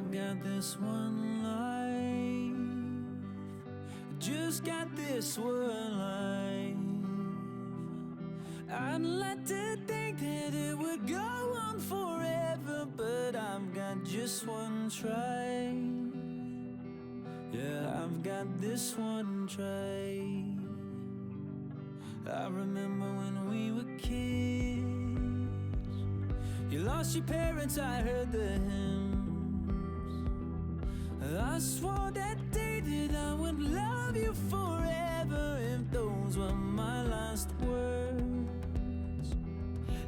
I've got this one life, just got this one life. I'd like to think that it would go on forever, but I've got just one try. Yeah, I've got this one try. I remember when we were kids, you lost your parents, I heard the hymns. I swore that day that I would love you forever, if those were my last words,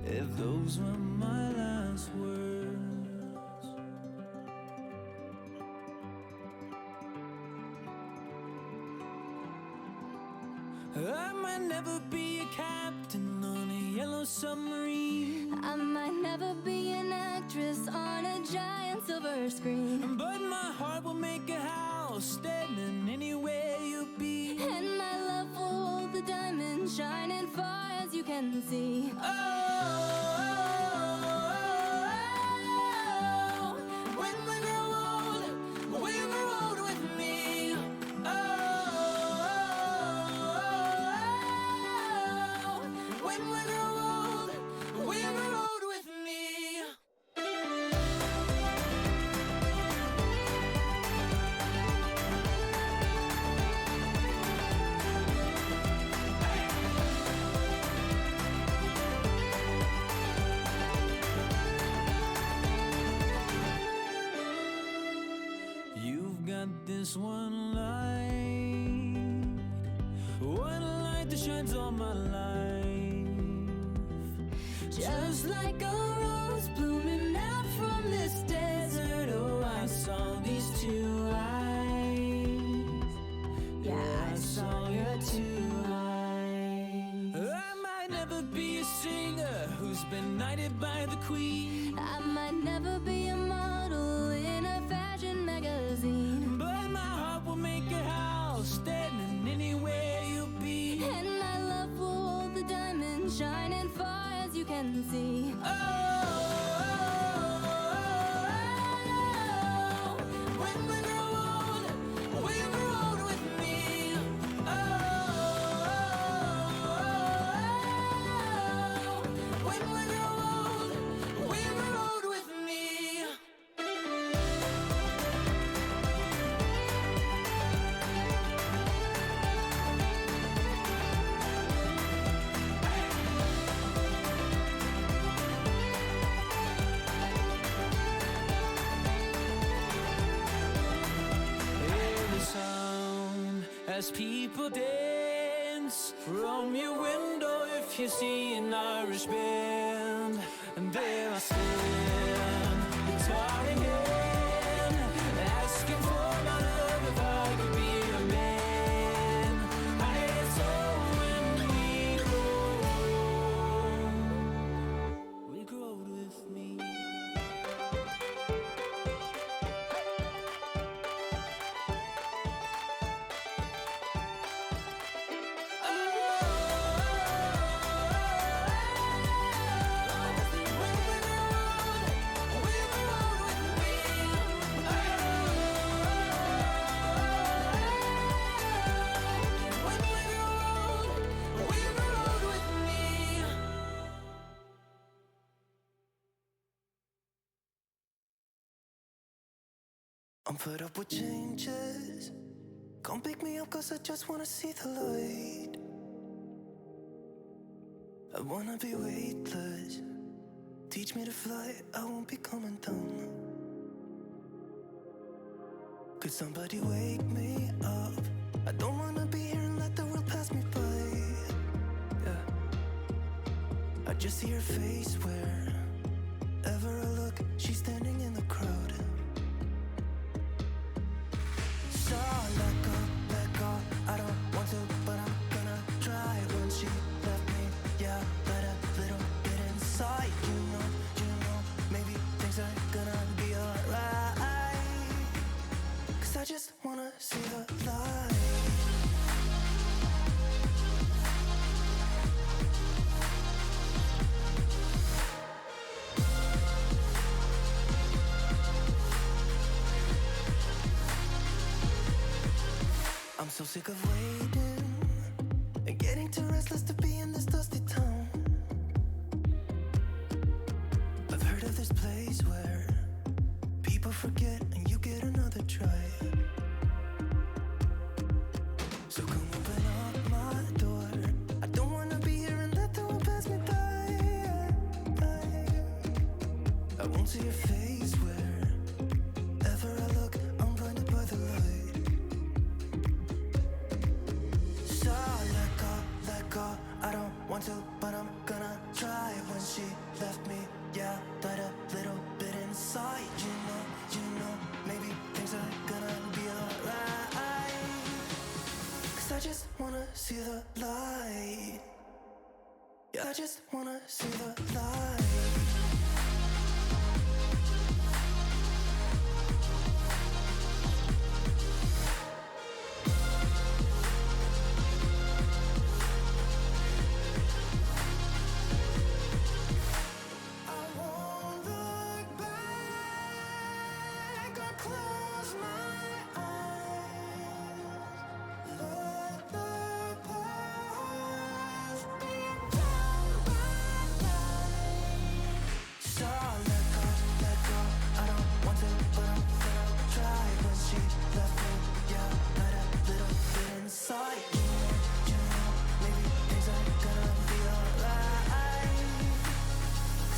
if those were my last words. I might never be a captain on a yellow submarine. I might never be an actress on a giant silver screen, but my heart will make a house standing anywhere you be. and my love will hold the diamond shining far as you can see. When we grow old, we'll grow old with me. When we grow old, we'll grow old with me. You've got this one light that shines all my life. Just like a rose blooming out from this desert. Oh, I saw these two eyes. Yeah, I saw your two eyes. I might never be a singer who's been knighted by the queen. I might never be a model in a fashion magazine, but my heart will make a house standing anywhere you be. and my love will hold the diamond shining far as you can see. When we grow old, we'll grow old with me. When we grow old, we'll grow old with me. Sound as people dance from your window. If you see an Irish band, and there I stand, guitar in hand, asking for my love if I could be a man. It's all when we grow old with me. I'm fed up with changes. Come pick me up, cause I just wanna see the light. I wanna be weightless. Teach me to fly, I won't be coming down. Could somebody wake me up? I don't wanna be here and let the world pass me by. Yeah. I just see her face wherever I look. She's standing in the crowd. So let go, I don't want to, but I'm gonna try. When she left me, yeah, let a little bit inside. You know, maybe things are gonna be alright. Cause I just wanna see the light. so sick of waiting and getting too restless to be in this dusty town. I've heard of this place where people forget and you get another try. So come open up my door. I don't wanna be here and let the world pass me by. I won't see your face wherever I look. I'm blinded by the light. So let go. I don't want to, but I'm gonna try. When she left me, yeah, died a little bit inside. You know, maybe things are gonna be alright. 'Cause I just wanna see the light. Yeah, I just wanna see the light.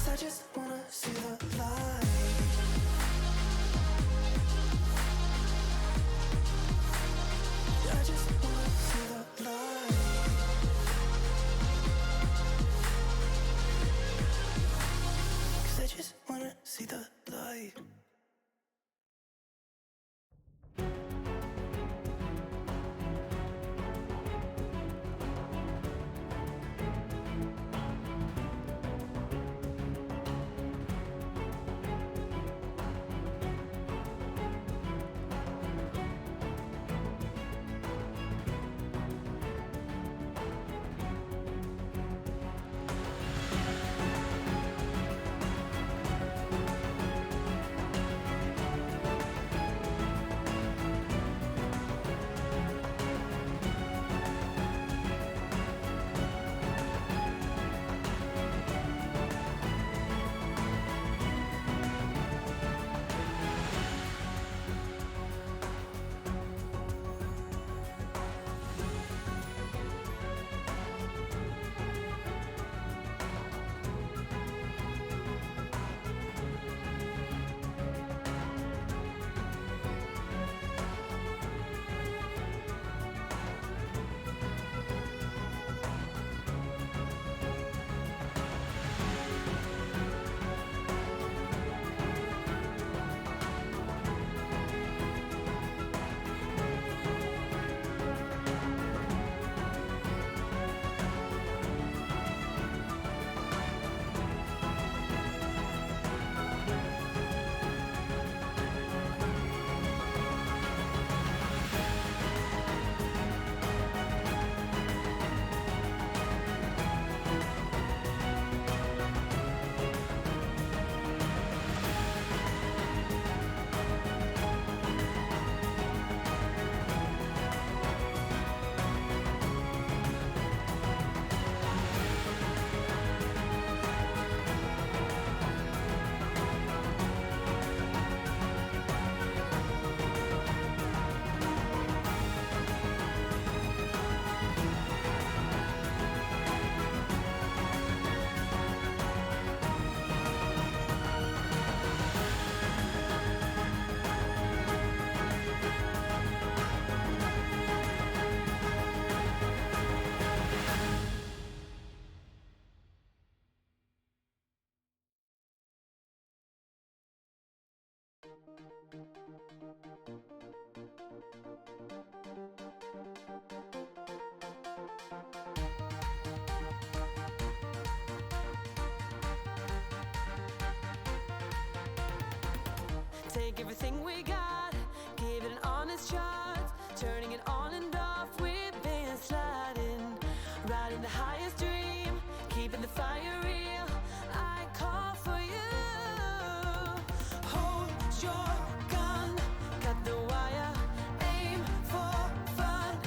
I just wanna see the light. I just wanna see the light. 'Cause I just wanna see the light. Take everything we got, give it an honest shot, turning it on and off, we've been sliding, riding the highest dream, keeping the fire real, I call for you. Hold your gun, cut the wire, aim for fun,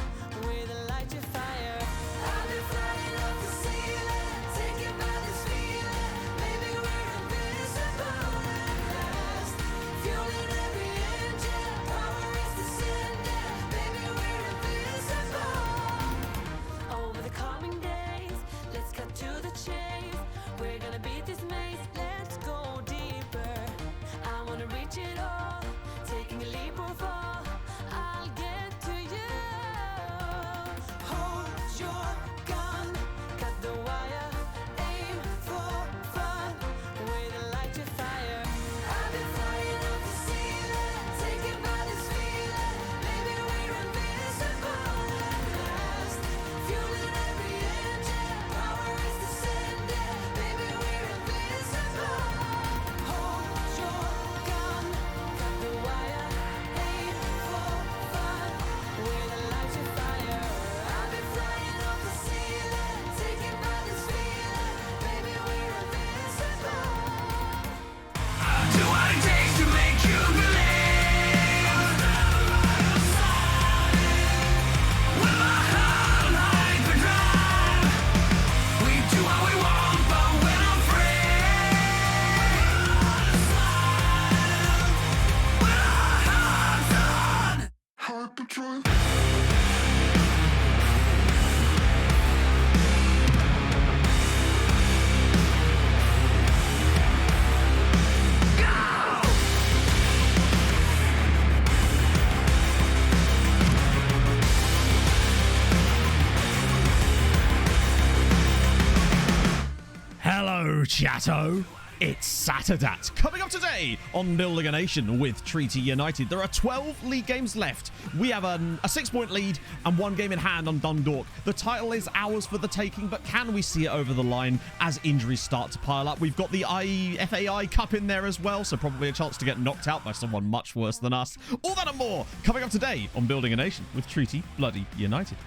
chatto. It's Saturdat. Coming up today on Building a Nation with Treaty United. There are 12 league games left. We have a 6-point lead and 1 game in hand on Dundalk. The title is ours for the taking, but can we see it over the line as injuries start to pile up? We've got the FAI Cup in there as well, so probably a chance to get knocked out by someone much worse than us. All that and more coming up today on Building a Nation with Treaty Bloody United.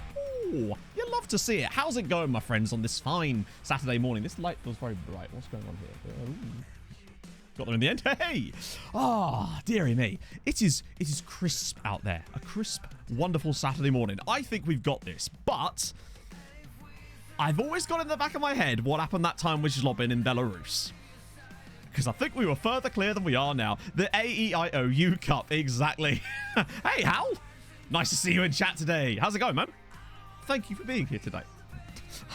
Ooh, you love to see it. How's it going, my friends, on this fine Saturday morning? This light feels very bright. What's going on here? Ooh. Got them in the end. Hey! Ah, dearie me. It is crisp out there. A crisp, wonderful Saturday morning. I think we've got this, but I've always got in the back of my head what happened that time with Zlobin in Belarus. Because I think we were further clear than we are now. The AEIOU Cup, exactly. Hey, Hal! Nice to see you in chat today. How's it going, man? Thank you for being here today.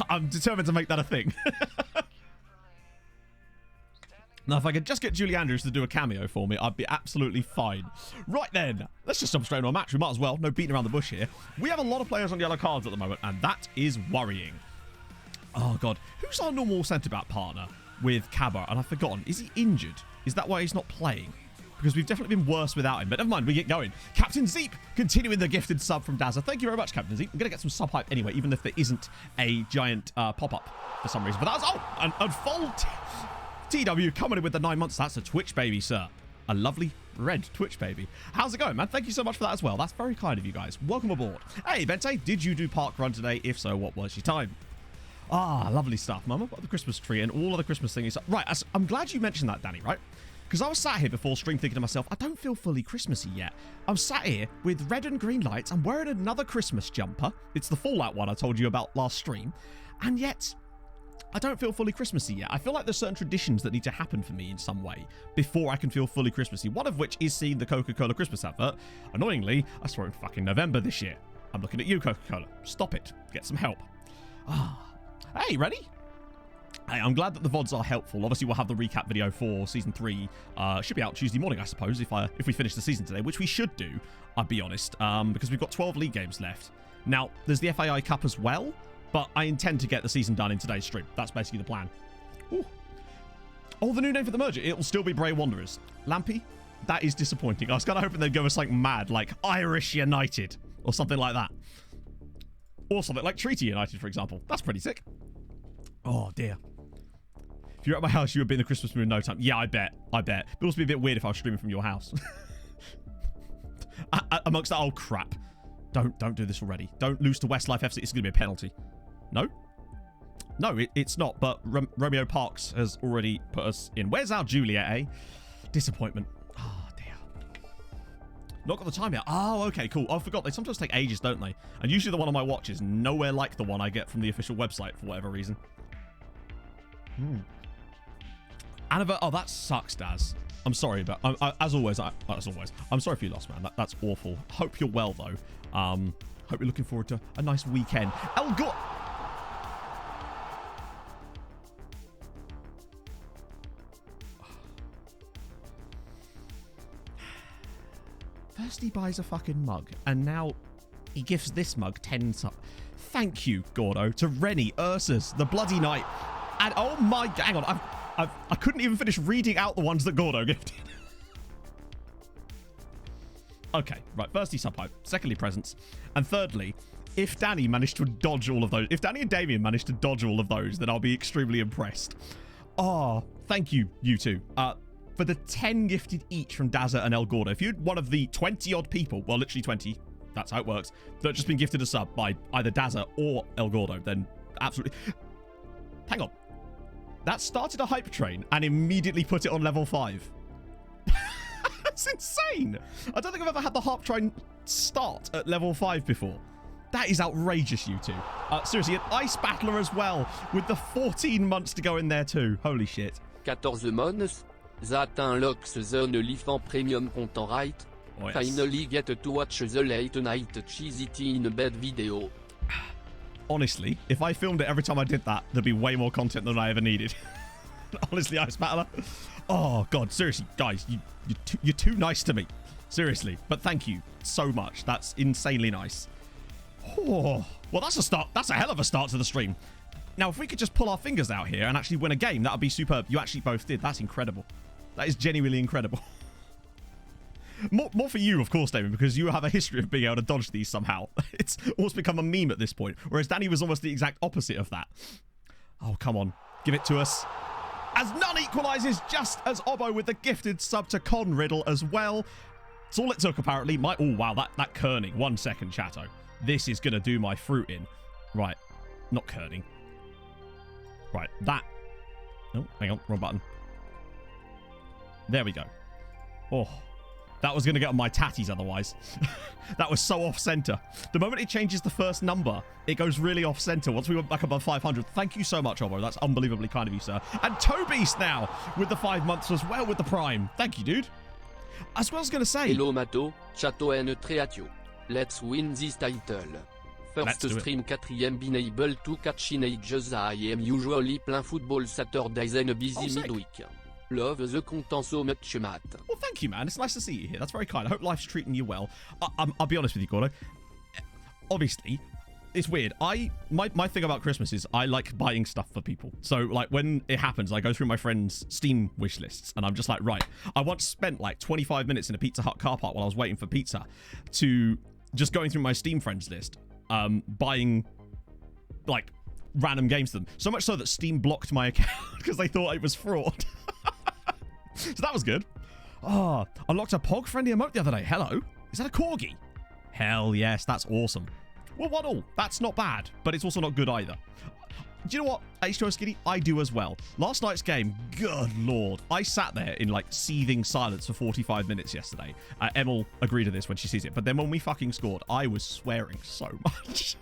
I'm determined to make that a thing. Now, if I could just get Julie Andrews to do a cameo for me, I'd be absolutely fine. Right then, let's just jump straight into a match. We might as well. No beating around the bush here. We have a lot of players on yellow cards at the moment, and that is worrying. Oh, God. Who's our normal centre-back partner with Cabba? And I've forgotten. Is he injured? Is that why he's not playing? Because we've definitely been worse without him. But never mind, we get going. Captain Zeep, continuing the gifted sub from Dazza. Thank you very much, Captain Zeep. I'm going to get some sub hype anyway, even if there isn't a giant pop-up for some reason. But that was, oh, and full TW coming in with the 9 months. That's a Twitch baby, sir. A lovely red Twitch baby. How's it going, man? Thank you so much for that as well. That's very kind of you guys. Welcome aboard. Hey, Bente, did you do park run today? If so, what was your time? Ah, lovely stuff, Mama. Got the Christmas tree and all of the Christmas things. Right, I'm glad you mentioned that, Danny, right? Because I was sat here before stream thinking to myself, I don't feel fully Christmassy yet. I'm sat here with red and green lights. I'm wearing another Christmas jumper. It's the Fallout one I told you about last stream. And yet, I don't feel fully Christmassy yet. I feel like there's certain traditions that need to happen for me in some way before I can feel fully Christmassy. One of which is seeing the Coca-Cola Christmas advert. Annoyingly, I saw it in fucking November this year. I'm looking at you, Coca-Cola. Stop it. Get some help. Ah. Hey, ready? Hey, I'm glad that the VODs are helpful. Obviously, we'll have the recap video for Season 3. Should be out Tuesday morning, I suppose, if we finish the season today, which we should do, I'll be honest, because we've got 12 league games left. Now, there's the FAI Cup as well, but I intend to get the season done in today's stream. That's basically the plan. Ooh. Oh, the new name for the merger. It will still be Bray Wanderers. Lampy, that is disappointing. I was kind of hoping they'd go with something mad, like Irish United, or something like that. Or something like Treaty United, for example. That's pretty sick. Oh, dear. If you're at my house, you would be in the Christmas mood in no time. Yeah, I bet. But it would also be a bit weird if I was streaming from your house. Amongst that old crap. Don't do this already. Don't lose to Westlife FC. It's going to be a penalty. No? No, it's not. But Romeo Parks has already put us in. Where's our Juliet, eh? Disappointment. Oh, dear. Not got the time yet. Oh, okay, cool. I forgot. They sometimes take ages, don't they? And usually the one on my watch is nowhere like the one I get from the official website for whatever reason. Oh, that sucks, Daz. I'm sorry, but as always, I'm sorry for you lost, man. That's awful. Hope you're well, though. Hope you're looking forward to a nice weekend. First he buys a fucking mug, and now he gives this mug 10 sub. Thank you, Gordo, to Rennie, Ursus, the Bloody Knight, and oh my, hang on, I couldn't even finish reading out the ones that Gordo gifted. Okay, right, firstly, sub-hype, secondly, presents, and thirdly, if Danny managed to dodge all of those, if Danny and Damien managed to dodge all of those, then I'll be extremely impressed. Oh, thank you, you two. For the 10 gifted each from Dazza and El Gordo. If you're one of the 20-odd people, well, literally 20, that's how it works, that have just been gifted a sub by either Dazza or El Gordo, then absolutely... Hang on. That started a hype train and immediately put it on level 5. That's insane. I don't think I've ever had the hype train start at level 5 before. That is outrageous, you two. Seriously, an ice battler as well, with the 14 months to go in there too. Holy shit. 14 months. That unlocks the Lifan Premium content, right? Oh, yes. Finally get to watch the late night cheesy tea in bed video. Honestly, if I filmed it every time I did that, there'd be way more content than I ever needed. Honestly, Ice Battler. Oh, God. Seriously, guys, you're too nice to me. Seriously. But thank you so much. That's insanely nice. Oh, well, that's a start. That's a hell of a start to the stream. Now, if we could just pull our fingers out here and actually win a game, that would be superb. You actually both did. That's incredible. That is genuinely incredible. More for you, of course, Damon, because you have a history of being able to dodge these somehow. It's almost become a meme at this point, whereas Danny was almost the exact opposite of that. Oh, come on. Give it to us. As none equalises, just as Obbo with the gifted sub to Con Riddle as well. That's all it took, apparently. Oh, wow, that kerning. 1 second, Chatto. This is going to do my fruit in. Right. Not kerning. Right, that. Oh, hang on. Wrong button. There we go. Oh, that was going to get on my tatties otherwise. That was so off-center. The moment it changes the first number, it goes really off-center. Once we went back above 500. Thank you so much, Obbo. That's unbelievably kind of you, sir. And Tobeast now with the 5 months as well with the Prime. Thank you, dude. As well as going to say... Hello Mato, Chateau and Triatio. Let's win this title. First stream 4ème been able to catch in ages. I am usually playing football Saturdays and a busy midweek. Love the content so much, Matt. Well, thank you, man. It's nice to see you here. That's very kind. I hope life's treating you well. I'll be honest with you, Gordo. Obviously, it's weird. My thing about Christmas is I like buying stuff for people. So, like, when it happens, I go through my friends' Steam wish lists, and I'm just like, right. I once spent, like, 25 minutes in a Pizza Hut car park while I was waiting for pizza to just going through my Steam friends list, buying, like, random games to them. So much so that Steam blocked my account because they thought it was fraud. So that was good. Oh, I unlocked a pog-friendly emote the other day. Hello. Is that a corgi? Hell yes, that's awesome. Well, 1-1. That's not bad, but it's also not good either. Do you know what, H2O Skinny? I do as well. Last night's game, good lord. I sat there in, like, seething silence for 45 minutes yesterday. Emil agreed to this when she sees it. But then when we fucking scored, I was swearing so much.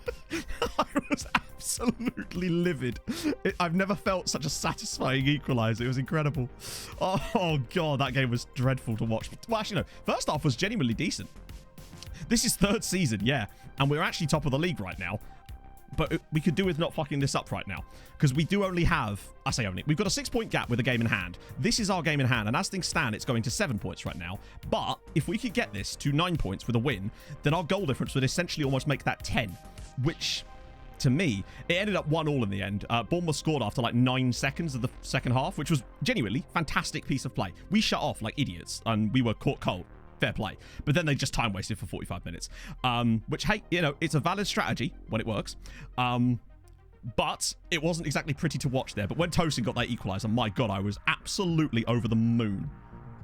I was absolutely livid. I've never felt such a satisfying equaliser. It was incredible. Oh, God, that game was dreadful to watch. Well, actually, no. First half was genuinely decent. This is 3rd season, yeah. And we're actually top of the league right now. But we could do with not fucking this up right now. Because we do only have... I say only. We've got a 6-point gap with a game in hand. This is our game in hand. And as things stand, it's going to 7 points right now. But if we could get this to 9 points with a win, then our goal difference would essentially almost make that 10. Which, to me, it ended up 1-1 in the end. Bournemouth scored after like 9 seconds of the second half, which was genuinely fantastic piece of play. We shut off like idiots and we were caught cold. Fair play. But then they just time wasted for 45 minutes. Which, hey, you know, it's a valid strategy when it works. But it wasn't exactly pretty to watch there. But when Tosin got that equaliser, my God, I was absolutely over the moon.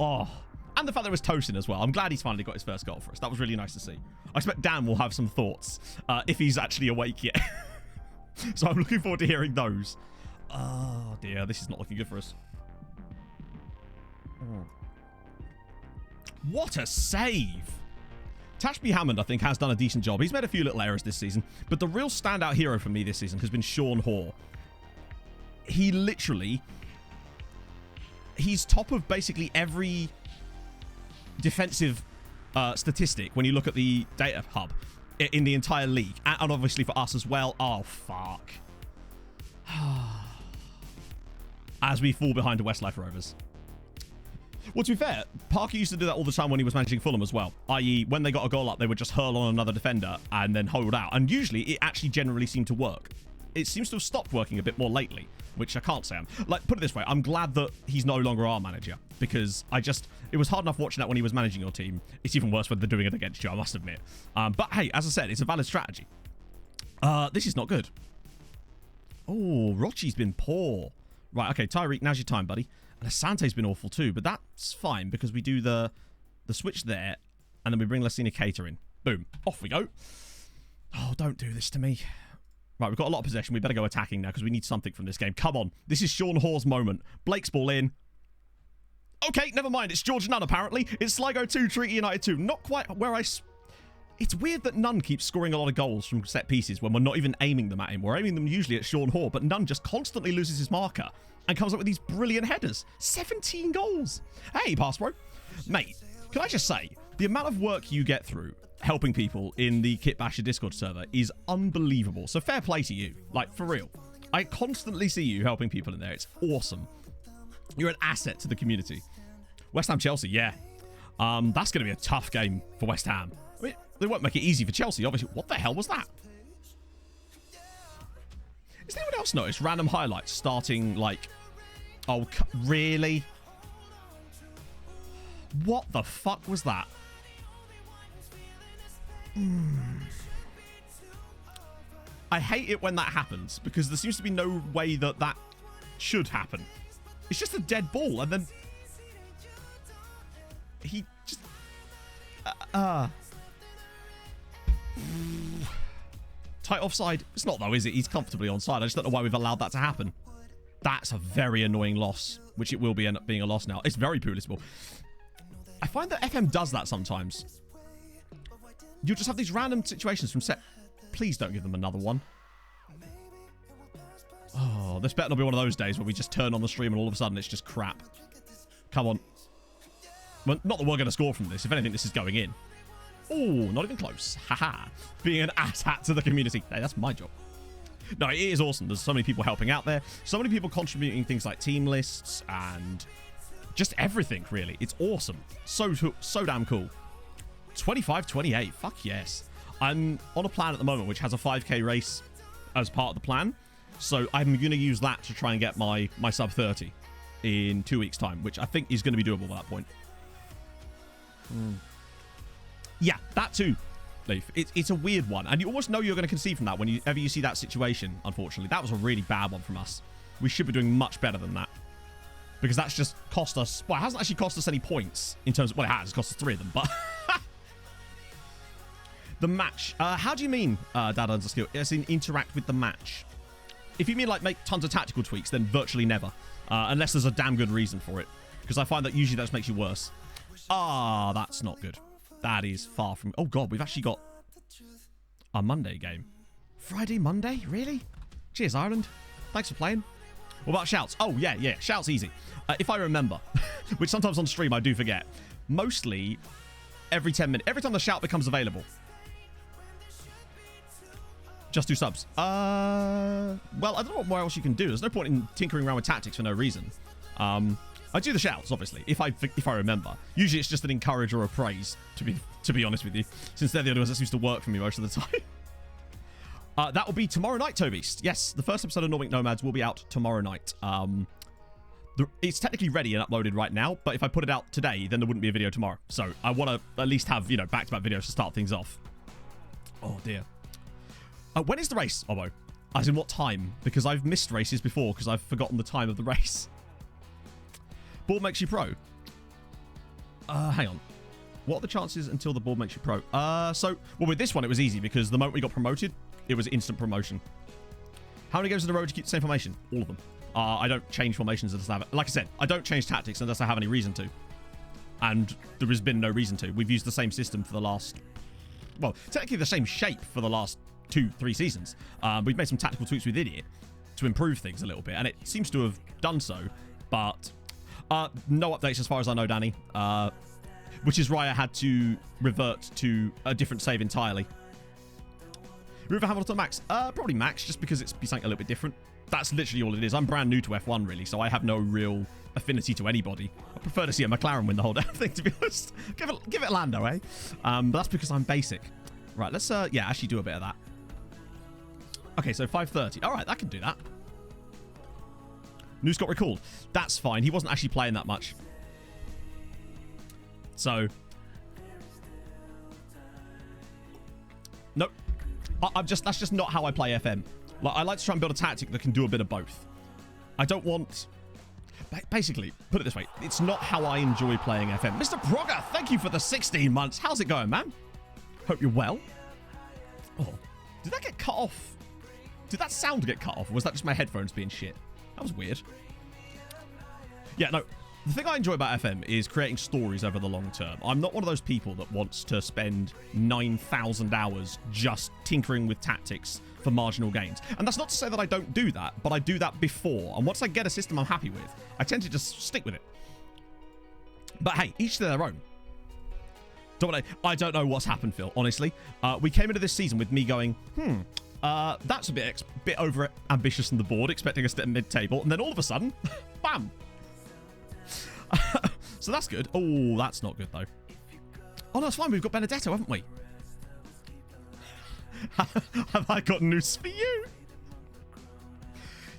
Oh. And the fact there was Tosin as well. I'm glad he's finally got his first goal for us. That was really nice to see. I expect Dan will have some thoughts if he's actually awake yet. So I'm looking forward to hearing those. Oh, dear. This is not looking good for us. Oh. What a save! Tashby Hammond, I think, has done a decent job. He's made a few little errors this season, but the real standout hero for me this season has been Sean Hoare. He literally... He's top of basically every defensive statistic when you look at the data hub in the entire league. And obviously for us as well. Oh, fuck. As we fall behind the Westlife Rovers. Well, to be fair, Parker used to do that all the time when he was managing Fulham as well. I.e., when they got a goal up, they would just hurl on another defender and then hold out. And usually, it actually generally seemed to work. It seems to have stopped working a bit more lately, which I can't say. Like, put it this way, I'm glad that he's no longer our manager, because it was hard enough watching that when he was managing your team. It's even worse when they're doing it against you, I must admit. But hey, as I said, it's a valid strategy. This is not good. Oh, Rochi's been poor. Right, okay, Tyreek, now's your time, buddy. And Asante's been awful too, but that's fine because we do the switch there, and then we bring Lassina Cater in. Boom. Off we go. Oh, don't do this to me. Right, we've got a lot of possession. We better go attacking now because we need something from this game. Come on. This is Sean Hoare's moment. Blake's ball in. Okay, never mind. It's George Nunn, apparently. It's Sligo 2, Treaty United 2. Not quite where It's weird that Nunn keeps scoring a lot of goals from set pieces when we're not even aiming them at him. We're aiming them usually at Sean Hoare, but Nunn just constantly loses his marker and comes up with these brilliant headers. 17 goals. Hey, pass bro. Mate, can I just say, the amount of work you get through helping people in the Kit Basher Discord server is unbelievable. So fair play to you. Like, for real. I constantly see you helping people in there. It's awesome. You're an asset to the community. West Ham Chelsea, yeah. That's going to be a tough game for West Ham. I mean, they won't make it easy for Chelsea, obviously. What the hell was that? Has anyone else noticed random highlights starting like... Oh, really? What the fuck was that? I hate it when that happens because there seems to be no way that that should happen. It's just a dead ball and then he just tight offside. It's not though, is it? He's comfortably onside. I just don't know why we've allowed that to happen. That's a very annoying loss, which it will be end up being a loss now. It's very punishable. I find that FM does that sometimes. You just have these random situations from set. Please don't give them another one. Oh, this better not be one of those days where we just turn on the stream and all of a sudden it's just crap. Come on. Well, not that we're going to score from this. If anything, this is going in. Oh, not even close. Haha. Being an asshat to the community. Hey, that's my job. No, it is awesome. There's so many people helping out there. So many people contributing things like team lists and just everything, really. It's awesome. So damn cool. 25-28. Fuck yes. I'm on a plan at the moment which has a 5k race as part of the plan. So I'm going to use that to try and get my sub 30 in 2 weeks' time, which I think is going to be doable at that point. Yeah, that too, Leaf. It's a weird one. And you almost know you're going to concede from that whenever you see that situation, unfortunately. That was a really bad one from us. We should be doing much better than that. Because that's just cost us... Well, it hasn't actually cost us any points in terms of... Well, it has. It's cost us 3 of them, but... The match. How do you mean, Dad Earns a Skill? As in interact with the match. If you mean like make tons of tactical tweaks, then virtually never. Unless there's a damn good reason for it. Because I find that usually that just makes you worse. Ah, that's not good. That is far from... Oh, God, we've actually got a Monday game. Friday, Monday? Really? Cheers, Ireland. Thanks for playing. What about shouts? Oh, yeah. Shouts easy. If I remember, which sometimes on stream I do forget. Mostly every 10 minutes. Every time the shout becomes available. Just do subs. Well, I don't know what more else you can do. There's no point in tinkering around with tactics for no reason. I do the shouts, obviously, if I remember. Usually it's just an encourage or a praise, to be honest with you, since they're the only ones that seems to work for me most of the time. That will be tomorrow night, Tobeast. Yes, the first episode of Nordic Nomads will be out tomorrow night. It's technically ready and uploaded right now, but if I put it out today, then there wouldn't be a video tomorrow. So I want to at least have, back-to-back videos to start things off. Oh, dear. When is the race, Obbo? As in what time? Because I've missed races before because I've forgotten the time of the race. Board makes you pro. Hang on. What are the chances until the board makes you pro? Well, with this one, it was easy because the moment we got promoted, it was instant promotion. How many games in a row do you keep the same formation? All of them. I don't change formations unless I have... Like I said, I don't change tactics unless I have any reason to. And there has been no reason to. We've used the same system for the last... Well, technically the same shape for the last 2-3 seasons. We've made some tactical tweaks within it to improve things a little bit, and it seems to have done so, but no updates as far as I know, Danny, which is why I had to revert to a different save entirely. River Hamilton Max? Probably Max, just because it's something a little bit different. That's literally all it is. I'm brand new to F1, really, so I have no real affinity to anybody. I prefer to see a McLaren win the whole damn thing, to be honest. Give it Lando, eh? But that's because I'm basic. Right, let's, actually do a bit of that. Okay, so 5:30. All right, that can do that. News got recalled. That's fine. He wasn't actually playing that much. So. Nope. That's just not how I play FM. Like, I like to try and build a tactic that can do a bit of both. I don't want... Basically, put it this way. It's not how I enjoy playing FM. Mr. Progger, thank you for the 16 months. How's it going, man? Hope you're well. Oh, did that get cut off? Did that sound get cut off? Or was that just my headphones being shit? That was weird. Yeah, no. The thing I enjoy about FM is creating stories over the long term. I'm not one of those people that wants to spend 9,000 hours just tinkering with tactics for marginal gains. And that's not to say that I don't do that, but I do that before. And once I get a system I'm happy with, I tend to just stick with it. But hey, each to their own. I don't know what's happened, Phil, honestly. We came into this season with me going, that's a bit over ambitious on the board, expecting us to hit mid-table, and then all of a sudden, bam! So that's good. Oh, that's not good, though. Oh, no, it's fine. We've got Benedetto, haven't we? Have I got news for you?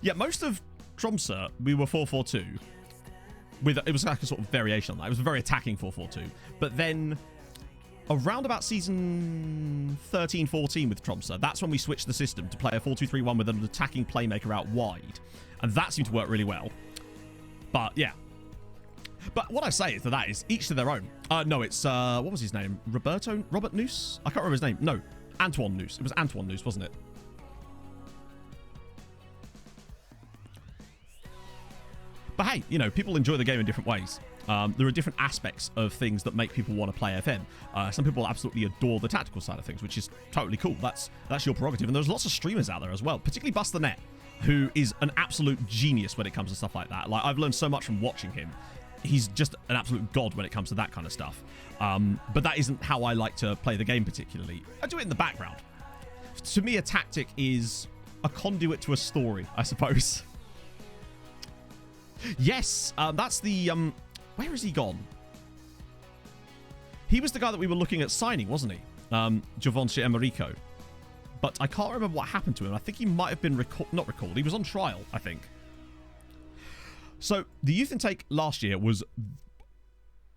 Yeah, most of Tromsø, we were 4-4-2. It was like a sort of variation on that. It was a very attacking 4-4-2. But then around about season 13-14 with Tromsø, that's when we switched the system to play a 4-2-3-1 with an attacking playmaker out wide. And that seemed to work really well. But, yeah. But what I say is that is each to their own. No, it's, what was his name? Robert Noose? I can't remember his name. No, Antoine Noose. It was Antoine Noose, wasn't it? But hey, you know, people enjoy the game in different ways. There are different aspects of things that make people want to play FM. Some people absolutely adore the tactical side of things, which is totally cool. That's your prerogative. And there's lots of streamers out there as well, particularly Bust the Net, who is an absolute genius when it comes to stuff like that. Like, I've learned so much from watching him. He's just an absolute god when it comes to that kind of stuff. But that isn't how I like to play the game particularly. I do it in the background. To me, a tactic is a conduit to a story, I suppose. Yes, that's the... where has he gone? He was the guy that we were looking at signing, wasn't he? Giovanni Emerico. But I can't remember what happened to him. I think he might have been not recalled. He was on trial, I think. So, the youth intake last year was...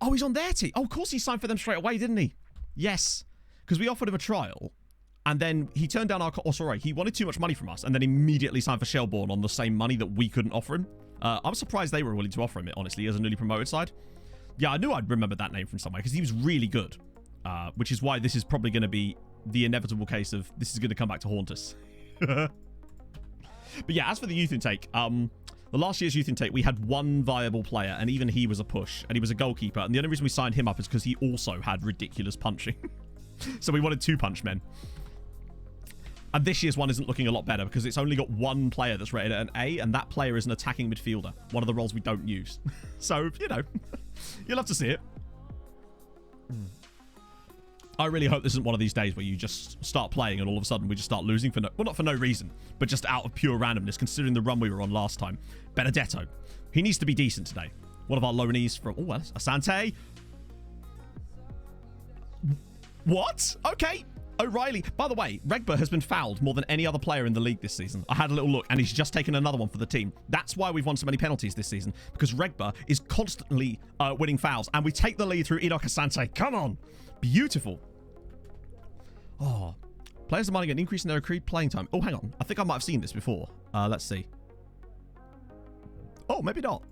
Oh, he's on their team. Oh, of course he signed for them straight away, didn't he? Yes. Because we offered him a trial, and then he turned down our... Oh, sorry. He wanted too much money from us, and then immediately signed for Shelbourne on the same money that we couldn't offer him. I'm surprised they were willing to offer him it, honestly, as a newly promoted side. Yeah, I knew I'd remember that name from somewhere, because he was really good. Which is why this is probably going to be the inevitable case of this is going to come back to haunt us. But yeah, as for the youth intake, the last year's youth intake, we had one viable player, and even he was a push, and he was a goalkeeper. And the only reason we signed him up is because he also had ridiculous punching. So we wanted 2 punch men. And this year's one isn't looking a lot better because it's only got one player that's rated at an A, and that player is an attacking midfielder, one of the roles we don't use. So, you know, you'll have to see it. I really hope this isn't one of these days where you just start playing and all of a sudden we just start losing for no... Well, not for no reason, but just out of pure randomness, considering the run we were on last time. Benedetto. He needs to be decent today. One of our loanees from... Oh, well, Asante. What? Okay. O'Reilly. By the way, Regba has been fouled more than any other player in the league this season. I had a little look, and he's just taken another one for the team. That's why we've won so many penalties this season, because Regba is constantly winning fouls, and we take the lead through Enoch Asante. Come on. Beautiful. Oh. Players demanding an increase in their accrued playing time. Oh, hang on. I think I might have seen this before. Let's see. Oh, maybe not.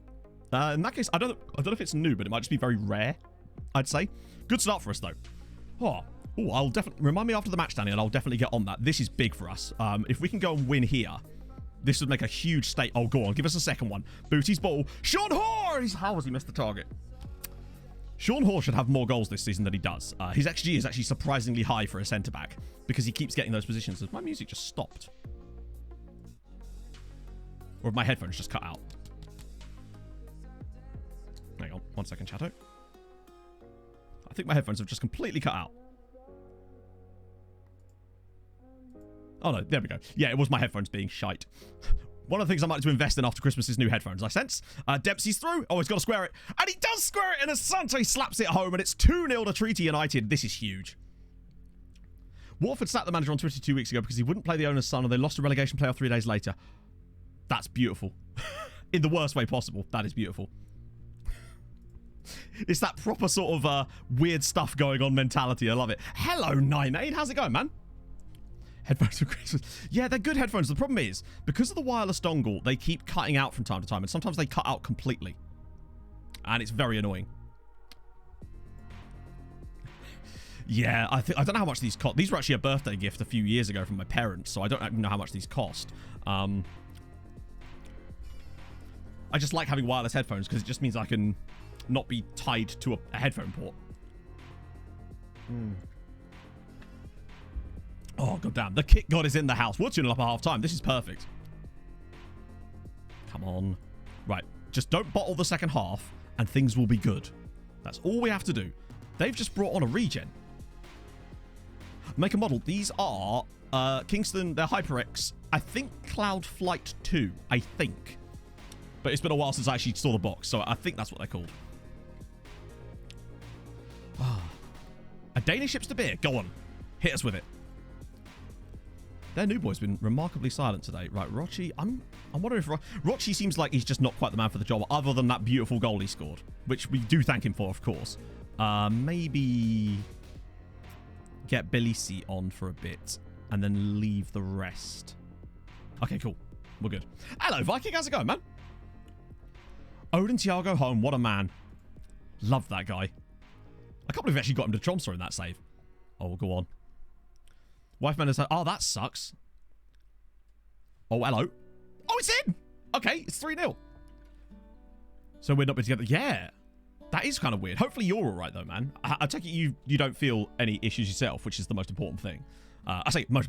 In that case, I don't know if it's new, but it might just be very rare, I'd say. Good start for us, though. Oh, I'll definitely... Remind me after the match, Danny, and I'll definitely get on that. This is big for us. If we can go and win here, this would make a huge stake. Oh, go on. Give us a second one. Booty's ball. Sean Hoare! How has he missed the target? Sean Hoare should have more goals this season than he does. His XG is actually surprisingly high for a centre-back because he keeps getting those positions. My music just stopped. Or have my headphones just cut out? Hang on. 1 second, chatto. I think my headphones have just completely cut out. Oh, no. There we go. Yeah, it was my headphones being shite. One of the things I might like to invest in after Christmas is new headphones, I sense. Dempsey's through. Oh, he's got to square it. And he does square it, and Asante slaps it home, and it's 2-0 to Treaty United. This is huge. Watford sacked the manager on Twitter 2 weeks ago because he wouldn't play the owner's son, and they lost a relegation playoff 3 days later. That's beautiful. In the worst way possible. That is beautiful. It's that proper sort of weird stuff going on mentality. I love it. Hello, 9-8. How's it going, man? Headphones for Christmas. Yeah, they're good headphones. The problem is, because of the wireless dongle, they keep cutting out from time to time, and sometimes they cut out completely. And it's very annoying. Yeah, I don't know how much these cost. These were actually a birthday gift a few years ago from my parents, so I don't know how much these cost. I just like having wireless headphones because it just means I can not be tied to a headphone port. Oh, goddamn. The kick god is in the house. We're 2-0 up at half time. This is perfect. Come on. Right. Just don't bottle the second half and things will be good. That's all we have to do. They've just brought on a regen. Make a model. These are Kingston. They're HyperX. I think Cloud Flight 2. I think. But it's been a while since I actually saw the box, so I think that's what they're called. A Danish ships to beer. Go on. Hit us with it. Their new boy's been remarkably silent today. Right, Rochi. I'm wondering if Rochi seems like he's just not quite the man for the job, other than that beautiful goal he scored, which we do thank him for, of course. Maybe get Belisi on for a bit and then leave the rest. Okay, cool. We're good. Hello, Viking. How's it going, man? Odin Thiago home. What a man. Love that guy. I can't believe we actually got him to Tromsø in that save. Oh, we'll go on. Wife man is like, oh, that sucks. Oh, hello. Oh, it's in. Okay, it's 3-0. So we're not been together. Yeah. That is kind of weird. Hopefully you're all right, though, man. I take it you don't feel any issues yourself, which is the most important thing. I say most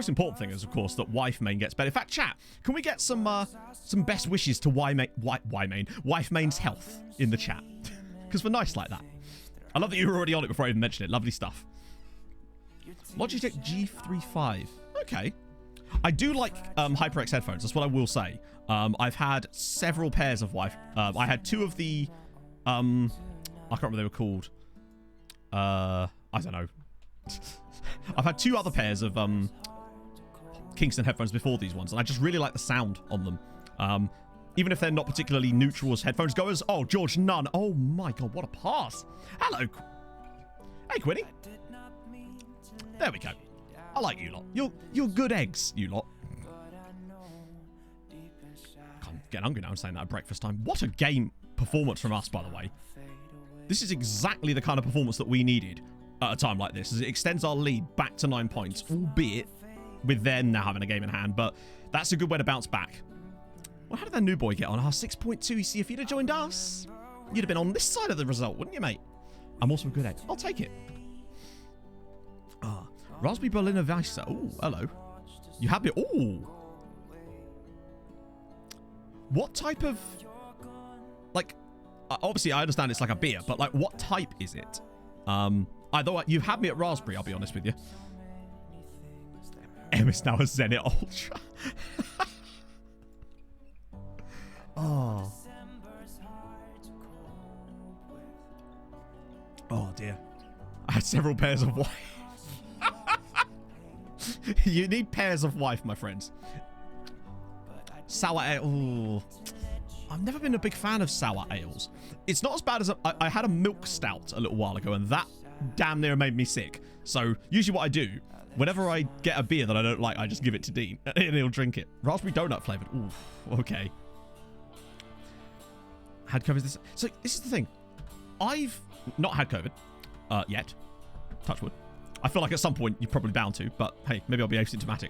important thing is, of course, that wife main gets better. In fact, chat, can we get some best wishes to wife main's health in the chat? Because we're nice like that. I love that you were already on it before I even mentioned it. Lovely stuff. Logitech G35. Okay. I do like HyperX headphones. That's what I will say. I've had several pairs of wife. I had two of the... I can't remember what they were called. I don't know. I've had two other pairs of Kingston headphones before these ones, and I just really like the sound on them. Even if they're not particularly neutral as headphones goers. Oh, George Nunn. Oh my god, what a pass. Hello. Hey, Quinny. There we go. I like you lot. You're good eggs, you lot. I'm getting hungry now. I'm saying that at breakfast time. What a game performance from us, by the way. This is exactly the kind of performance that we needed at a time like this, as it extends our lead back to 9 points, albeit with them now having a game in hand, but that's a good way to bounce back. Well, how did that new boy get on? 6.2. You see, if you'd have joined us, you'd have been on this side of the result, wouldn't you, mate? I'm also a good egg. I'll take it. Raspberry Berliner Weisse. Oh, hello. You have it. Oh. What type of... Like, obviously, I understand it's like a beer, but, like, what type is it? Although you've had me at raspberry, I'll be honest with you. M is now a Zenit Ultra. Oh. Oh, dear. I had several pairs of wife. You need pairs of wife, my friends. Sour ale. Ooh. I've never been a big fan of sour ales. It's not as bad as... I had a milk stout a little while ago, and that damn near made me sick. So, usually what I do, whenever I get a beer that I don't like, I just give it to Dean, and he'll drink it. Raspberry donut flavored. Ooh, okay. Had COVID this... So, this is the thing. I've not had COVID yet. Touch wood. I feel like at some point you're probably bound to, but hey, maybe I'll be asymptomatic.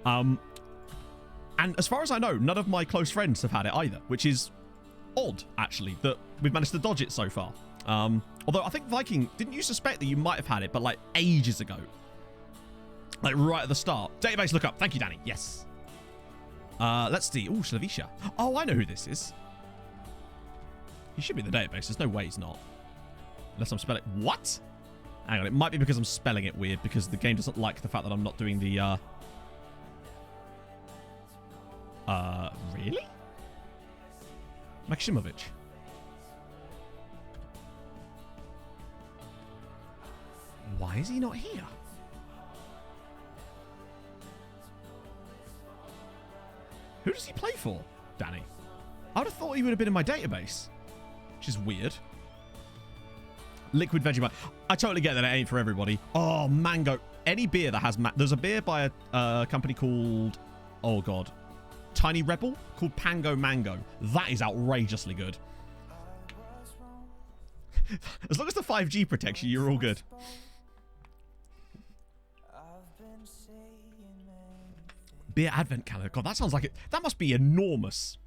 And as far as I know, none of my close friends have had it either, which is odd, actually, that we've managed to dodge it so far. Although I think Viking, didn't you suspect that you might have had it, but like ages ago? Like right at the start. Database lookup. Thank you, Danny. Yes. Let's see. Oh, Slavisha. Oh, I know who this is. He should be in the database. There's no way he's not. Unless I'm spelling... What? Hang on. It might be because I'm spelling it weird, because the game doesn't like the fact that I'm not doing the... Really? Maksimovic. Why is he not here? Who does he play for, Danny? I would have thought he would have been in my database. Which is weird. Liquid Vegemite. I totally get that it ain't for everybody. Oh, mango. Any beer that has... There's a beer by a company called... Oh, God. Tiny Rebel called Pango Mango. That is outrageously good. As long as the 5G protects you, you're all good. Beer advent calendar. God, that sounds like it. That must be enormous.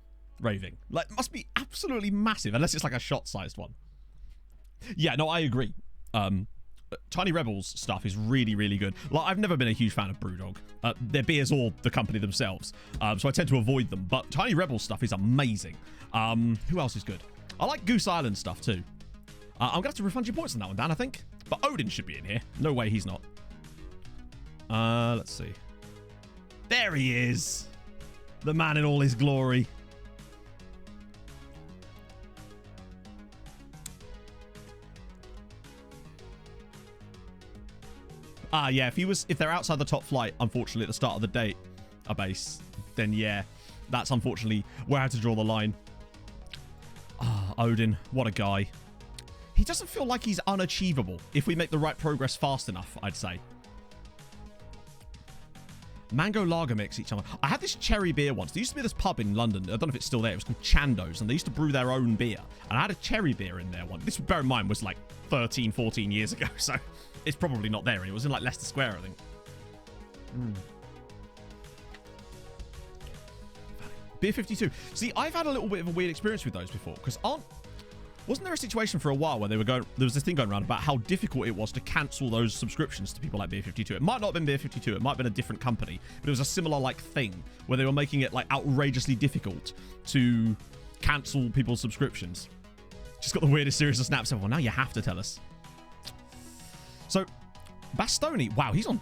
Raving. Like, it must be absolutely massive, unless it's like a shot-sized one. Yeah, no, I agree. Tiny Rebels stuff is really, really good. Like, I've never been a huge fan of Brewdog. Their beers or the company themselves. So I tend to avoid them. But Tiny Rebels stuff is amazing. Who else is good? I like Goose Island stuff too. I'm going to have to refund your points on that one, Dan, I think. But Odin should be in here. No way he's not. Let's see. There he is. The man in all his glory. Yeah, if they're outside the top flight, unfortunately, at the start of the day, a base, then yeah, that's unfortunately where I had to draw the line. Odin, what a guy. He doesn't feel like he's unachievable if we make the right progress fast enough, I'd say. Mango lager mix each other. I had this cherry beer once. There used to be this pub in London. I don't know if it's still there. It was called Chando's, and they used to brew their own beer. And I had a cherry beer in there one. This, bear in mind, was like 13, 14 years ago, so it's probably not there. It was in like Leicester Square, I think. Beer 52. See, I've had a little bit of a weird experience with those before, because wasn't there a situation for a while where there was this thing going around about how difficult it was to cancel those subscriptions to people like Beer 52? It might not have been Beer 52, it might have been a different company, but it was a similar like thing where they were making it like outrageously difficult to cancel people's subscriptions. Just got the weirdest series of snaps ever. Well, now you have to tell us. So, Bastoni, wow, he's on.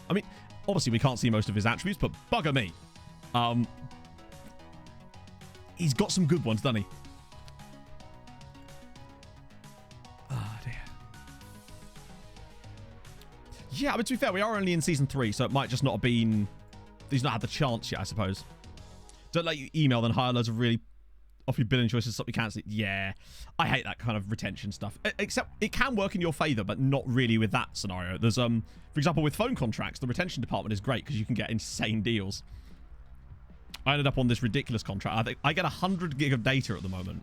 I mean, obviously we can't see most of his attributes, but bugger me. He's got some good ones, doesn't he? Oh, dear. Yeah, but to be fair, we are only in Season 3, so it might just not have been... He's not had the chance yet, I suppose. Don't let you email then hire loads of really... Offer you billing choices, stop you cancelling. Yeah, I hate that kind of retention stuff. Except it can work in your favor, but not really with that scenario. There's, for example, with phone contracts, the retention department is great because you can get insane deals. I ended up on this ridiculous contract. I think I get 100 gig of data at the moment,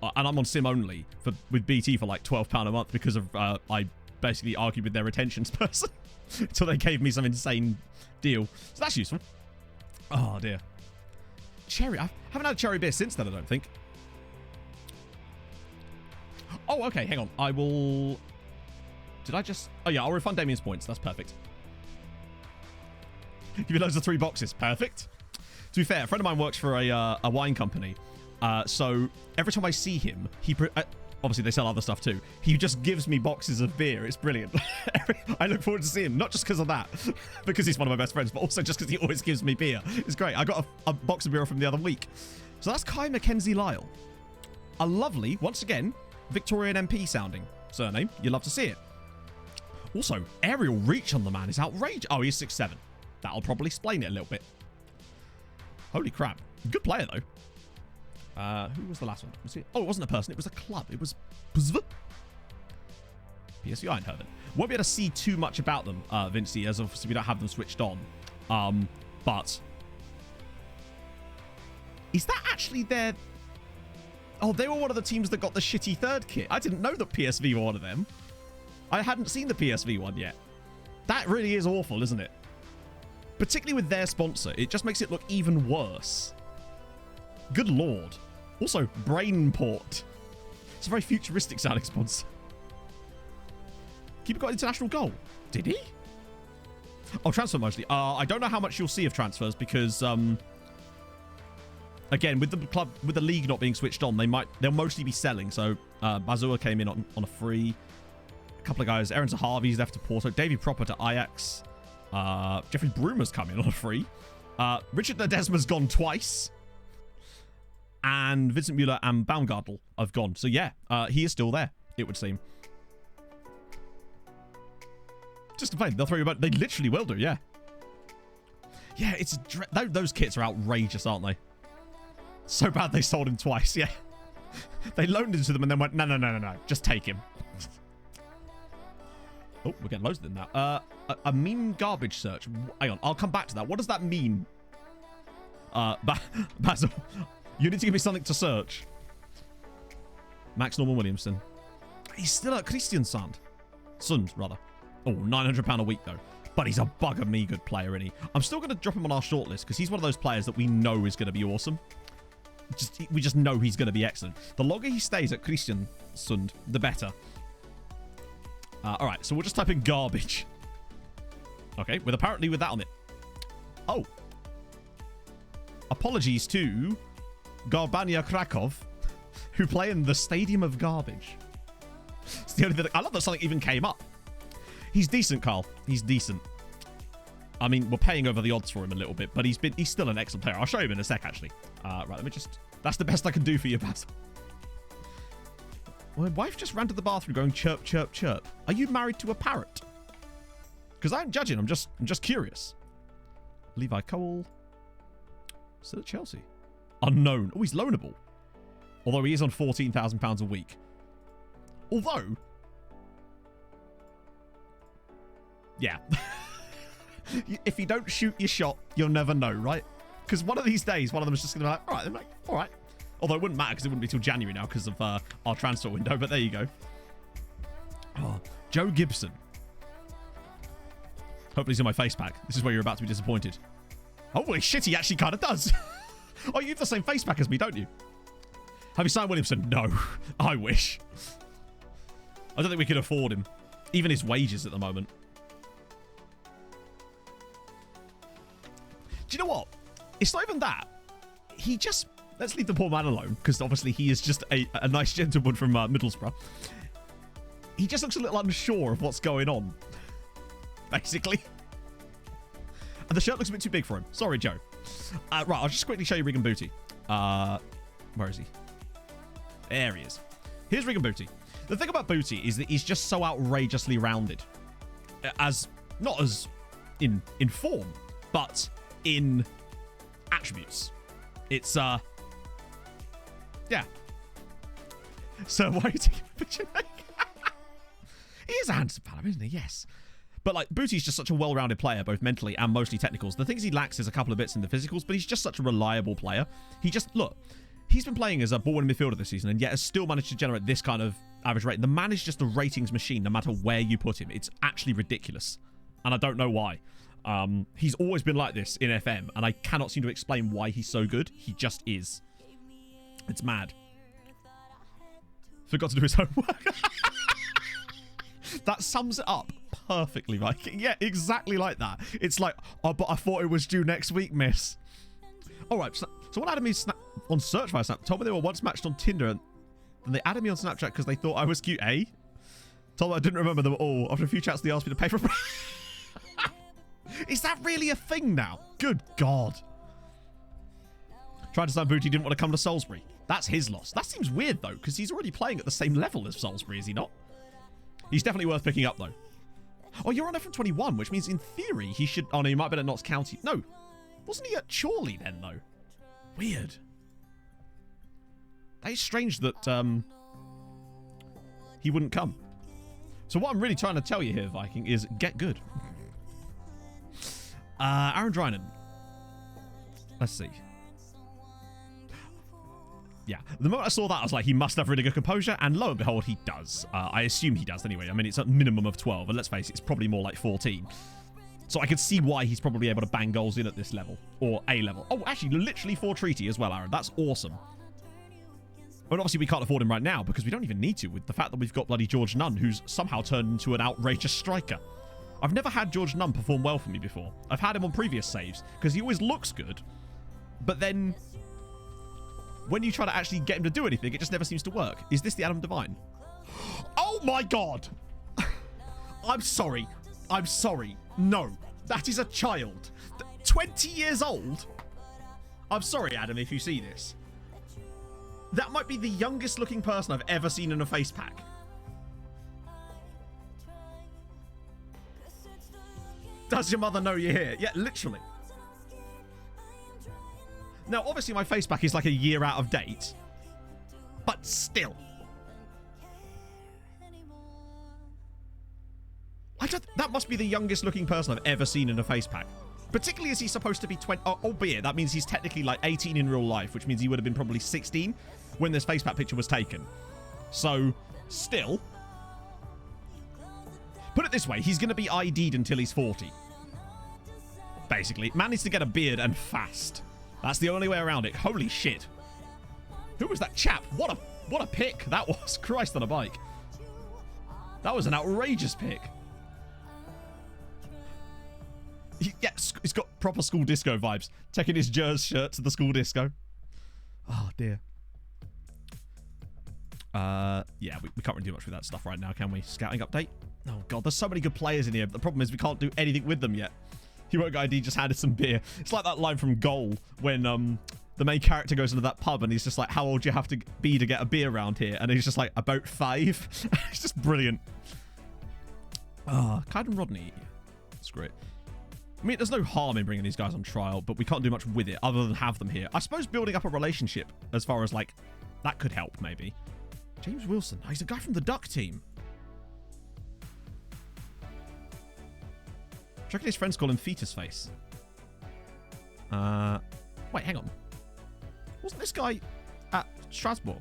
and I'm on SIM only with BT for like £12 a month because of I basically argued with their retentions person until they gave me some insane deal. So that's useful. Oh dear. Cherry. I haven't had a cherry beer since then, I don't think. Oh, okay. Hang on. I will... Did I just... Oh, yeah. I'll refund Damien's points. That's perfect. Give you loads of 3 boxes. Perfect. To be fair, a friend of mine works for a wine company. So every time I see him, obviously they sell other stuff too. He just gives me boxes of beer. It's brilliant. I look forward to seeing him, not just because of that, because he's one of my best friends, but also just because he always gives me beer. It's great. I got a box of beer from the other week. So that's Kai Mackenzie Lyle. A lovely, once again, Victorian MP sounding surname. You'd love to see it. Also, aerial reach on the man is outrageous. Oh, he's 6'7". That'll probably explain it a little bit. Holy crap. Good player, though. Who was the last one? Was it? Oh, it wasn't a person. It was a club. It was PSV Eindhoven. Won't be able to see too much about them, Vincey, as obviously we don't have them switched on. But is that actually their... Oh, they were one of the teams that got the shitty third kit. I didn't know that PSV were one of them. I hadn't seen the PSV one yet. That really is awful, isn't it? Particularly with their sponsor, it just makes it look even worse. Good lord. Also, Brainport. It's a very futuristic sounding sponsor. Keeper got an international goal. Did he? Oh, transfer mostly. I don't know how much you'll see of transfers because, again, with the club, with the league not being switched on, they'll mostly be selling. So, Bazua came in on a free. A couple of guys. Aaron Zahavi's left to Porto. Davy Proper to Ajax. Jeffrey Brumer's come in on a free. Richard Ledesma's gone twice. And Vincent Müller and Baumgartel have gone. So, yeah, he is still there, it would seem. Just to play. They'll throw you about. They literally will do, yeah. Yeah, it's those kits are outrageous, aren't they? So bad they sold him twice, yeah. They loaned into them and then went, no. Just take him. Oh, we're getting loads of them now. A meme garbage search. Hang on, I'll come back to that. What does that mean? Basil, you need to give me something to search. Max Norman Williamson. He's still at Kristiansand. Sund, rather. Oh, £900 a week, though. But he's a bugger me good player, isn't he? I'm still going to drop him on our shortlist because he's one of those players that we know is going to be awesome. We just know he's going to be excellent. The longer he stays at Kristiansand, the better. All right, so we'll just type in garbage. Okay, with that on it. Oh. Apologies to Garbania Krakow, who play in the Stadium of Garbage. It's the only thing. I love that something even came up. He's decent, Carl. He's decent. I mean, we're paying over the odds for him a little bit, but he's still an excellent player. I'll show you him in a sec, actually. Right, let me just... That's the best I can do for you, Basil. My wife just ran to the bathroom going chirp, chirp, chirp. Are you married to a parrot? Because I ain't judging. I'm just curious. Levi Cole. Still at Chelsea. Unknown. Oh, he's loanable. Although he is on £14,000 a week. Although... Yeah. If you don't shoot your shot, you'll never know, right? Because one of these days, one of them is just going to be like, all right, then, like, all right. Although it wouldn't matter because it wouldn't be till January now because of our transfer window. But there you go. Oh, Joe Gibson. Hopefully he's in my face pack. This is where you're about to be disappointed. Holy shit, he actually kind of does. Oh, you have the same face pack as me, don't you? Have you signed Williamson? No. I wish. I don't think we can afford him. Even his wages at the moment. Do you know what? It's not even that. He just... Let's leave the poor man alone, because obviously he is just a nice gentleman from Middlesbrough. He just looks a little unsure of what's going on. Basically. And the shirt looks a bit too big for him. Sorry, Joe. Right, I'll just quickly show you Regan Booty. Where is he? There he is. Here's Regan Booty. The thing about Booty is that he's just so outrageously rounded. Not as in form, but in attributes. It's, yeah. So why are you taking a picture? He is a handsome fella, isn't he? Yes. But, like, Booty's just such a well-rounded player, both mentally and mostly technicals. The things he lacks is a couple of bits in the physicals, but he's just such a reliable player. Look, he's been playing as a ball-winning midfielder this season, and yet has still managed to generate this kind of average rate. The man is just a ratings machine, no matter where you put him. It's actually ridiculous. And I don't know why. He's always been like this in FM, and I cannot seem to explain why he's so good. He just is. It's mad. Forgot to do his homework. That sums it up perfectly, right? Yeah, exactly like that. It's like, oh, but I thought it was due next week, miss. All right, so someone added me on search via Snap. Told me they were once matched on Tinder, and they added me on Snapchat because they thought I was cute, eh? Told them I didn't remember them at all. After a few chats, they asked me to pay for... Is that really a thing now? Good God. Tried to sign Booty, didn't want to come to Salisbury. That's his loss. That seems weird, though, because he's already playing at the same level as Salisbury, is he not? He's definitely worth picking up, though. Oh, you're on F21, which means in theory he should... Oh, no, he might have been at Notts County. No. Wasn't he at Chorley then, though? Weird. That is strange that he wouldn't come. So what I'm really trying to tell you here, Viking, is get good. Aaron Drinan. Let's see. Yeah, the moment I saw that, I was like, he must have really good composure, and lo and behold, he does. I assume he does anyway. I mean, it's a minimum of 12, and let's face it, it's probably more like 14. So I could see why he's probably able to bang goals in at this level, or A level. Oh, actually, literally 4 treaty as well, Aaron. That's awesome. But obviously, we can't afford him right now, because we don't even need to, with the fact that we've got bloody George Nunn, who's somehow turned into an outrageous striker. I've never had George Nunn perform well for me before. I've had him on previous saves, because he always looks good, but then... when you try to actually get him to do anything, it just never seems to work. Is this the Adam Devine? Oh my God! I'm sorry. I'm sorry. No. That is a child. 20 years old? I'm sorry, Adam, if you see this. That might be the youngest looking person I've ever seen in a face pack. Does your mother know you're here? Yeah, literally. Now, obviously, my face pack is like a year out of date. But still. That must be the youngest looking person I've ever seen in a face pack. Particularly as he's supposed to be 20... albeit, that means he's technically like 18 in real life, which means he would have been probably 16 when this face pack picture was taken. So, still. Put it this way, he's going to be ID'd until he's 40. Basically. Man needs to get a beard and fast. That's the only way around it. Holy shit. Who was that chap? What a pick that was. Christ on a bike. That was an outrageous pick. Yeah, he's got proper school disco vibes. Taking his Jers shirt to the school disco. Oh, dear. Yeah, we can't really do much with that stuff right now, can we? Scouting update? Oh, God, there's so many good players in here. But the problem is we can't do anything with them yet. He won't go ID, just handed some beer. It's like that line from Goal when the main character goes into that pub and he's just like, how old do you have to be to get a beer around here? And he's just like, about 5. It's just brilliant. Clyde and Rodney. That's great. I mean, there's no harm in bringing these guys on trial, but we can't do much with it other than have them here. I suppose building up a relationship as far as, like, that could help, maybe. James Wilson. Oh, he's a guy from the Duck team. I reckon his friends call him Fetus Face. Wait, hang on. Wasn't this guy at Strasbourg?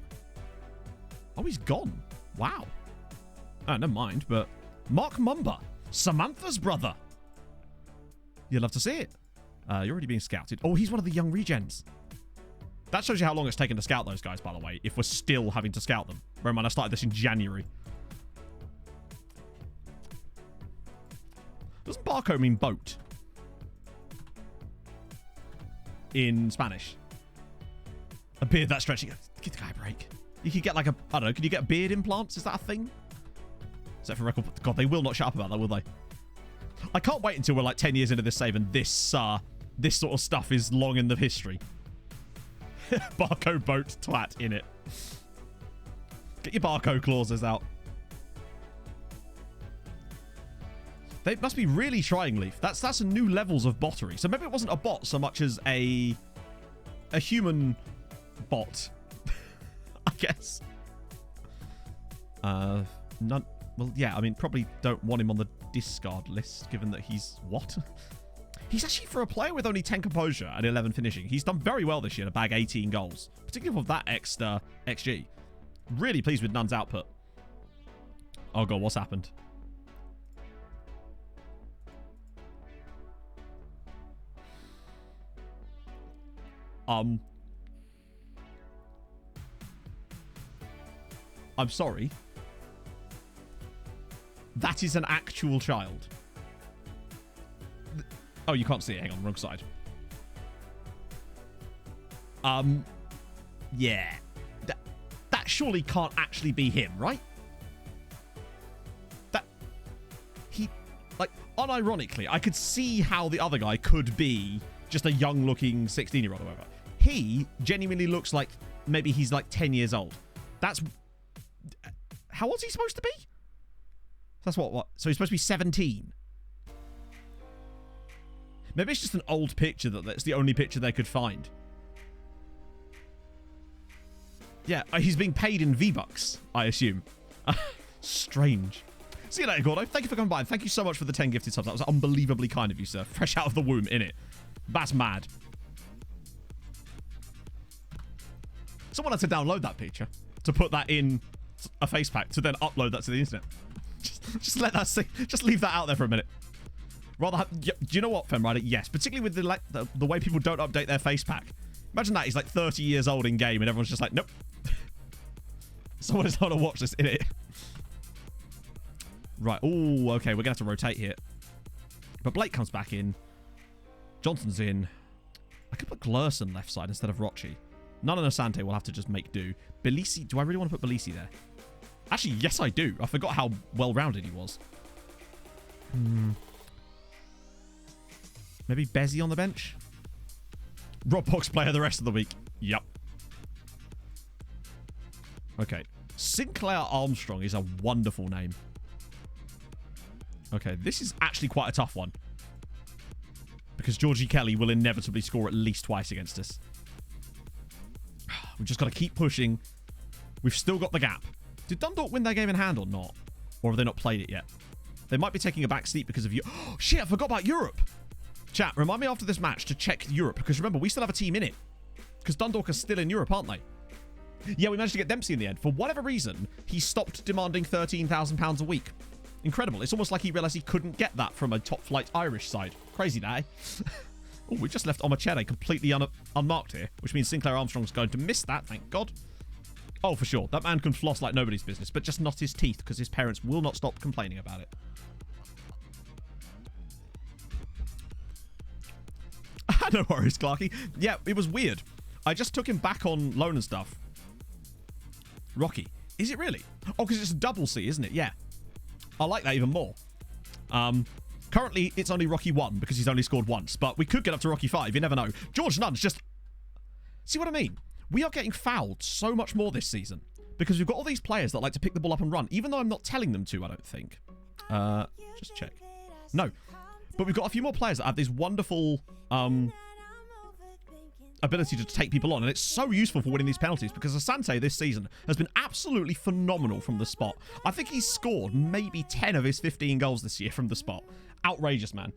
Oh, he's gone. Wow. Oh, never mind, but... Mark Mumba. Samantha's brother. You'd love to see it. You're already being scouted. Oh, he's one of the young regens. That shows you how long it's taken to scout those guys, by the way, if we're still having to scout them. Bear in mind, I started this in January. Doesn't barco mean boat? In Spanish. A beard that stretching. Give the guy a break. You could get like a, I don't know, can you get beard implants? Is that a thing? Except for record. God, they will not shut up about that, will they? I can't wait until we're like 10 years into this save and this sort of stuff is long in the history. Barco boat twat in it. Get your barco clauses out. They must be really trying, Leaf. That's new levels of bottery. So maybe it wasn't a bot so much as a human bot. I guess. None. Well, yeah, I mean, probably don't want him on the discard list, given that he's... What? He's actually, for a player with only 10 composure and 11 finishing, he's done very well this year to bag 18 goals. Particularly with that extra XG. Really pleased with Nunn's output. Oh, God, what's happened? I'm sorry. That is an actual child. Oh, you can't see it. Hang on, wrong side. Yeah. That surely can't actually be him, right? That... He... Like, unironically, I could see how the other guy could be just a young-looking 16-year-old or whatever. He genuinely looks like maybe he's like 10 years old. That's... How old's he supposed to be? That's what? So he's supposed to be 17. Maybe it's just an old picture that's the only picture they could find. Yeah, he's being paid in V-Bucks, I assume. Strange. See you later, Gordo. Thank you for coming by. Thank you so much for the 10 gifted subs. That was unbelievably kind of you, sir. Fresh out of the womb, innit? That's mad. Someone had to download that picture to put that in a face pack to then upload that to the internet. Just let that see. Just leave that out there for a minute. Rather have, do you know what, Femrider? Yes, particularly with the way people don't update their face pack. Imagine that he's like 30 years old in game and everyone's just like, nope. Someone is not going to watch this in it. Right. Oh, okay. We're going to have to rotate here. But Blake comes back in. Johnson's in. I could put Glurson left side instead of Rochi. None of Asante will have to just make do. Belisi. Do I really want to put Belisi there? Actually, yes, I do. I forgot how well-rounded he was. Maybe Bezzy on the bench? Rob Box player the rest of the week. Yep. Okay. Sinclair Armstrong is a wonderful name. Okay, this is actually quite a tough one. Because Georgie Kelly will inevitably score at least twice against us. We've just got to keep pushing. We've still got the gap. Did Dundalk win their game in hand or not? Or have they not played it yet? They might be taking a back seat because of you. Oh, shit, I forgot about Europe. Chat, remind me after this match to check Europe. Because remember, we still have a team in it. Because Dundalk are still in Europe, aren't they? Yeah, we managed to get Dempsey in the end. For whatever reason, he stopped demanding £13,000 a week. Incredible. It's almost like he realised he couldn't get that from a top-flight Irish side. Crazy, that, eh? Oh, we just left Omachere completely unmarked here, which means Sinclair Armstrong's going to miss that, thank God. Oh, for sure. That man can floss like nobody's business, but just not his teeth, because his parents will not stop complaining about it. No worries, Clarky. Yeah, it was weird. I just took him back on loan and stuff. Rocky. Is it really? Oh, because it's a double C, isn't it? Yeah. I like that even more. Currently, it's only Rocky 1 because he's only scored once, but we could get up to Rocky 5. You never know. George Nunn's just... See what I mean? We are getting fouled so much more this season because we've got all these players that like to pick the ball up and run, even though I'm not telling them to, I don't think. Just check. No. But we've got a few more players that have this wonderful ability to take people on, and it's so useful for winning these penalties because Asante this season has been absolutely phenomenal from the spot. I think he's scored maybe 10 of his 15 goals this year from the spot. Outrageous, man.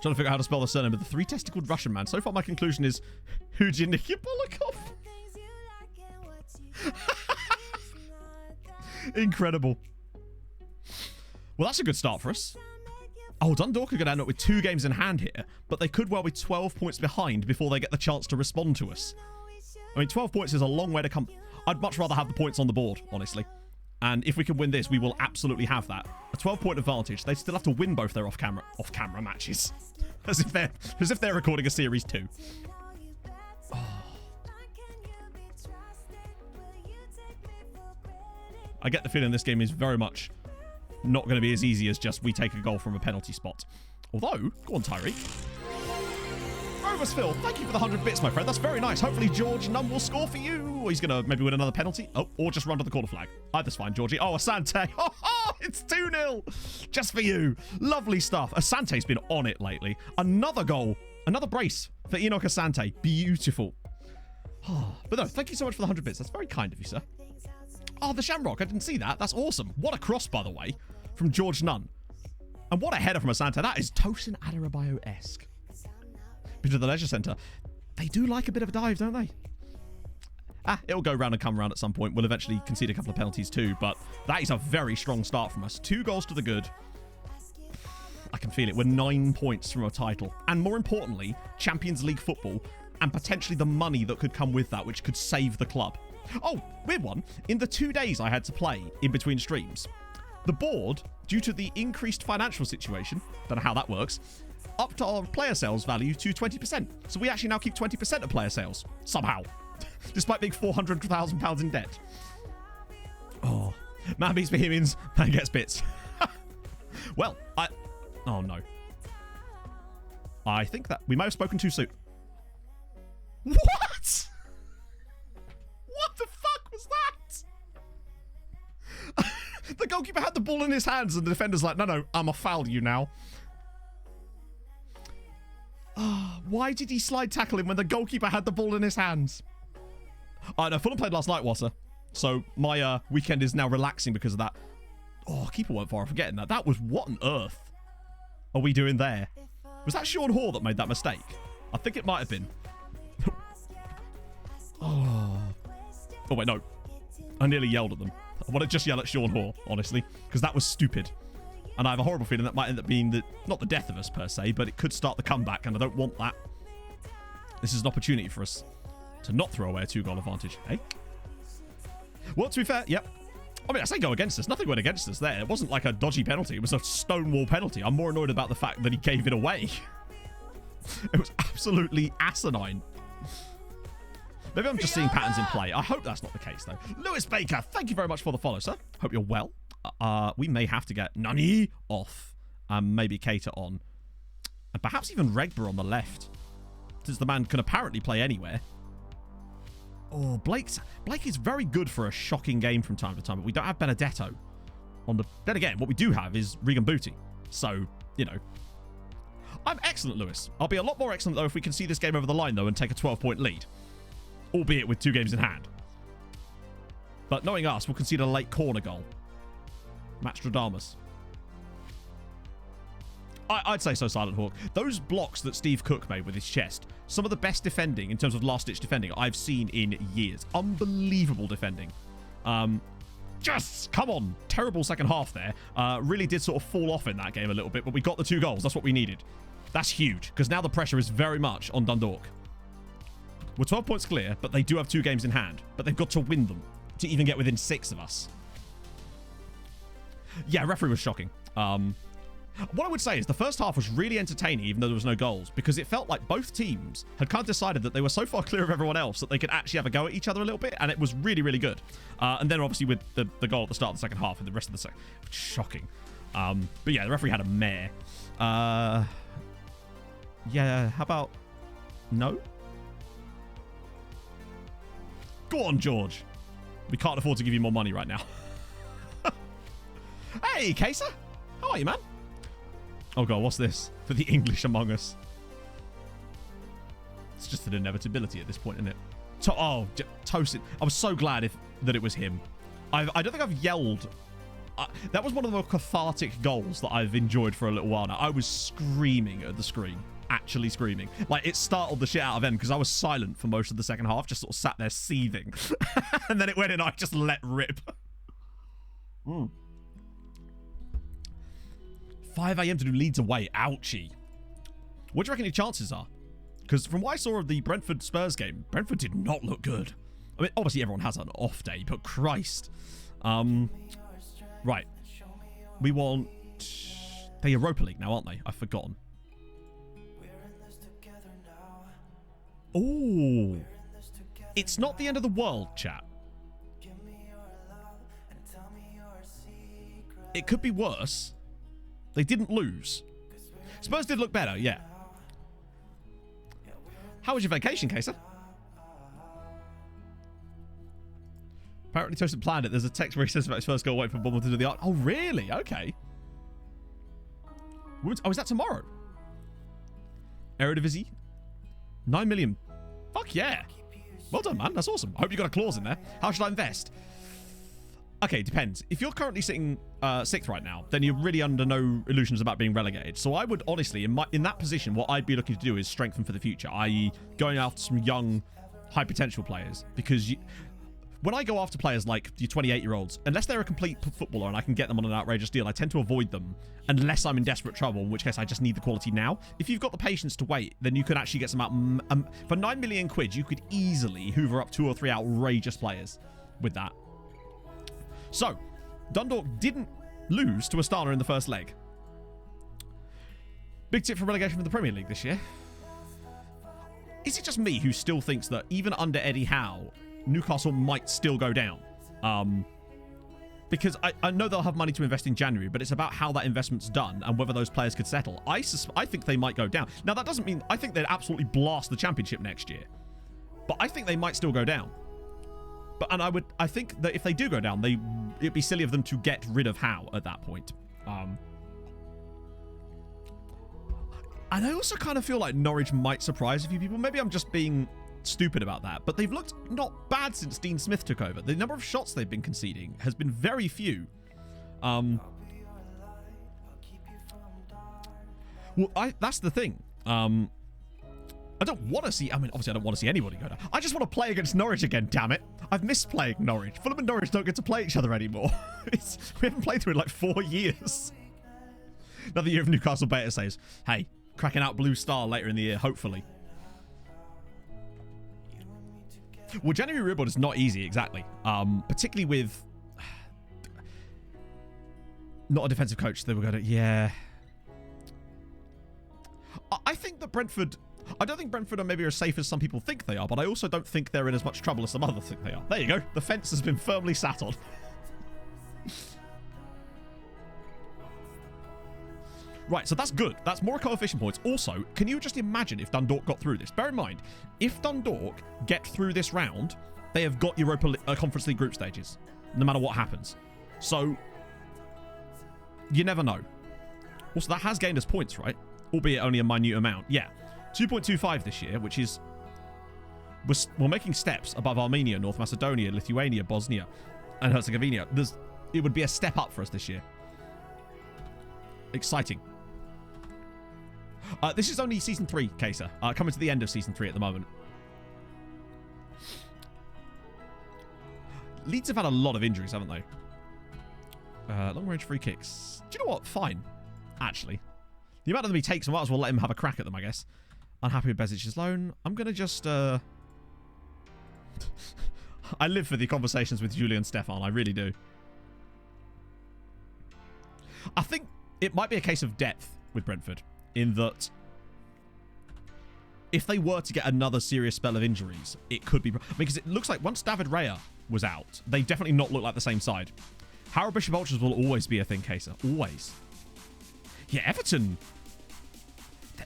Trying to figure out how to spell the surname of the three-testicled Russian man. So far, my conclusion is Hujiniki Polakov. Incredible. Well, that's a good start for us. Oh, Dundalk are going to end up with 2 games in hand here, but they could well be 12 points behind before they get the chance to respond to us. I mean, 12 points is a long way to come. I'd much rather have the points on the board, honestly. And if we can win this, we will absolutely have that. A 12-point advantage. They still have to win both their off-camera matches. As if they're recording a Series 2. Oh. I get the feeling this game is very much not going to be as easy as just we take a goal from a penalty spot. Although, go on, Tyreek. Rovers Phil, thank you for the 100 bits, my friend. That's very nice. Hopefully George Nunn will score for you. Or he's going to maybe win another penalty. Oh, or just run to the corner flag. Either's fine, Georgie. Oh, Asante. Oh, it's 2-0. Just for you. Lovely stuff. Asante's been on it lately. Another goal. Another brace for Enoch Asante. Beautiful. But no, thank you so much for the 100 bits. That's very kind of you, sir. Oh, the Shamrock. I didn't see that. That's awesome. What a cross, by the way, from George Nunn. And what a header from Asante. That is Tosin Adarabioyo-esque. Bit of the leisure centre. They do like a bit of a dive, don't they? It'll go round and come around at some point. We'll eventually concede a couple of penalties too, but that is a very strong start from us. 2 goals to the good. I can feel it. We're 9 points from a title. And more importantly, Champions League football and potentially the money that could come with that, which could save the club. Oh, weird one. In the 2 days I had to play in between streams, the board, due to the increased financial situation, don't know how that works, upped our player sales value to 20%. So we actually now keep 20% of player sales, somehow, despite being £400,000 in debt. Oh, man beats Bohemians, man gets bits. Well, oh no. I think that we might have spoken too soon. What? What the fuck was that? The goalkeeper had the ball in his hands and the defender's like, no, I'ma foul you now. Why did he slide tackle him when the goalkeeper had the ball in his hands? No, Fulham played last night, Wasser. So my weekend is now relaxing because of that. Oh, keeper weren't far off forgetting that. That was, what on earth are we doing there? Was that Sean Hoare that made that mistake? I think it might have been. Oh, wait, no. I nearly yelled at them. I want to just yell at Sean Hoare, honestly, because that was stupid. And I have a horrible feeling that might end up being not the death of us per se, but it could start the comeback, and I don't want that. This is an opportunity for us to not throw away a 2-goal advantage. Hey? Well, to be fair, yep. I mean, I say go against us. Nothing went against us there. It wasn't like a dodgy penalty. It was a stonewall penalty. I'm more annoyed about the fact that he gave it away. It was absolutely asinine. Maybe I'm just seeing patterns in play. I hope that's not the case, though. Lewis Baker, thank you very much for the follow, sir. Hope you're well. We may have to get Nani off and maybe Keita on. And perhaps even Regber on the left, since the man can apparently play anywhere. Oh, Blake is very good for a shocking game from time to time, but we don't have Benedetto on the... Then again, what we do have is Regan Booty. So, you know. I'm excellent, Lewis. I'll be a lot more excellent, though, if we can see this game over the line, though, and take a 12-point lead. Albeit with 2 games in hand. But knowing us, we'll concede a late corner goal. Matstradamus. I'd say so, Silent Hawk. Those blocks that Steve Cook made with his chest, some of the best defending in terms of last-ditch defending I've seen in years. Unbelievable defending. Just, come on. Terrible second half there. Really did sort of fall off in that game a little bit, but we got the 2 goals. That's what we needed. That's huge, because now the pressure is very much on Dundalk. We're 12 points clear, but they do have 2 games in hand. But they've got to win them to even get within 6 of us. Yeah, referee was shocking. What I would say is the first half was really entertaining, even though there was no goals, because it felt like both teams had kind of decided that they were so far clear of everyone else that they could actually have a go at each other a little bit, and it was really, really good. And then obviously with the goal at the start of the second half and the rest of the second, shocking. But yeah, the referee had a mare. Yeah, how about no? Go on, George. We can't afford to give you more money right now. Hey, Kesa. How are you, man? Oh, God, what's this? For the English among us. It's just an inevitability at this point, isn't it? Toasted. I was so glad that it was him. I don't think I've yelled. That was one of the more cathartic goals that I've enjoyed for a little while now. I was screaming at the screen. Actually screaming. Like, it startled the shit out of him because I was silent for most of the second half. Just sort of sat there seething. And then it went in and I just let rip. 5 a.m. to do Leeds away. Ouchie. What do you reckon your chances are? Because from what I saw of the Brentford-Spurs game, Brentford did not look good. I mean, obviously everyone has an off day, but Christ. Right. We want... They're Europa League now, aren't they? I've forgotten. Oh. It's not the end of the world, chat. It could be worse. They didn't lose. Spurs did look better, yeah. How was your vacation, Kesa? Apparently Toasted planned it. There's a text where he says about his first goal waiting for Bournemouth to do the art. Oh, really? Okay. Oh, is that tomorrow? Eredivisie? 9 million. Fuck yeah. Well done, man. That's awesome. I hope you got a clause in there. How should I invest? Okay, depends. If you're currently sitting 6th right now, then you're really under no illusions about being relegated. So I would honestly, in that position, what I'd be looking to do is strengthen for the future, i.e. going after some young, high potential players. Because when I go after players like your 28-year-olds, unless they're a complete footballer and I can get them on an outrageous deal, I tend to avoid them unless I'm in desperate trouble, in which case I just need the quality now. If you've got the patience to wait, then you could actually get some out. For 9 million quid, you could easily hoover up 2 or 3 outrageous players with that. So, Dundalk didn't lose to Astana in the first leg. Big tip for relegation from the Premier League this year. Is it just me who still thinks that even under Eddie Howe, Newcastle might still go down? Because I know they'll have money to invest in January, but it's about how that investment's done and whether those players could settle. I think they might go down. Now, that doesn't mean I think they'd absolutely blast the Championship next year. But I think they might still go down. I think that if they do go down, it'd be silly of them to get rid of Howe at that point. And I also kind of feel like Norwich might surprise a few people. Maybe I'm just being stupid about that, but they've looked not bad since Dean Smith took over. The number of shots they've been conceding has been very few. That's the thing. I don't want to see... I mean, obviously, I don't want to see anybody go down. I just want to play against Norwich again, damn it. I've missed playing Norwich. Fulham and Norwich don't get to play each other anymore. We haven't played through in like 4 years. Another year of Newcastle beta saves. Hey, cracking out Blue Star later in the year, hopefully. Well, January rebuild is not easy, exactly. Particularly with... Not a defensive coach. They were going to... Yeah. I think that Brentford... I don't think Brentford are maybe as safe as some people think they are, but I also don't think they're in as much trouble as some others think they are. There you go. The fence has been firmly sat on. Right, so that's good. That's more coefficient points. Also, can you just imagine if Dundalk got through this? Bear in mind, if Dundalk get through this round, they have got Europa Conference League group stages, no matter what happens. So, you never know. Also, that has gained us points, right? Albeit only a minute amount. Yeah. 2.25 this year, which is... We're making steps above Armenia, North Macedonia, Lithuania, Bosnia, and Herzegovina. It would be a step up for us this year. Exciting. This is only Season 3, Kesa. Coming to the end of Season 3 at the moment. Leeds have had a lot of injuries, haven't they? Long-range free kicks. Do you know what? Fine. Actually. The amount of them he takes, I might as well let him have a crack at them, I guess. Unhappy with Bezic's loan. I'm going to just... I live for the conversations with Julian Stefan. I really do. I think it might be a case of depth with Brentford, in that if they were to get another serious spell of injuries, it could be... Because it looks like once David Raya was out, they definitely not look like the same side. Harrow Bishop Ultras will always be a thing, Kesa. Always. Yeah, Everton...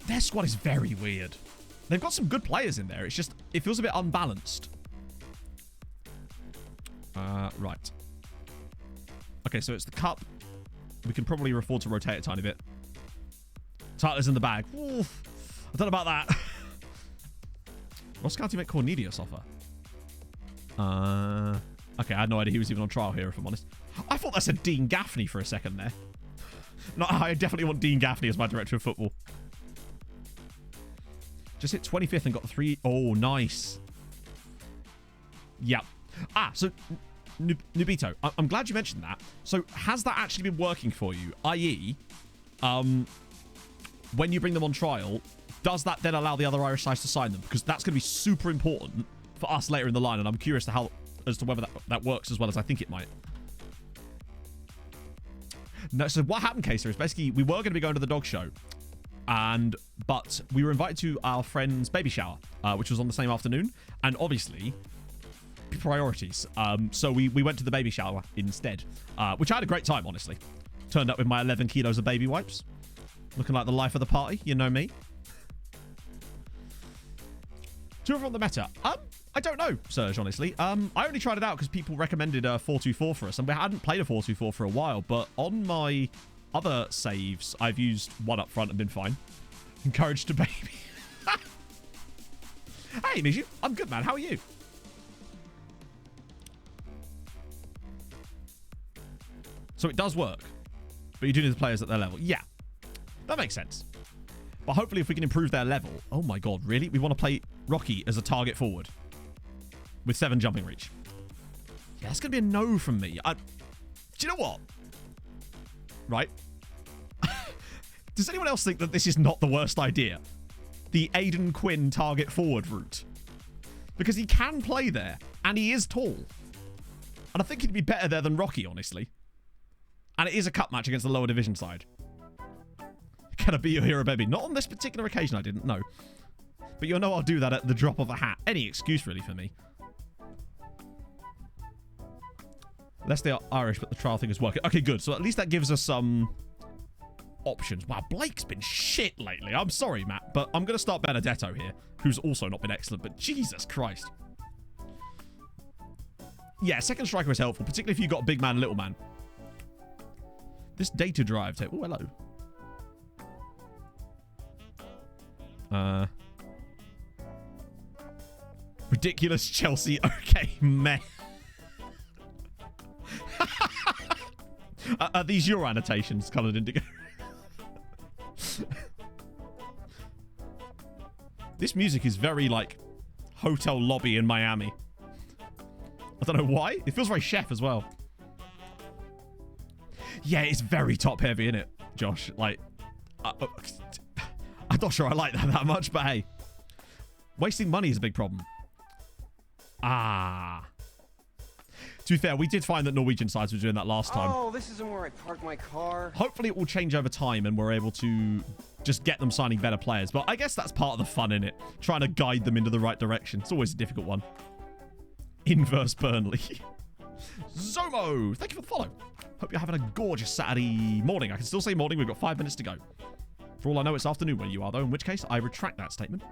Their squad is very weird. They've got some good players in there. It's just... It feels a bit unbalanced. Right. Okay, so it's the cup. We can probably afford to rotate it a tiny bit. Title's in the bag. Oof. I don't know about that. Ross County make Cornelius offer. Okay, I had no idea he was even on trial here, if I'm honest. I thought that said Dean Gaffney for a second there. No, I definitely want Dean Gaffney as my director of football. Just hit 25th and got 3. Oh, nice. Yep. So Nubito, I'm glad you mentioned that. So has that actually been working for you? I.e., when you bring them on trial, does that then allow the other Irish sides to sign them? Because that's going to be super important for us later in the line, and I'm curious as to whether that works as well as I think it might. No, so what happened, Kaser, is basically we were going to be going to the dog show, but we were invited to our friend's baby shower, which was on the same afternoon, and obviously priorities. So we went to the baby shower instead, which I had a great time, honestly. Turned up with my 11 kilos of baby wipes, looking like the life of the party. You know me. To everyone the meta. I don't know, Serge, honestly. I only tried it out because people recommended a 4-2-4 for us, and we hadn't played a 4-2-4 for a while, but on my other saves, I've used one up front and been fine. Encouraged to baby. Hey, Miju. I'm good, man. How are you? So it does work, but you do need the players at their level. Yeah, that makes sense. But hopefully if we can improve their level... Oh my god, really? We want to play Rocky as a target forward with 7 jumping reach. Yeah, that's going to be a no from me. Do you know what? Right. Does anyone else think that this is not the worst idea? The Aidan Quinn target forward route. Because he can play there, and he is tall. And I think he'd be better there than Rocky, honestly. And it is a cup match against the lower division side. Can I be your hero, baby? Not on this particular occasion, I didn't know. But you'll know I'll do that at the drop of a hat. Any excuse, really, for me. Unless they are Irish, but the trial thing is working. Okay, good. So at least that gives us some options. Wow, Blake's been shit lately. I'm sorry, Matt, but I'm going to start Benedetto here, who's also not been excellent, but Jesus Christ. Yeah, second striker is helpful, particularly if you've got a big man, little man. This data drive tape. Oh, hello. Ridiculous Chelsea. Okay, meh. Are these your annotations, Coloured Indigo? This music is very, like, hotel lobby in Miami. I don't know why. It feels very chef as well. Yeah, it's very top-heavy, isn't it, Josh? Like, I'm not sure I like that much, but hey. Wasting money is a big problem. To be fair, we did find that Norwegian sides were doing that last time. Oh, this isn't where I parked my car. Hopefully it will change over time and we're able to just get them signing better players. But I guess that's part of the fun in it. Trying to guide them into the right direction. It's always a difficult one. Inverse Burnley. Zomo, thank you for the follow. Hope you're having a gorgeous Saturday morning. I can still say morning. We've got 5 minutes to go. For all I know, it's afternoon where you are, though, in which case I retract that statement.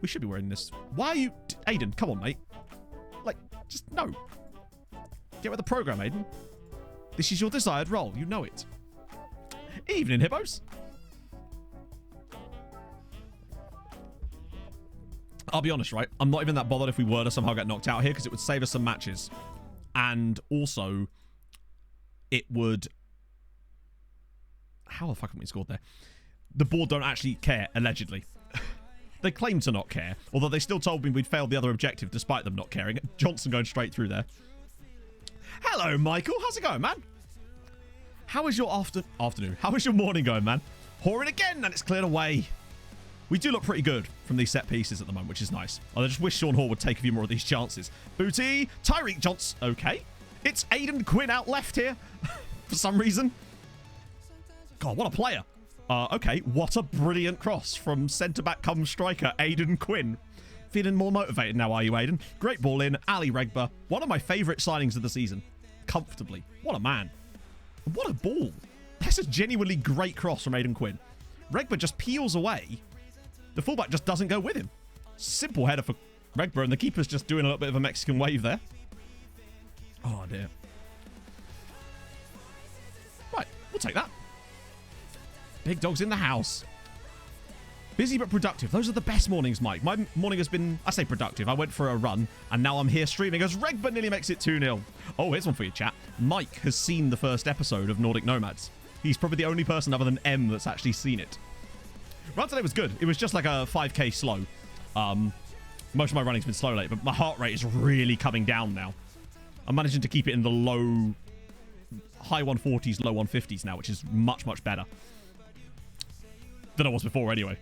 We should be wearing this. Why are you... Aiden, come on, mate. Like, just no. Get with the program, Aiden. This is your desired role. You know it. Evening, hippos. I'll be honest, right? I'm not even that bothered if we were to somehow get knocked out here because it would save us some matches. And also, it would... How the fuck have we scored there? The board don't actually care, allegedly. They claim to not care, although they still told me we'd failed the other objective despite them not caring. Johnson going straight through there. Hello, Michael. How's it going, man? How is your afternoon? How is your morning going, man? Whoring again, and it's cleared away. We do look pretty good from these set pieces at the moment, which is nice. I just wish Sean Hall would take a few more of these chances. Booty, Tyreek Johnson. Okay. It's Aidan Quinn out left here for some reason. God, what a player. Okay, what a brilliant cross from centre-back come striker, Aidan Quinn. Feeling more motivated now, are you, Aidan? Great ball in, Ali Regba. One of my favourite signings of the season. Comfortably. What a man. What a ball. That's a genuinely great cross from Aidan Quinn. Regba just peels away. The fullback just doesn't go with him. Simple header for Regba, and the keeper's just doing a little bit of a Mexican wave there. Oh, dear. Right, we'll take that. Big dog's in the house. Busy but productive. Those are the best mornings, Mike. My morning has been, I say productive. I went for a run, and now I'm here streaming as Regba nearly makes it 2-0. Oh, here's one for you, chat. Mike has seen the first episode of Nordic Nomads. He's probably the only person other than M that's actually seen it. Run today was good. It was just like a 5k slow. Most of my running's been slow lately, but my heart rate is really coming down now. I'm managing to keep it in the high 140s, low 150s now, which is much, much better than I was before anyway.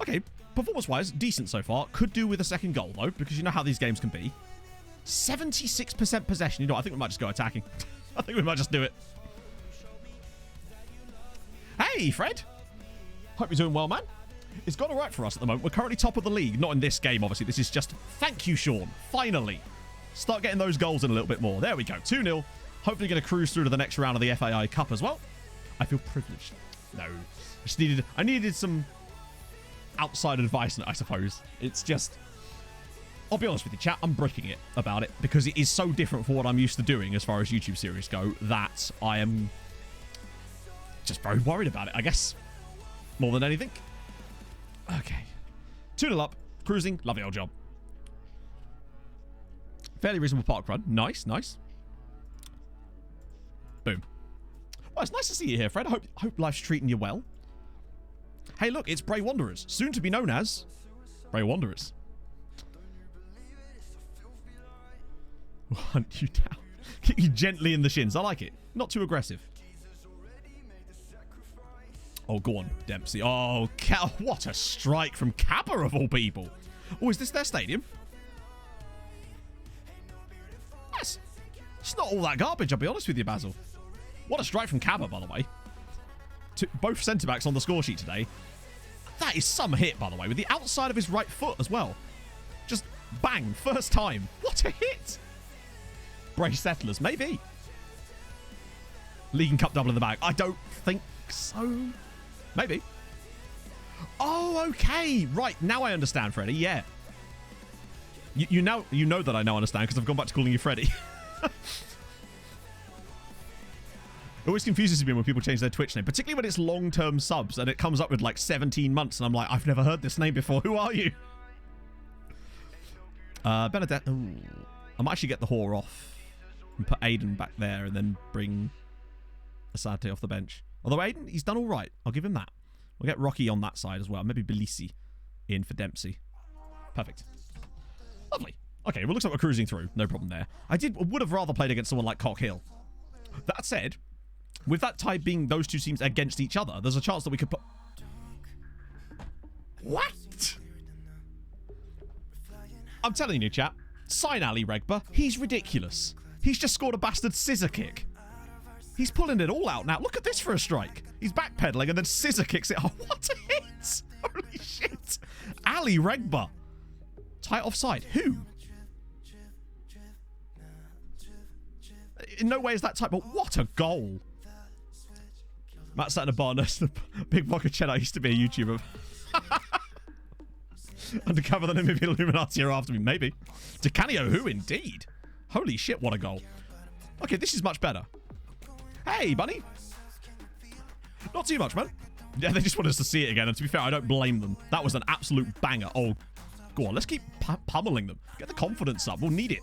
Okay, performance-wise, decent so far. Could do with a second goal, though, because you know how these games can be. 76% possession. You know, I think we might just go attacking. I think we might just do it. Hey, Fred. Hope you're doing well, man. It's gone all right for us at the moment. We're currently top of the league. Not in this game, obviously. This is just... Thank you, Sean. Finally. Start getting those goals in a little bit more. There we go. 2-0. Hopefully going to cruise through to the next round of the FAI Cup as well. I feel privileged. No. I needed some outside advice, I suppose. It's just... I'll be honest with you, chat. I'm bricking it about it because it is so different from what I'm used to doing as far as YouTube series go that I am just very worried about it, I guess. More than anything. Okay. 2-0 up. Cruising. Lovely old job. Fairly reasonable park run. Nice, nice. Boom. Well, it's nice to see you here, Fred. I hope life's treating you well. Hey, look, it's Bray Wanderers. Soon to be known as Bray Wanderers. Hunt you down. Kick you gently in the shins. I like it. Not too aggressive. Oh, go on, Dempsey. Oh, what a strike from Kappa of all people. Oh, is this their stadium? Yes. It's not all that garbage, I'll be honest with you, Basil. What a strike from Kappa, by the way. Both centre-backs on the score sheet today. That is some hit, by the way, with the outside of his right foot as well. Just bang, first time. What a hit. Bray Settlers, maybe. League and Cup double in the bag. I don't think so. Maybe. Oh, okay. Right, now I understand, Freddie. Yeah. You know that I now understand because I've gone back to calling you Freddie. It always confuses me when people change their Twitch name, particularly when it's long-term subs and it comes up with like 17 months and I'm like, I've never heard this name before. Who are you? Benedette. Ooh. I might actually get the whore off and put Aiden back there and then bring Asante off the bench. Although Aiden, he's done all right. I'll give him that. We'll get Rocky on that side as well. Maybe Belisi in for Dempsey. Perfect. Lovely. Okay, well, looks like we're cruising through. No problem there. I would have rather played against someone like Cockhill. That said, with that tie being those two teams against each other, there's a chance that we could put... What? I'm telling you, chap. Sign Ali Regba. He's ridiculous. He's just scored a bastard scissor kick. He's pulling it all out now. Look at this for a strike. He's backpedaling and then scissor kicks it. Oh, what a hit. Holy shit. Ali Regba. Tight offside. Who? In no way is that tight, but what a goal. Matt sat in a bar next to Big Vodka Cheddar. Used to be a YouTuber. Undercover the Namibia Illuminati are after me. Maybe. DeCanio, who indeed? Holy shit, what a goal. Okay, this is much better. Hey, bunny. Not too much, man. Yeah, they just want us to see it again. And to be fair, I don't blame them. That was an absolute banger. Oh, go on. Let's keep pummeling them. Get the confidence up. We'll need it.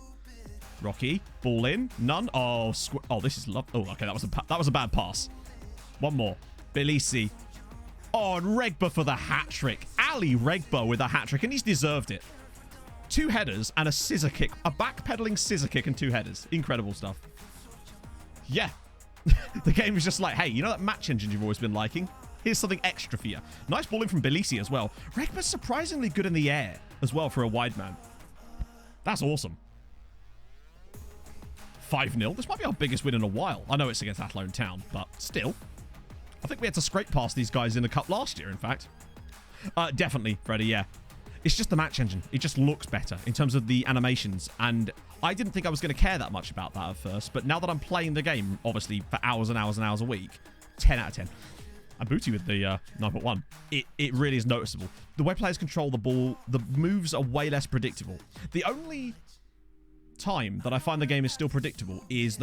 Rocky. Ball in. None. Oh, this is love. Oh, okay. That was a bad pass. One more. Belisi. Oh, and Regba for the hat-trick. Ali Regba with a hat-trick, and he's deserved it. 2 headers and a scissor kick. A backpedaling scissor kick and 2 headers. Incredible stuff. Yeah. The game was just like, hey, you know that match engine you've always been liking? Here's something extra for you. Nice ball in from Belisi as well. Regba's surprisingly good in the air as well for a wide man. That's awesome. 5-0. This might be our biggest win in a while. I know it's against Athlone Town, but still. I think we had to scrape past these guys in the cup last year, in fact. Definitely, Freddie, yeah. It's just the match engine. It just looks better in terms of the animations. And I didn't think I was going to care that much about that at first. But now that I'm playing the game, obviously, for hours and hours and hours a week, 10 out of 10. And Booty with the 9.1. It really is noticeable. The way players control the ball, the moves are way less predictable. The only time that I find the game is still predictable is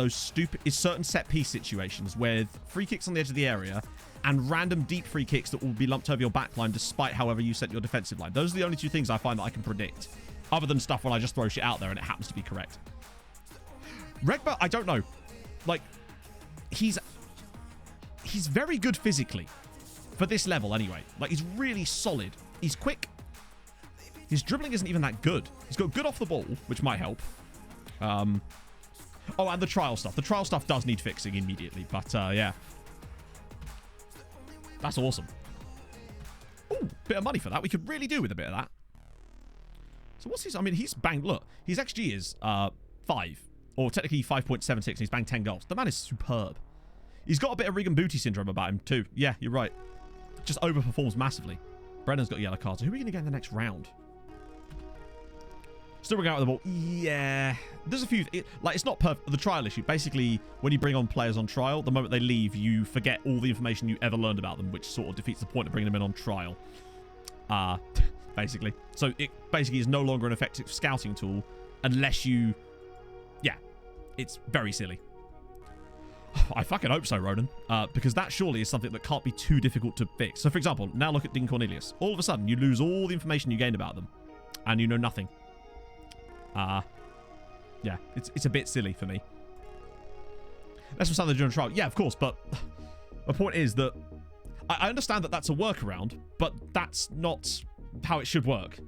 certain set piece situations with free kicks on the edge of the area and random deep free kicks that will be lumped over your back line despite however you set your defensive line. Those are the only two things I find that I can predict, other than stuff when I just throw shit out there and it happens to be correct. Regba, I don't know. Like, he's very good physically for this level anyway. Like, he's really solid. He's quick. His dribbling isn't even that good. He's got good off the ball, which might help. Oh, and the trial stuff. The trial stuff does need fixing immediately, but yeah. That's awesome. Ooh, bit of money for that. We could really do with a bit of that. So what's his... I mean, he's banged... Look, his XG is 5. Or technically 5.76, and he's banged 10 goals. The man is superb. He's got a bit of Regan Booty syndrome about him, too. Yeah, you're right. Just overperforms massively. Brennan's got yellow cards. So who are we going to get in the next round? Still bring out the ball. Yeah. There's a few... it's not perfect. The trial issue. Basically, when you bring on players on trial, the moment they leave, you forget all the information you ever learned about them, which sort of defeats the point of bringing them in on trial. Basically. So it basically is no longer an effective scouting tool unless you... Yeah. It's very silly. I fucking hope so, Ronan. Because that surely is something that can't be too difficult to fix. So, for example, now look at Dean Cornelius. All of a sudden, you lose all the information you gained about them. And you know nothing. Yeah, it's a bit silly for me. That's what something during trial. Yeah, of course, but my point is that I understand that that's a workaround, but that's not how it should work.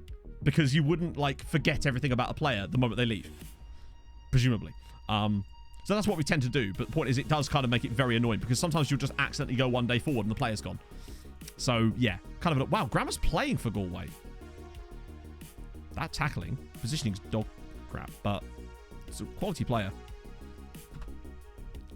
Because you wouldn't, like, forget everything about a player the moment they leave. Presumably. So that's what we tend to do, but the point is it does kind of make it very annoying because sometimes you'll just accidentally go one day forward and the player's gone. So, yeah. Kind of, wow, Grammer's playing for Galway. That tackling, positioning's dog crap, but it's a quality player.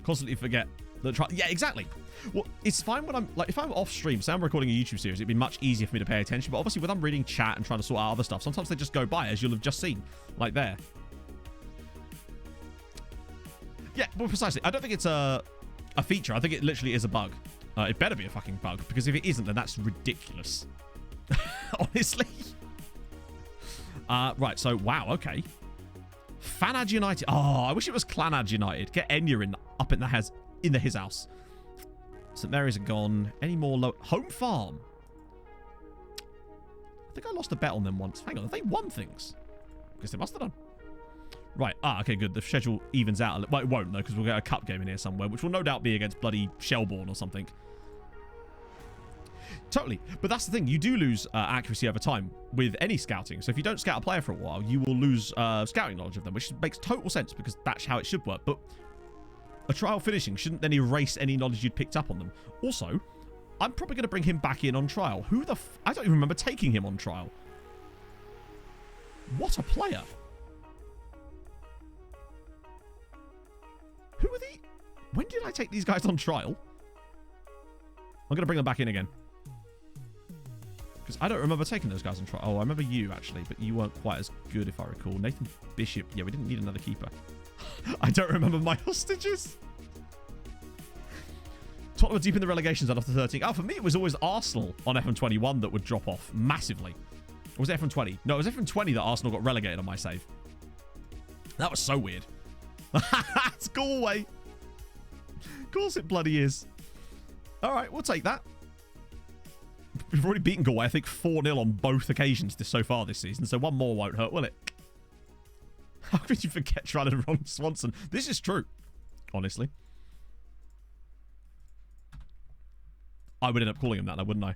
Constantly forget the try. Yeah, exactly. Well, it's fine when I'm, like, if I'm off stream, say I'm recording a YouTube series, it'd be much easier for me to pay attention, but obviously when I'm reading chat and trying to sort out other stuff, sometimes they just go by, as you'll have just seen, like there. Yeah, well, precisely. I don't think it's a feature. I think it literally is a bug. It better be a fucking bug, because if it isn't, then that's ridiculous. Honestly. Right, so, wow, okay. Fanad United. Oh, I wish it was Clanad United. Get Enya up in his house. St. Mary's are gone. Any more low... Home Farm. I think I lost a bet on them once. Hang on, have they won things? Guess they must have done. Right, okay, good. The schedule evens out. Well, it won't, though, because we'll get a cup game in here somewhere, which will no doubt be against bloody Shelbourne or something. Totally. But that's the thing. You do lose accuracy over time with any scouting. So if you don't scout a player for a while, you will lose scouting knowledge of them, which makes total sense because that's how it should work. But a trial finishing shouldn't then erase any knowledge you'd picked up on them. Also, I'm probably going to bring him back in on trial. I don't even remember taking him on trial. What a player. Who are they? When did I take these guys on trial? I'm going to bring them back in again. Because I don't remember taking those guys on trial. Oh, I remember you, actually, but you weren't quite as good, if I recall. Nathan Bishop. Yeah, we didn't need another keeper. I don't remember my hostages. Tottenham were deep in the relegation zone after 13. Oh, for me, it was always Arsenal on FM21 that would drop off massively. Or was it FM20? No, it was FM20 that Arsenal got relegated on my save. That was so weird. It's Galway. Of course it bloody is. All right, we'll take that. We've already beaten Galway, I think 4-0 on both occasions so far this season, so one more won't hurt, will it? How could you forget trying to run Swanson? This is true, honestly. I would end up calling him that, now, wouldn't I?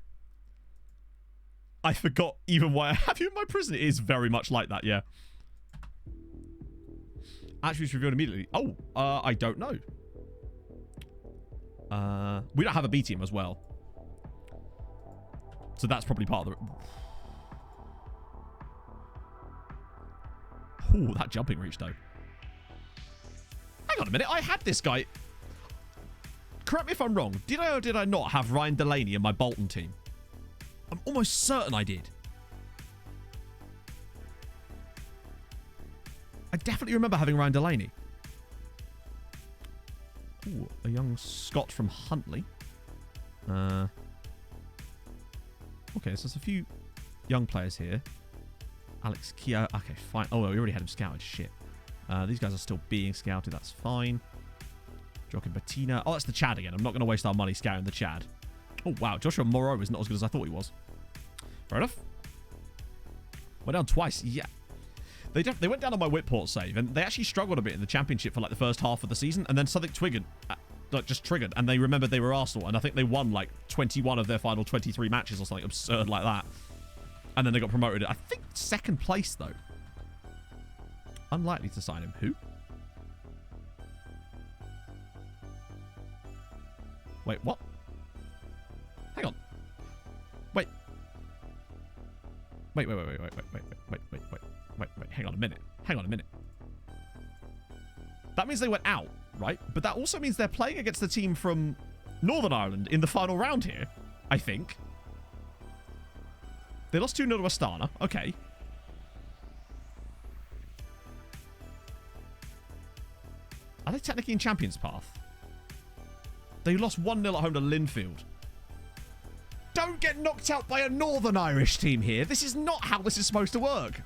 I forgot even why I have you in my prison. It is very much like that, yeah. Attributes revealed immediately. Oh, I don't know. We don't have a B team as well. So that's probably part of the... Ooh, that jumping reach, though. Hang on a minute. I had this guy... Correct me if I'm wrong. Did I or did I not have Ryan Delaney in my Bolton team? I'm almost certain I did. I definitely remember having Ryan Delaney. Ooh, a young Scot from Huntley. Okay, so there's a few young players here. Alex Kia. Okay, fine. Oh, we already had him scouted. Shit. These guys are still being scouted. That's fine. Joaquin Bettina. Oh, that's the Chad again. I'm not going to waste our money scouting the Chad. Oh, wow. Joshua Moreau is not as good as I thought he was. Fair enough. Went down twice. Yeah. They went down on my Whitport save, and they actually struggled a bit in the championship for like the first half of the season, and then something just triggered, and they remembered they were Arsenal, and I think they won like 21 of their final 23 matches or something absurd like that. And then they got promoted. I think second place, though. Unlikely to sign him. Who? Wait, what? Hang on. Wait. Wait. Hang on a minute. That means they went out, right? But that also means they're playing against the team from Northern Ireland in the final round here, I think. They lost 2-0 to Astana. Okay. Are they technically in Champions Path? They lost 1-0 at home to Linfield. Don't get knocked out by a Northern Irish team here. This is not how this is supposed to work.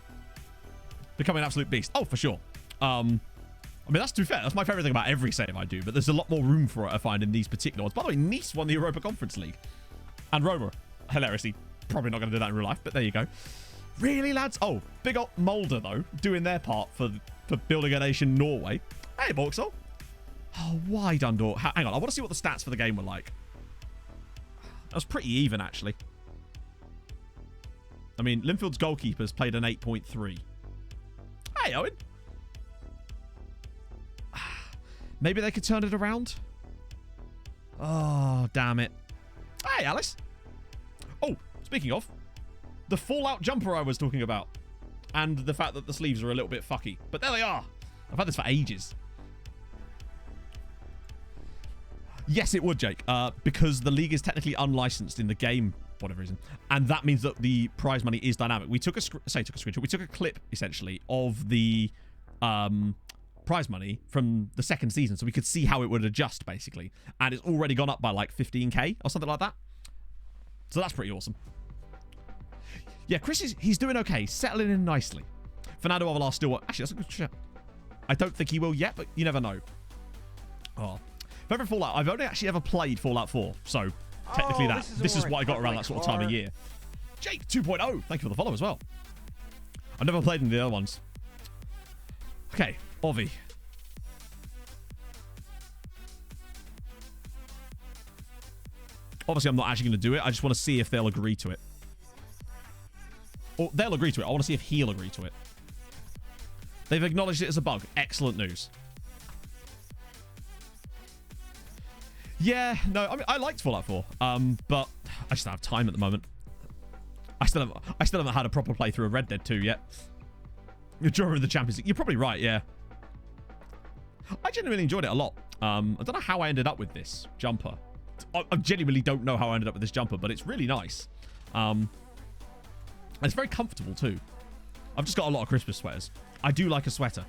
Become an absolute beast. Oh, for sure. I mean, that's too fair. That's my favorite thing about every save I do, but there's a lot more room for it, I find, in these particular ones. By the way, Nice won the Europa Conference League. And Roma, hilariously, probably not going to do that in real life, but there you go. Really, lads? Oh, big old Molde, though, doing their part for building a nation, Norway. Hey, Vauxhall. Oh, why Dundor? Hang on, I want to see what the stats for the game were like. That was pretty even, actually. I mean, Linfield's goalkeepers played an 8.3. Hey, Owen. Maybe they could turn it around. Oh, damn it. Hey, Alice. Oh, speaking of, the Fallout jumper I was talking about. And the fact that the sleeves are a little bit fucky. But there they are. I've had this for ages. Yes, it would, Jake. Because the league is technically unlicensed in the game, for whatever reason. And that means that the prize money is dynamic. We took a screenshot. We took a clip, essentially, of the prize money from the second season, so we could see how it would adjust, basically. And it's already gone up by like 15k or something like that. So that's pretty awesome. Yeah, Chris he's doing okay, settling in nicely. Fernando Avalar still... Actually, that's a good shot. I don't think he will yet, but you never know. Oh. Favorite Fallout. I've only actually ever played Fallout 4, so technically this is what I got around that sort of time of year. Jake 2.0, thank you for the follow as well. I've never played any of the other ones. Okay, Ovi. Obviously, I'm not actually going to do it. I just want to see if they'll agree to it. Or they'll agree to it. I want to see if he'll agree to it. They've acknowledged it as a bug. Excellent news. Yeah, no, I mean, I liked Fallout 4, but I just don't have time at the moment. I still haven't had a proper playthrough of Red Dead 2 yet. During the Champions League. You're probably right, yeah. I genuinely enjoyed it a lot. I don't know how I ended up with this jumper. I genuinely don't know how I ended up with this jumper, but it's really nice. And it's very comfortable, too. I've just got a lot of Christmas sweaters. I do like a sweater.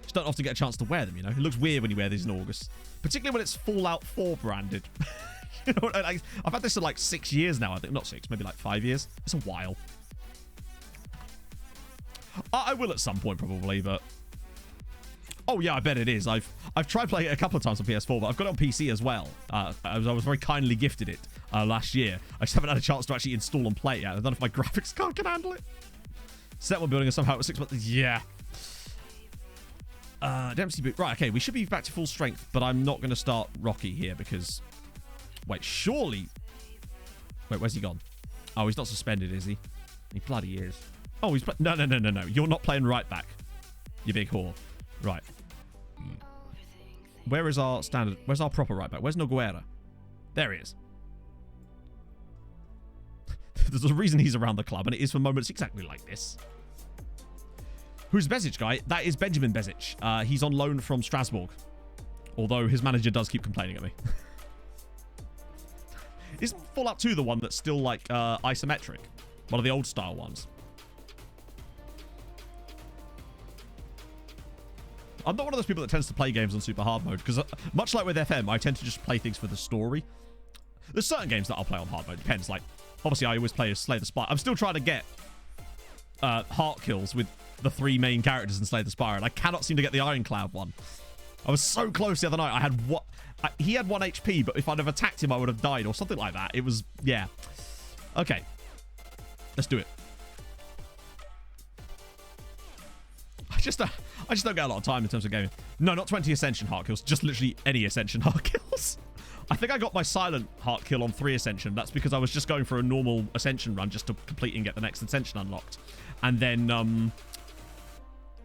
Just don't often get a chance to wear them, you know? It looks weird when you wear these in August. Particularly when it's Fallout 4 branded. You know, like, I've had this for like 6 years now, I think. Not 6, maybe like 5 years. It's a while. I will at some point, probably, but... Oh, yeah, I bet it is. I've tried playing it a couple of times on PS4, but I've got it on PC as well. I was very kindly gifted it last year. I just haven't had a chance to actually install and play it yet. I don't know if my graphics card can handle it. Set one building and somehow it was 6 months. Yeah. Dempsey boot. Right, okay, we should be back to full strength, but I'm not going to start Rocky here because... Wait, surely... Wait, where's he gone? Oh, he's not suspended, is he? He bloody is. Oh, he's... No. You're not playing right back, you big whore. Right. Where is our standard... Where's our proper right back? Where's Noguera? There he is. There's a reason he's around the club, and it is for moments exactly like this. Who's Bezic guy? That is Benjamin Bezic. He's on loan from Strasbourg. Although his manager does keep complaining at me. Isn't Fallout 2 the one that's still like isometric? One of the old style ones. I'm not one of those people that tends to play games on super hard mode because much like with FM, I tend to just play things for the story. There's certain games that I'll play on hard mode. Depends. Like, obviously, I always play as Slay the Spire. I'm still trying to get heart kills with the 3 main characters in Slay the Spire, and I cannot seem to get the Ironclad one. I was so close the other night. I had what? He had 1 HP, but if I'd have attacked him, I would have died or something like that. It was, yeah. Okay. Let's do it. I just don't get a lot of time in terms of gaming. No, not 20 Ascension heart kills. Just literally any Ascension heart kills. I think I got my silent heart kill on 3 Ascension. That's because I was just going for a normal Ascension run just to complete and get the next Ascension unlocked. And then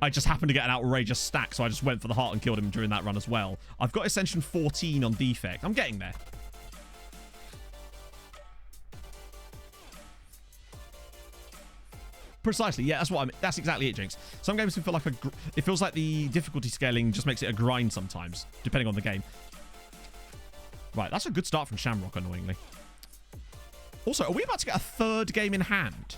I just happened to get an outrageous stack, so I just went for the heart and killed him during that run as well. I've got Ascension 14 on defect. I'm getting there. Precisely, yeah, that's what I mean. That's exactly it, Jinx. Some games can feel like it feels like the difficulty scaling just makes it a grind sometimes, depending on the game. Right, that's a good start from Shamrock, annoyingly. Also, are we about to get a 3rd game in hand?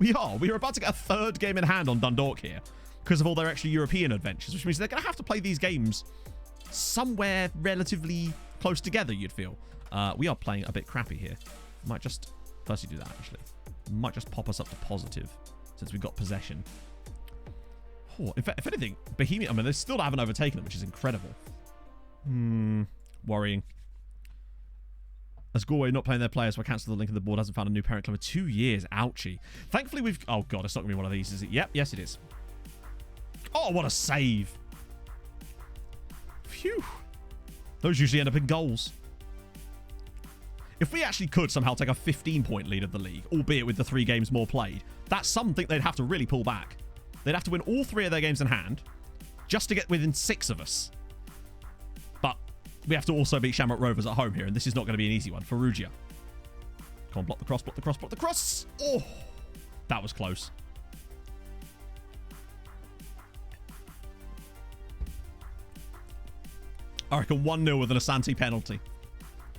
We are. We are about to get a 3rd game in hand on Dundalk here because of all their extra European adventures, which means they're going to have to play these games somewhere relatively close together, you'd feel. We are playing a bit crappy here. Might just... Firstly do that, actually. Might just pop us up to positive since we've got possession. Oh, if anything, Bohemian... I mean, they still haven't overtaken them, which is incredible. Worrying. As Galway not playing their players, so I cancelled the link of the board. Hasn't found a new parent club in 2 years. Ouchie. Thankfully, we've... Oh, God, it's not going to be one of these, is it? Yep, yes, it is. Oh, what a save. Phew. Those usually end up in goals. If we actually could somehow take a 15-point lead of the league, albeit with the 3 games more played, that's something they'd have to really pull back. They'd have to win all 3 of their games in hand just to get within 6 of us. But we have to also beat Shamrock Rovers at home here, and this is not going to be an easy one. Ferrugia. Come on, block the cross, block the cross, block the cross. Oh, that was close. I reckon 1-0 with an Asante penalty.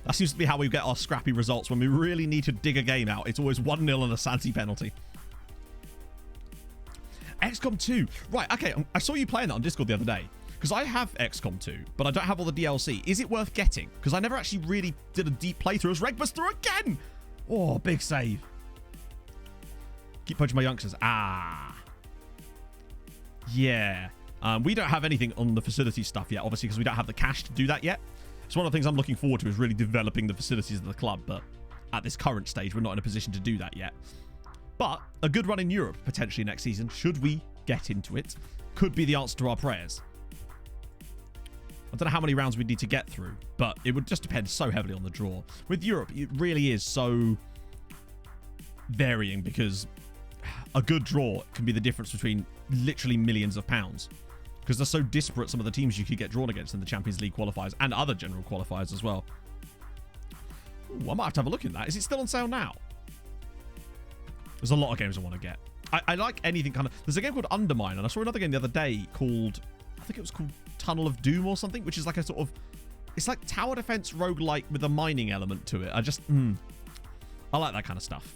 That seems to be how we get our scrappy results when we really need to dig a game out. It's always 1-0 and a Santi penalty. XCOM 2. Right, okay. I saw you playing that on Discord the other day. Because I have XCOM 2, but I don't have all the DLC. Is it worth getting? Because I never actually really did a deep playthrough as Regbus through again. Oh, big save. Keep poaching my youngsters. Ah. Yeah. We don't have anything on the facility stuff yet, obviously, because we don't have the cash to do that yet. So one of the things I'm looking forward to is really developing the facilities of the club, but at this current stage, we're not in a position to do that yet. But a good run in Europe, potentially next season, should we get into it, could be the answer to our prayers. I don't know how many rounds we'd need to get through, but it would just depend so heavily on the draw. With Europe, it really is so varying because a good draw can be the difference between literally millions of pounds. Because they're so disparate, some of the teams you could get drawn against in the Champions League qualifiers and other general qualifiers as well. Ooh, I might have to have a look at that. Is it still on sale now? There's a lot of games I want to get. I like anything kind of... There's a game called Undermine, and I saw another game the other day called... I think it was called Tunnel of Doom or something, which is like a sort of... It's like tower defense roguelike with a mining element to it. I just... I like that kind of stuff.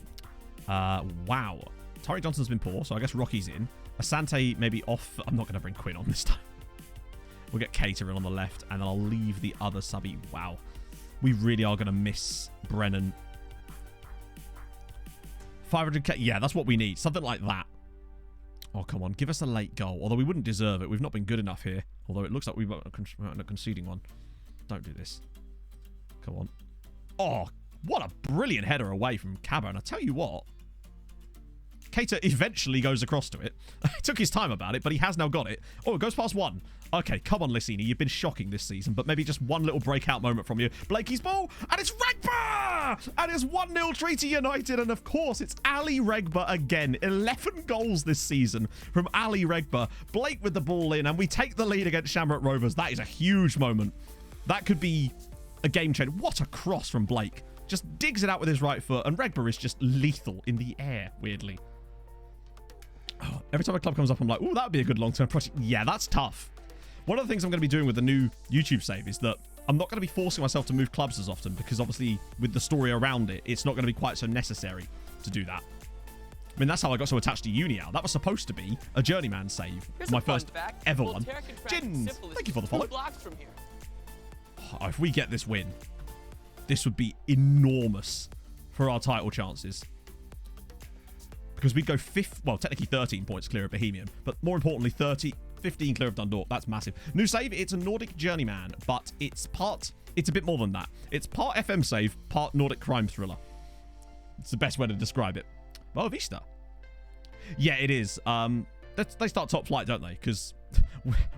Wow. Tari Johnson's been poor, so I guess Rocky's in. Asante maybe off. I'm not going to bring Quinn on this time. We'll get Cater in on the left, and then I'll leave the other subby. Wow. We really are going to miss Brennan. 500k. Yeah, that's what we need. Something like that. Oh, come on. Give us a late goal. Although we wouldn't deserve it. We've not been good enough here. Although it looks like we might end up conceding one. Don't do this. Come on. Oh, what a brilliant header away from Cabo. And I tell you what. Cater eventually goes across to it. It took his time about it, but he has now got it. Oh, it goes past 1. Okay, come on, Lissini. You've been shocking this season, but maybe just one little breakout moment from you. Blakey's ball, and it's Regba! And it's 1-0 Treaty United, and of course, it's Ali Regba again. 11 goals this season from Ali Regba. Blake with the ball in, and we take the lead against Shamrock Rovers. That is a huge moment. That could be a game changer. What a cross from Blake. Just digs it out with his right foot, and Regba is just lethal in the air, weirdly. Oh, every time a club comes up, I'm like, oh, that would be a good long-term project. Yeah, that's tough. One of the things I'm going to be doing with the new YouTube save is that I'm not going to be forcing myself to move clubs as often because obviously with the story around it, it's not going to be quite so necessary to do that. I mean, that's how I got so attached to Unial. That was supposed to be a journeyman save. Here's my first ever one. Jins, thank you for the follow. From here. Oh, if we get this win, this would be enormous for our title chances. Because we'd go technically 13 points clear of Bohemian, but more importantly, 15 clear of Dundalk. That's massive. New save, it's a Nordic journeyman, but it's a bit more than that. It's part FM save, part Nordic crime thriller. It's the best way to describe it. Boa Vista. Yeah, it is. They start top flight, don't they? Because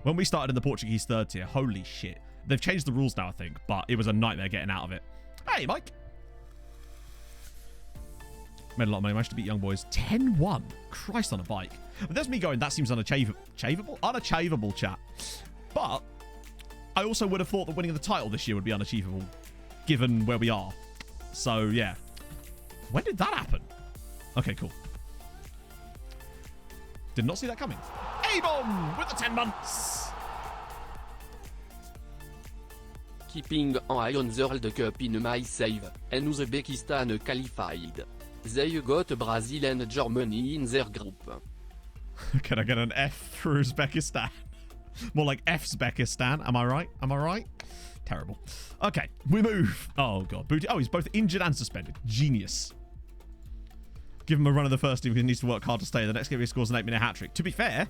when we started in the Portuguese third tier, holy shit. They've changed the rules now, I think, but it was a nightmare getting out of it. Hey, Mike. Made a lot of money. Managed to beat young boys. 10-1. Christ on a bike. But there's me going, that seems unachievable. Unachievable, chat. But I also would have thought that winning the title this year would be unachievable, given where we are. So, yeah. When did that happen? Okay, cool. Did not see that coming. A-bomb with the 10 months. Keeping an eye on the World Cup in my save, and Uzbekistan qualified. They got Brazil and Germany in their group. Can I get an F for Uzbekistan? More like F-Zbekistan. Am I right? Am I right? Terrible. Okay, we move. Oh, God. Booty. Oh, he's both injured and suspended. Genius. Give him a run of the first team. He needs to work hard to stay. The next game he scores an 8-minute hat-trick. To be fair,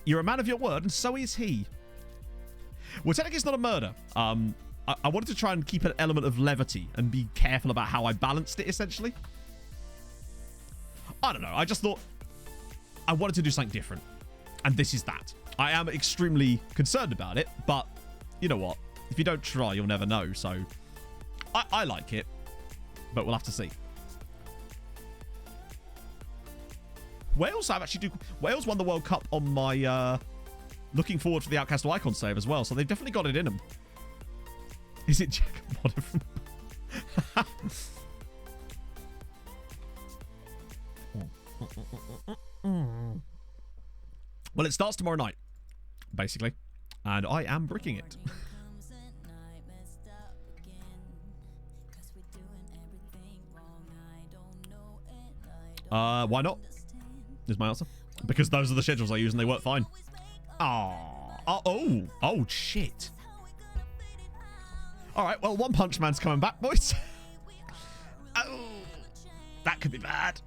you're a man of your word, and so is he. Well, technically it's not a murder. I wanted to try and keep an element of levity and be careful about how I balanced it, essentially. I don't know. I just thought I wanted to do something different. And this is that. I am extremely concerned about it, but you know what? If you don't try, you'll never know. So I like it, but we'll have to see. Wales Wales won the World Cup on my looking forward for the Outcast Icon save as well, so they've definitely got it in them. Is it Jack Modder from... Well, it starts tomorrow night, basically, and I am bricking it. Why not? Is my answer. Because those are the schedules I use and they work fine. Oh, shit. All right, well, One Punch Man's coming back, boys. Oh, that could be bad.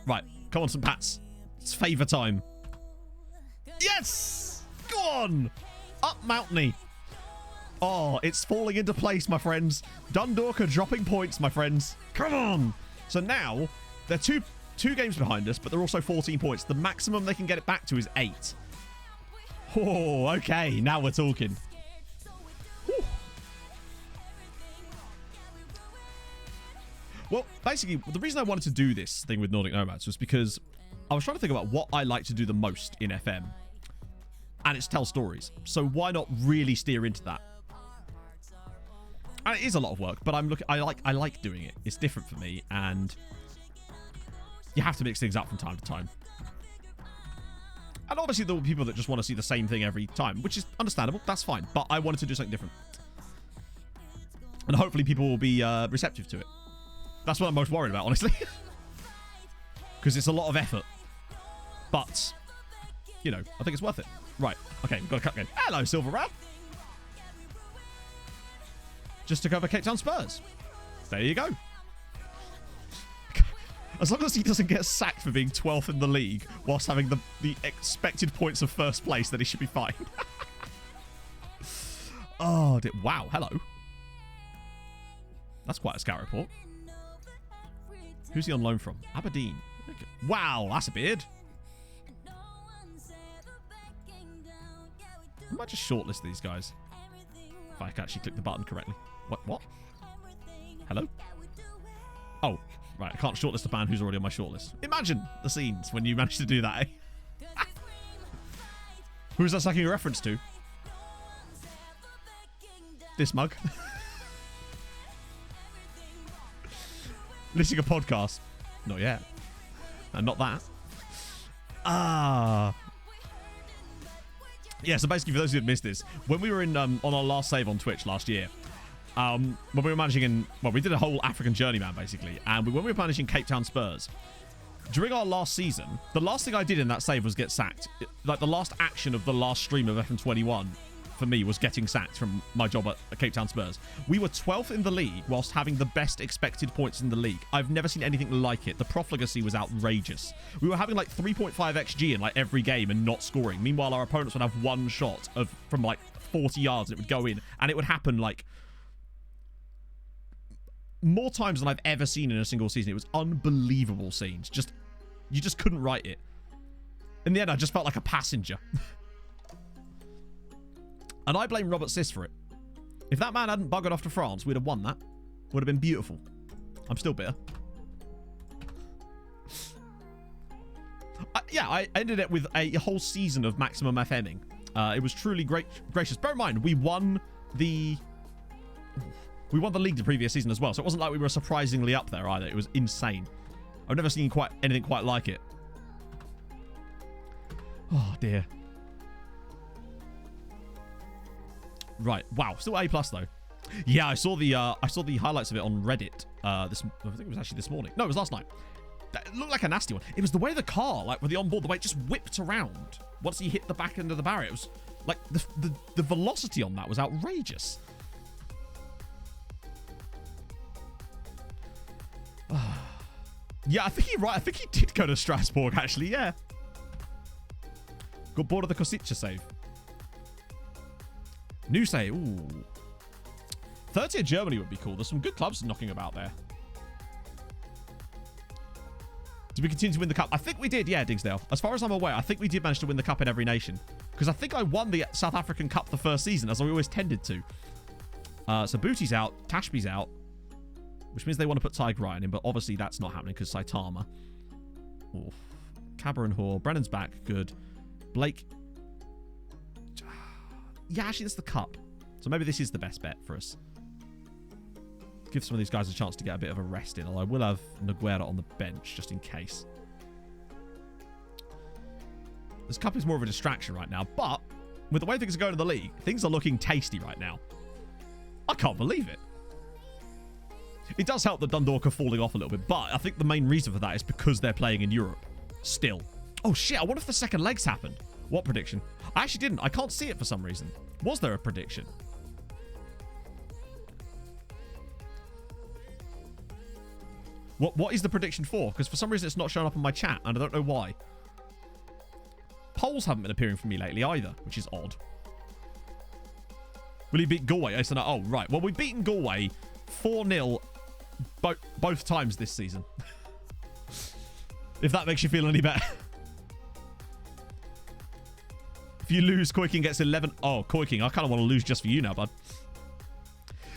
Right, come on, some pats. It's favour time. Yes! Go on! Up Mountney. Oh, it's falling into place, my friends. Dundalk are dropping points, my friends. Come on! So now, they're two games behind us, but they're also 14 points. The maximum they can get it back to is 8. Oh, okay. Now we're talking. Whew. Well, basically, the reason I wanted to do this thing with Nordic Nomads was because I was trying to think about what I like to do the most in FM. And it's tell stories. So why not really steer into that? And it is a lot of work, but I like doing it. It's different for me, and you have to mix things up from time to time. And obviously there are people that just want to see the same thing every time, which is understandable. That's fine. But I wanted to do something different. And hopefully people will be receptive to it. That's what I'm most worried about, honestly. Because it's a lot of effort. But, you know, I think it's worth it. Right. Okay, we've got a cut game. Hello, Silver Rat. Just to cover Cape Town Spurs. There you go. As long as he doesn't get sacked for being 12th in the league whilst having the expected points of first place, then he should be fine. Oh, wow. Hello. That's quite a scout report. Who's he on loan from? Aberdeen. Wow, that's a beard. I might just shortlist these guys. If I can actually click the button correctly. What? Hello? Oh, right. I can't shortlist a band who's already on my shortlist. Imagine the scenes when you manage to do that, eh? Who's that sucking a reference to? This mug. Listening to a podcast. Not yet. And not that. Yeah, so basically, for those who have missed this, when we were in on our last save on Twitch last year, when we were managing in... Well, we did a whole African journeyman, basically. And when we were managing Cape Town Spurs, during our last season, the last thing I did in that save was get sacked. Like, the last action of the last stream of FM21 for me was getting sacked from my job at Cape Town Spurs. We were 12th in the league whilst having the best expected points in the league. I've never seen anything like it. The profligacy was outrageous. We were having like 3.5 XG in like every game and not scoring. Meanwhile, our opponents would have one shot from like 40 yards and it would go in, and it would happen like more times than I've ever seen in a single season. It was unbelievable scenes. You just couldn't write it. In the end, I just felt like a passenger. And I blame Robert Sis for it. If that man hadn't buggered off to France, we'd have won that. Would have been beautiful. I'm still bitter. I ended it with a whole season of maximum FMing. It was truly gracious. Bear in mind, we won the league the previous season as well, so it wasn't like we were surprisingly up there either. It was insane. I've never seen anything quite like it. Oh dear. Right. Wow. Still A+ though. Yeah, I saw the highlights of it on Reddit. I think it was actually this morning. No, it was last night. It looked like a nasty one. It was the way the car, like with the onboard, the way it just whipped around once he hit the back end of the barrier. It was like the velocity on that was outrageous. Yeah, I think you're right. I think he did go to Strasbourg actually. Yeah. Got bored of the Kosica save. New save. Ooh. Third tier Germany would be cool. There's some good clubs knocking about there. Did we continue to win the cup? I think we did, yeah, Digsdale. As far as I'm aware, I think we did manage to win the cup in every nation. Because I think I won the South African Cup the first season, as I always tended to. So Booty's out. Tashby's out. Which means they want to put Tyke Ryan in, but obviously that's not happening because Saitama. Oof. Cabra and Hoare. Brennan's back. Good. Blake. Yeah, actually, that's the cup. So maybe this is the best bet for us. Give some of these guys a chance to get a bit of a rest in. Although I will have Noguera on the bench just in case. This cup is more of a distraction right now. But with the way things are going in the league, things are looking tasty right now. I can't believe it. It does help that Dundalk are falling off a little bit. But I think the main reason for that is because they're playing in Europe. Still. Oh, shit. I wonder if the second legs happened. What prediction? I actually didn't. I can't see it for some reason. Was there a prediction? What is the prediction for? Because for some reason it's not showing up on my chat, and I don't know why. Polls haven't been appearing for me lately either, which is odd. Will he beat Galway? Oh, right. Well, we've beaten Galway 4-0 both times this season. If that makes you feel any better. If you lose, Koiking gets 11. Oh, Koiking, I kind of want to lose just for you now, bud.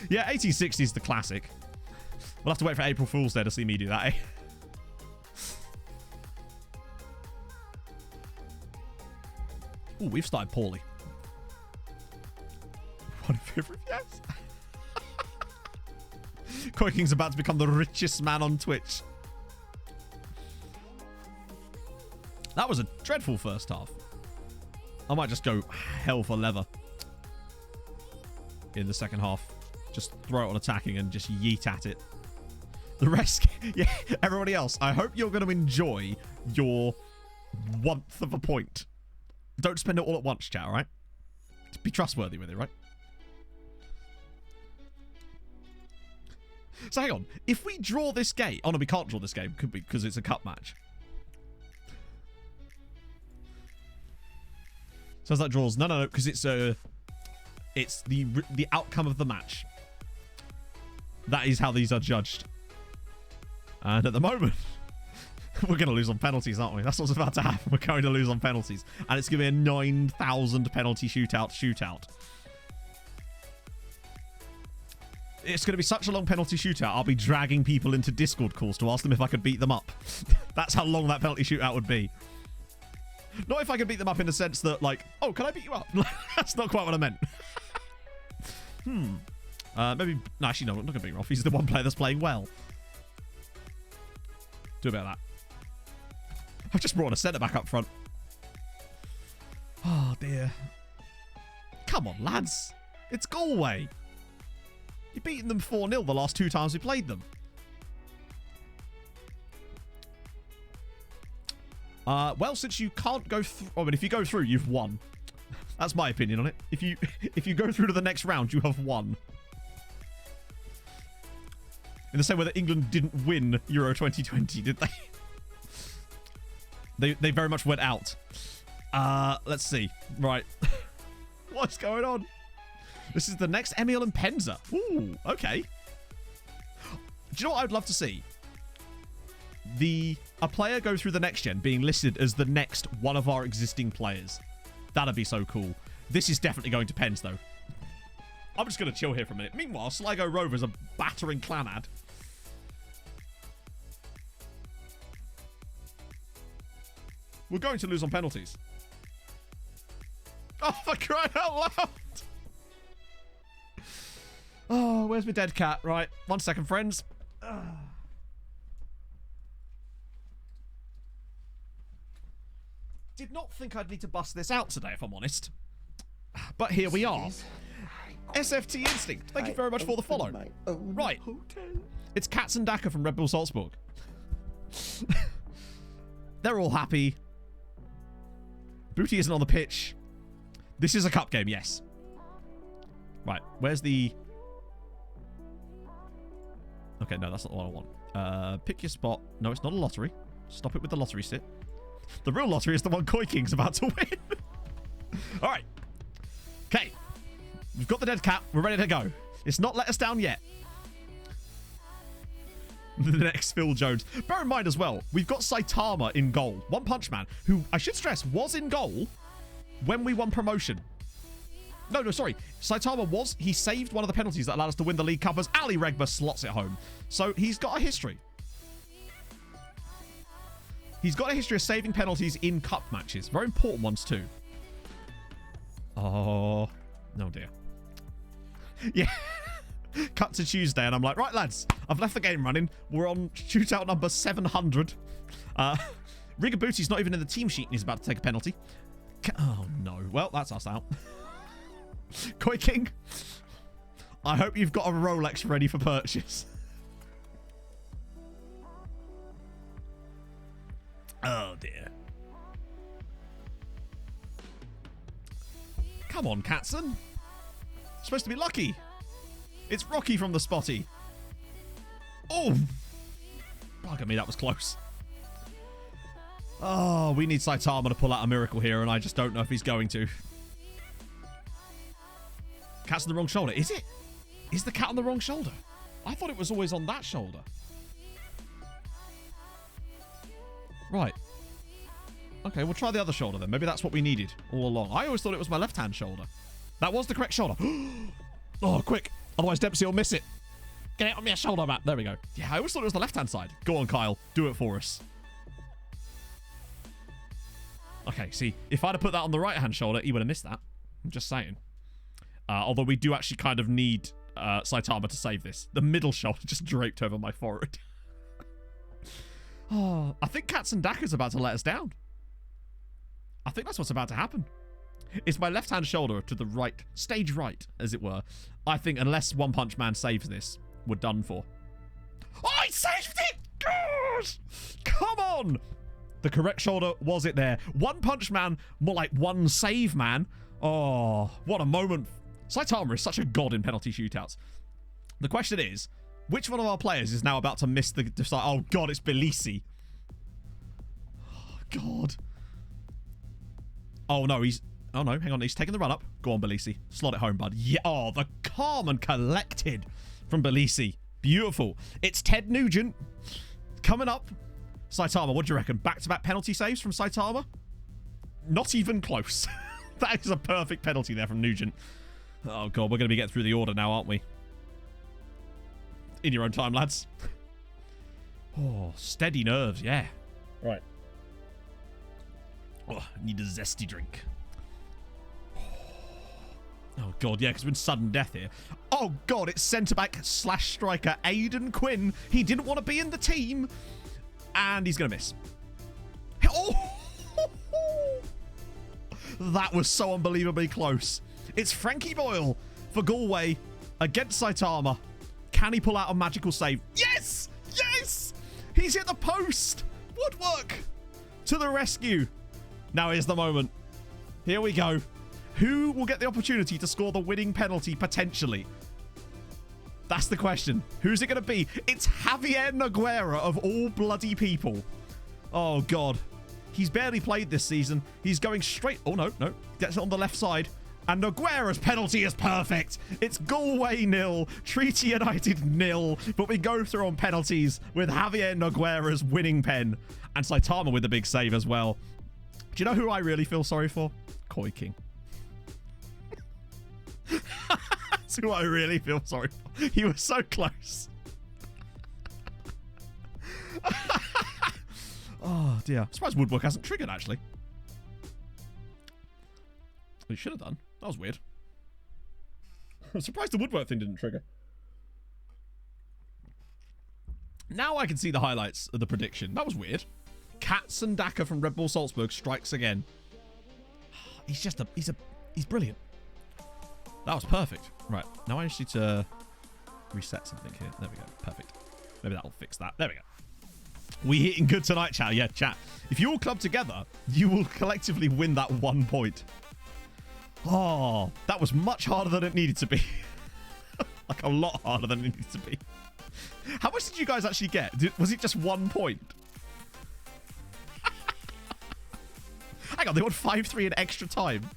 Yeah, 1860 is the classic. We'll have to wait for April Fool's Day to see me do that, eh? Ooh, we've started poorly. 1/5, yes. Koiking's about to become the richest man on Twitch. That was a dreadful first half. I might just go hell for leather in the second half. Just throw it on attacking and just yeet at it. The rest, yeah, everybody else, I hope you're going to enjoy your 1/10 of a point. Don't spend it all at once, chat, all right? Just be trustworthy with it, right? So hang on. If we draw this game... Oh, no, we can't draw this game because it's a cup match. Sounds like draws. No, because it's the outcome of the match. That is how these are judged. And at the moment, we're going to lose on penalties, aren't we? That's what's about to happen. We're going to lose on penalties. And it's going to be a 9,000 penalty shootout. It's going to be such a long penalty shootout, I'll be dragging people into Discord calls to ask them if I could beat them up. That's how long that penalty shootout would be. Not if I could beat them up in the sense that, like, oh, can I beat you up? That's not quite what I meant. Maybe... No, actually, no, I'm not going to beat him off. He's the one player that's playing well. Do a bit of that. I've just brought a centre-back up front. Oh, dear. Come on, lads. It's Galway. You've beaten them 4-0 the last 2 times we played them. Well, since you can't go through... I mean, if you go through, you've won. That's my opinion on it. If you go through to the next round, you have won. In the same way that England didn't win Euro 2020, did they? They very much went out. Let's see. Right. What's going on? This is the next Emil and Penza. Ooh, okay. Do you know what I'd love to see? A player go through the next gen being listed as the next one of our existing players. That'd be so cool. This is definitely going to Pens, though. I'm just going to chill here for a minute. Meanwhile, Sligo Rovers are battering Clanad. We're going to lose on penalties. Oh, for crying out loud! Oh, where's my dead cat? Right, 1 second, friends. Did not think I'd need to bust this out today, if I'm honest. But here we are. SFT Instinct, thank you very much for the follow. Right, it's Katz and Daka from Red Bull Salzburg. They're all happy. Booty isn't on the pitch. This is a cup game, yes. Right, where's the... Okay, no, that's not what I want. Pick your spot. No, it's not a lottery. Stop it with the lottery sit. The real lottery is the one Koi King's about to win. All right. Okay. We've got the dead cat. We're ready to go. It's not let us down yet. The next Phil Jones. Bear in mind as well, we've got Saitama in goal. One Punch Man, who I should stress was in goal when we won promotion. No, sorry. Saitama he saved one of the penalties that allowed us to win the League Cup as Ali Regba slots it home. So he's got a history. He's got a history of saving penalties in cup matches. Very important ones too. Oh, no dear. Yeah. Cut to Tuesday and I'm like, right lads, I've left the game running. We're on shootout number 700. Rigabuti's not even in the team sheet and he's about to take a penalty. Oh no. Well, that's us out. Koi King, I hope you've got a Rolex ready for purchase. Oh dear. Come on, Katzen. Supposed to be lucky. It's Rocky from the Spotty. Oh! Bugger me, that was close. Oh, we need Saitama to pull out a miracle here, and I just don't know if he's going to. Cat's on the wrong shoulder. Is it? Is the cat on the wrong shoulder? I thought it was always on that shoulder. Right. Okay, we'll try the other shoulder then. Maybe that's what we needed all along. I always thought it was my left-hand shoulder. That was the correct shoulder. Oh, quick. Otherwise, Dempsey will miss it. Get it on your shoulder, Matt. There we go. Yeah, I always thought it was the left-hand side. Go on, Kyle. Do it for us. Okay, see, if I'd have put that on the right-hand shoulder, he would have missed that. I'm just saying. Although we do actually kind of need Saitama to save this. The middle shoulder just draped over my forehead. Oh, I think Katz and Daka's about to let us down. I think that's what's about to happen. It's my left-hand shoulder to the right, stage right, as it were. I think unless One Punch Man saves this, we're done for. Oh, I saved it! Gosh! Come on! The correct shoulder, was it there? One Punch Man, more like one save man. Oh, what a moment. Saitama is such a god in penalty shootouts. The question is, which one of our players is now about to miss the... Oh, God, it's Belisi. Oh, God. Oh, no, he's... Oh, no, hang on. He's taking the run up. Go on, Belisi. Slot it home, bud. Yeah. Oh, the calm and collected from Belisi. Beautiful. It's Ted Nugent coming up. Saitama, what do you reckon? Back-to-back penalty saves from Saitama? Not even close. That is a perfect penalty there from Nugent. Oh, God, we're going to be getting through the order now, aren't we? In your own time, lads. Oh, steady nerves, yeah. Right. Oh, I need a zesty drink. Oh, God, yeah, because we're in sudden death here. Oh, God, it's centre-back / striker Aidan Quinn. He didn't want to be in the team. And he's going to miss. Oh! That was so unbelievably close. It's Frankie Boyle for Galway against Saitama. Can he pull out a magical save? Yes! Yes! He's hit the post! Woodwork to the rescue. Now here's the moment. Here we go. Who will get the opportunity to score the winning penalty potentially? That's the question. Who's it going to be? It's Javier Nogueira of all bloody people. Oh, God. He's barely played this season. He's going straight... Oh, no. Gets it on the left side. And Nogueira's penalty is perfect. It's Galway 0, Treaty United 0. But we go through on penalties with Javier Nogueira's winning pen. And Saitama with the big save as well. Do you know who I really feel sorry for? Koi King. That's who I really feel sorry for. He was so close. Oh, dear. I'm surprised Woodwork hasn't triggered, actually. He should have done. That was weird. I'm surprised the Woodwork thing didn't trigger. Now I can see the highlights of the prediction. That was weird. Katsundaka from Red Bull Salzburg strikes again. He's just he's brilliant. That was perfect. Right, now I just need to reset something here. There we go. Perfect. Maybe that'll fix that. There we go. We hitting good tonight, chat. Yeah, chat. If you all club together, you will collectively win that 1 point. Oh, that was much harder than it needed to be. Like a lot harder than it needed to be. How much did you guys actually get? Was it just 1 point? Hang on, they won 5-3 in extra time.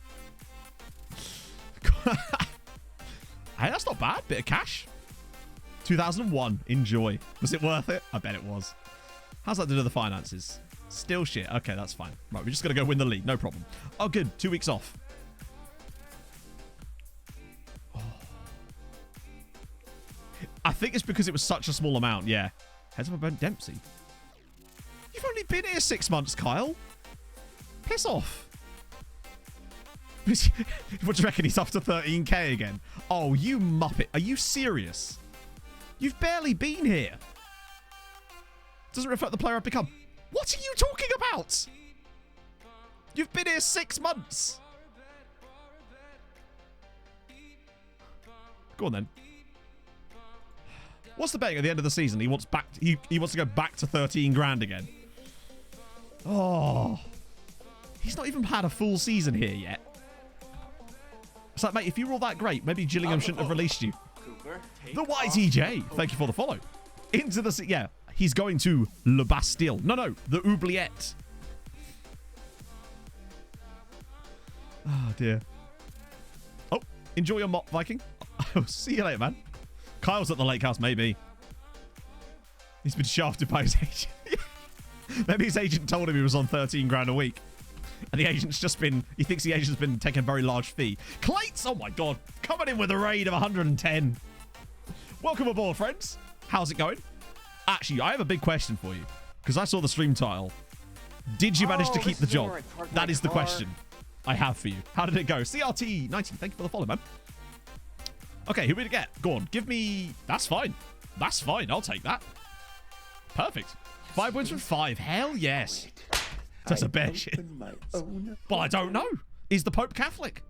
Hey, that's not bad. Bit of cash. 2001. Enjoy. Was it worth it? I bet it was. How's that do to the finances? Still shit. Okay, that's fine. Right, we're just going to go win the league. No problem. Oh, good. 2 weeks off. Oh. I think it's because it was such a small amount. Yeah. Heads up about Dempsey. You've only been here 6 months, Kyle. Piss off. What do you reckon? He's up to 13k again? Oh, you muppet. Are you serious? You've barely been here. Doesn't reflect the player I've become. What are you talking about? You've been here 6 months. Go on then. What's the betting at the end of the season? He wants back. He wants to go back to 13 grand again. Oh, he's not even had a full season here yet. It's like, mate, if you were all that great, maybe Gillingham shouldn't have released you. Cooper, The YTJ, thank you for the follow. Into the... Yeah, he's going to Le Bastille. No, the Oubliette. Oh, dear. Oh, enjoy your mop, Viking. I'll see you later, man. Kyle's at the lake house, maybe. He's been shafted by his agent. Maybe his agent told him he was on 13 grand a week. And the agent's just been... He thinks the agent's been taking a very large fee. Clates! Oh, my God. Coming in with a raid of 110. Welcome aboard, friends. How's it going? Actually, I have a big question for you. Because I saw the stream title. Did you manage to keep the job? That is the question I have for you. How did it go? CRT19, thank you for the follow, man. Okay, who did it get? Go on, give me... That's fine. That's fine. I'll take that. Perfect. 5 wins from 5. Hell yes. That's a bear shit. Well, I don't know. Is the Pope Catholic?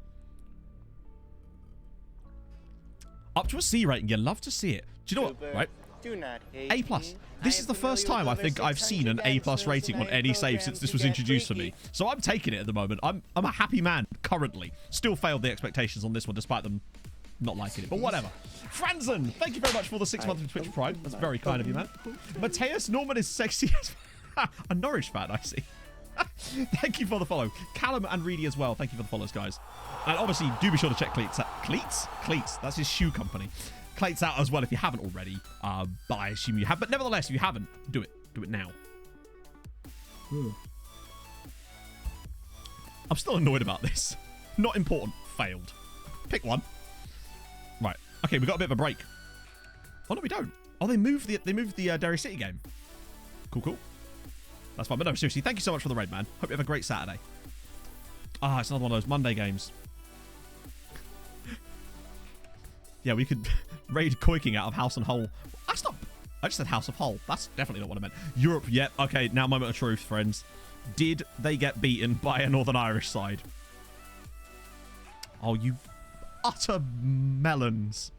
Up to a C rating. You love to see it. Do you know what? Right. Do not hate A+. This is the first time I think I've seen an A+ rating on any save since this was introduced for me. So I'm taking it at the moment. I'm a happy man currently. Still failed the expectations on this one despite them not liking it. But whatever. Franzen, thank you very much for the 6 months of Twitch Prime. That's very kind of you, man. Mateus Norman is sexy as... A Norwich fan, I see. Thank you for the follow. Callum and Reedy as well. Thank you for the follows, guys. And obviously, do be sure to check Cleats out. Cleats? Cleats. That's his shoe company. Cleats out as well if you haven't already. But I assume you have. But nevertheless, if you haven't, do it. Do it now. I'm still annoyed about this. Not important. Failed. Pick one. Right. Okay, we got a bit of a break. Oh, no, we don't. Oh, they moved the Derry City game. Cool. That's fine. But no, seriously, thank you so much for the raid, man. Hope you have a great Saturday. Ah, it's another one of those Monday games. Yeah, we could raid Koiking out of House and Hull. That's not... I just said House of Hull. That's definitely not what I meant. Europe, yep. Yeah, okay, now moment of truth, friends. Did they get beaten by a Northern Irish side? Oh, you utter melons.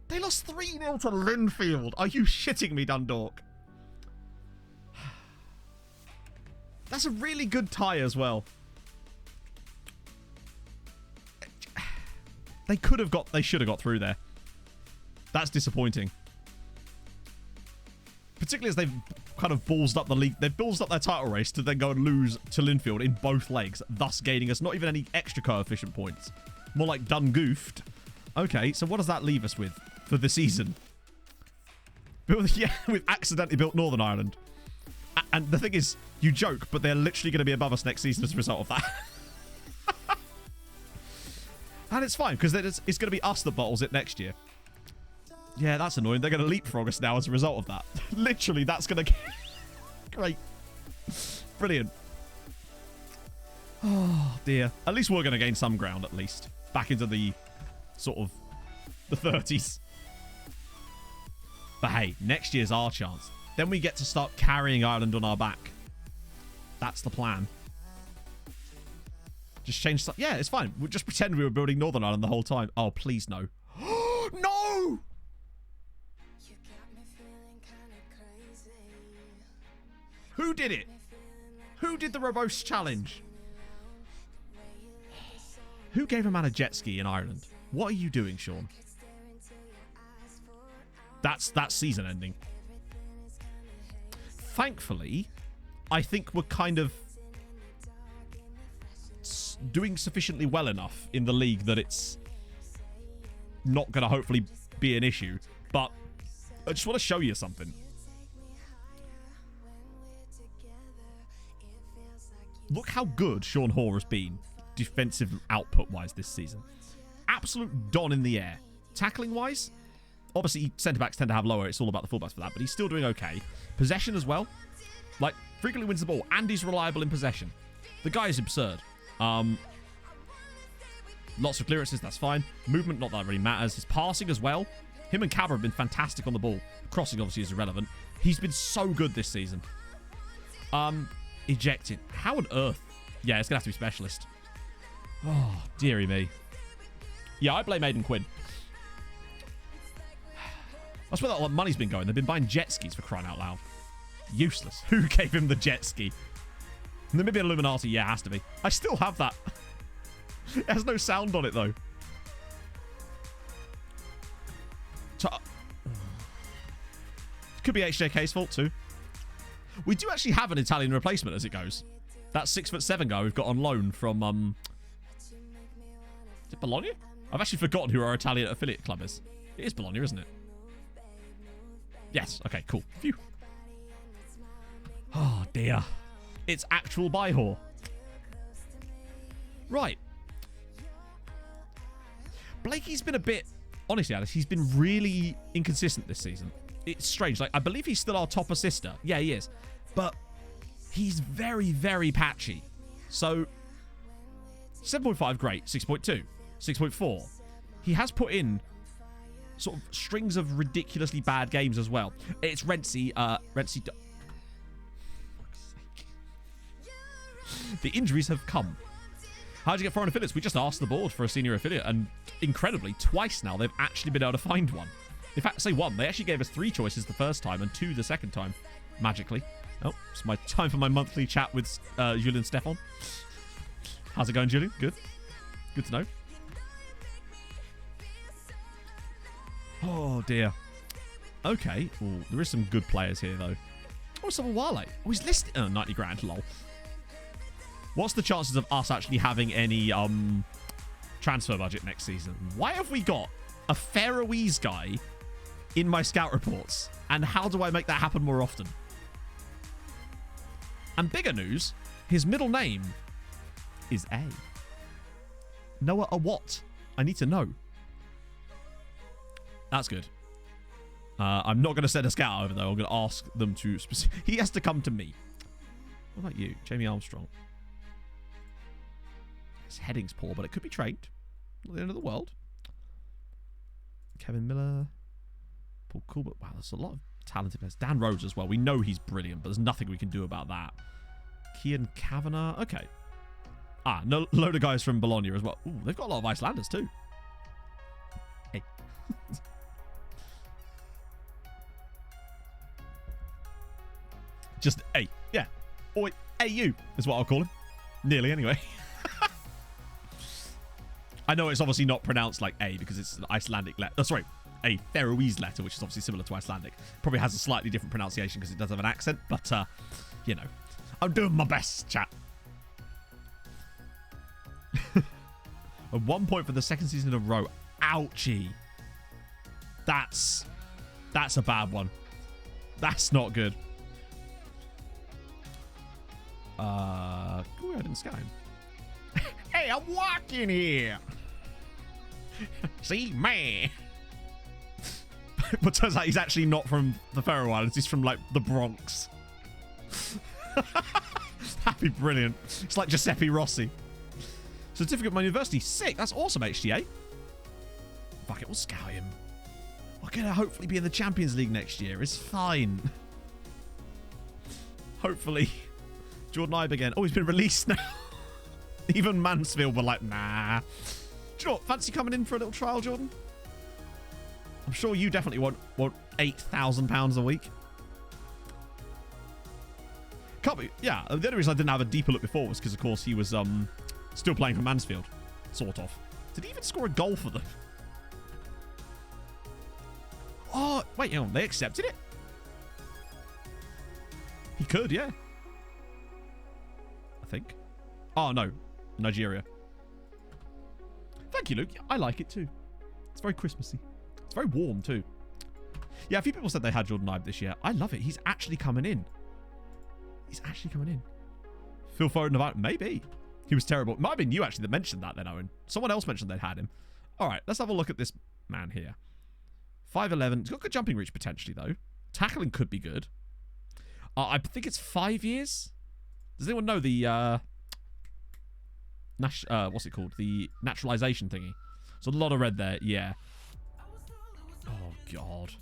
They lost 3-0 to Linfield. Are you shitting me, Dundalk? That's a really good tie as well. They should have got through there. That's disappointing. Particularly as they've kind of ballsed up the league. They've ballsed up their title race to then go and lose to Linfield in both legs, thus gaining us not even any extra coefficient points. More like done goofed. Okay, so what does that leave us with for the season? We've accidentally built Northern Ireland. And the thing is, you joke, but they're literally going to be above us next season as a result of that. And it's fine, because it's going to be us that bottles it next year. Yeah, that's annoying. They're going to leapfrog us now as a result of that. Literally, that's going to... Great. Brilliant. Oh, dear. At least we're going to gain some ground, at least. Back into the sort of the 30s. But hey, next year's our chance. Then we get to start carrying Ireland on our back. That's the plan. Just change stuff. Yeah, it's fine. We'll just pretend we were building Northern Ireland the whole time. Oh, please no. No! Who did it? Who did the robust challenge? Who gave a man a jet ski in Ireland? What are you doing, Sean? That's season ending. Thankfully, I think we're kind of doing sufficiently well enough in the league that it's not going to hopefully be an issue. But I just want to show you something. Look how good Sean Hoare has been defensive output-wise this season. Absolute don in the air. Tackling-wise, obviously centre-backs tend to have lower. It's all about the full-backs for that, but he's still doing okay. Possession as well. Like, frequently wins the ball, and he's reliable in possession. The guy is absurd. Lots of clearances, that's fine. Movement, not that really matters. His passing as well. Him and Cabra have been fantastic on the ball. Crossing, obviously, is irrelevant. He's been so good this season. Ejected. How on earth? Yeah, it's going to have to be specialist. Oh, dearie me. Yeah, I blame Aidan Quinn. That's where that lot of money's been going. They've been buying jet skis for crying out loud. Useless. Who gave him the jet ski? Maybe an Illuminati. Yeah, it has to be. I still have that. It has no sound on it, though. Could be HJK's fault, too. We do actually have an Italian replacement as it goes. That 6'7" guy we've got on loan from, is it Bologna? I've actually forgotten who our Italian affiliate club is. It is Bologna, isn't it? Yes. Okay, cool. Phew. Oh, dear. It's actual Bihor. Right. Blakey's been a bit... Honestly, Alice, he's been really inconsistent this season. It's strange. Like, I believe he's still our top assister. Yeah, he is. But he's very, very patchy. So, 7.5, great. 6.2. 6.4. He has put in sort of strings of ridiculously bad games as well. It's Renzi. The injuries have come. How'd you get foreign affiliates? We just asked the board for a senior affiliate, and incredibly, twice now they've actually been able to find one. In fact, say one. They actually gave us 3 choices the first time and 2 the second time, magically. Oh, it's my time for my monthly chat with Julian Stefan. How's it going, Julian? Good. Good to know. Oh, dear. Okay. Ooh, there is some good players here, though. Oh, it's Wale. Oh, he's listed. Oh, 90 grand. Lol. What's the chances of us actually having any transfer budget next season? Why have we got a Faroese guy in my scout reports? And how do I make that happen more often? And bigger news, his middle name is A. Noah a what? I need to know. That's good. I'm not going to send a scout over, though. I'm going to ask them to... He has to come to me. What about you? Jamie Armstrong. His heading's poor, but it could be trained. Not the end of the world. Kevin Miller. Paul Coolbert. Wow, there's a lot of talented players. Dan Rhodes as well. We know he's brilliant, but there's nothing we can do about that. Kian Kavanagh. Okay. Ah, no, load of guys from Bologna as well. Ooh, they've got a lot of Icelanders too. Hey. Just, hey. Yeah. Oi. AU is what I'll call him. Nearly, anyway. I know it's obviously not pronounced like A because it's an Icelandic letter. Oh, sorry, a Faroese letter, which is obviously similar to Icelandic. Probably has a slightly different pronunciation because it does have an accent, but, you know, I'm doing my best, chat. At 1 point for the second season in a row. Ouchie. That's a bad one. That's not good. Ooh, I didn't sky him. Hey, I'm walking here. See, man. But turns out he's actually not from the Faroe Islands. He's from, like, the Bronx. That'd be brilliant. It's like Giuseppe Rossi. Certificate of my university. Sick. That's awesome, HTA. Fuck it, we'll scout him. We're going to hopefully be in the Champions League next year. It's fine. Hopefully. Jordan Ibe again. Oh, he's been released now. Even Mansfield were like, nah. Do you know what? Fancy coming in for a little trial, Jordan? I'm sure you definitely want £8,000 a week. Can't be. Yeah, the only reason I didn't have a deeper look before was because, of course, he was still playing for Mansfield. Sort of. Did he even score a goal for them? Oh, wait, hang on. They accepted it? He could, yeah. I think. Oh, no. Nigeria. Thank you, Luke. I like it too. It's very Christmassy. It's very warm too. Yeah, a few people said they had Jordan Ibe this year. I love it. He's actually coming in. He's actually coming in. Phil Foden about maybe. He was terrible. It might have been you actually that mentioned that then, Owen. Someone else mentioned they'd had him. All right, let's have a look at this man here. 5'11". He's got good jumping reach potentially though. Tackling could be good. I think it's 5 years. Does anyone know the what's it called? The naturalization thingy. So a lot of red there. Yeah. Oh god.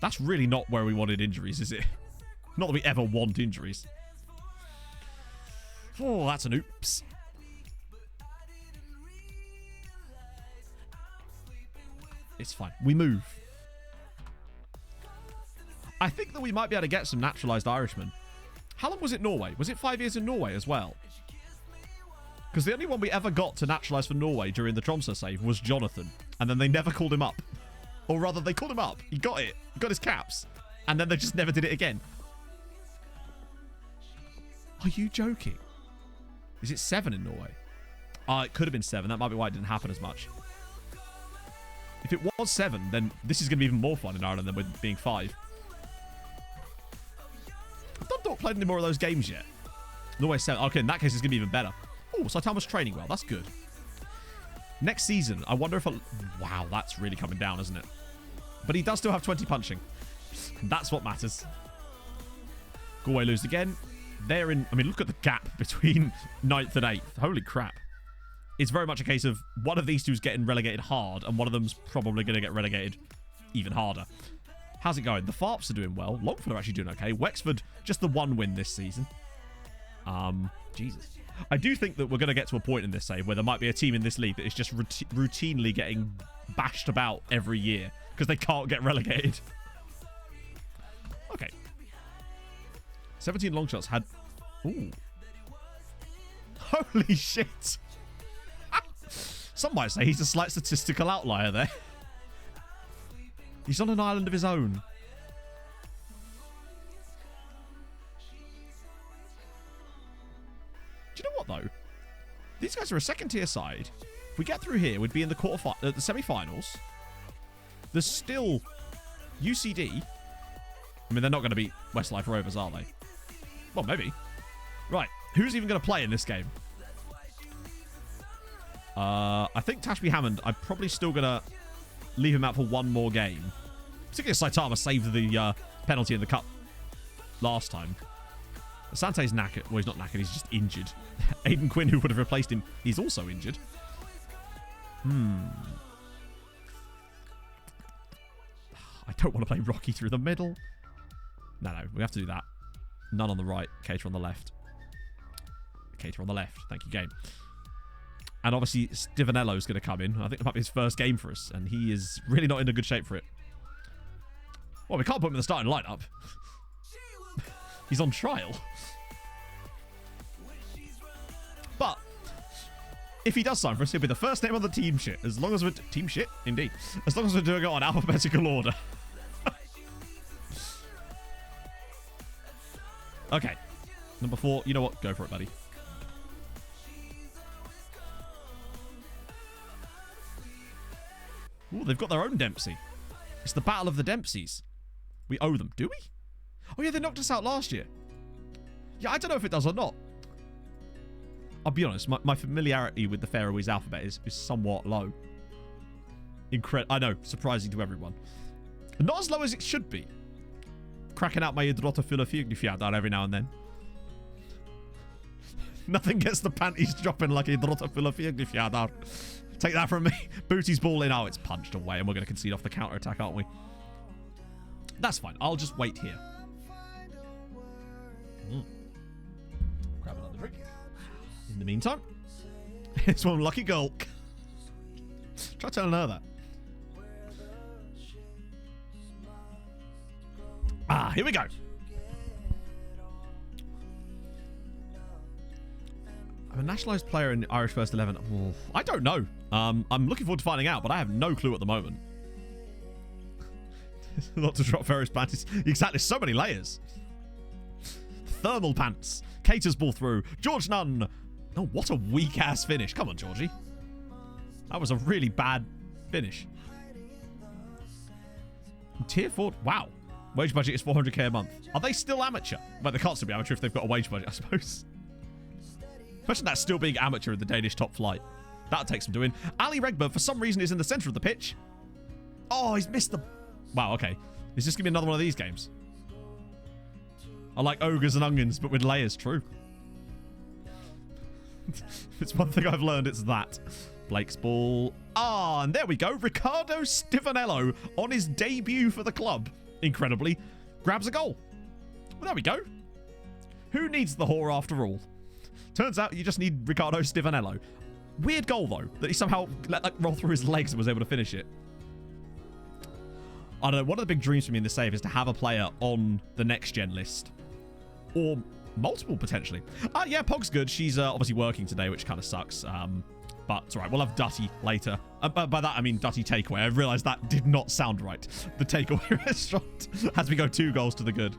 That's really not where we wanted injuries, is it? Not that we ever want injuries. Oh, that's an oops. It's fine. We move. I think that we might be able to get some naturalized Irishmen. How long was it Norway? Was it 5 years in Norway as well? Because the only one we ever got to naturalize for Norway during the Tromsø save was Jonathan. And then they never called him up. Or rather, they called him up. He got it. He got his caps. And then they just never did it again. Are you joking? Is it 7 in Norway? It could have been 7. That might be why it didn't happen as much. If it was 7, then this is going to be even more fun in Ireland than with being 5. I've not played any more of those games yet. Norway 7. Okay, in that case, it's going to be even better. Oh, Saitama's training well. That's good. Next season, I wonder if... Wow, that's really coming down, isn't it? But he does still have 20 punching. That's what matters. Galway lose again. They're in... I mean, look at the gap between 9th and 8th. Holy crap. It's very much a case of one of these two's getting relegated hard, and one of them's probably going to get relegated even harder. How's it going? The Farps are doing well. Longford are actually doing okay. Wexford, just the 1 win this season. Jesus. I do think that we're going to get to a point in this save where there might be a team in this league that is just routinely getting bashed about every year because they can't get relegated. Okay. 17 long shots had... Ooh. Holy shit. Some might say he's a slight statistical outlier there. He's on an island of his own. Do you know what, though? These guys are a second-tier side. If we get through here, we'd be in the semi-finals. There's still UCD. I mean, they're not going to beat Westlife Rovers, are they? Well, maybe. Right. Who's even going to play in this game? I think Tashby Hammond, I'm probably still going to leave him out for one more game. Particularly if Saitama saved the penalty in the cup last time. Sante's knackered. Well, he's not knackered. He's just injured. Aidan Quinn, who would have replaced him, he's also injured. I don't want to play Rocky through the middle. No, we have to do that. None on the right. Cater on the left. Cater on the left. Thank you, game. And obviously, Stivanello's going to come in. I think it might be his first game for us. And he is really not in a good shape for it. Well, we can't put him in the starting lineup. He's on trial. If he does sign for us, he'll be the first name on the team sheet. As long as we're... Team sheet? Indeed. As long as we're doing it on alphabetical order. Okay. Number 4. You know what? Go for it, buddy. Ooh, they've got their own Dempsey. It's the Battle of the Dempseys. We owe them. Do we? Oh, yeah, they knocked us out last year. Yeah, I don't know if it does or not. I'll be honest, my familiarity with the Faroese alphabet is somewhat low. I know, surprising to everyone. Not as low as it should be. Cracking out my idrottafilafjordifjadar every now and then. Nothing gets the panties dropping like idrottafilafjordifjadar. Take that from me. Booty's ball in. Oh, it's punched away, and we're going to concede off the counter-attack, aren't we? That's fine. I'll just wait here. Grab another drink. In the meantime, it's one lucky gulk. Try telling her that. Ah, here we go. I'm a nationalised player in Irish First 11. Oh, I don't know. I'm looking forward to finding out, but I have no clue at the moment. Not to drop Ferris panties. Exactly, so many layers. Thermal pants. Caters ball through. George Nunn. Oh, what a weak-ass finish. Come on, Georgie. That was a really bad finish. Tier 4. Wow. Wage budget is 400k a month. Are they still amateur? Well, they can't still be amateur if they've got a wage budget, I suppose. Imagine that still being amateur in the Danish top flight. That'll take some doing. Ali Regberg, for some reason, is in the centre of the pitch. Oh, he's missed the... Wow, okay. Is this going to be another one of these games? I like ogres and onions, but with layers. True. If it's one thing I've learned, it's that. Blake's ball. Ah, and there we go. Riccardo Stivanello on his debut for the club. Incredibly. Grabs a goal. Well, there we go. Who needs the whore after all? Turns out you just need Riccardo Stivanello. Weird goal, though, that he somehow let that roll through his legs and was able to finish it. I don't know. One of the big dreams for me in the save is to have a player on the next-gen list. Or multiple, potentially. Yeah, Pog's good. She's obviously working today, which kind of sucks. But it's all right. We'll have Dutty later. By that, I mean Dutty Takeaway. I realised that did not sound right. The takeaway restaurant as we go 2 goals to the good.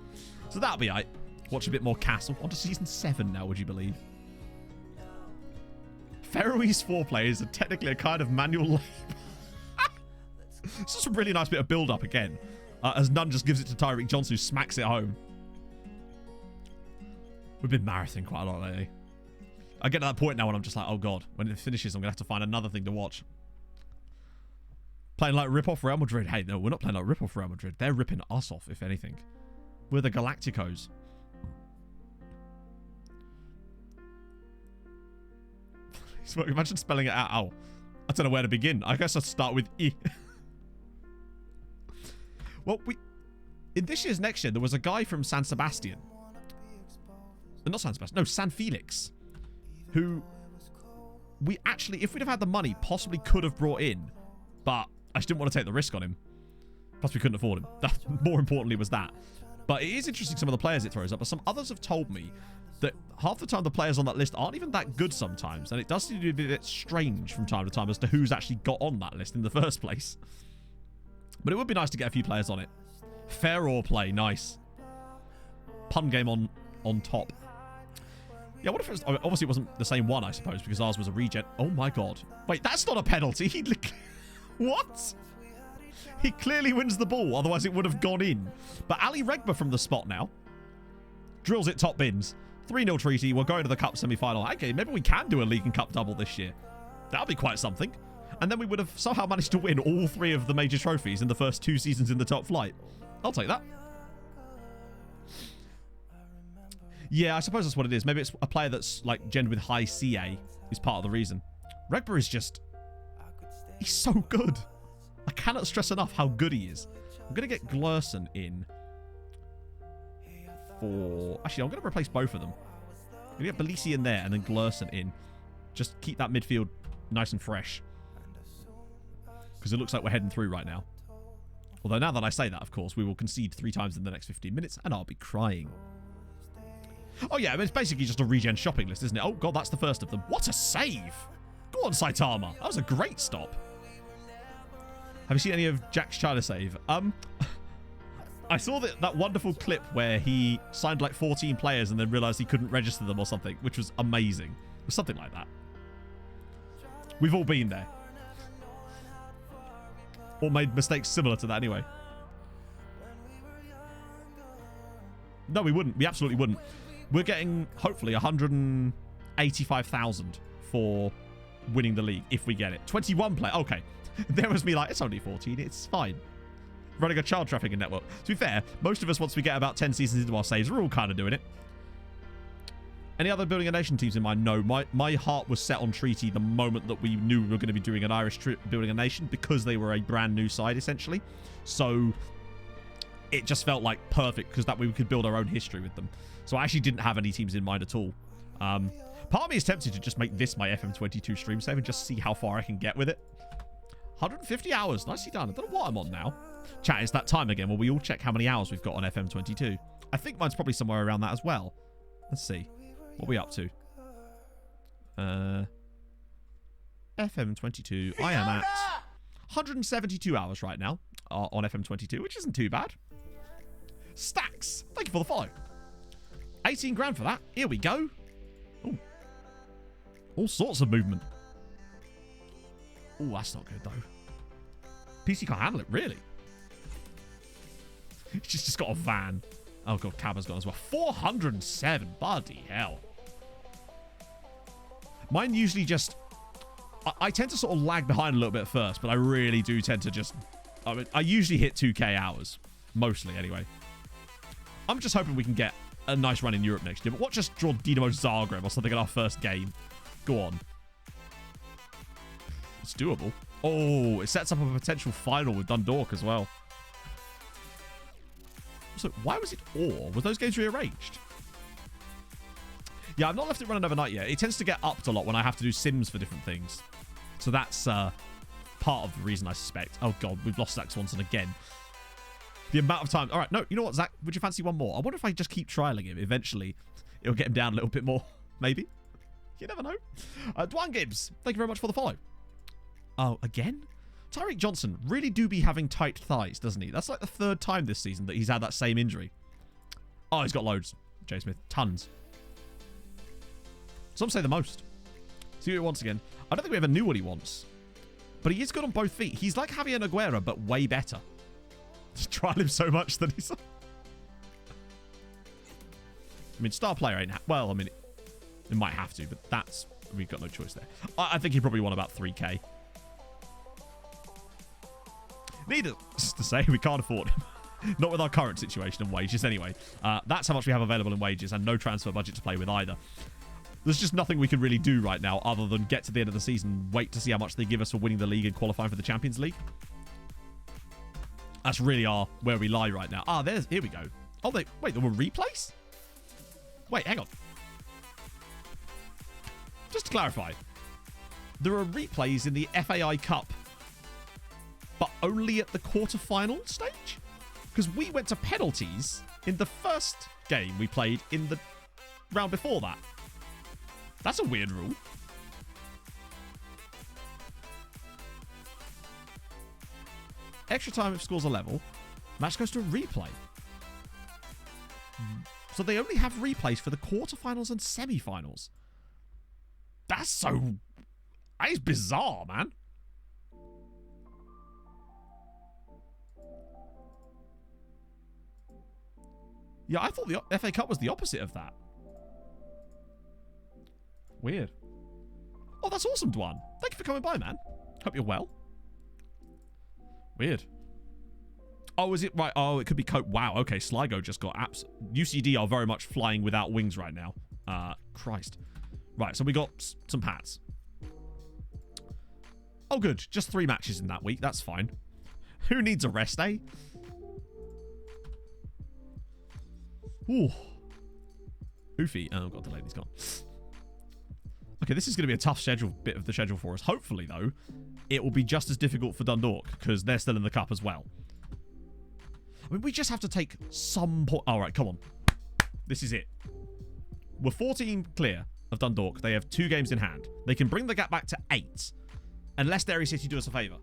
So that'll be all right. Watch a bit more Castle. On to season 7 now, would you believe? Faroese foreplay is technically a kind of manual labour. It's just a really nice bit of build-up again. As Nunn just gives it to Tyreek Johnson, who smacks it home. We've been marathon quite a lot lately. I get to that point now when I'm just like, oh god, when it finishes, I'm going to have to find another thing to watch. Playing like rip-off Real Madrid. Hey, no, we're not playing like rip-off Real Madrid. They're ripping us off, if anything. We're the Galacticos. Imagine spelling it out. Oh, I don't know where to begin. I guess I'll start with E. Well, in this year's next year, there was a guy from San Sebastian. Not San Sebastian. No, San Felix. Who we actually, if we'd have had the money, possibly could have brought in. But I just didn't want to take the risk on him. Plus, we couldn't afford him. That, more importantly, was that. But it is interesting, some of the players it throws up. But some others have told me that half the time the players on that list aren't even that good sometimes. And it does seem to be a bit strange from time to time as to who's actually got on that list in the first place. But it would be nice to get a few players on it. Fair or play. Nice. Pun game on top. Yeah, what if it was... Obviously, it wasn't the same one, I suppose, because ours was a regen. Oh, my God. Wait, that's not a penalty. What? He clearly wins the ball, otherwise it would have gone in. But Ali Regba from the spot now. Drills it top bins. 3-0 treaty. We're going to the Cup semi-final. Okay, maybe we can do a League and Cup double this year. That'll be quite something. And then we would have somehow managed to win all 3 of the major trophies in the first 2 seasons in the top flight. I'll take that. Yeah, I suppose that's what it is. Maybe it's a player that's like gendered with high CA is part of the reason. Regba is just... He's so good. I cannot stress enough how good he is. I'm going to get Glerson in for... Actually, I'm going to replace both of them. I'm going to get Belisi in there and then Glerson in. Just keep that midfield nice and fresh. Because it looks like we're heading through right now. Although now that I say that, of course, we will concede 3 times in the next 15 minutes and I'll be crying. Oh, yeah, I mean, it's basically just a regen shopping list, isn't it? Oh, God, that's the first of them. What a save! Go on, Saitama. That was a great stop. Have you seen any of Jack's China save? I saw that wonderful clip where he signed like 14 players and then realized he couldn't register them or something, which was amazing. It was something like that. We've all been there. Or made mistakes similar to that anyway. No, we wouldn't. We absolutely wouldn't. We're getting, hopefully, 185,000 for winning the league, if we get it. 21 play. Okay. There was me like, it's only 14. It's fine. Running a child trafficking network. To be fair, most of us, once we get about 10 seasons into our saves, we're all kind of doing it. Any other Building a Nation teams in mind? No. My heart was set on Treaty the moment that we knew we were going to be doing an Irish Building a Nation because they were a brand new side, essentially. So it just felt like perfect because that way we could build our own history with them. So I actually didn't have any teams in mind at all. Part of me is tempted to just make this my FM22 stream save and just see how far I can get with it. 150 hours. Nicely done. I don't know what I'm on now. Chat, it's that time again where we all check how many hours we've got on FM22. I think mine's probably somewhere around that as well. Let's see. What are we up to? FM22. I am at 172 hours right now on FM22, which isn't too bad. Stacks. Thank you for the follow. 18 grand for that. Here we go. Ooh. All sorts of movement. Oh, that's not good, though. PC can't handle it, really. She's just got a van. Oh, God, Cabba's got as well. 407. Bloody hell. Mine usually just... I tend to sort of lag behind a little bit first, but I really do tend to just... I mean, I usually hit 2k hours. Mostly, anyway. I'm just hoping we can get a nice run in Europe next year. But watch us draw Dinamo Zagreb or something in our first game. Go on. It's doable. Oh, it sets up a potential final with Dundalk as well. So, why was it or? Was those games rearranged? Yeah, I've not left it running overnight yet. It tends to get upped a lot when I have to do sims for different things. So that's part of the reason, I suspect. Oh, God, we've lost Zach Swanson again. The amount of time. All right, no, you know what, Zach? Would you fancy one more? I wonder if I just keep trialing him. Eventually, it'll get him down a little bit more. Maybe. You never know. Dwan Gibbs, thank you very much for the follow. Oh, again? Tyreek Johnson really do be having tight thighs, doesn't he? That's like the third time this season that he's had that same injury. Oh, he's got loads. Jay Smith. Tons. Some say the most. See what he wants again. I don't think we ever knew what he wants. But he is good on both feet. He's like Javier Nogueira, but way better. Just trial him so much that he's... I mean, star player ain't... Well, I mean, it might have to, but that's... We've got no choice there. I think he probably won about 3k. Needless to say, we can't afford him. Not with our current situation and wages anyway. That's how much we have available in wages and no transfer budget to play with either. There's just nothing we can really do right now other than get to the end of the season, wait to see how much they give us for winning the league and qualifying for the Champions League. That's really where we lie right now. Ah, here we go. Oh, wait, there were replays? Wait, hang on. Just to clarify, there are replays in the FAI Cup, but only at the quarter-final stage? Because we went to penalties in the first game we played in the round before that. That's a weird rule. Extra time if scores are level. Match goes to a replay. So they only have replays for the quarterfinals and semi-finals. That is bizarre, man. Yeah, I thought the FA Cup was the opposite of that. Weird. Oh, that's awesome, Dwan. Thank you for coming by, man. Hope you're well. Weird. Oh, is it right? Oh, it could be Cope. Wow, okay. Sligo just got apps. UCD are very much flying without wings right now. Christ. Right, so we got some Pats. Oh, good. Just 3 matches in that week. That's fine. Who needs a rest, eh? Ooh. Oofy. Oh, God, the lady's gone. Okay, this is going to be a tough bit of the schedule for us. Hopefully, though, it will be just as difficult for Dundalk because they're still in the cup as well. I mean, we just have to take some point. All right, come on. This is it. We're 14 clear. of Dundalk. They have 2 games in hand. They can bring the gap back to 8. Unless Derry City do us a favour.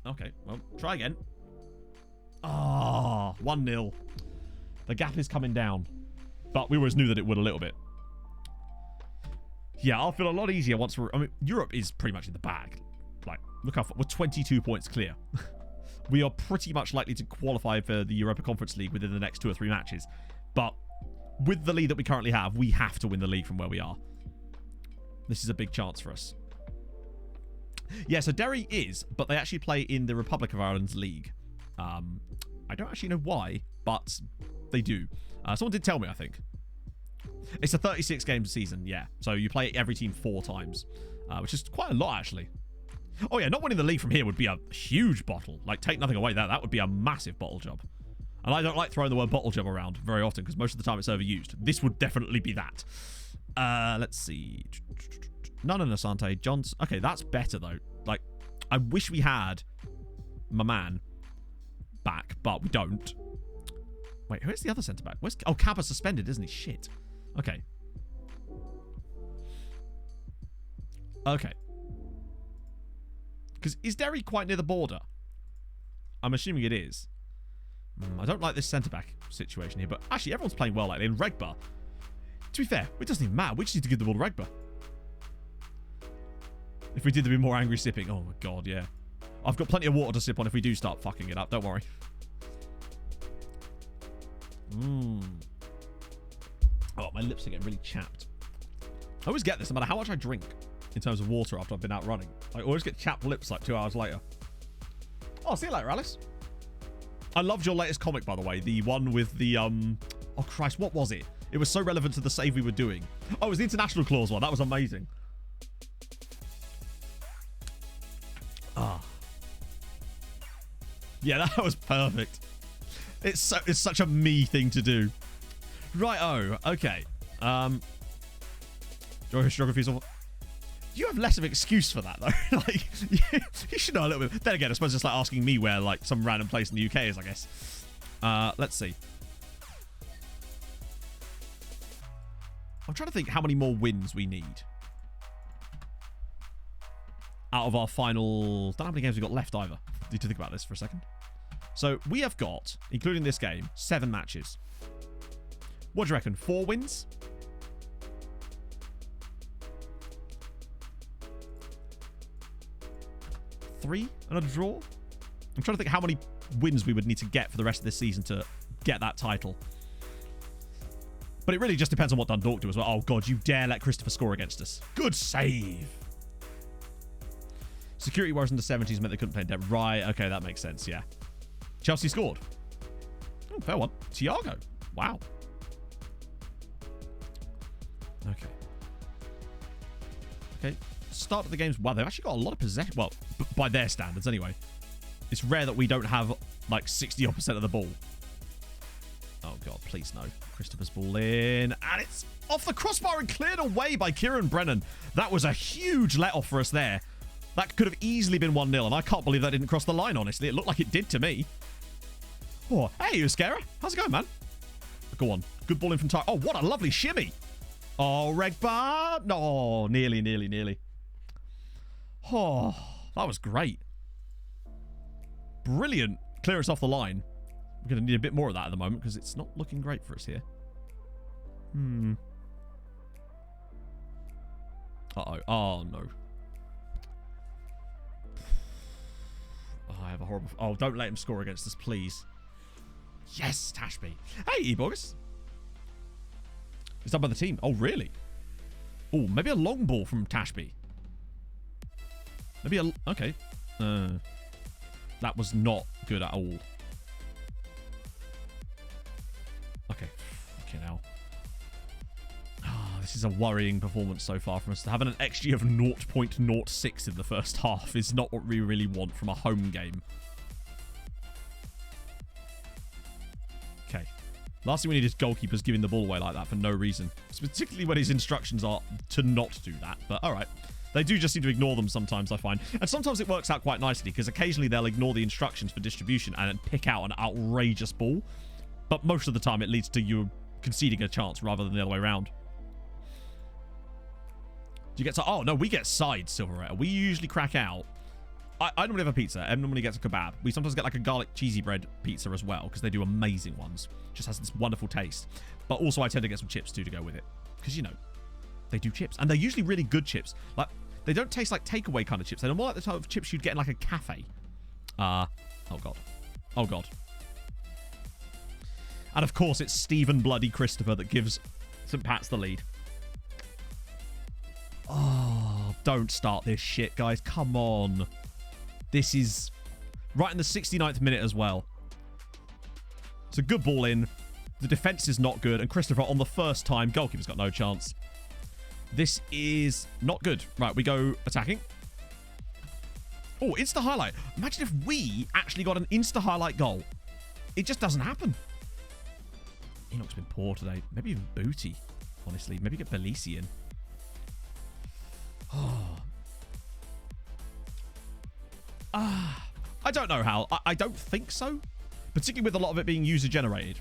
Okay, well, try again. Ah, 1-0. The gap is coming down. But we always knew that it would a little bit. Yeah, I'll feel a lot easier once we're... I mean, Europe is pretty much in the bag. Like, look how far... We're 22 points clear. We are pretty much likely to qualify for the Europa Conference League within the next 2 or 3 matches. But with the lead that we currently have, we have to win the league from where we are. This is a big chance for us. Yeah, so Derry is, but they actually play in the Republic of Ireland's league. I don't actually know why, but they do. Someone did tell me, I think. It's a 36-game season, yeah. So you play every team 4 times, which is quite a lot, actually. Oh, yeah, not winning the league from here would be a huge bottle. Like, take nothing away there. That would be a massive bottle job. And I don't like throwing the word bottle job around very often because most of the time it's overused. This would definitely be that. Let's see. None of Asante. John's... Okay, that's better, though. Like, I wish we had my man back, but we don't. Wait, who's the other centre-back? Where's... Oh, Cabba's suspended, isn't he? Shit. Okay. Okay. Because is Derry quite near the border? I'm assuming it is. I don't like this centre-back situation here, but actually everyone's playing well lately. In Regba, to be fair, it doesn't even matter. We just need to give the ball to Regba. If we did, there'd be more angry sipping. Oh my god, yeah. I've got plenty of water to sip on if we do start fucking it up. Don't worry. Oh, my lips are getting really chapped. I always get this no matter how much I drink in terms of water after I've been out running. I always get chapped lips like 2 hours later. Oh, see you later, Alice. I loved your latest comic, by the way. The one with the, Oh, Christ, what was it? It was so relevant to the save we were doing. Oh, it was the international clause one. That was amazing. Ah. Yeah, that was perfect. It's such a me thing to do. Right-oh. Okay. Geography's all... You have less of an excuse for that, though. Like, you should know a little bit. Then again, I suppose it's like asking me where, like, some random place in the UK is, I guess. Let's see. I'm trying to think how many more wins we need. Out of our final... Don't know how many games we've got left, either. Need to think about this for a second. So, we have got, including this game, 7 matches. What do you reckon? 4 wins? 3 and a draw? I'm trying to think how many wins we would need to get for the rest of this season to get that title. But it really just depends on what Dundalk do as well. Oh, God, you dare let Christopher score against us. Good save. Security worries in the 70s meant they couldn't play in depth. Right, okay, that makes sense, yeah. Chelsea scored. Oh, fair one. Thiago. Wow. Okay. Okay. Start of the games. Wow, they've actually got a lot of possession. Well, by their standards, anyway. It's rare that we don't have, like, 60% of the ball. Oh, God, please no. Christopher's ball in. And it's off the crossbar and cleared away by Kieran Brennan. That was a huge let-off for us there. That could have easily been 1-0, and I can't believe that didn't cross the line, honestly. It looked like it did to me. Oh, hey, Euskera. How's it going, man? Go on. Good ball in from Ty. Oh, what a lovely shimmy. Oh, Regba. No, nearly. Oh, that was great. Brilliant. Clear us off the line. We're going to need a bit more of that at the moment because it's not looking great for us here. Uh-oh. Oh, no. Oh, I have a horrible... Oh, don't let him score against us, please. Yes, Tashby. Hey, Ebogus. It's done by the team. Oh, really? Oh, maybe a long ball from Tashby. Maybe a... Okay. That was not good at all. Okay. Okay, now. Oh, this is a worrying performance so far from us. Having an XG of 0.06 in the first half is not what we really want from a home game. Okay. Last thing we need is goalkeepers giving the ball away like that for no reason. Particularly when his instructions are to not do that. But alright. They do just seem to ignore them sometimes, I find. And sometimes it works out quite nicely because occasionally they'll ignore the instructions for distribution and then pick out an outrageous ball. But most of the time it leads to you conceding a chance rather than the other way around. you get... Oh, no, we get side silverware. We usually crack out. I normally have a pizza. Em normally gets a kebab. We sometimes get like a garlic cheesy bread pizza as well because they do amazing ones. Just has this wonderful taste. But also I tend to get some chips too to go with it. Because, you know, they do chips. And they're usually really good chips. Like, they don't taste like takeaway kind of chips. They're more like the type of chips you'd get in like a cafe. Oh, God. Oh, God. And, of course, it's Stephen Bloody Christopher that gives St. Pat's the lead. Oh, don't start this shit, guys. Come on. This is right in the 69th minute as well. It's a good ball in. The defense is not good. And Christopher, on the first time, goalkeeper's got no chance. This is not good. Right, we go attacking. Oh, insta highlight. Imagine if we actually got an insta highlight goal. It just doesn't happen. Enoch's been poor today. Maybe even Booty, honestly. Maybe get Belisi in. Oh. I don't know how. I don't think so. Particularly with a lot of it being user-generated.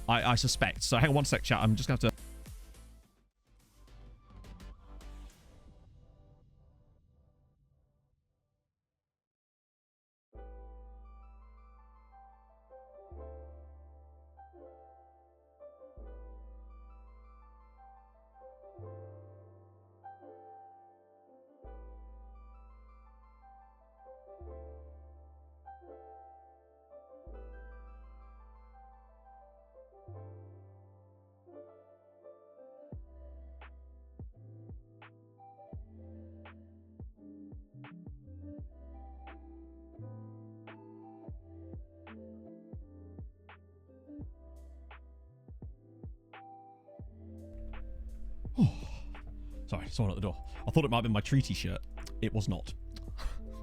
I suspect. So hang on one sec, chat. I'm just going to have to... Sorry, someone at the door. I thought it might have been my treaty shirt. It was not.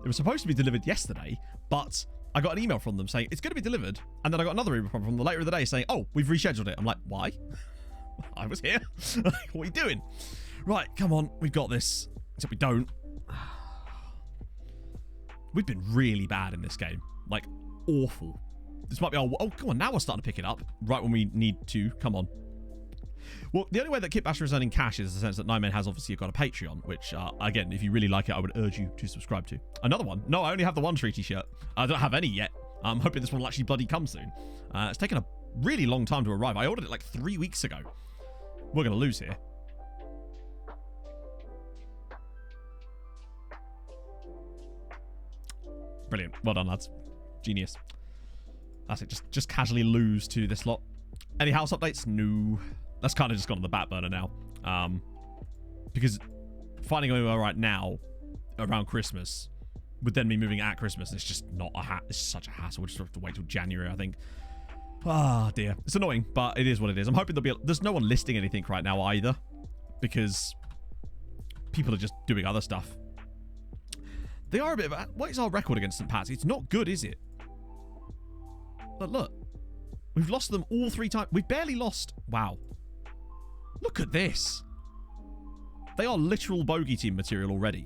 It was supposed to be delivered yesterday, but I got an email from them saying it's going to be delivered. And then I got another email from them later in the day saying, oh, we've rescheduled it. I'm like, why? I was here. What are you doing? Right, come on. We've got this. Except we don't. We've been really bad in this game. Like, awful. This might be our... Oh, come on. Now we're starting to pick it up. Right when we need to. Come on. Well, the only way that Kit Basher is earning cash is in the sense that Nineman has obviously got a Patreon, which, again, if you really like it, I would urge you to subscribe to. Another one. No, I only have the one treaty shirt. I don't have any yet. I'm hoping this one will actually bloody come soon. It's taken a really long time to arrive. I ordered it like 3 weeks ago. We're going to lose here. Brilliant. Well done, lads. Genius. That's it. Just casually lose to this lot. Any house updates? No. That's kind of just gone on the back burner now. Because finding anywhere right now around Christmas would then be moving at Christmas. It's just not it's such a hassle. We'll just have to wait till January, I think. Ah, dear. It's annoying, but it is what it is. I'm hoping there's no one listing anything right now either. Because people are just doing other stuff. They are a bit of what is our record against St. Pat's? It's not good, is it? But look. We've lost them all 3 times. We've barely lost. Wow. Look at this. They are literal bogey team material already.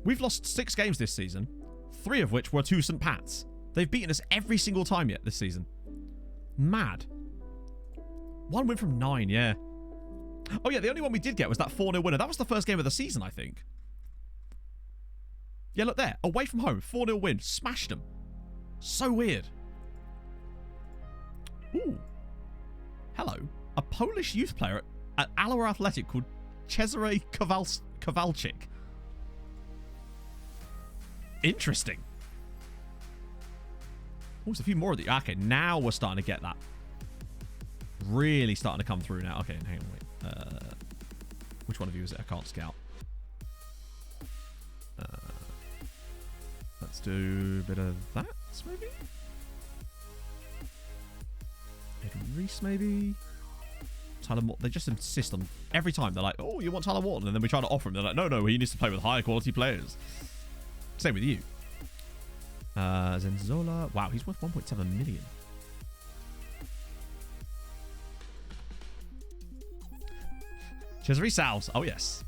We've lost 6 games this season, 3 of which were to St. Pat's. They've beaten us every single time yet this season. Mad. 1 win from 9, yeah. Oh, yeah, the only one we did get was that 4-0 winner. That was the first game of the season, I think. Yeah, look there. Away from home, 4-0 win. Smashed them. So weird. Ooh. Hello. A Polish youth player at Alloa Athletic called Cezary Kowalczyk. Interesting. Oh, there's a few more of the... Okay, now we're starting to get that. Really starting to come through now. Okay, hang on, wait. Which one of you is it? I can't scout. Let's do a bit of that, maybe? Edwin Reese, maybe? Tyler Morton. They just insist on... Every time, they're like, oh, you want Tyler Morton? And then we try to offer him. They're like, no, he needs to play with higher quality players. Same with you. Zenzola. Wow, he's worth 1.7 million. Cesare Salves. Oh, yes.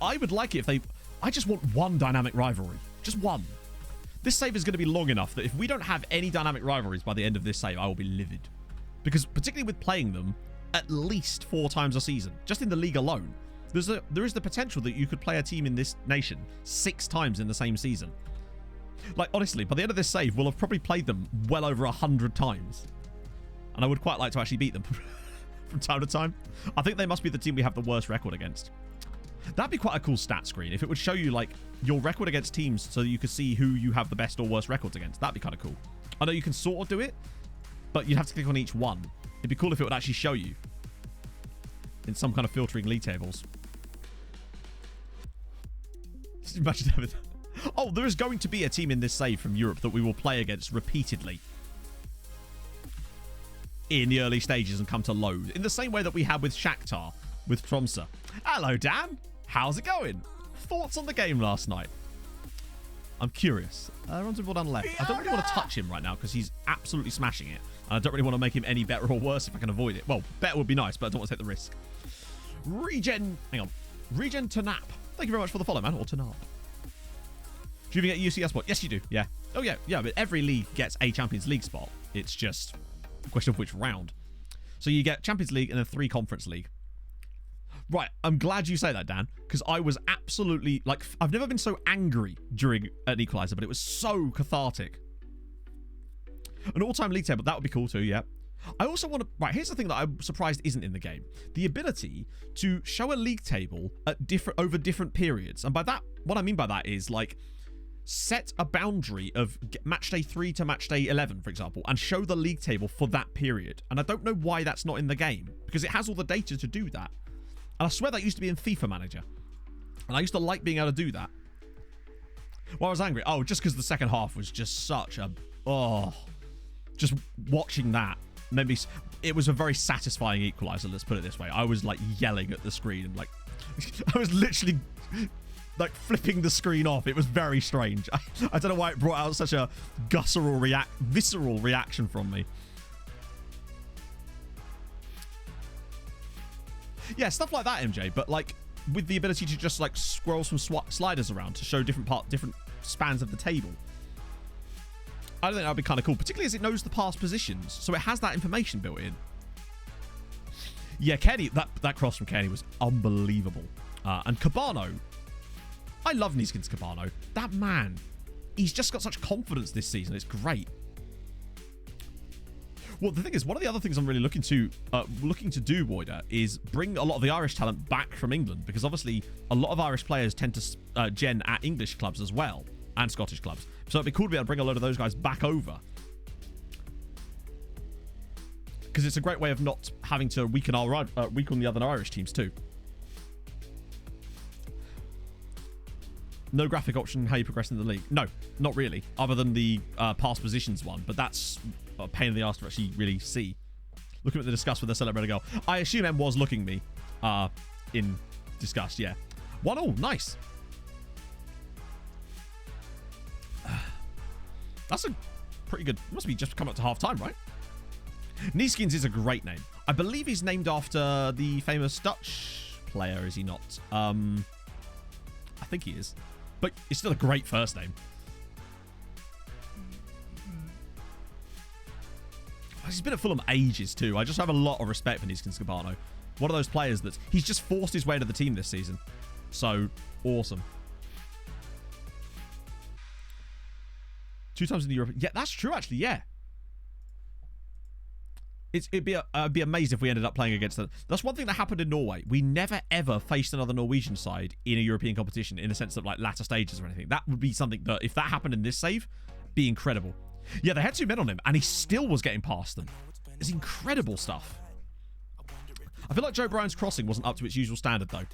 I would like it if they... I just want one dynamic rivalry. Just one. This save is going to be long enough that if we don't have any dynamic rivalries by the end of this save, I will be livid. Because particularly with playing them at least 4 times a season, just in the league alone. There is the potential that you could play a team in this nation 6 times in the same season. Like, honestly, by the end of this save, we'll have probably played them well over 100 times. And I would quite like to actually beat them from time to time. I think they must be the team we have the worst record against. That'd be quite a cool stat screen if it would show you, like, your record against teams so that you could see who you have the best or worst records against. That'd be kind of cool. I know you can sort of do it, but you'd have to click on each one. It'd be cool if it would actually show you in some kind of filtering league tables. Just imagine having that. Oh, there is going to be a team in this save from Europe that we will play against repeatedly in the early stages and come to load. In the same way that we had with Shakhtar, with Tromsø. Hello, Dan. How's it going? Thoughts on the game last night? I'm curious. Runs the ball down the left. I don't really want to touch him right now because he's absolutely smashing it. And I don't really want to make him any better or worse if I can avoid it. Well, better would be nice, but I don't want to take the risk. Regen. Hang on. Regen Tanap. Thank you very much for the follow, man. Or Tanap. Do you even get a UCS spot? Yes, you do. Yeah. Oh, yeah. Yeah, but every league gets a Champions League spot. It's just a question of which round. So you get Champions League and then 3 Conference League. Right, I'm glad you say that, Dan, because I was absolutely, like, I've never been so angry during an equalizer, but it was so cathartic. An all-time league table, that would be cool too, yeah. I also want to, right, here's the thing that I'm surprised isn't in the game. The ability to show a league table at over different periods. And by that, what I mean by that is, like, set a boundary of match day 3 to match day 11, for example, and show the league table for that period. And I don't know why that's not in the game, because it has all the data to do that. And I swear that used to be in FIFA Manager. And I used to like being able to do that. Why was I angry? Oh, just because the second half was just such a... Oh. Just watching that. Maybe it was a very satisfying equalizer, let's put it this way. I was, like, yelling at the screen. And, like, I was literally, like, flipping the screen off. It was very strange. I don't know why it brought out such a visceral reaction from me. Yeah, stuff like that, MJ, but, like, with the ability to just, like, scroll some sliders around to show different spans of the table. I don't think that would be kind of cool, particularly as it knows the past positions, so it has that information built in. Yeah, Kenny, that cross from Kenny was unbelievable. And Cabano, I love Neeskins Cabano. That man, he's just got such confidence this season. It's great. Well, the thing is, one of the other things I'm really looking to do, Boyder, is bring a lot of the Irish talent back from England, because obviously a lot of Irish players tend to gen at English clubs as well, and Scottish clubs. So it'd be cool to be able to bring a load of those guys back over, because it's a great way of not having to weaken the other Irish teams too. No graphic option how you progress in the league. No, not really, other than the past positions one, but that's a pain in the ass to actually really see. Looking at the disgust with the celebrated goal. I assume M was looking me in disgust, yeah. 1-1, nice. That's a pretty good, must be just come up to half time, right? Neeskins is a great name. I believe he's named after the famous Dutch player, is he not? I think he is. But it's still a great first name. He's been at Fulham ages too. I just have a lot of respect for Neeskins Cabano. One of those players that he's just forced his way to the team this season. So awesome. 2 times in the Europe. Yeah, that's true actually. Yeah. I'd be amazed if we ended up playing against them. That's one thing that happened in Norway. We never ever faced another Norwegian side in a European competition in the sense of like latter stages or anything. That would be something that, if that happened in this save, be incredible. Yeah, they had 2 men on him and he still was getting past them. It's incredible stuff. I feel like Joe Bryan's crossing wasn't up to its usual standard though.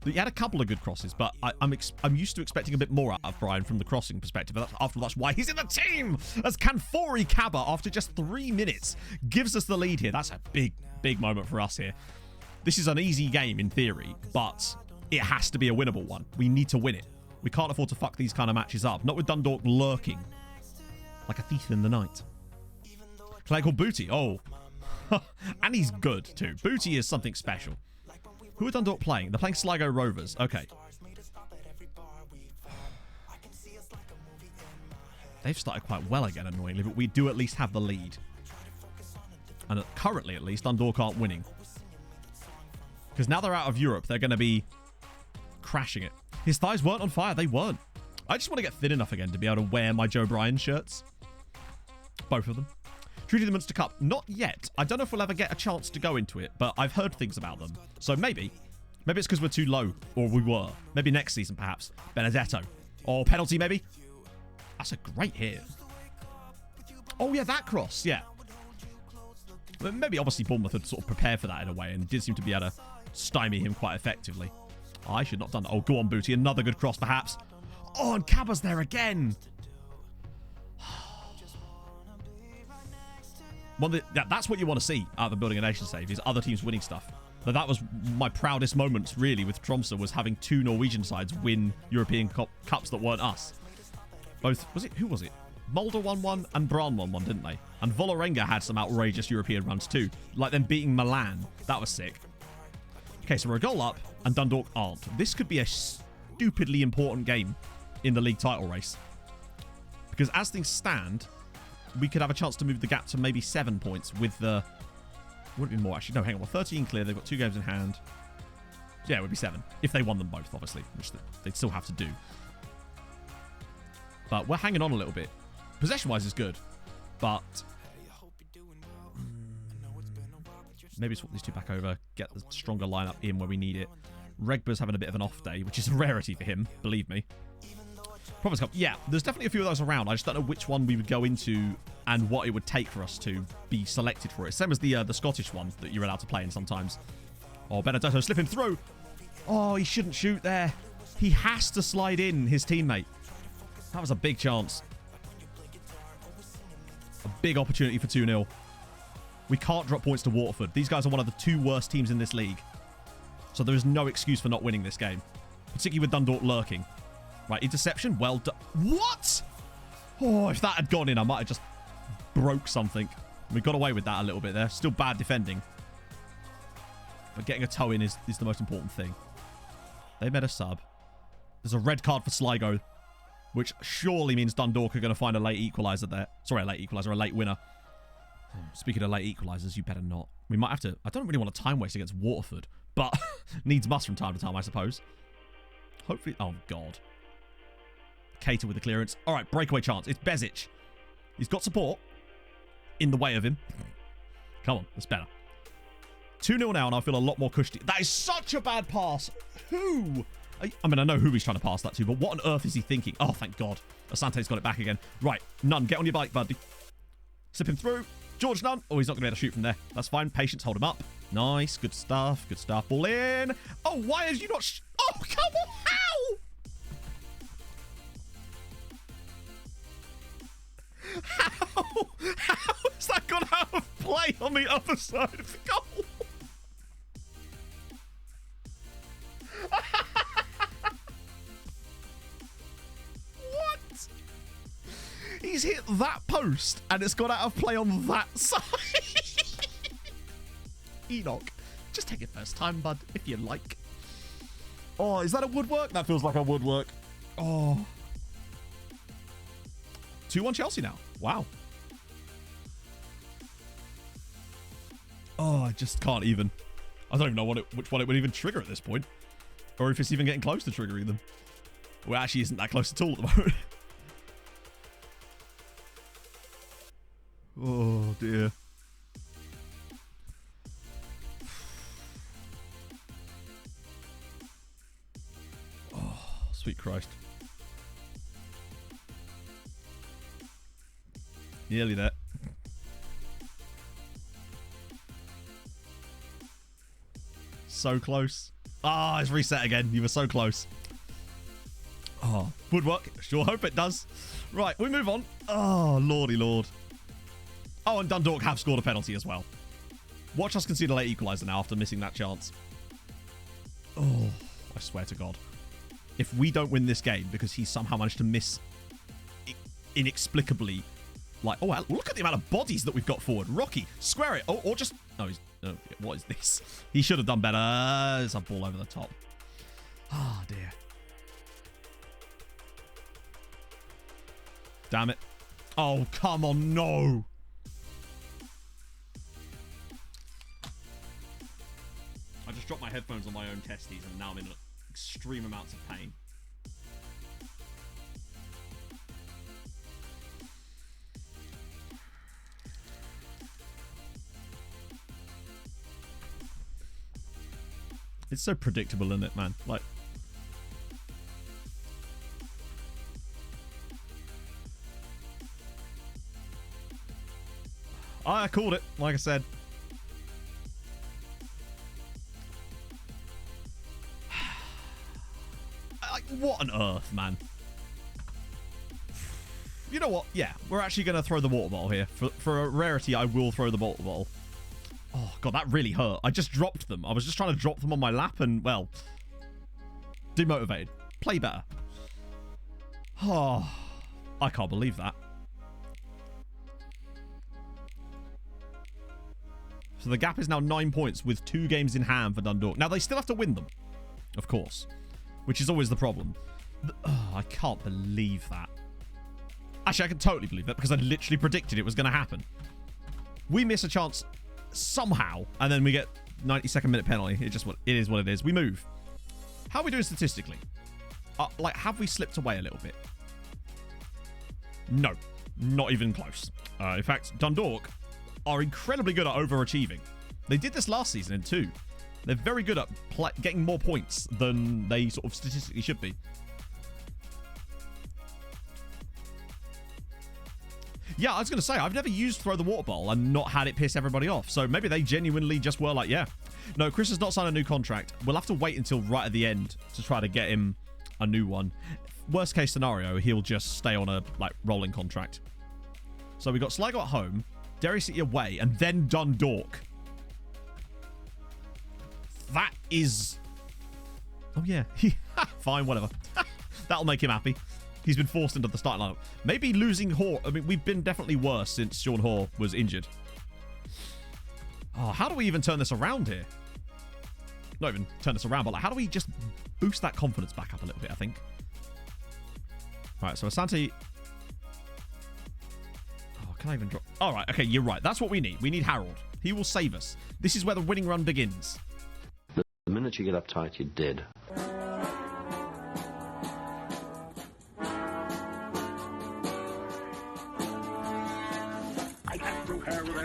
He had a couple of good crosses, but I'm used to expecting a bit more out of Bryan from the crossing perspective. After all, that's why he's in the team. As Kanfori Kaba, after just 3 minutes, gives us the lead here. That's a big, big moment for us here. This is an easy game in theory, but it has to be a winnable one. We need to win it. We can't afford to fuck these kind of matches up. Not with Dundalk lurking like a thief in the night. Player called Booty. Oh. And he's good too. Booty is something special. Who are Dundalk playing? They're playing Sligo Rovers. Okay. They've started quite well again, annoyingly, but we do at least have the lead. And currently, at least, Dundalk aren't winning. Because now they're out of Europe, they're going to be crashing it. His thighs weren't on fire. They weren't. I just want to get thin enough again to be able to wear my Joe Bryan shirts. Both of them. Treaty the Munster Cup. Not yet. I don't know if we'll ever get a chance to go into it, but I've heard things about them. So maybe. Maybe it's because we're too low. Or we were. Maybe next season, perhaps. Benedetto. Or penalty, maybe. That's a great hit. Oh, yeah, that cross. Yeah. Maybe, obviously, Bournemouth had sort of prepared for that in a way and did seem to be able to stymie him quite effectively. I should not have done that. Oh, go on, Booty. Another good cross, perhaps. Oh, and Cabba's there again. That's what you want to see out of the Building a Nation save, is other teams winning stuff. But that was my proudest moments, really, with Tromsø, was having 2 Norwegian sides win European Cups that weren't us. Both, who was it? Mulder won one and Brann won one, didn't they? And Vålerenga had some outrageous European runs too. Like them beating Milan. That was sick. Okay, so we're a goal up and Dundalk aren't. This could be a stupidly important game in the league title race. Because as things stand, we could have a chance to move the gap to maybe 7 points with the... Would it be more, actually? No, hang on. Well, 13 clear. They've got 2 games in hand. Yeah, it would be 7. If they won them both, obviously. Which they'd still have to do. But we're hanging on a little bit. Possession-wise is good. But... maybe swap these 2 back over. Get the stronger lineup in where we need it. Regba's having a bit of an off day, which is a rarity for him. Believe me. Province Cup. Yeah, there's definitely a few of those around. I just don't know which one we would go into and what it would take for us to be selected for it. Same as the Scottish one that you're allowed to play in sometimes. Oh, Benedetto slipping through. Oh, he shouldn't shoot there. He has to slide in his teammate. That was a big chance. A big opportunity for 2-0. We can't drop points to Waterford. These guys are one of the 2 worst teams in this league. So there is no excuse for not winning this game. Particularly with Dundalk lurking. Right, interception. Well done. What? Oh, if that had gone in, I might have just broke something. We got away with that a little bit there. Still bad defending. But getting a toe in is the most important thing. They made a sub. There's a red card for Sligo, which surely means Dundalk are going to find a late equaliser there. Sorry, a late equaliser, a late winner. Speaking of late equalisers, you better not. We might have to... I don't really want to time waste against Waterford, but needs must from time to time, I suppose. Hopefully... Oh, God. Cater with the clearance. All right, breakaway chance. It's Bezic. He's got support in the way of him. Come on, that's better. 2-0 now, and I feel a lot more cushy. That is such a bad pass. Who? I mean, I know who he's trying to pass that to, but what on earth is he thinking? Oh, thank God. Asante's got it back again. Right, Nunn, get on your bike, buddy. Slip him through. George Nunn. Oh, he's not going to be able to shoot from there. That's fine. Patience, hold him up. Nice. Good stuff. Good stuff. Ball in. Oh, why is you not... Oh, come on. How? How has that gone out of play on the other side of the goal? What? He's hit that post and it's gone out of play on that side. Enoch, just take it first time, bud, if you like. Oh, is that a woodwork? That feels like a woodwork. Oh. 2-1 Chelsea now. Wow. Oh, I just can't even. I don't even know which one it would even trigger at this point. Or if it's even getting close to triggering them. Well, it actually isn't that close at all at the moment. Oh, dear. Oh, sweet Christ. Nearly there. So close. Ah, it's reset again. You were so close. Oh, woodwork. Sure hope it does. Right, we move on. Oh, lordy lord. Oh, and Dundalk have scored a penalty as well. Watch us concede a late equaliser now after missing that chance. Oh, I swear to God. If we don't win this game because he somehow managed to miss inexplicably... Like, oh, look at the amount of bodies that we've got forward. Rocky, square it. Oh, or just... No, he's... No, what is this? He should have done better. There's a ball over the top. Oh, dear. Damn it. Oh, come on, no. I just dropped my headphones. microphones on my own testes, and now I'm in extreme amounts of pain. It's so predictable, isn't it, man? Like, I called it, like I said. Like, what on earth, man? You know what? Yeah, we're actually going to throw the water bottle here. For a rarity, I will throw the water bottle. Oh, God, that really hurt. I just dropped them. I was just trying to drop them on my lap and, well, demotivated. Play better. Oh, I can't believe that. So the gap is now 9 points with 2 games in hand for Dundalk. Now, they still have to win them, of course, which is always the problem. Oh, I can't believe that. Actually, I can totally believe that because I literally predicted it was going to happen. We miss a chance somehow, and then we get 92nd minute penalty. It is what it is. We move. How are we doing statistically? Like, have we slipped away a little bit? No, not even close. In fact, Dundalk are incredibly good at overachieving. They did this last season in 2. They're very good at getting more points than they sort of statistically should be. Yeah, I was going to say, I've never used Throw the Water Bottle and not had it piss everybody off. So maybe they genuinely just were like, yeah. No, Chris has not signed a new contract. We'll have to wait until right at the end to try to get him a new one. Worst case scenario, he'll just stay on a rolling contract. So we got Sligo at home, Derry City away, and then Dundalk. That is... Oh, yeah. Fine, whatever. That'll make him happy. He's been forced into the starting lineup. Maybe losing Hoare. I mean, we've been definitely worse since Sean Hoare was injured. Oh, how do we even turn this around here? Not even turn this around, but like, how do we just boost that confidence back up a little bit, I think? All right, so Asante... Oh, can I even drop... All right, okay, you're right. That's what we need. We need Harold. He will save us. This is where the winning run begins. The minute you get uptight, you're dead.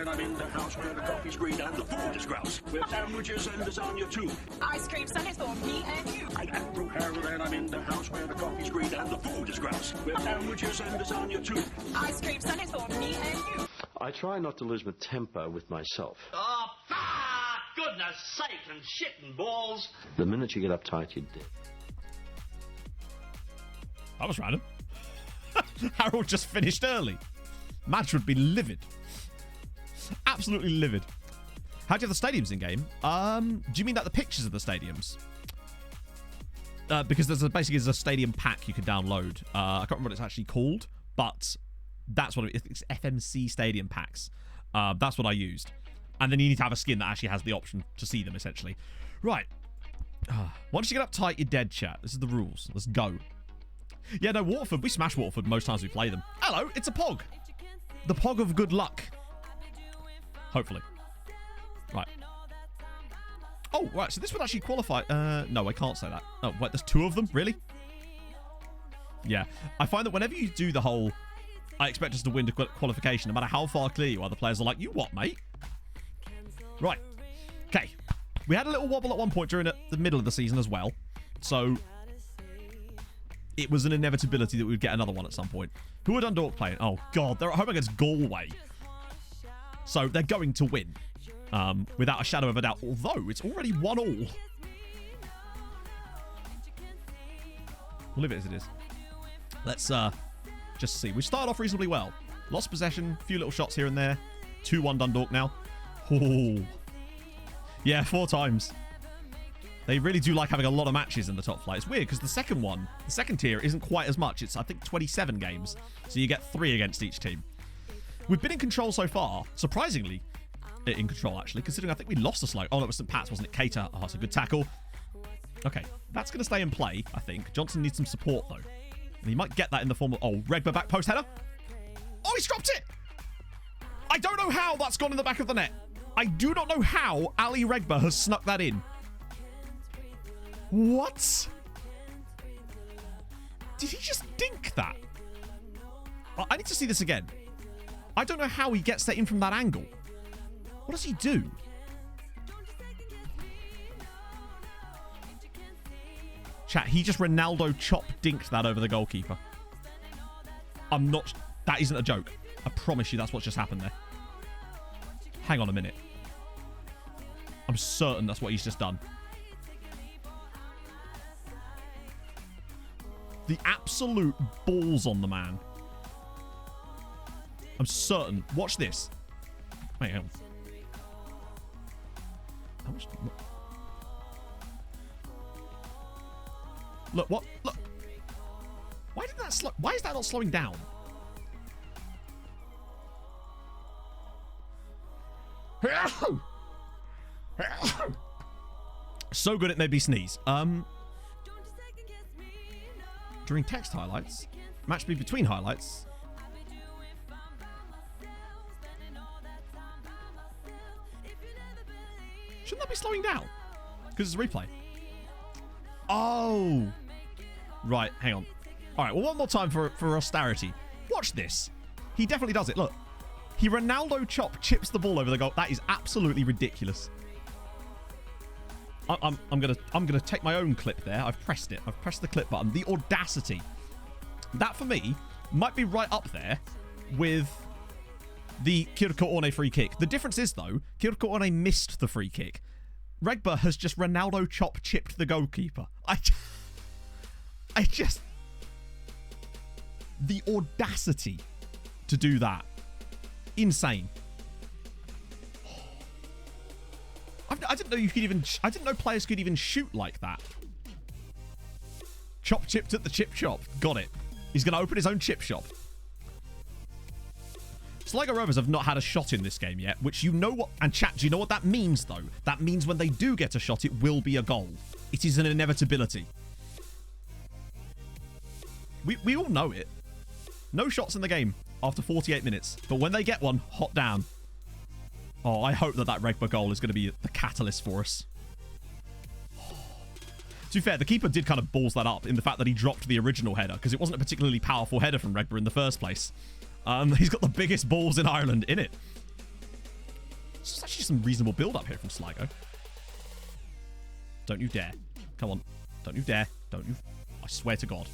I'm in the house where the coffee's green and the food is grouse. With sandwiches and lasagna too. Ice cream sundaes for me and you. I am Drew Harold and I'm in the house where the coffee's green and the food is grouse. With sandwiches and lasagna too. Ice cream sundaes for me and you. I try not to lose my temper with myself. Oh, goodness sake and shit and balls. The minute you get uptight, you're dead. That was random. Harold just finished early. Match would be livid. Absolutely livid. How do you have the stadiums in game? Do you mean that the pictures of the stadiums? Because there's basically a stadium pack you can download. I can't remember what it's actually called, but that's what it's FMC stadium packs. That's what I used. And then you need to have a skin that actually has the option to see them, essentially. Right. Once you get uptight, you're dead, chat. This is the rules. Let's go. Yeah, no, Waterford. We smash Waterford most times we play them. Hello, it's a Pog. The Pog of good luck. Hopefully. Right. Oh, right. So this would actually qualify. No, I can't say that. Oh, wait. There's 2 of them? Really? Yeah. I find that whenever you do the whole, I expect us to win the qualification, no matter how far clear you are, the players are like, you what, mate? Right. Okay. We had a little wobble at one point during the middle of the season as well. So it was an inevitability that we would get another one at some point. Who are Dundalk playing? Oh, God. They're at home against Galway. So they're going to win, without a shadow of a doubt, although it's already 1-1. We'll leave it as it is. Let's just see. We started off reasonably well. Lost possession, a few little shots here and there. 2-1 Dundalk now. Oh. Yeah, 4 times. They really do like having a lot of matches in the top flight. It's weird because the second tier isn't quite as much. It's, I think, 27 games. So you get 3 against each team. We've been in control so far. Surprisingly, in control, actually, considering I think we lost a slow. Oh, no, it was St. Pat's, wasn't it? Cater. Oh, it's a good tackle. Okay, that's going to stay in play, I think. Johnson needs some support, though. And he might get that in the form of... Oh, Regba back post header. Oh, he's dropped it. I don't know how that's gone in the back of the net. I do not know how Ali Regba has snuck that in. What? Did he just dink that? I need to see this again. I don't know how he gets that in from that angle. What does he do? Chat, he just Ronaldo chop dinked that over the goalkeeper. I'm not... That isn't a joke. I promise you that's what just happened there. Hang on a minute. I'm certain that's what he's just done. The absolute balls on the man. I'm certain. Watch this. Wait, hang on. How much... Look, what? Look. Why did that slow... Why is that not slowing down? So good it made me sneeze. During text highlights, match speed between highlights. Shouldn't that be slowing down? Because it's a replay. Oh. Right, hang on. All right, well, one more time for austerity. Watch this. He definitely does it. Look. He Ronaldo chop chips the ball over the goal. That is absolutely ridiculous. I'm gonna take my own clip there. I've pressed it. I've pressed the clip button. The audacity. That for me might be right up there with the Kirko Orne free kick. The difference is though, Kirko Orne missed the free kick. Regba has just Ronaldo chop chipped the goalkeeper. I just the audacity to do that. Insane. I didn't know you could even... I didn't know players could even shoot like that. Chop chipped at the chip shop. Got it. He's going to open his own chip shop. Sligo Rovers have not had a shot in this game yet, which you know what... And chat, do you know what that means, though? That means when they do get a shot, it will be a goal. It is an inevitability. We all know it. No shots in the game after 48 minutes. But when they get one, hot damn. Oh, I hope that Regba goal is going to be the catalyst for us. To be fair, the keeper did kind of balls that up in the fact that he dropped the original header because it wasn't a particularly powerful header from Regba in the first place. He's got the biggest balls in Ireland in it. It's actually some reasonable build-up here from Sligo. Don't you dare. Come on. Don't you dare. Don't you... I swear to God.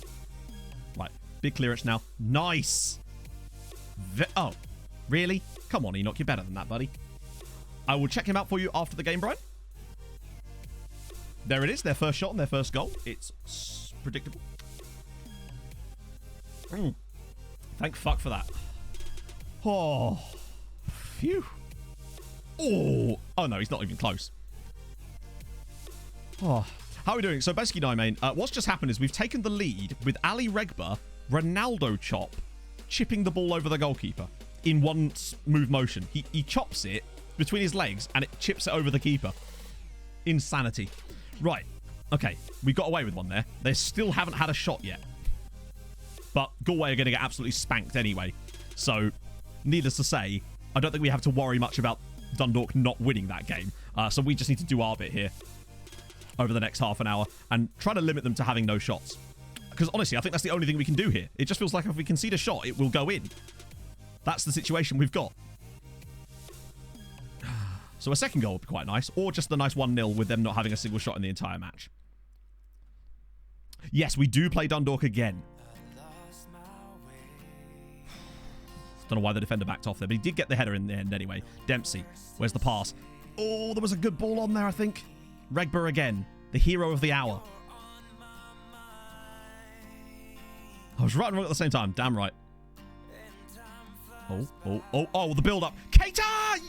Right. Big clearance now. Nice. Oh. Really? Come on, Enoch. You're better than that, buddy. I will check him out for you after the game, Brian. There it is. Their first shot and their first goal. It's predictable. Thank fuck for that. Oh. Phew. Oh. Oh, no. He's not even close. Oh. How are we doing? So basically, Nine, what's just happened is we've taken the lead with Ali Regba, Ronaldo chop, chipping the ball over the goalkeeper in one smooth motion. He chops it between his legs and it chips it over the keeper. Insanity. Right. Okay. We got away with one there. They still haven't had a shot yet. But Galway are going to get absolutely spanked anyway. So, needless to say, I don't think we have to worry much about Dundalk not winning that game. So we just need to do our bit here over the next half an hour and try to limit them to having no shots. Because honestly, I think that's the only thing we can do here. It just feels like if we concede a shot, it will go in. That's the situation we've got. So a second goal would be quite nice. Or just the nice 1-0 with them not having a single shot in the entire match. Yes, we do play Dundalk again. Don't know why the defender backed off there, but he did get the header in the end anyway. Dempsey, where's the pass? Oh, there was a good ball on there, I think. Regba again, the hero of the hour. I was right and wrong at the same time. Damn right. Oh, the build-up. Keita! I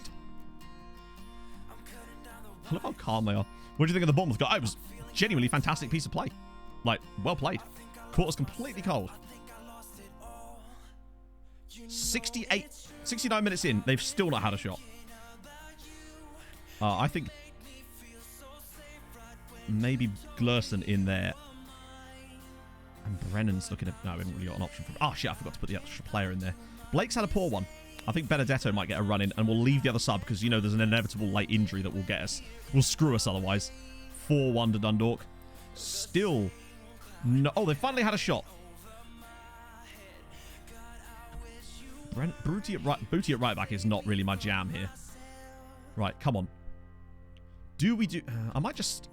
love how calm they are. What do you think of the Bournemouth goal? It was a genuinely fantastic piece of play. Like, well played. Caught us completely cold. 69 minutes in, they've still not had a shot. I think maybe Glerson in there. And Brennan's looking at... No, we haven't really got an option for... Oh, shit, I forgot to put the extra player in there. Blake's had a poor one. I think Benedetto might get a run in, and we'll leave the other sub because, you know, there's an inevitable late injury that will get us. Will screw us otherwise. 4-1 to Dundalk. Still no. Oh, they finally had a shot. Booty at right back is not really my jam here. Right, come on. Do we do... I might just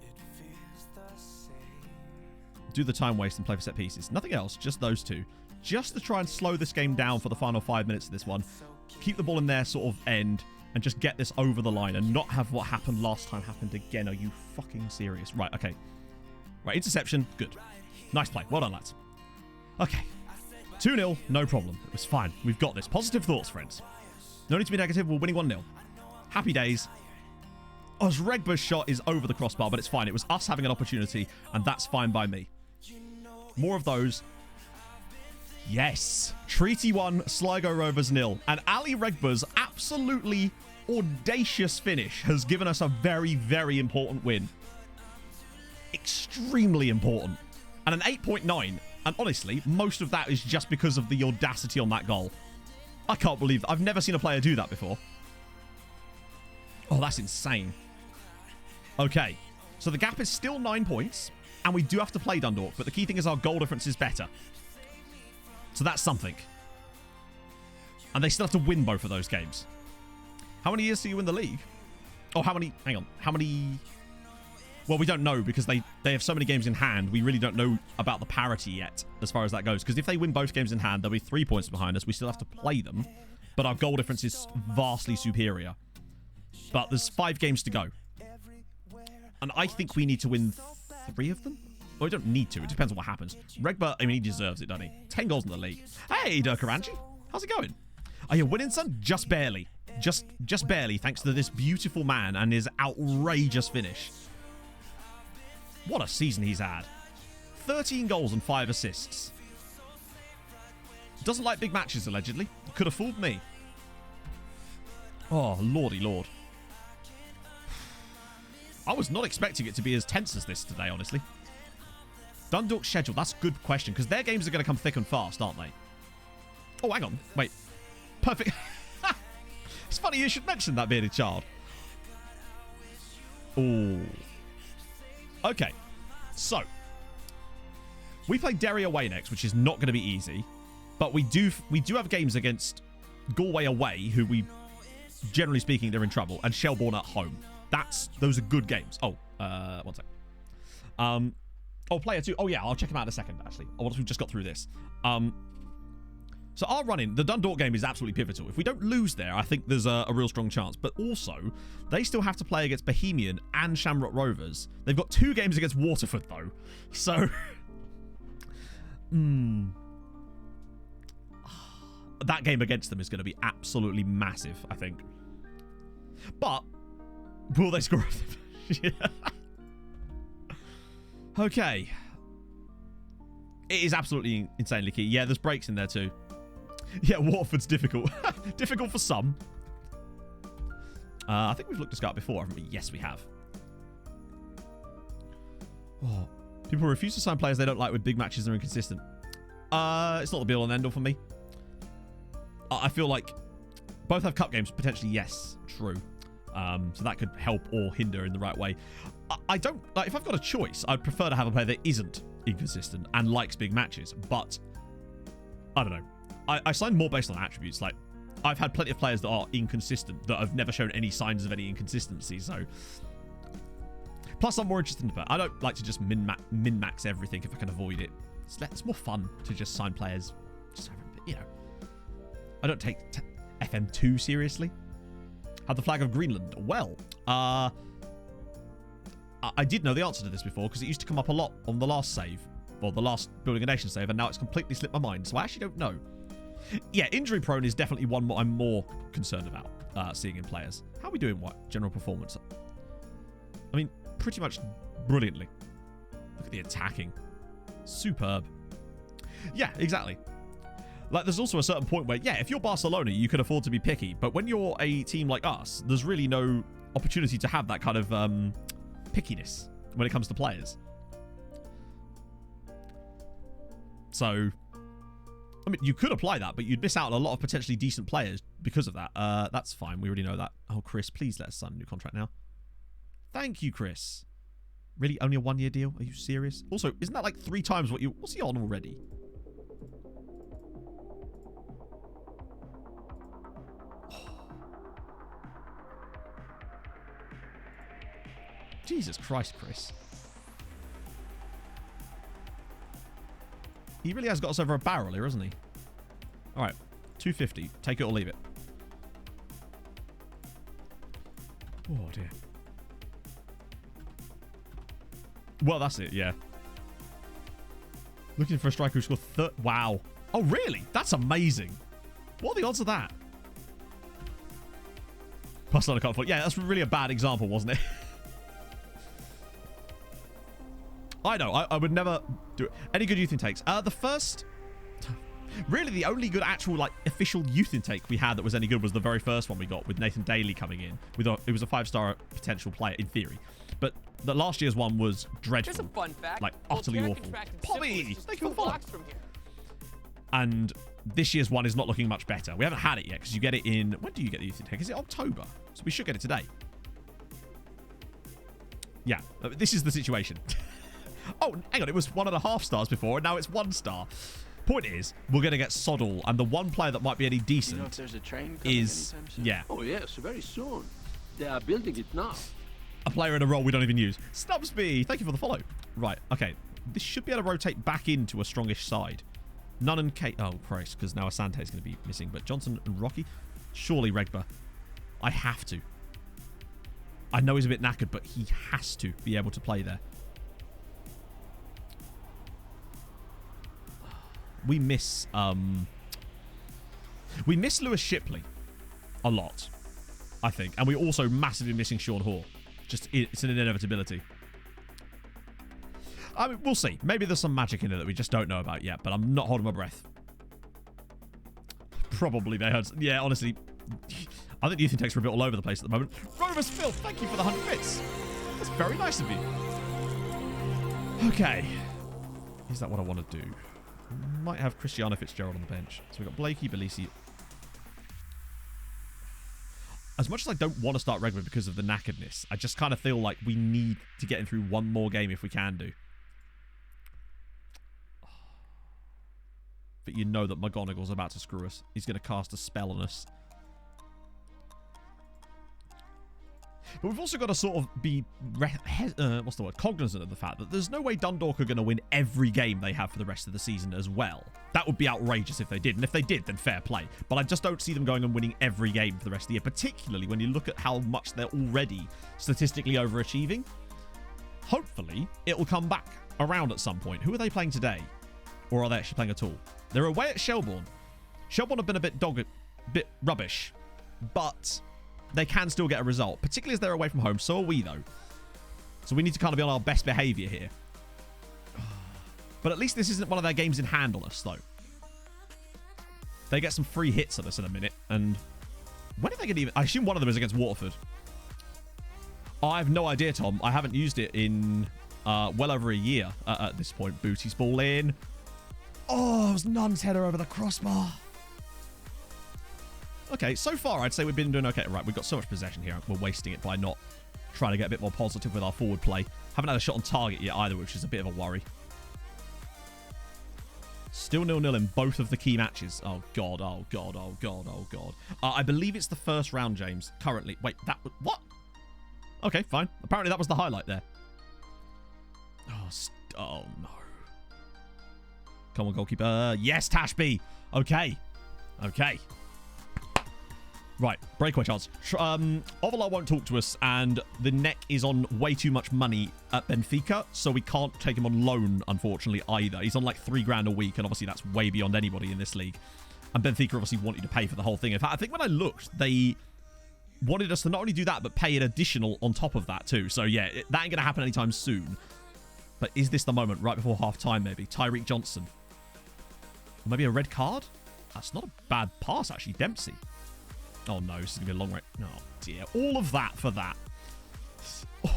do the time waste and play for set pieces. Nothing else, just those two. Just to try and slow this game down for the final 5 minutes of this one. Keep the ball in their sort of end and just get this over the line and not have what happened last time happened again. Are you fucking serious? Right, okay. Right, interception. Good. Nice play. Well done, lads. Okay. 2-0, no problem. It was fine. We've got this. Positive thoughts, friends. No need to be negative. We're winning 1-0. Happy days. Regba's shot is over the crossbar, but it's fine. It was us having an opportunity, and that's fine by me. More of those. Yes. Treaty 1, Sligo Rovers 0. And Ali Regba's absolutely audacious finish has given us a very, very important win. Extremely important. And an 8.9. And honestly, most of that is just because of the audacity on that goal. I can't believe... I've never seen a player do that before. Oh, that's insane. Okay. So the gap is still 9 points. And we do have to play Dundalk. But the key thing is our goal difference is better. So that's something. And they still have to win both of those games. How many years do you win the league? Oh, how many... Hang on. How many... Well, we don't know because they have so many games in hand. We really don't know about the parity yet as far as that goes. Because if they win both games in hand, they'll be 3 points behind us. We still have to play them. But our goal difference is vastly superior. But there's 5 games to go. And I think we need to win 3 of them. Well, we don't need to. It depends on what happens. Regba, I mean, he deserves it, doesn't he? 10 goals in the league. Hey, Durkaranji. How's it going? Are you winning, son? Just barely. Just barely, thanks to this beautiful man and his outrageous finish. What a season he's had. 13 goals and 5 assists. Doesn't like big matches, allegedly. Could have fooled me. Oh, lordy lord. I was not expecting it to be as tense as this today, honestly. Dundalk's schedule. That's a good question, because their games are going to come thick and fast, aren't they? Oh, hang on. Wait. Perfect. It's funny you should mention that, bearded child. Oh. Okay. So. We play Derry away next, which is not going to be easy. But we do have games against Galway away, who we, generally speaking, they're in trouble. And Shelbourne at home. Those are good games. Oh, one sec. Oh, player 2. Oh, yeah, I'll check him out in a second, actually. Once we've just got through this. So our run-in, the Dundalk game is absolutely pivotal. If we don't lose there, I think there's a real strong chance. But also, they still have to play against Bohemian and Shamrock Rovers. They've got 2 games against Waterford, though. So... that game against them is going to be absolutely massive, I think. But, will they score? Yeah. Okay. It is absolutely insanely key. Yeah, there's breaks in there too. Yeah, Waterford's difficult. Difficult for some. I think we've looked at Scout before, haven't we? Yes, we have. Oh, people refuse to sign players they don't like with big matches and are inconsistent. It's not the be-all and end-all for me. I feel like both have cup games, potentially, yes, true. So that could help or hinder in the right way. I don't... Like, if I've got a choice, I'd prefer to have a player that isn't inconsistent and likes big matches. But, I don't know. I signed more based on attributes. Like, I've had plenty of players that are inconsistent that have never shown any signs of any inconsistency. So, plus I'm more interested in... I don't like to just min-max everything if I can avoid it. It's more fun to just sign players. Just, you know... I don't take FM2 seriously. Had the flag of Greenland. Well, I did know the answer to this before because it used to come up a lot on the last save. Or the last Building a Nation save, and now it's completely slipped my mind. So I actually don't know. Yeah, injury prone is definitely one I'm more concerned about seeing in players. How are we doing? What? General performance? I mean, pretty much brilliantly. Look at the attacking. Superb. Yeah, exactly. Like, there's also a certain point where, yeah, if you're Barcelona, you can afford to be picky. But when you're a team like us, there's really no opportunity to have that kind of pickiness when it comes to players. So, I mean, you could apply that, but you'd miss out on a lot of potentially decent players because of that. That's fine. We already know that. Oh, Chris, please let us sign a new contract now. Thank you, Chris. Really? Only a 1-year deal? Are you serious? Also, isn't that like 3 times what you... What's he on already? Jesus Christ, Chris. He really has got us over a barrel here, hasn't he? All right. 250. Take it or leave it. Oh, dear. Well, that's it, yeah. Looking for a striker who scored Wow. Oh, really? That's amazing. What are the odds of that? Barcelona can't afford. Yeah, that's really a bad example, wasn't it? I know. I would never do it. Any good youth intakes? The first... Really, the only good actual, like, official youth intake we had that was any good was the very first one we got with Nathan Daly coming in. It was a 5-star potential player, in theory. But the last year's one was dreadful. Here's a fun fact. Like, utterly awful. Poppy! Thank you for following. From here. And this year's one is not looking much better. We haven't had it yet, because you get it in... When do you get the youth intake? Is it October? So we should get it today. Yeah, this is the situation. Oh, hang on. It was 1.5 stars before, and now it's 1 star. Point is, we're going to get Soddle, and the one player that might be any decent You know if there's a train coming is... anytime soon? Yeah. Oh, yes, very soon. They are building it now. A player in a role we don't even use. Snubsby, thank you for the follow. Right, okay. This should be able to rotate back into a strongish side. Nunn and Kate... Oh, Christ, because now Asante is going to be missing. But Johnson and Rocky? Surely Regba. I have to. I know he's a bit knackered, but he has to be able to play there. We miss Lewis Shipley a lot, I think. And we're also massively missing Sean Hoare. Just, it's an inevitability. I mean, we'll see. Maybe there's some magic in it that we just don't know about yet, but I'm not holding my breath. Probably they heard... Yeah, honestly, I think the youth intakes are a bit all over the place at the moment. Romus Phil, thank you for the 100 bits. That's very nice of you. Okay. Is that what I want to do? Might have Cristiano Fitzgerald on the bench. So we've got Blakey, Belisi. As much as I don't want to start Regman because of the knackeredness, I just kind of feel like we need to get him through one more game if we can do. But you know that McGonagall's about to screw us. He's going to cast a spell on us. But we've also got to sort of be, cognizant of the fact that there's no way Dundalk are going to win every game they have for the rest of the season as well. That would be outrageous if they did. And if they did, then fair play. But I just don't see them going and winning every game for the rest of the year, particularly when you look at how much they're already statistically overachieving. Hopefully, it will come back around at some point. Who are they playing today? Or are they actually playing at all? They're away at Shelbourne. Shelbourne have been a bit rubbish. But... they can still get a result, particularly as they're away from home. So are we, though. So we need to kind of be on our best behaviour here. But at least this isn't one of their games in hand on us, though. They get some free hits on us in a minute. And when are they going to even... I assume one of them is against Waterford. I have no idea, Tom. I haven't used it in well over a year at this point. Booty's ball in. Oh, it was Nunn's header over the crossbar. Okay, so far, I'd say we've been doing okay. Right, we've got so much possession here. We're wasting it by not trying to get a bit more positive with our forward play. Haven't had a shot on target yet either, which is a bit of a worry. Still 0-0 in both of the key matches. Oh, God, oh, God, oh, God, oh, God. I believe it's the first round, James, currently. Wait, that... What? Okay, fine. Apparently, that was the highlight there. Oh, no. Come on, goalkeeper. Yes, Tashby. Okay. Okay. Right, breakaway chance. Ovalar won't talk to us, and the neck is on way too much money at Benfica, so we can't take him on loan, unfortunately, either. He's on like $3,000 a week, and obviously that's way beyond anybody in this league. And Benfica obviously want you to pay for the whole thing. In fact, I think when I looked, they wanted us to not only do that, but pay an additional on top of that too. So yeah, that ain't going to happen anytime soon. But is this the moment right before half-time, maybe? Tyreek Johnson. Or maybe a red card? That's not a bad pass, actually. Dempsey. Oh, no. This is going to be a long race. Oh, dear. All of that for that.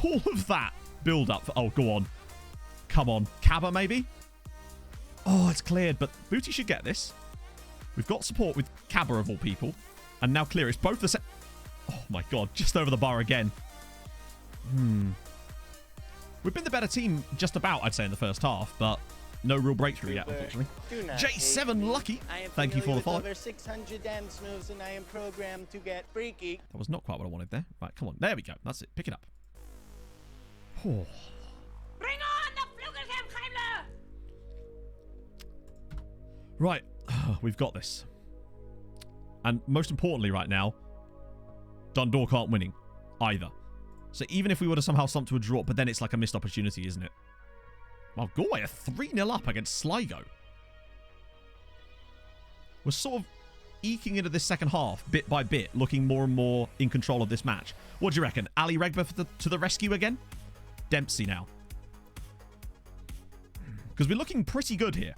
All of that build-up for... Oh, go on. Come on. Cabba, maybe? Oh, it's cleared, but Booty should get this. We've got support with Cabba, of all people. And now clear. It's both the... Oh, my God. Just over the bar again. We've been the better team just about, I'd say, in the first half, but no real breakthrough yet, unfortunately. J7 Lucky, thank you for the follow. Over 600 dance moves, and I am programmed to get freaky. That was not quite what I wanted there. Right, come on. There we go. That's it. Pick it up. Oh. Bring on the Flugelkampfheimler! Right. We've got this. And most importantly right now, Dundalk aren't winning either. So even if we were to somehow slump to a draw, but then it's like a missed opportunity, isn't it? Well, Galway are 3-0 up against Sligo. We're sort of eking into this second half, bit by bit, looking more and more in control of this match. What do you reckon? Ali Regba to the rescue again? Dempsey now. Because we're looking pretty good here.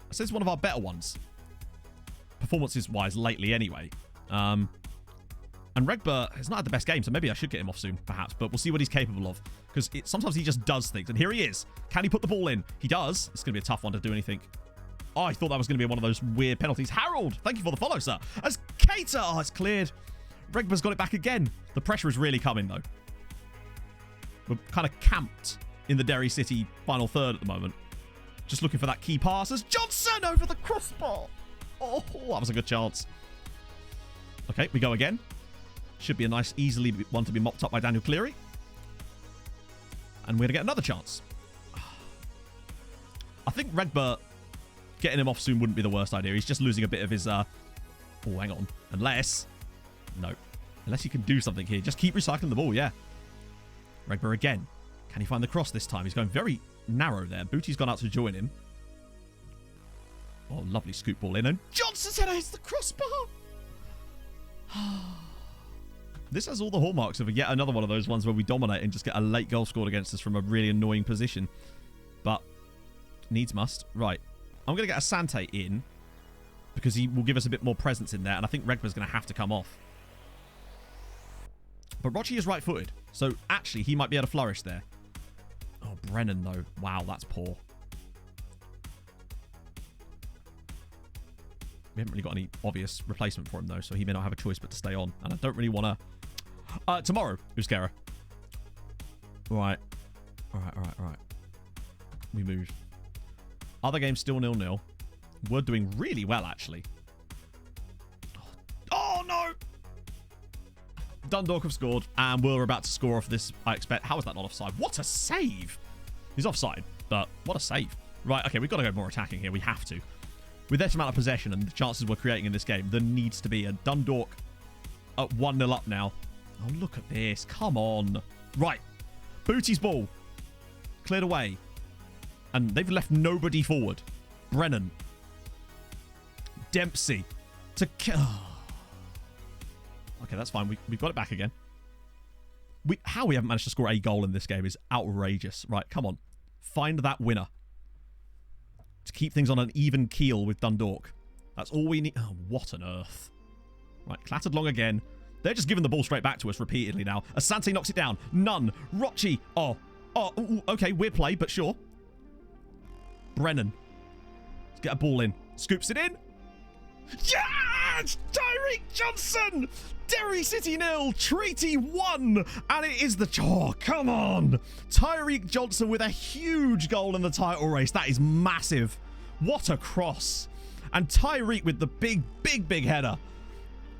This is one of our better ones. Performances-wise, lately anyway. And Regba has not had the best game, so maybe I should get him off soon, perhaps. But we'll see what he's capable of. Because sometimes he just does things. And here he is. Can he put the ball in? He does. It's going to be a tough one to do anything. Oh, I thought that was going to be one of those weird penalties. Harold, thank you for the follow, sir. As Cater, oh, it's cleared. Regba's got it back again. The pressure is really coming, though. We're kind of camped in the Derry City final third at the moment. Just looking for that key pass as Johnson over the crossbar. Oh, that was a good chance. Okay, we go again. Should be a nice, easily one to be mopped up by Daniel Cleary. And we're going to get another chance. I think Regba getting him off soon wouldn't be the worst idea. He's just losing a bit of his... Oh, hang on. Unless... No. Unless he can do something here. Just keep recycling the ball, yeah. Regba again. Can he find the cross this time? He's going very narrow there. Bootie's gone out to join him. Oh, lovely scoop ball in. And Johnson's header hits the crossbar. This has all the hallmarks of yet another one of those ones where we dominate and just get a late goal scored against us from a really annoying position. But needs must. Right. I'm going to get Asante in because he will give us a bit more presence in there. And I think Regba's going to have to come off. But Rochi is right-footed. So actually, he might be able to flourish there. Oh, Brennan, though. Wow, that's poor. We haven't really got any obvious replacement for him, though, so he may not have a choice but to stay on. And I don't really want to... tomorrow, Euskera. Right. All right. We move. Other games still 0-0. We're doing really well, actually. Oh, no! Dundalk have scored, and we're about to score off this, I expect. How is that not offside? What a save! He's offside, but what a save. Right, okay, we've got to go more attacking here. We have to. With this amount of possession and the chances we're creating in this game, there needs to be a Dundalk at 1-0 up now. Oh, look at this. Come on. Right. Bootie's ball. Cleared away. And they've left nobody forward. Brennan. Dempsey. To kill. Okay, that's fine. We've got it back again. How we haven't managed to score a goal in this game is outrageous. Right, come on. Find that winner. To keep things on an even keel with Dundalk. That's all we need. Oh, what on earth. Right, clattered long again. They're just giving the ball straight back to us repeatedly now. Asante knocks it down. None. Rochi. Oh, okay, weird play, but sure. Brennan. Let's get a ball in. Scoops it in. Yes! Tyreek Johnson! Derry City 0, Treaty 1. And it is the... Oh, come on. Tyreek Johnson with a huge goal in the title race. That is massive. What a cross. And Tyreek with the big header.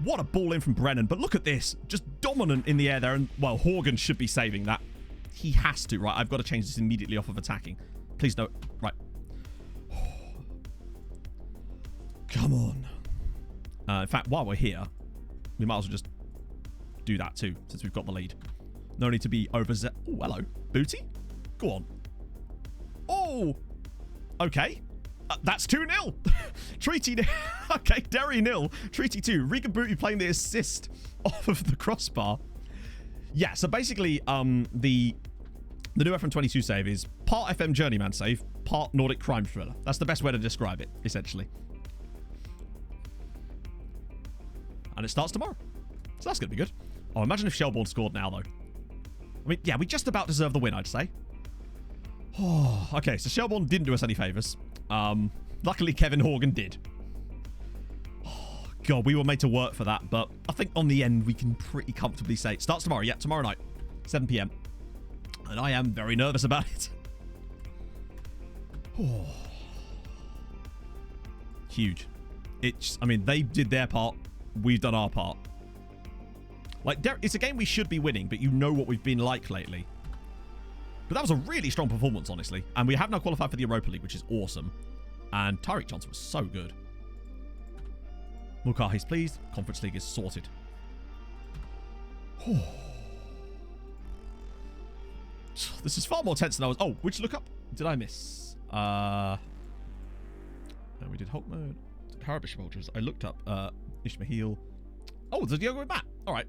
What a ball in from Brennan. But look at this. Just dominant in the air there. And, well, Horgan should be saving that. He has to. Right, I've got to change this immediately off of attacking. Please don't. Right. Come on. In fact, while we're here, we might as well just do that too, since we've got the lead. No need to be over... Oh, hello. Booty? Go on. Oh! Okay. That's 2-0. Treaty... Okay, Derry 0. Treaty 2. Regan Booty playing the assist off of the crossbar. Yeah, so basically, the new FM22 save is part FM Journeyman save, part Nordic crime thriller. That's the best way to describe it, essentially. And it starts tomorrow. So that's going to be good. Oh, imagine if Shelbourne scored now, though. I mean, yeah, we just about deserve the win, I'd say. Oh, okay, so Shelbourne didn't do us any favours. Luckily, Kevin Horgan did. Oh, God, we were made to work for that, but I think on the end, we can pretty comfortably say it starts tomorrow. Yeah, tomorrow night, 7 p.m. And I am very nervous about it. Oh. Huge. I mean, they did their part. We've done our part. Like, it's a game we should be winning, but you know what we've been like lately. But that was a really strong performance, honestly. And we have now qualified for the Europa League, which is awesome. And Tyreek Johnson was so good. Mulcahy's pleased. Conference League is sorted. This is far more tense than I was. Oh, which look up did I miss? No, we did Hulk mode. Harabish Vultures. I looked up Ishmael. Oh, there's Diogo with Matt. All right.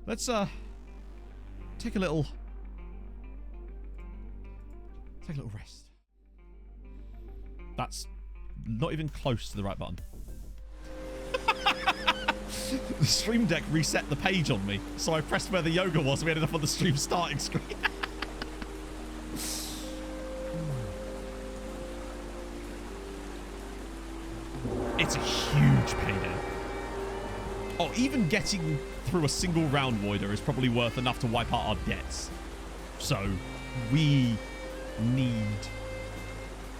Let's take a little rest. That's not even close to the right button. The Stream Deck reset the page on me, so I pressed where the yoga was and we ended up on the stream starting screen. It's a huge payday. Oh, even getting through a single round voider is probably worth enough to wipe out our debts. So we need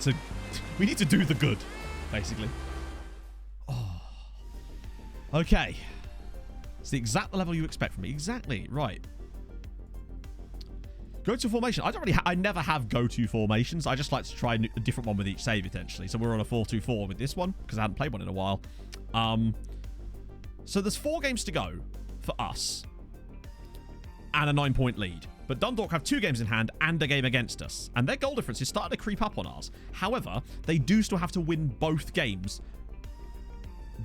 to do the good, basically. Oh. Okay. It's the exact level you expect from me. Exactly. Right. Go-to formation. I never have go-to formations. I just like to try a different one with each save, potentially. So we're on a 4-2-4 with this one, because I hadn't played one in a while. So there's 4 games to go for us. And a 9-point lead. But Dundalk have 2 games in hand and a game against us. And their goal difference is starting to creep up on ours. However, they do still have to win both games.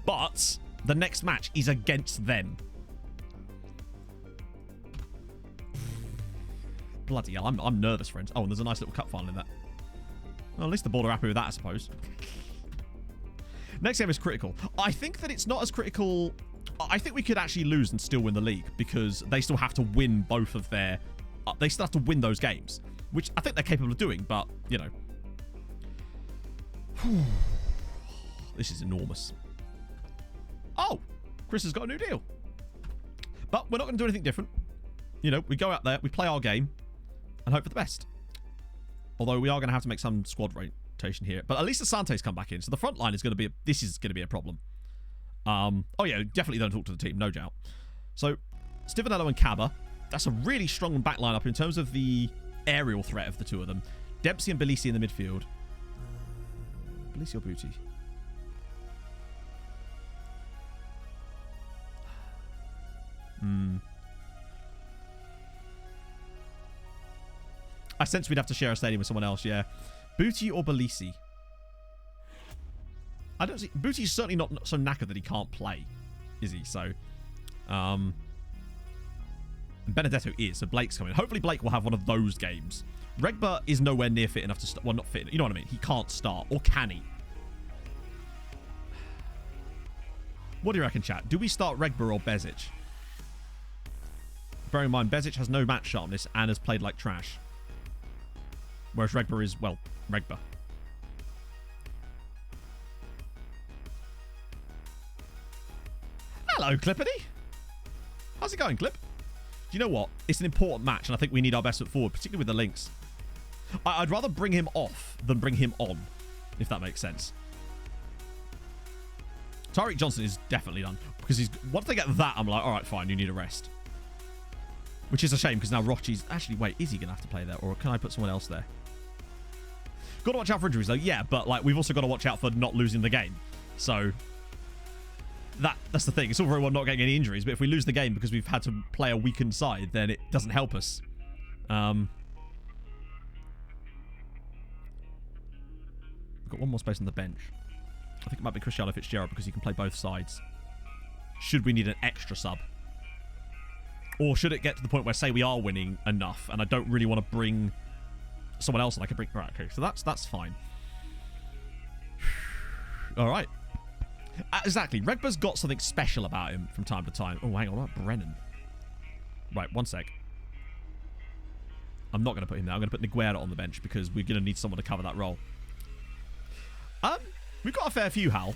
But the next match is against them. Bloody hell, I'm nervous, friends. Oh, and there's a nice little cup final in that. Well, at least the board are happy with that, I suppose. Next game is critical. I think that it's not as critical. I think we could actually lose and still win the league because they still have to win both of their... they still have to win those games, which I think they're capable of doing, but, you know. This is enormous. Oh, Chris has got a new deal. But we're not going to do anything different. You know, we go out there, we play our game, and hope for the best. Although we are going to have to make some squad rotation here. But at least Asante's come back in, so the front line is going to be... this is going to be a problem. Oh yeah, definitely don't talk to the team, no doubt. So, Stivanello and Cabba. That's a really strong back lineup in terms of the aerial threat of the two of them. Dempsey and Belisi in the midfield. Belisi or Booty? I sense we'd have to share a stadium with someone else, yeah. Booty or Belisi? I don't see... Booty's certainly not so knackered that he can't play, is he? So, Benedetto is, so Blake's coming. Hopefully Blake will have one of those games. Regba is nowhere near fit enough to start. Well, not fit. You know what I mean? He can't start. Or can he? What do you reckon, chat? Do we start Regba or Bezic? Bear in mind, Bezic has no match sharpness and has played like trash. Whereas Regba is, well, Regba. Hello, Clippity. How's it going, Clip? Do you know what? It's an important match, and I think we need our best foot forward, particularly with the links. I'd rather bring him off than bring him on, if that makes sense. Tyreek Johnson is definitely done. Because once they get that, I'm like, all right, fine, you need a rest. Which is a shame, because now Rochi's... Actually, wait, is he going to have to play there? Or can I put someone else there? Got to watch out for injuries, though. Yeah, but like we've also got to watch out for not losing the game. So... That's the thing. It's all very well not getting any injuries, but if we lose the game because we've had to play a weakened side, then it doesn't help us. We've got one more space on the bench. I think it might be Cristiano Fitzgerald because he can play both sides. Should we need an extra sub? Or should it get to the point where, say, we are winning enough and I don't really want to bring someone else and I can bring... Right, okay, so that's fine. All right. Exactly. Regba's got something special about him from time to time. Oh, hang on. What about Brennan? Right, one sec. I'm not going to put him there. I'm going to put Niguera on the bench because we're going to need someone to cover that role. We've got a fair few, Hal.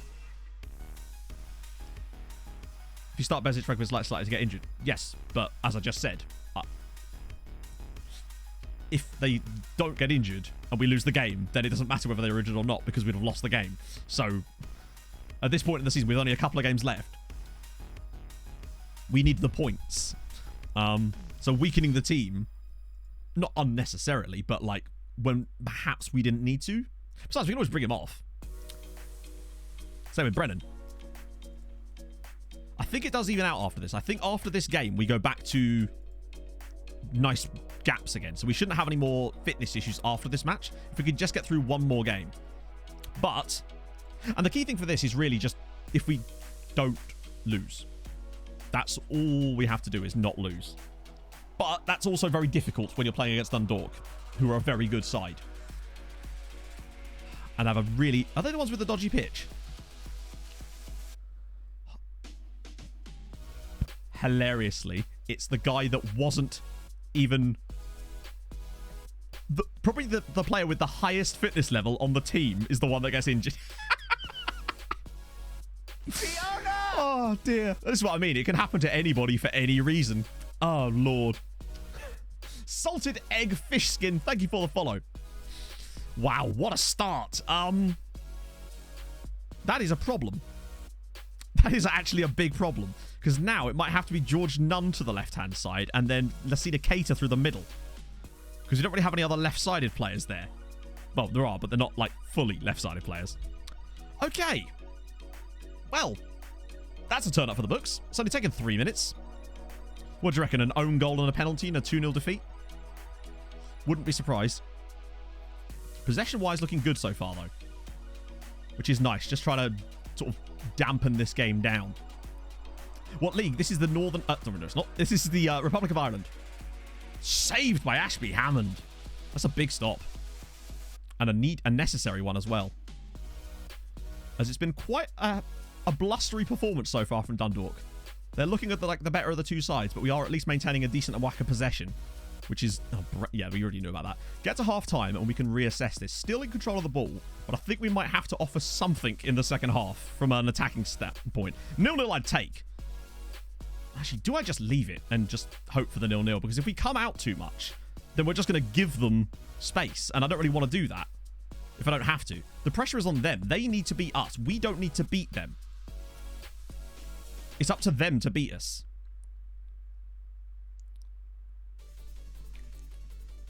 If you start Bezic, Regba's slightly to get injured. Yes, but as I just said, if they don't get injured and we lose the game, then it doesn't matter whether they're injured or not because we'd have lost the game. So at this point in the season, with only a couple of games left, we need the points. So weakening the team, not unnecessarily, but like when perhaps we didn't need to. Besides, we can always bring him off. Same with Brennan. I think it does even out after this. I think after this game, we go back to nice gaps again. So we shouldn't have any more fitness issues after this match. If we could just get through one more game. But, and the key thing for this is really just if we don't lose. That's all we have to do is not lose. But that's also very difficult when you're playing against Dundalk, who are a very good side. And have a really... Are they the ones with the dodgy pitch? Hilariously, it's the guy that wasn't even... probably the player with the highest fitness level on the team is the one that gets injured. Oh, dear. This is what I mean. It can happen to anybody for any reason. Oh, Lord. Salted egg fish skin. Thank you for the follow. Wow, what a start. That is a problem. That is actually a big problem. Because now it might have to be George Nunn to the left-hand side and then Lassina Keita through the middle. Because we don't really have any other left-sided players there. Well, there are, but they're not, like, fully left-sided players. Okay. Well, that's a turn-up for the books. It's only taken 3 minutes. What do you reckon? An own goal and a penalty and a 2-0 defeat? Wouldn't be surprised. Possession-wise, looking good so far, though. Which is nice. Just trying to sort of dampen this game down. What league? This is the Northern... no, it's not. This is the Republic of Ireland. Saved by Ashby Hammond. That's a big stop. And a necessary one as well. As it's been quite a blustery performance so far from Dundalk. They're looking at the better of the two sides, but we are at least maintaining a decent whack of possession. Which is... Oh, yeah, we already knew about that. Get to half-time and we can reassess this. Still in control of the ball, but I think we might have to offer something in the second half from an attacking standpoint. 0-0 I'd take. Actually, do I just leave it and just hope for the 0-0? Because if we come out too much, then we're just going to give them space. And I don't really want to do that if I don't have to. The pressure is on them. They need to beat us. We don't need to beat them. It's up to them to beat us.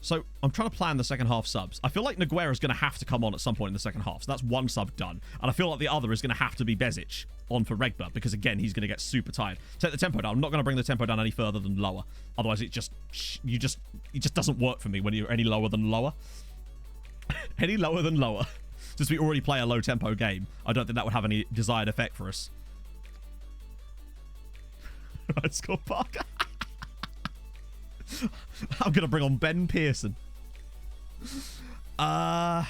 So, I'm trying to plan the second half subs. I feel like Nogueira's going to have to come on at some point in the second half. So that's one sub done. And I feel like the other is going to have to be Bezic on for Regba. Because, again, he's going to get super tired. Take the tempo down. I'm not going to bring the tempo down any further than lower. Otherwise, it just doesn't work for me when you're any lower than lower. Any lower than lower. Since we already play a low tempo game, I don't think that would have any desired effect for us. Right, Scott Parker. I'm going to bring on Ben Pearson. No,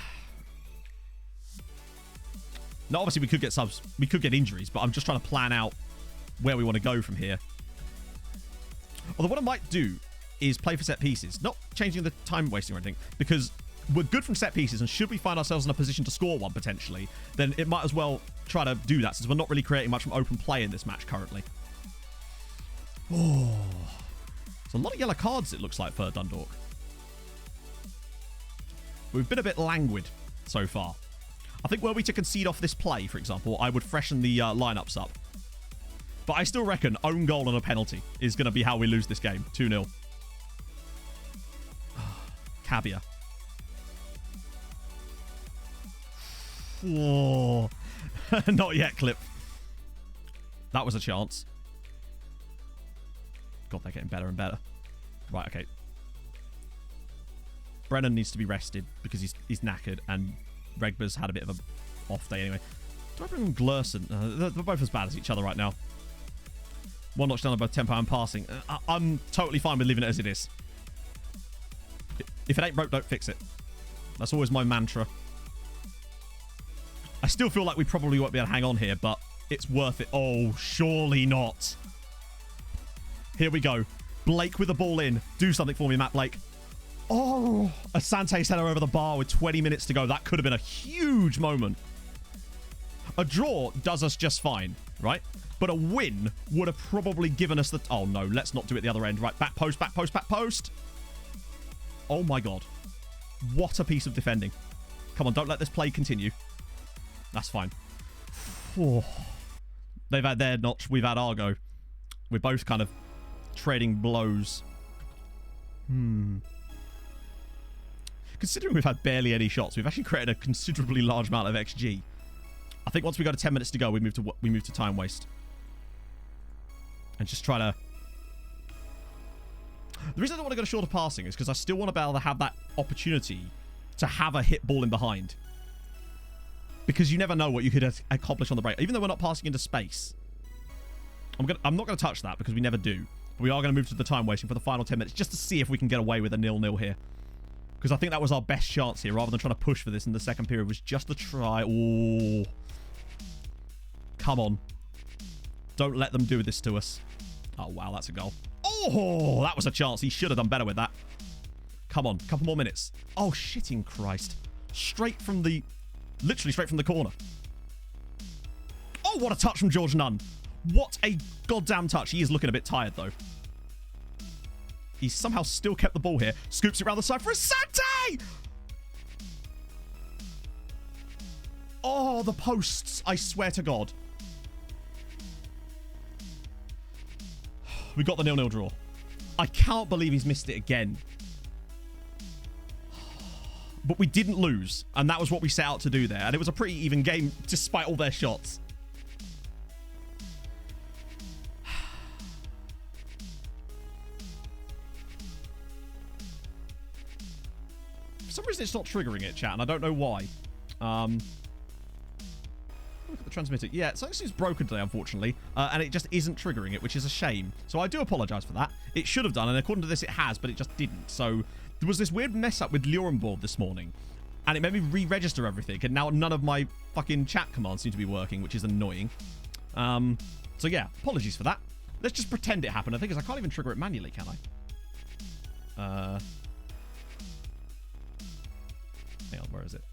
obviously we could get subs. We could get injuries, but I'm just trying to plan out where we want to go from here. Although what I might do is play for set pieces. Not changing the time wasting or anything, because we're good from set pieces, and should we find ourselves in a position to score one potentially, then it might as well try to do that, since we're not really creating much from open play in this match currently. Oh... a lot of yellow cards, it looks like, for Dundalk. We've been a bit languid so far. I think were we to concede off this play, for example, I would freshen the lineups up. But I still reckon own goal and a penalty is going to be how we lose this game. 2-0. Cabia. Whoa. Not yet, Clip. That was a chance. God, they're getting better and better. Right, okay. Brennan needs to be rested because he's knackered, and Regba's had a bit of a off day anyway. Do I bring in Glurson? They're both as bad as each other right now. One notch down on both tempo and passing. I'm totally fine with leaving it as it is. If it ain't broke, don't fix it. That's always my mantra. I still feel like we probably won't be able to hang on here, but it's worth it. Oh, surely not. Here we go. Blake with the ball in. Do something for me, Matt Blake. Oh, Asante header over the bar with 20 minutes to go. That could have been a huge moment. A draw does us just fine, right? But a win would have probably given us the... Oh, no. Let's not do it the other end. Right, back post, back post, back post. Oh my god. What a piece of defending. Come on, don't let this play continue. That's fine. Oh. They've had their notch. We've had our go. We're both kind of trading blows. Considering we've had barely any shots, we've actually created a considerably large amount of XG. I think once we go to 10 minutes to go, we move to time waste. And just try to... The reason I don't want to go to shorter passing is because I still want to be able to have that opportunity to have a hit ball in behind. Because you never know what you could accomplish on the break. Even though we're not passing into space. I'm not going to touch that because we never do. But we are going to move to the time wasting for the final 10 minutes just to see if we can get away with a 0-0 here. Because I think that was our best chance here, rather than trying to push for this in the second period, was just to try. Oh. Come on. Don't let them do this to us. Oh, wow, that's a goal. Oh, that was a chance. He should have done better with that. Come on, couple more minutes. Oh, shitting Christ. Literally straight from the corner. Oh, what a touch from George Nunn. What a goddamn touch. He is looking a bit tired, though. He's somehow still kept the ball here. Scoops it around the side for Asante! Oh, the posts. I swear to God. We got the 0-0 draw. I can't believe he's missed it again. But we didn't lose. And that was what we set out to do there. And it was a pretty even game despite all their shots. For some reason it's not triggering it, chat. And I don't know why. Look at the transmitter. Yeah, so this is broken today, unfortunately. And it just isn't triggering it, which is a shame. So I do apologize for that. It should have done. And according to this, it has. But it just didn't. So... There was this weird mess up with Luren board this morning, and it made me re-register everything, and now none of my fucking chat commands seem to be working, which is annoying. So yeah, apologies for that. Let's just pretend it happened. The thing is, I can't even trigger it manually, can I? Hang on, where is it?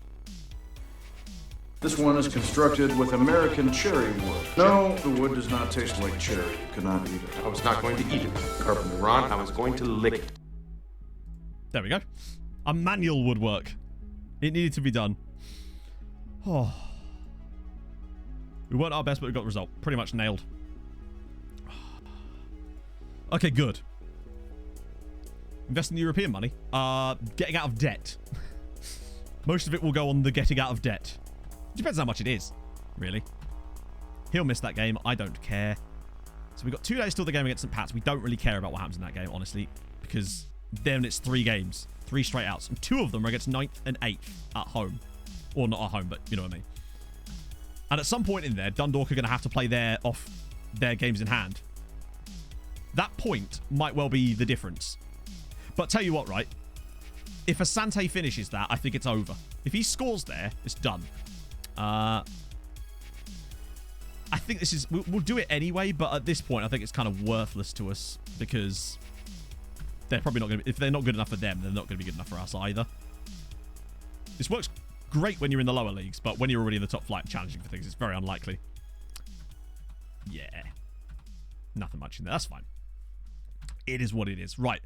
This one is constructed with American cherry wood. No, the wood does not taste like cherry. You could not eat it. I was not going to eat it, Carpenter Ron. I was going to lick it. There we go. A manual woodwork. It needed to be done. Oh. We weren't our best, but we got the result. Pretty much nailed. Okay, good. Invest in the European money. Getting out of debt. Most of it will go on the getting out of debt. Depends how much it is, really. He'll miss that game. I don't care. So we've got 2 days till the game against St. Pat's. We don't really care about what happens in that game, honestly, because... Then it's 3 games. 3 straight outs. And 2 of them are against 9th and 8th at home. Or not at home, but you know what I mean. And at some point in there, Dundalk are going to have to play their games in hand. That point might well be the difference. But tell you what, right? If Asante finishes that, I think it's over. If he scores there, it's done. I think this is... We'll do it anyway, but at this point, I think it's kind of worthless to us. Because... They're probably not going to... If they're not good enough for them, they're not going to be good enough for us either. This works great when you're in the lower leagues, but when you're already in the top flight challenging for things, it's very unlikely. Yeah. Nothing much in there. That's fine. It is what it is. Right.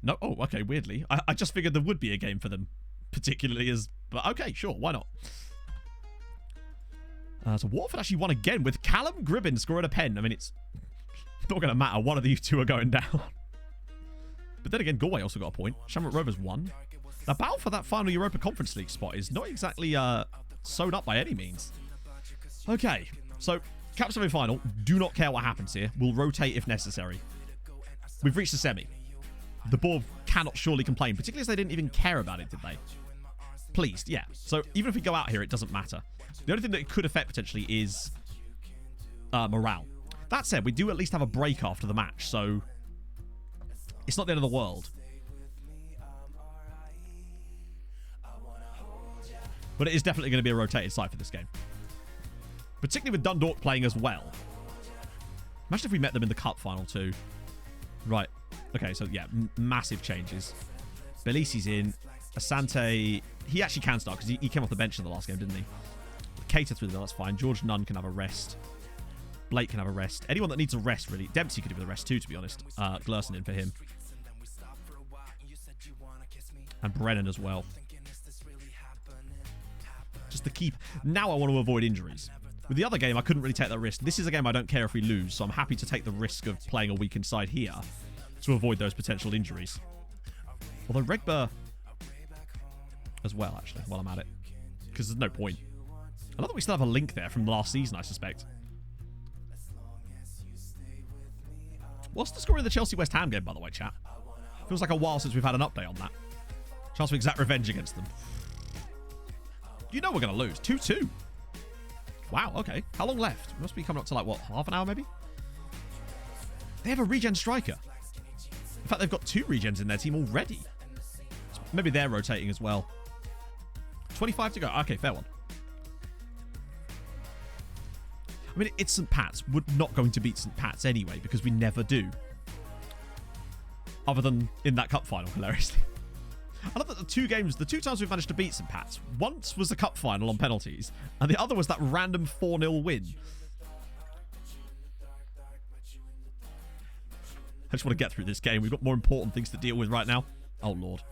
No. Oh, okay. Weirdly. I just figured there would be a game for them. Particularly as... But okay, sure. Why not? So Watford actually won again with Callum Gribbin scoring a pen. I mean, it's not going to matter. One of these two are going down. But then again, Galway also got a point. Shamrock Rovers won. The battle for that final Europa Conference League spot is not exactly sewn up by any means. Okay, so Cup semi-final. Do not care what happens here. We'll rotate if necessary. We've reached the semi. The board cannot surely complain, particularly as they didn't even care about it, did they? Pleased, yeah. So even if we go out here, it doesn't matter. The only thing that it could affect potentially is morale. That said, we do at least have a break after the match, so... It's not the end of the world. But it is definitely going to be a rotated side for this game. Particularly with Dundalk playing as well. Imagine if we met them in the cup final too. Right. Okay, so yeah, massive changes. Belisi's in. Asante, he actually can start because he came off the bench in the last game, didn't he? Cater through the that's fine. George Nunn can have a rest. Blake can have a rest. Anyone that needs a rest, really. Dempsey could do with a rest too, to be honest. Glerson in for him. And Brennan as well. Just to keep... Now I want to avoid injuries. With the other game, I couldn't really take that risk. This is a game I don't care if we lose, so I'm happy to take the risk of playing a weakened side here to avoid those potential injuries. Although Regba as well, actually, while I'm at it. Because there's no point. I love that we still have a link there from last season, I suspect. What's the score in the Chelsea-West Ham game, by the way, chat? Feels like a while since we've had an update on that. Chance to exact revenge against them. You know we're going to lose. 2-2. Wow, okay. How long left? We must be coming up to, like, what, half an hour, maybe? They have a regen striker. In fact, they've got 2 regens in their team already. So maybe they're rotating as well. 25 to go. Okay, fair one. I mean, it's St. Pat's. We're not going to beat St. Pat's anyway, because we never do. Other than in that cup final, hilariously. I love that the 2 times we've managed to beat St. Pat's, once was the cup final on penalties, and the other was that random 4-0 win. I just want to get through this game. We've got more important things to deal with right now. Oh, Lord.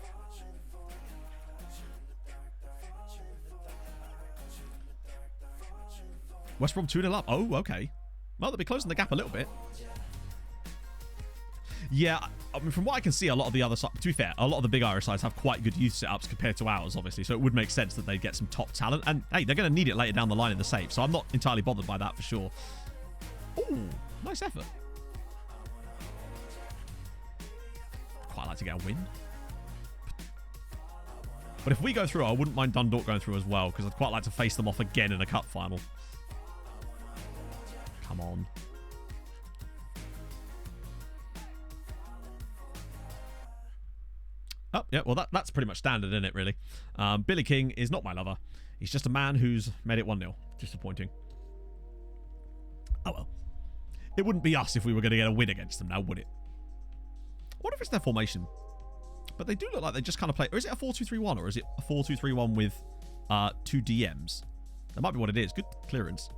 West Brom 2-0 up. Oh, okay. Well, they'll be closing the gap a little bit. Yeah, I mean, from what I can see, a lot of the other sides, to be fair, a lot of the big Irish sides have quite good youth setups compared to ours, obviously, so it would make sense that they get some top talent. And, hey, they're going to need it later down the line in the save, so I'm not entirely bothered by that for sure. Ooh, nice effort. Quite like to get a win. But if we go through, I wouldn't mind Dundalk going through as well, because I'd quite like to face them off again in a cup final. Come on. Oh, yeah, well, that's pretty much standard, isn't it, really? Billy King is not my lover. He's just a man who's made it 1-0. Disappointing. Oh, well. It wouldn't be us if we were going to get a win against them now, would it? I wonder if it's their formation. But they do look like they just kind of play... Or is it a 4-2-3-1, or is it a 4-2-3-1 with 2 DMs? That might be what it is. Good clearance.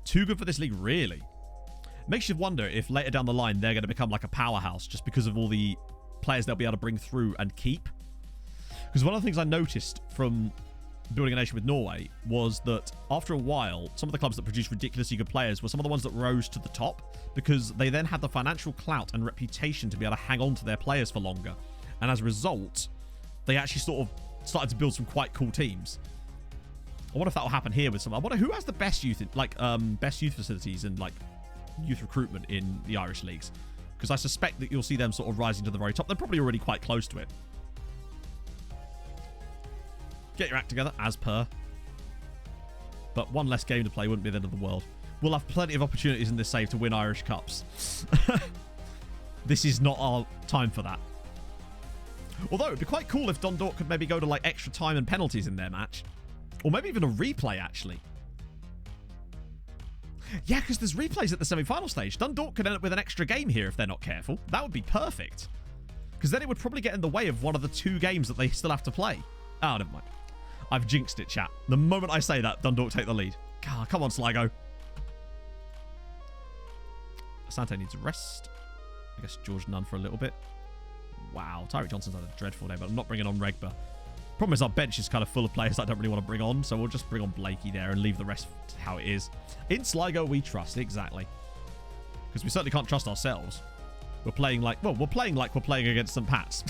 Too good for this league, really. Makes you wonder if later down the line they're going to become like a powerhouse just because of all the players they'll be able to bring through and keep. Because one of the things I noticed from building a nation with Norway was that after a while, some of the clubs that produced ridiculously good players were some of the ones that rose to the top because they then had the financial clout and reputation to be able to hang on to their players for longer. And as a result, they actually sort of started to build some quite cool teams. I wonder if that will happen here with some. I wonder who has the best youth, best youth facilities and like youth recruitment in the Irish leagues. Because I suspect that you'll see them sort of rising to the very top. They're probably already quite close to it. Get your act together, as per. But one less game to play wouldn't be the end of the world. We'll have plenty of opportunities in this save to win Irish Cups. This is not our time for that. Although, it'd be quite cool if Dundalk could maybe go to like extra time and penalties in their match. Or maybe even a replay, actually. Yeah, because there's replays at the semi-final stage. Dundalk could end up with an extra game here if they're not careful. That would be perfect. Because then it would probably get in the way of one of the 2 games that they still have to play. Oh, never mind. I've jinxed it, chat. The moment I say that, Dundalk take the lead. God, come on, Sligo. Asante needs a rest. I guess George Nunn for a little bit. Wow, Tyreek Johnson's had a dreadful day, but I'm not bringing on Regba. Problem is our bench is kind of full of players I don't really want to bring on, so we'll just bring on Blakey there and leave the rest how it is. In Sligo, we trust, exactly. Because we certainly can't trust ourselves. We're playing like, well, we're playing against St. Pat's.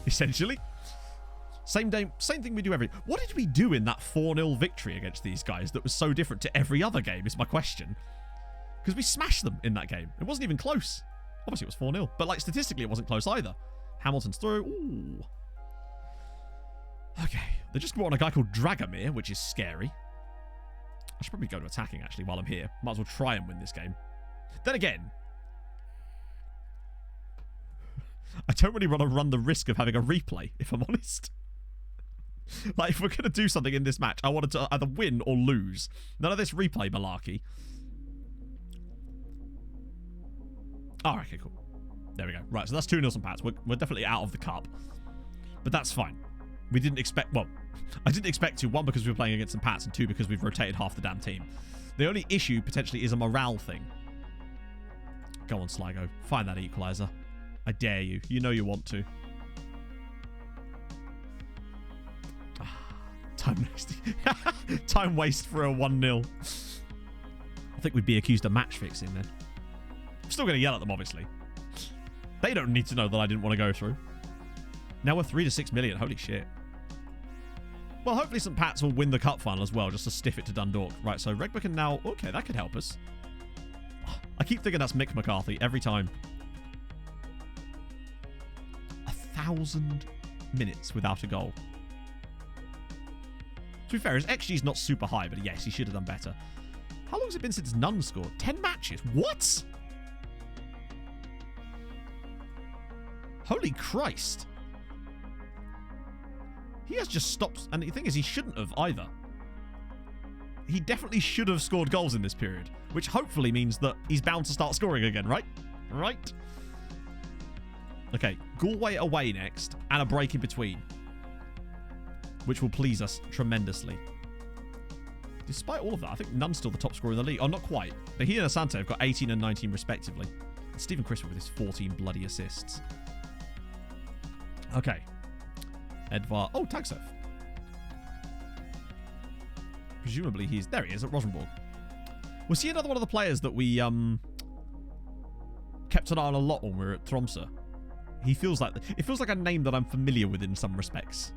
Essentially. Same thing we do every... What did we do in that 4-0 victory against these guys that was so different to every other game, is my question. Because we smashed them in that game. It wasn't even close. Obviously, it was 4-0. But, like, statistically, it wasn't close either. Hamilton's through. Ooh. Okay, they just brought on a guy called Dragomir, which is scary. I should probably go to attacking, actually, while I'm here. Might as well try and win this game. Then again, I don't really want to run the risk of having a replay, if I'm honest. Like, if we're going to do something in this match, I wanted to either win or lose. None of this replay malarkey. Oh, okay, cool. There we go. Right, so that's 2-0 St. Pat's. We're definitely out of the cup. But that's fine. We didn't expect... Well, I didn't expect to. 1, because we were playing against St. Pat's, and 2, because we've rotated half the damn team. The only issue, potentially, is a morale thing. Go on, Sligo. Find that equaliser. I dare you. You know you want to. Time wasting. Time waste for a 1-0. I think we'd be accused of match fixing then. I'm still going to yell at them, obviously. They don't need to know that I didn't want to go through. Now we're 3 to 6 million. Holy shit. Well, hopefully St. Pat's will win the cup final as well, just to stiff it to Dundalk. Right, so Regba can now... Okay, that could help us. I keep thinking that's Mick McCarthy every time. 1,000 minutes without a goal. To be fair, his XG is not super high, but yes, he should have done better. How long has it been since Nunn scored? 10 matches. What? Holy Christ. He has just stopped. And the thing is, he shouldn't have either. He definitely should have scored goals in this period, which hopefully means that he's bound to start scoring again, right? Right? Okay, Galway away next, and a break in between, which will please us tremendously. Despite all of that, I think Nunn's still the top scorer in the league. Oh, not quite. But he and Asante have got 18 and 19 respectively. And Stephen Crisper with his 14 bloody assists. Okay. Edvar. Oh, Tagsev. Presumably he's... There he is at Rosenborg. Was he another one of the players that we kept an eye on a lot when we were at Tromsø? He feels like... It feels like a name that I'm familiar with in some respects.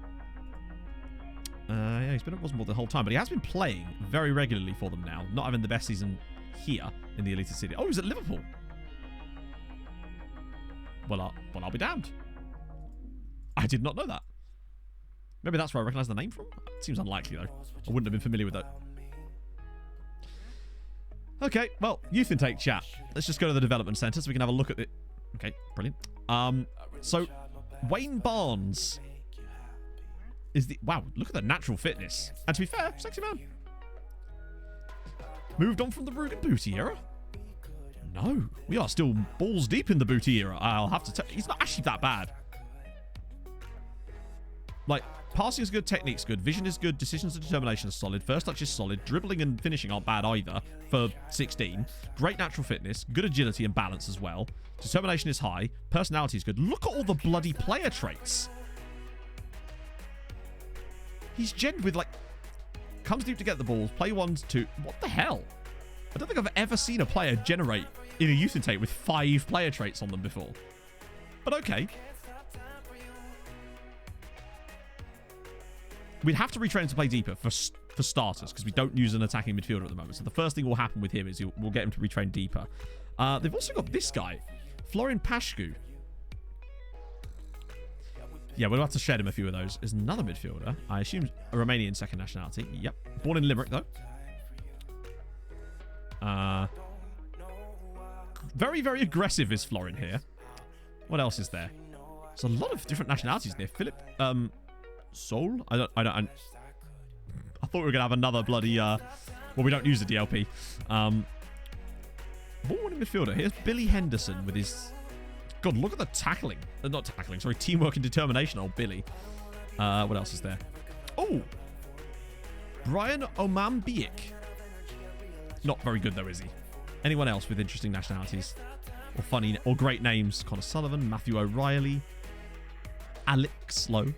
Yeah, he's been at Rosenborg the whole time, but he has been playing very regularly for them now. Not having the best season here in the Elite City. Oh, he's at Liverpool. Well, I'll be damned. I did not know that. Maybe that's where I recognise the name from? Seems unlikely, though. I wouldn't have been familiar with that. Okay, well, youth intake chat. Let's just go to the development centre so we can have a look at it. Okay, brilliant. So, Wayne Barnes is the... Wow, look at the natural fitness. And to be fair, sexy man. Moved on from the Rugen Booty era? No, we are still balls deep in the Booty era. I'll have to tell... He's not actually that bad. Like, passing is good, technique's good, vision is good, decisions and determination is solid, first touch is solid, dribbling and finishing aren't bad either for 16. Great natural fitness, good agility and balance as well. Determination is high, personality is good. Look at all the bloody player traits. He's gen with, like, comes deep to get the balls, play 1-2. What the hell? I don't think I've ever seen a player generate in a youth intake with 5 player traits on them before. But okay. We'd have to retrain him to play deeper for starters, because we don't use an attacking midfielder at the moment. So the first thing will happen with him is we'll get him to retrain deeper. They've also got this guy, Florin Pashku. Yeah, we'll have to shed him a few of those. Is another midfielder. I assume a Romanian second nationality. Yep. Born in Limerick, though. Very, very aggressive is Florin here. What else is there? There's a lot of different nationalities there. Philip... Soul? I thought we were going to have another bloody... well, we don't use the DLP. Born in midfielder. Here's Billy Henderson with his... God, look at the tackling. Not tackling, sorry. Teamwork and determination, old Billy. What else is there? Oh! Brian Omambiek. Not very good, though, is he? Anyone else with interesting nationalities? Or funny... Or great names? Connor Sullivan, Matthew O'Reilly, Alex Lowe,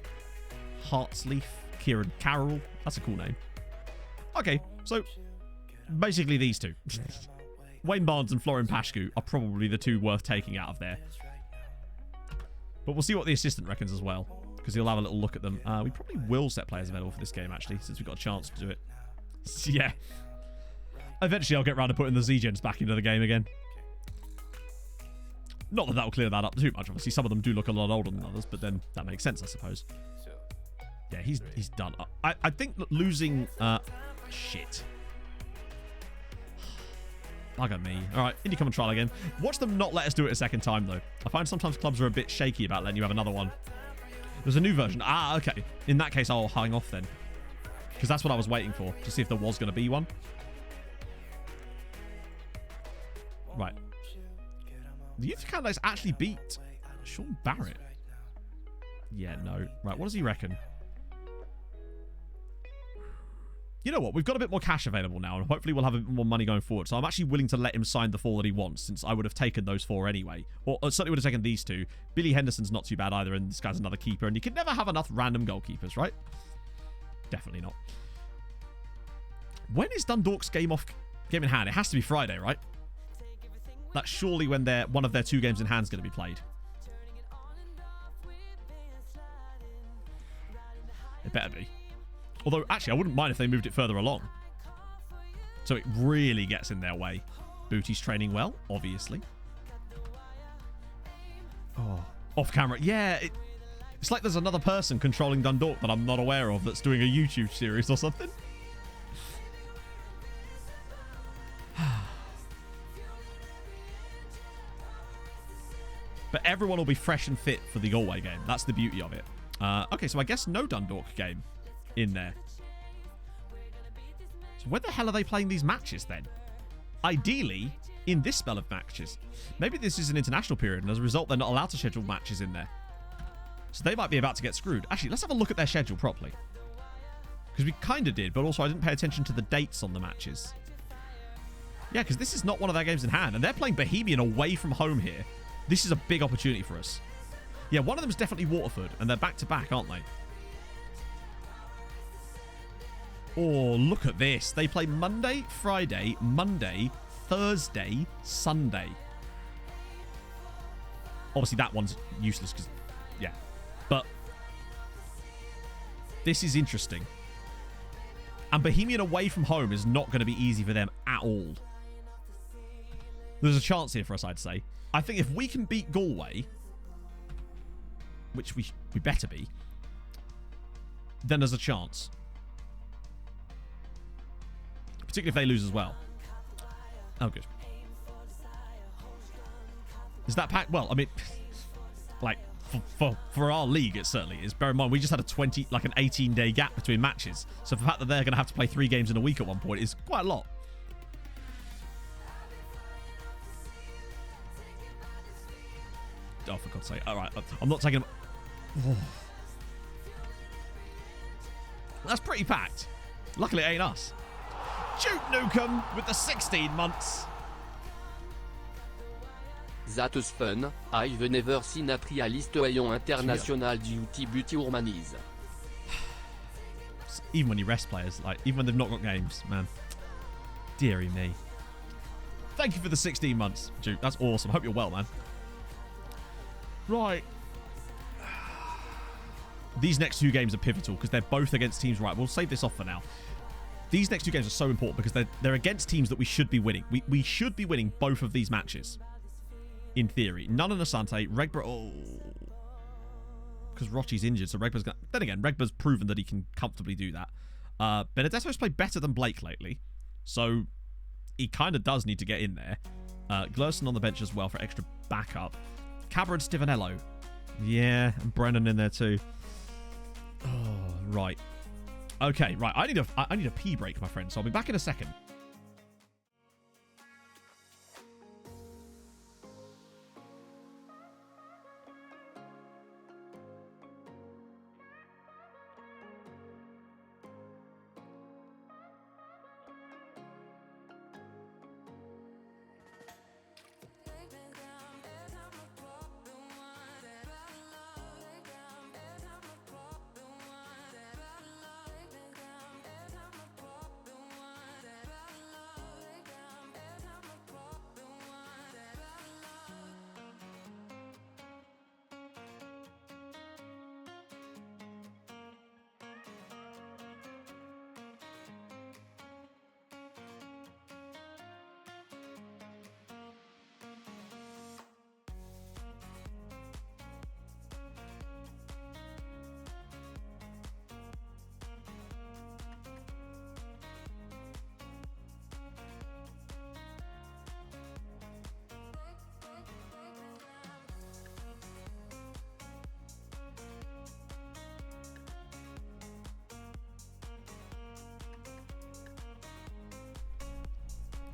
Hartsleaf, Kieran Carroll. That's a cool name. Okay, so basically these two. Wayne Barnes and Florin Pashku are probably the two worth taking out of there. But we'll see what the assistant reckons as well, because he'll have a little look at them. We probably will set players available for this game, actually, since we've got a chance to do it. Yeah. Eventually, I'll get around to putting the Z-Gens back into the game again. Not that that'll clear that up too much. Obviously, some of them do look a lot older than others, but then that makes sense, I suppose. Yeah, he's done. I think that losing... shit. Bugger me. All right, Indy, come and trial again. Watch them not let us do it a second time, though. I find sometimes clubs are a bit shaky about letting you have another one. There's a new version. Ah, okay. In that case, I'll hang off then. Because that's what I was waiting for, to see if there was going to be one. Right. The youth candidates actually beat Sean Barrett. Yeah, no. Right, what does he reckon? You know what? We've got a bit more cash available now, and hopefully we'll have a bit more money going forward. So I'm actually willing to let him sign the 4 that he wants, since I would have taken those 4 anyway. Or certainly would have taken these 2. Billy Henderson's not too bad either, and this guy's another keeper. And you can never have enough random goalkeepers, right? Definitely not. When is Dundalk's game in hand? It has to be Friday, right? That's surely when one of their 2 games in hand is going to be played. It better be. Although, actually, I wouldn't mind if they moved it further along. So it really gets in their way. Booty's training well, obviously. Oh, off camera. Yeah, it's like there's another person controlling Dundalk that I'm not aware of that's doing a YouTube series or something. But everyone will be fresh and fit for the Galway game. That's the beauty of it. Okay, so I guess no Dundalk game in there. So where the hell are they playing these matches then? Ideally, in this spell of matches. Maybe this is an international period, and as a result, they're not allowed to schedule matches in there. So they might be about to get screwed. Actually, let's have a look at their schedule properly. Because we kind of did, but also I didn't pay attention to the dates on the matches. Yeah, because this is not one of their games in hand, and they're playing Bohemian away from home here. This is a big opportunity for us. Yeah, one of them is definitely Waterford, and they're back-to-back, aren't they? Oh, look at this. They play Monday, Friday, Monday, Thursday, Sunday. Obviously, that one's useless because, yeah. But this is interesting. And Bohemian away from home is not going to be easy for them at all. There's a chance here for us, I'd say. I think if we can beat Galway, which we better be, then there's a chance. Particularly if they lose as well. Oh, good. Is that packed? Well, I mean, like, for our league, it certainly is. Bear in mind, we just had an 18-day gap between matches. So the fact that they're going to have to play 3 games in a week at one point is quite a lot. Oh, for God's sake. All right, I'm not taking... Oh. That's pretty packed. Luckily, it ain't us. Duke Nukem with the 16 months. That is fun. I've never seen a trialist rayon international duty beauty urmanis. Even when you rest players, like, even when they've not got games, man. Deary me. Thank you for the 16 months, Duke. That's awesome. Hope you're well, man. Right. These next 2 games are pivotal because they're both against teams. Right, we'll save this off for now. These next 2 games are so important because they're against teams that we should be winning. We should be winning both of these matches. In theory. Nunn and Asante. Regborough... Oh. Because Rochi's injured, so Regborough's going to... Then again, Regbough's proven that he can comfortably do that. Benedetto's played better than Blake lately. So, he kind of does need to get in there. Glerson on the bench as well for extra backup. Cabra and Stivanello. Yeah, and Brennan in there too. Oh, right. Okay, right. I need a pee break, my friend, so I'll be back in a second.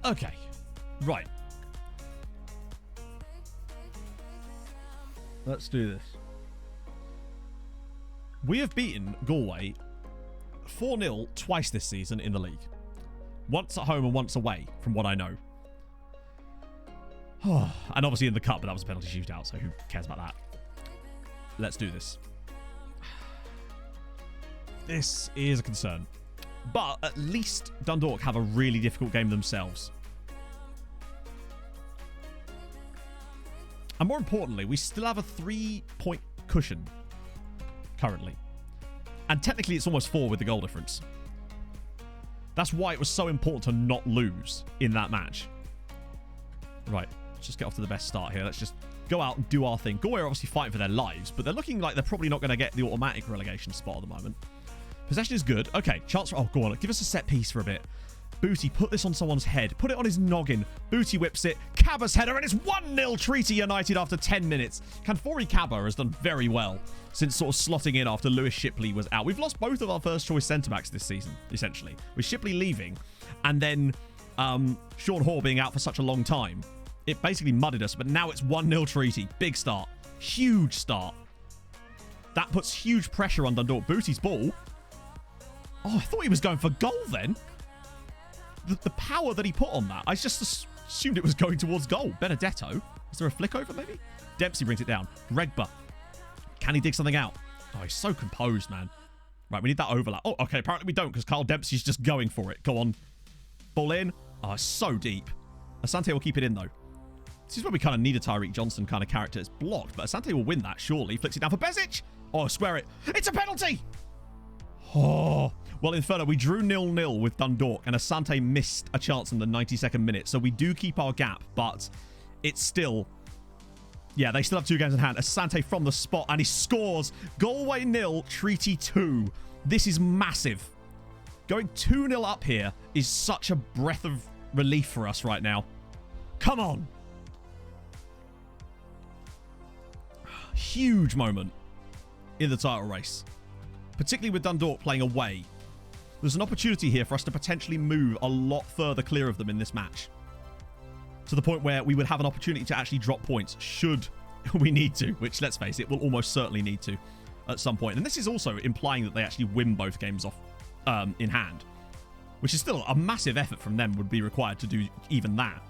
Okay, right. Let's do this. We have beaten Galway 4-0 twice this season in the league. Once at home and once away, from what I know. And obviously in the cup, but that was a penalty shootout, so who cares about that? Let's do this. This is a concern. But at least Dundalk have a really difficult game themselves. And more importantly, we still have a 3-point cushion currently. And technically it's almost 4 with the goal difference. That's why it was so important to not lose in that match. Right, let's just get off to the best start here. Let's just go out and do our thing. Galway are obviously fighting for their lives, but they're looking like they're probably not going to get the automatic relegation spot at the moment. Possession is good. Okay, chance for... Oh, go on. Give us a set piece for a bit. Booty, put this on someone's head. Put it on his noggin. Booty whips it. Cabba's header, and it's 1-0 Treaty United after 10 minutes. Canfori Cabba has done very well since sort of slotting in after Lewis Shipley was out. We've lost both of our first-choice centre-backs this season, essentially. With Shipley leaving, and then Sean Hoare being out for such a long time. It basically mudded us, but now it's 1-0 Treaty. Big start. Huge start. That puts huge pressure on Dundalk. Booty's ball... Oh, I thought he was going for goal then. The power that he put on that. I just assumed it was going towards goal. Benedetto. Is there a flick over maybe? Dempsey brings it down. Regba. Can he dig something out? Oh, he's so composed, man. Right, we need that overlap. Oh, okay, apparently we don't because Carl Dempsey's just going for it. Go on. Ball in. Oh, it's so deep. Asante will keep it in, though. This is where we kind of need a Tyreek Johnson kind of character. It's blocked, but Asante will win that, surely. Flicks it down for Bezic. Oh, square it. It's a penalty! Oh... Well, Inferno, we drew 0-0 with Dundalk, and Asante missed a chance in the 92nd minute. So we do keep our gap, but it's still... Yeah, they still have 2 games in hand. Asante from the spot, and he scores. Galway 0, Treaty 2. This is massive. Going 2-0 up here is such a breath of relief for us right now. Come on. Huge moment in the title race. Particularly with Dundalk playing away. There's an opportunity here for us to potentially move a lot further clear of them in this match. To the point where we would have an opportunity to actually drop points should we need to. Which, let's face it, we'll almost certainly need to at some point. And this is also implying that they actually win both games off in hand. Which is still a massive effort from them would be required to do even that.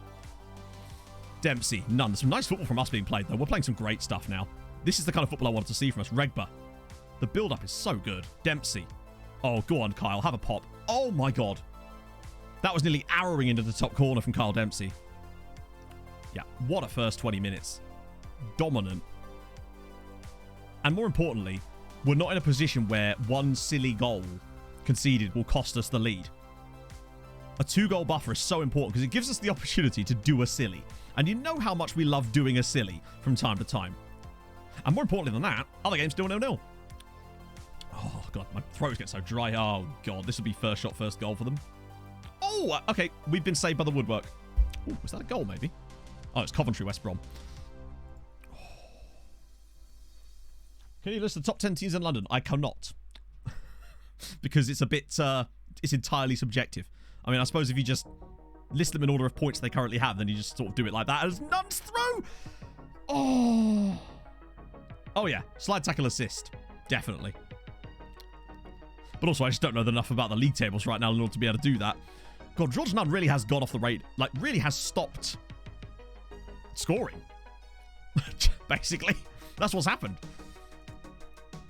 Dempsey, none. There's some nice football from us being played, though. We're playing some great stuff now. This is the kind of football I wanted to see from us. Regba. The build-up is so good. Dempsey. Oh, go on, Kyle. Have a pop. Oh, my God. That was nearly arrowing into the top corner from Kyle Dempsey. Yeah, what a first 20 minutes. Dominant. And more importantly, we're not in a position where one silly goal conceded will cost us the lead. A 2-goal buffer is so important because it gives us the opportunity to do a silly. And you know how much we love doing a silly from time to time. And more importantly than that, other games still 0-0. Oh, God, my throat is getting so dry. Oh, God, this would be first shot, first goal for them. Oh, okay, we've been saved by the woodwork. Ooh, was that a goal, maybe? Oh, it's Coventry, West Brom. Oh. Can you list the top 10 teams in London? I cannot. Because it's a bit, it's entirely subjective. I mean, I suppose if you just list them in order of points they currently have, then you just sort of do it like that. As Nuns through! Oh. Oh, yeah. Slide, tackle, assist. Definitely. But also, I just don't know enough about the league tables right now in order to be able to do that. God, George Nunn really has gone off the rate. Like, really has stopped scoring. Basically. That's what's happened.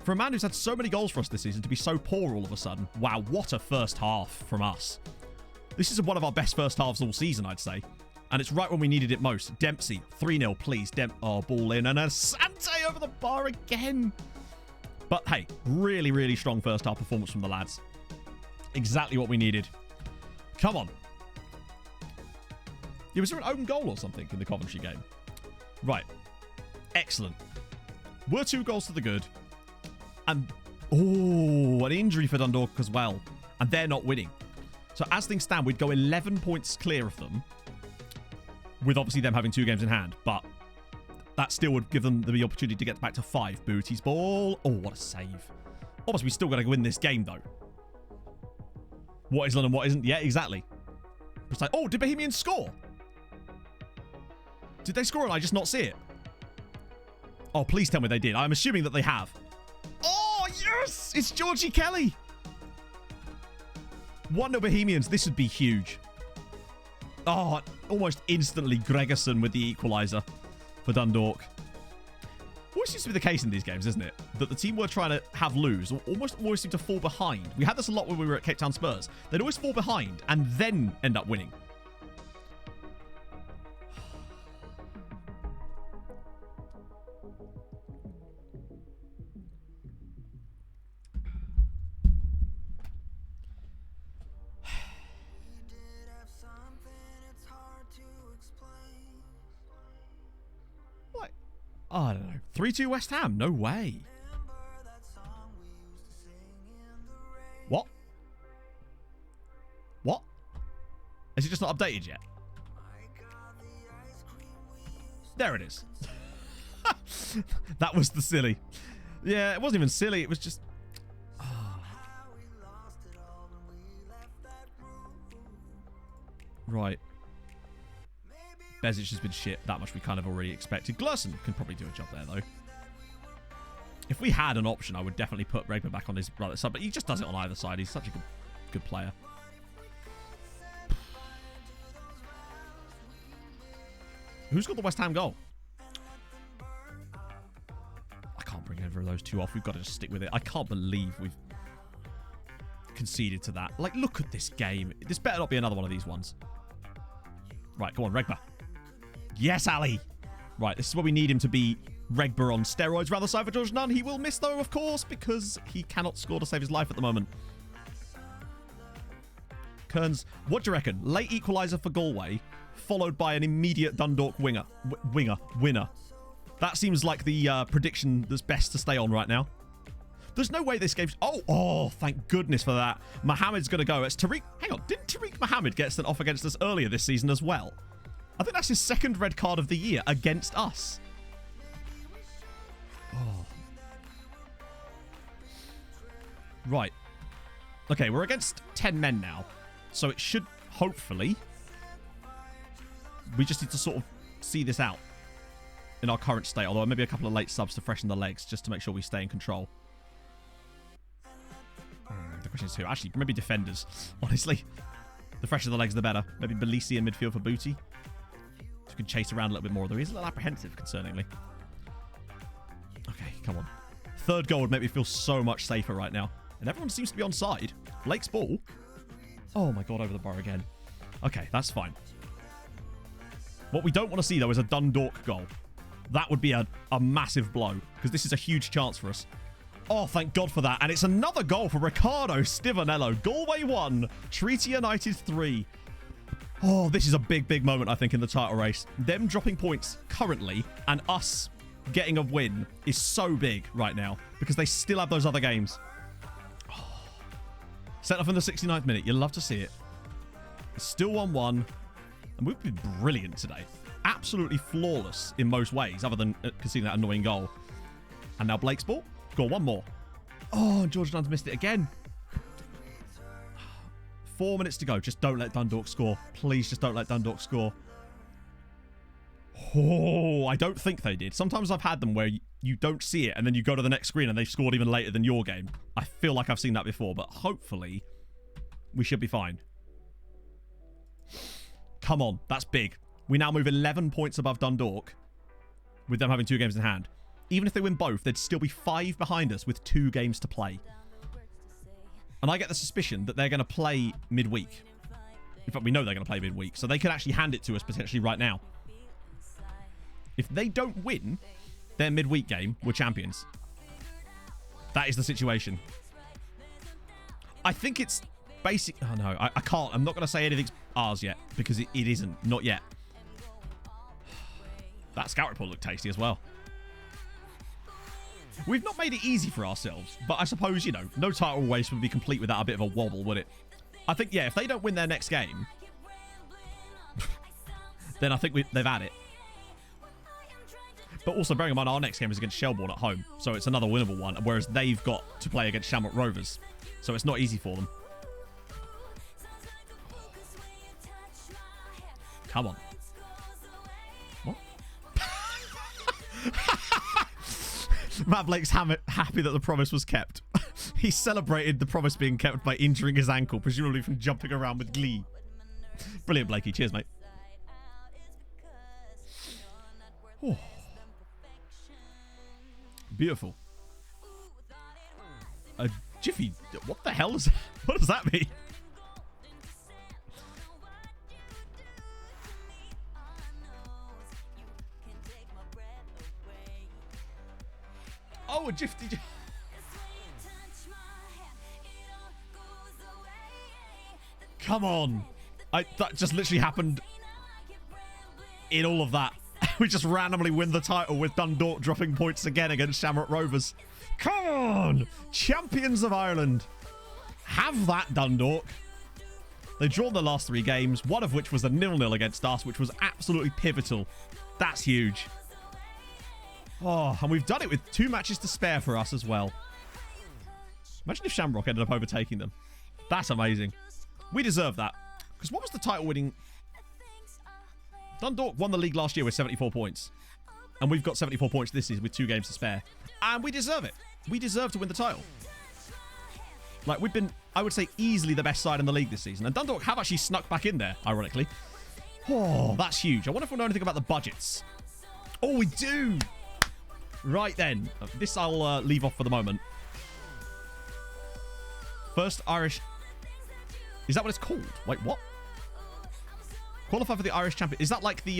For a man who's had so many goals for us this season to be so poor all of a sudden. Wow, what a first half from us. This is one of our best first halves all season, I'd say. And it's right when we needed it most. Dempsey, 3-0, please. Oh, ball in. And Asante over the bar again. But hey, really, really strong first half performance from the lads. Exactly what we needed. Come on. Yeah, was there an own goal or something in the Coventry game? Right. Excellent. We're 2 goals to the good. And, oh, an injury for Dundalk as well. And they're not winning. So as things stand, we'd go 11 points clear of them. With obviously them having 2 games in hand. But that still would give them the opportunity to get back to 5. Booty's ball. Oh, what a save. Obviously, we still got to win this game, though. What is London, what isn't? Yeah, exactly. Oh, did Bohemians score? Did they score and I just not see it? Oh, please tell me they did. I'm assuming that they have. Oh, yes! It's Georgie Kelly. 1-0 Bohemians. This would be huge. Oh, almost instantly Gregerson with the equaliser for Dundalk. Always seems to be the case in these games, isn't it? That the team we're trying to have lose almost always seem to fall behind. We had this a lot when we were at Cape Town Spurs. They'd always fall behind and then end up winning. Oh, I don't know. 3-2 West Ham? No way. What? What? Is it just not updated yet? There it is. That was the silly. Yeah, it wasn't even silly. It was just... Oh. Right. Bezic has been shit. That much we kind of already expected. Glerson can probably do a job there, though. If we had an option, I would definitely put Regman back on his right side, but he just does it on either side. He's such a good player. Who's got the West Ham goal? I can't bring either of those two off. We've got to just stick with it. I can't believe we've conceded to that. Like, look at this game. This better not be another one of these ones. Right, come on, Regba. Yes, Ali. Right, this is where we need him to be Regba on steroids rather side for George Nunn. He will miss, though, of course, because he cannot score to save his life at the moment. Kearns, what do you reckon? Late equaliser for Galway, followed by an immediate Dundalk winner. That seems like the prediction that's best to stay on right now. There's no way this game's... Oh, thank goodness for that. Mohamed's going to go. It's Tariq... Hang on, didn't Tariq Mohamed get sent off against us earlier this season as well? I think that's his second red card of the year against us. Oh. Right. Okay, we're against 10 men now. So it should, hopefully... We just need to sort of see this out in our current state. Although maybe a couple of late subs to freshen the legs just to make sure we stay in control. The question is who? Actually, maybe defenders. Honestly, the fresher the legs, the better. Maybe Belisi in midfield for Booty. So we can chase around a little bit more. Though he's a little apprehensive, concerningly. Okay, come on. Third goal would make me feel so much safer right now. And everyone seems to be on side. Blake's ball. Oh my god, over the bar again. Okay, that's fine. What we don't want to see, though, is a Dundalk goal. That would be a massive blow, because this is a huge chance for us. Oh, thank God for that. And it's another goal for Ricardo Stivanello. Galway 1, Treaty United 3. Oh, this is a big, big moment, I think, in the title race. Them dropping points currently and us getting a win is so big right now because they still have those other games. Oh. Set off in the 69th minute. You'll love to see it. It's still 1-1. And we've been brilliant today. Absolutely flawless in most ways, other than conceding that annoying goal. And now Blake's ball. Go on, one more. Oh, George Dunn's missed it again. 4 minutes to go. Just don't let Dundalk score. Please just don't let Dundalk score. Oh, I don't think they did. Sometimes I've had them where you don't see it and then you go to the next screen and they've scored even later than your game. I feel like I've seen that before, but hopefully we should be fine. Come on, that's big. We now move 11 points above Dundalk with them having 2 games in hand. Even if they win both, they'd still be 5 behind us with 2 games to play. And I get the suspicion that they're going to play midweek. In fact, we know they're going to play midweek, so they could actually hand it to us potentially right now. If they don't win their midweek game, we're champions. That is the situation. I think it's basic... Oh, no, I can't. I'm not going to say anything's ours yet, because it isn't. Not yet. That scout report looked tasty as well. We've not made it easy for ourselves, but I suppose, you know, no title race would be complete without a bit of a wobble, would it? I think, yeah, if they don't win their next game, then I think they've had it. But also, bearing in mind, our next game is against Shelbourne at home, so it's another winnable one, whereas they've got to play against Shamrock Rovers, so it's not easy for them. Come on. What? Matt Blake's happy that the promise was kept. He celebrated the promise being kept by injuring his ankle, presumably from jumping around with glee. Brilliant, Blakey. Cheers, mate. Beautiful. A jiffy. What the hell is that? What does that mean? Oh, a jiffy. Come on. That just literally happened in all of that. We just randomly win the title with Dundalk dropping points again against Shamrock Rovers. Come on! Champions of Ireland. Have that, Dundalk. They drawn the last 3 games, one of which was a 0-0 against us, which was absolutely pivotal. That's huge. Oh, and we've done it with 2 matches to spare for us as well. Imagine if Shamrock ended up overtaking them. That's amazing. We deserve that. Because what was the title winning? Dundalk won the league last year with 74 points. And we've got 74 points this season with 2 games to spare. And we deserve it. We deserve to win the title. Like, we've been, I would say, easily the best side in the league this season. And Dundalk have actually snuck back in there, ironically. Oh, that's huge. I wonder if we'll know anything about the budgets. Oh, we do. Right then. This I'll leave off for the moment. First Irish... Is that what it's called? Wait, what? Qualify for the Irish Champion. Is that like the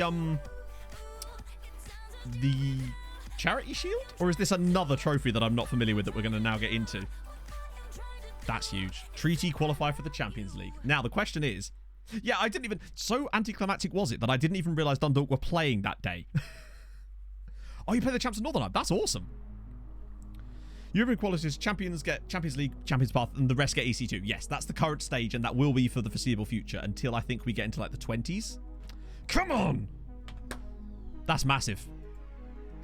Charity Shield? Or is this another trophy that I'm not familiar with that we're going to now get into? That's huge. Treaty qualify for the Champions League. Now, the question is... Yeah, I didn't even... So anticlimactic was it that I didn't even realise Dundalk were playing that day. Oh, you play the Champs of Northern Ireland. That's awesome. European qualities, champions get Champions League, Champions Path, and the rest get EC2. Yes, that's the current stage, and that will be for the foreseeable future until I think we get into like the 20s. Come on! That's massive.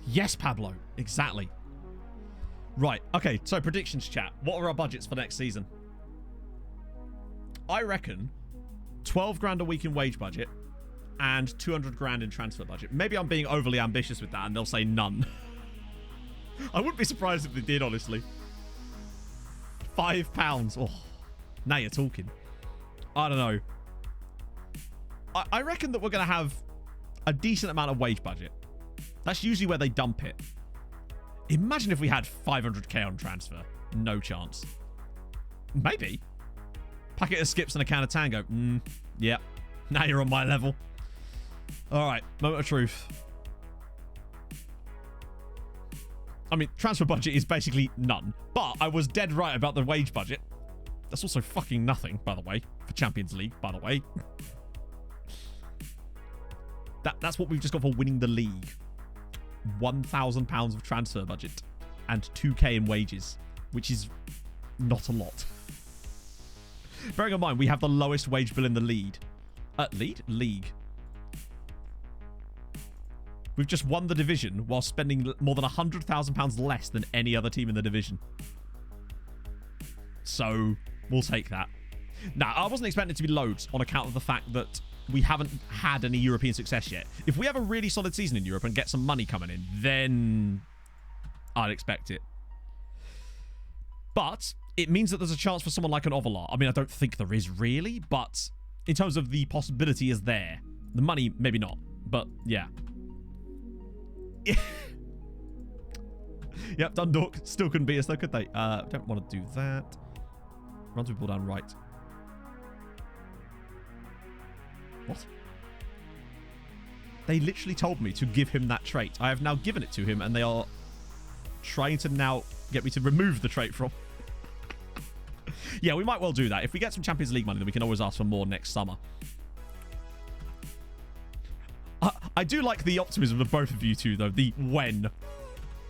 Yes, Pablo. Exactly. Right. Okay, so predictions, chat. What are our budgets for next season? I reckon 12 grand a week in wage budget and 200 grand in transfer budget. Maybe I'm being overly ambitious with that, and they'll say none. I wouldn't be surprised if they did, honestly. £5. Oh, now you're talking. I don't know. I reckon that we're going to have a decent amount of wage budget. That's usually where they dump it. Imagine if we had 500k on transfer. No chance. Maybe. Packet of skips and a can of tango. Yep. Now you're on my level. All right. Moment of truth. I mean, transfer budget is basically none. But I was dead right about the wage budget. That's also fucking nothing, by the way. For Champions League, by the way. That's what we've just got for winning the league. £1,000 of transfer budget. And 2k in wages. Which is not a lot. Bearing in mind, we have the lowest wage bill in the league. League. We've just won the division while spending more than £100,000 less than any other team in the division. So, we'll take that. Now, I wasn't expecting it to be loads on account of the fact that we haven't had any European success yet. If we have a really solid season in Europe and get some money coming in, then I'd expect it. But it means that there's a chance for someone like an Ovalar. I mean, I don't think there is really, but in terms of the possibility is there. The money, maybe not, but yeah. Yep, Dundalk still couldn't beat us though, could they? Don't want to do that. Runs people down right. What? They literally told me to give him that trait. I have now given it to him, and they are trying to now get me to remove the trait from. Yeah, we might well do that. If we get some Champions League money, then we can always ask for more next summer. I do like the optimism of both of you two, though. The when.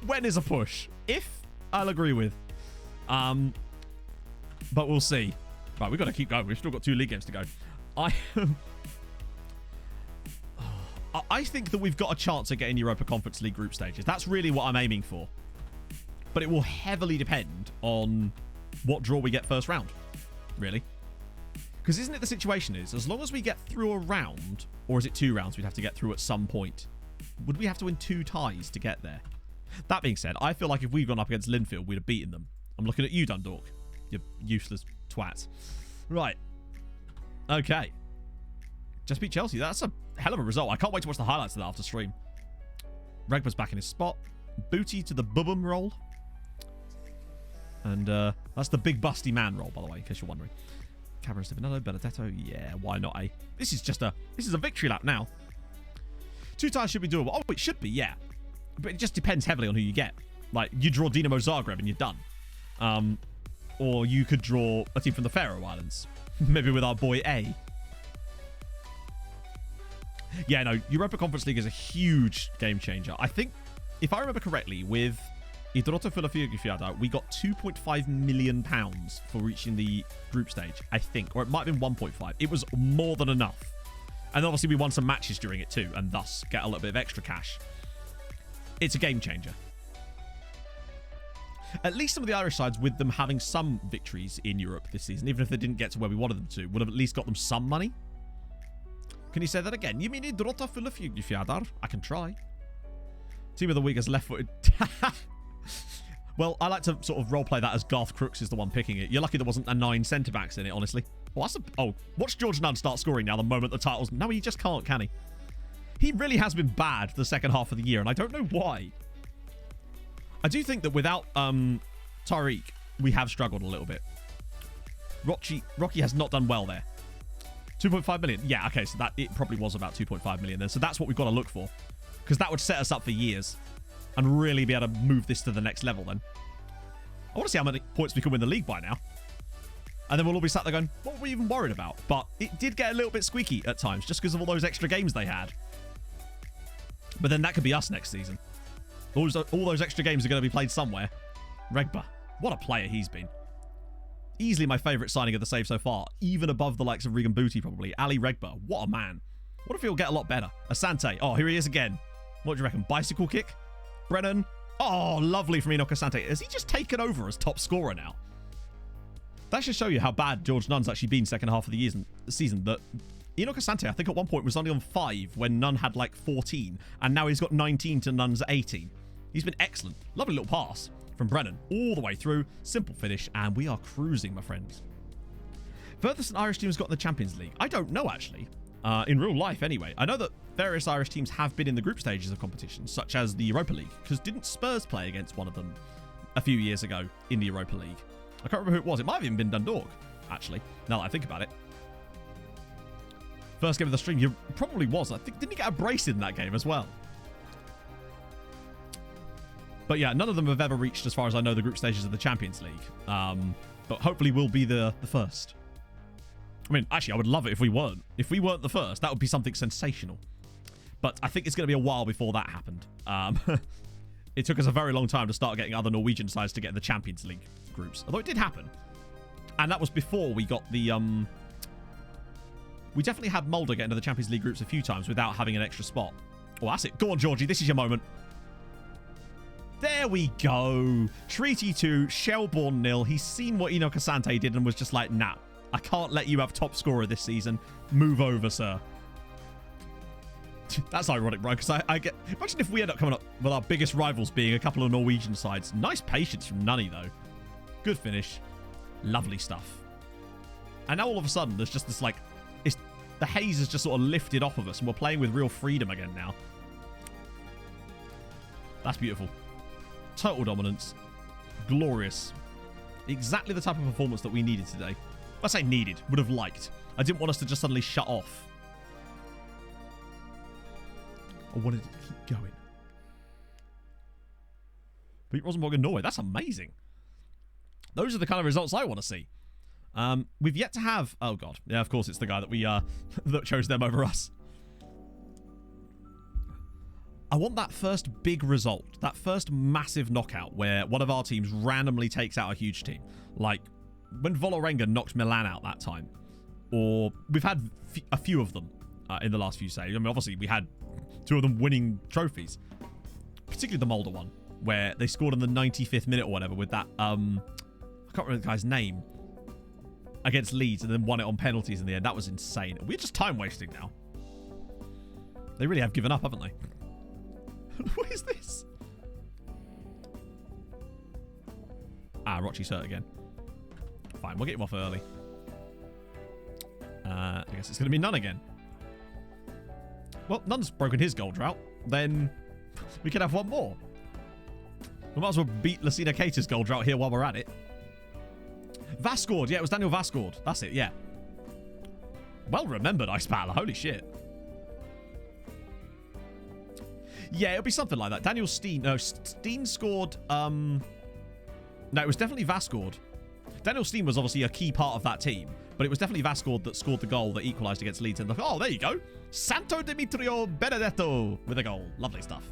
When is a push. If, I'll agree with. But we'll see. Right, we've got to keep going. We've still got 2 league games to go. I think that we've got a chance at getting Europa Conference League group stages. That's really what I'm aiming for. But it will heavily depend on what draw we get first round. Really. Because isn't it the situation is, as long as we get through a round, or is it 2 rounds we'd have to get through at some point? Would we have to win 2 ties to get there? That being said, I feel like if we'd gone up against Linfield, we'd have beaten them. I'm looking at you, Dundalk. You useless twat. Right. Okay. Just beat Chelsea. That's a hell of a result. I can't wait to watch the highlights of that after stream. Regba's back in his spot. Booty to the Bubum roll. And that's the big busty man roll, by the way, in case you're wondering. Cameron Stefanello, Benedetto. Yeah, why not, eh? This is a victory lap now. 2 ties should be doable. Oh, it should be, yeah. But it just depends heavily on who you get. Like, you draw Dinamo Zagreb and you're done. Or you could draw a team from the Faroe Islands. Maybe with our boy A. Yeah, no, Europa Conference League is a huge game changer. I think, if I remember correctly, with Idrotta Fullafjörður, we got £2.5 million for reaching the group stage, I think. Or it might have been 1.5. It was more than enough. And obviously we won some matches during it too, and thus get a little bit of extra cash. It's a game changer. At least some of the Irish sides, with them having some victories in Europe this season, even if they didn't get to where we wanted them to, would have at least got them some money. Can you say that again? You mean Idrotta Fullafjörður? I can try. Team of the week is left-footed. Well, I like to sort of roleplay that as Garth Crooks is the one picking it. You're lucky there wasn't a 9 centre-backs in it, honestly. Watch George Nunn start scoring now the moment the title's... No, he just can't, can he? He really has been bad the second half of the year, and I don't know why. I do think that without Tariq, we have struggled a little bit. Rocky has not done well there. 2.5 million. Yeah, okay, so it probably was about 2.5 million then. So that's what we've got to look for. Because that would set us up for years. And really be able to move this to the next level then. I want to see how many points we can win the league by now. And then we'll all be sat there going, what were we even worried about? But it did get a little bit squeaky at times, just because of all those extra games they had. But then that could be us next season. All those extra games are going to be played somewhere. Regba. What a player he's been. Easily my favourite signing of the save so far. Even above the likes of Regan Booty, probably. Ali Regba. What a man. What if he'll get a lot better? Asante. Oh, here he is again. What do you reckon? Bicycle kick? Brennan. Oh, lovely from Enoch Asante. Has he just taken over as top scorer now? That should show you how bad George Nunn's actually been second half of the season. That Enoch Asante, I think at one point, was only on 5 when Nunn had like 14. And now he's got 19 to Nunn's 18. He's been excellent. Lovely little pass from Brennan. All the way through. Simple finish. And we are cruising, my friends. Furthest an Irish team has got in the Champions League? I don't know, actually. In real life, anyway. I know that various Irish teams have been in the group stages of competitions, such as the Europa League. Because didn't Spurs play against one of them a few years ago in the Europa League? I can't remember who it was. It might have even been Dundalk, actually, now that I think about it. First game of the stream, you probably was. I think, didn't he get a brace in that game as well? But yeah, none of them have ever reached, as far as I know, the group stages of the Champions League. But hopefully we'll be the first. I mean, actually, I would love it if we weren't. If we weren't the first, that would be something sensational. But I think it's going to be a while before that happened. It took us a very long time to start getting other Norwegian sides to get in the Champions League groups. Although it did happen. And that was before we got the... We definitely had Mulder get into the Champions League groups a few times without having an extra spot. Oh, that's it. Go on, Georgie. This is your moment. There we go. Treaty 2, Shelbourne 0. He's seen what Enoch Asante did and was just like, nah, I can't let you have top scorer this season. Move over, sir. That's ironic, right? Because I get... Imagine if we end up coming up with our biggest rivals being a couple of Norwegian sides. Nice patience from Nunny, though. Good finish. Lovely stuff. And now all of a sudden, there's just this, like... The haze has just sort of lifted off of us, and we're playing with real freedom again now. That's beautiful. Total dominance. Glorious. Exactly the type of performance that we needed today. I say needed. Would have liked. I didn't want us to just suddenly shut off. I wanted it to keep going. Beat Rosenborg and Norway. That's amazing. Those are the kind of results I want to see. We've yet to have... Oh, God. Yeah, of course, it's the guy that we that chose them over us. I want that first big result. That first massive knockout where one of our teams randomly takes out a huge team. Like when Vålerenga knocked Milan out that time. Or we've had a few of them in the last few saves. I mean, obviously, we had 2 of them winning trophies. Particularly the Mulder one, where they scored in the 95th minute or whatever with that... I can't remember the guy's name. Against Leeds and then won it on penalties in the end. That was insane. We're just time wasting now. They really have given up, haven't they? What is this? Ah, Rochi's hurt again. Fine, we'll get him off early. I guess it's going to be Nunn again. Well, Nunn's broken his goal drought. Then we could have one more. We might as well beat Lucina Cater's goal drought here while we're at it. Vascord. Yeah, it was Daniel Vascord. That's it, yeah. Well remembered, Ice Battler. Holy shit. Yeah, it'll be something like that. Daniel Steen. No, Steen scored... No, it was definitely Vascord. Daniel Steen was obviously a key part of that team, but it was definitely Vascord that scored the goal that equalised against Leeds. And oh, there you go. Santo Demetrio Benedetto with a goal. Lovely stuff.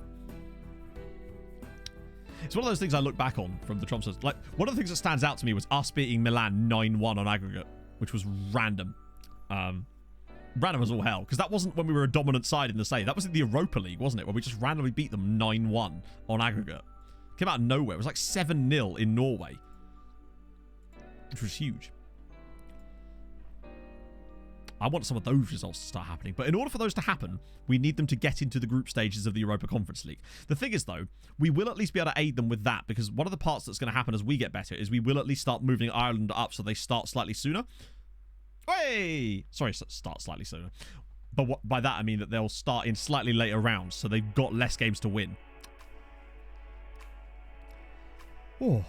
It's one of those things I look back on from the Tromsø. Like, one of the things that stands out to me was us beating Milan 9-1 on aggregate, which was random. Random as all hell, because that wasn't when we were a dominant side in the Serie. That was in the Europa League, wasn't it? Where we just randomly beat them 9-1 on aggregate. Came out of nowhere. It was like 7-0 in Norway, which was huge. I want some of those results to start happening. But in order for those to happen, we need them to get into the group stages of the Europa Conference League. The thing is, though, we will at least be able to aid them with that, because one of the parts that's going to happen as we get better is we will at least start moving Ireland up so they start slightly sooner. Hey! Sorry, start slightly sooner. But by that, I mean that they'll start in slightly later rounds, so they've got less games to win. Oh.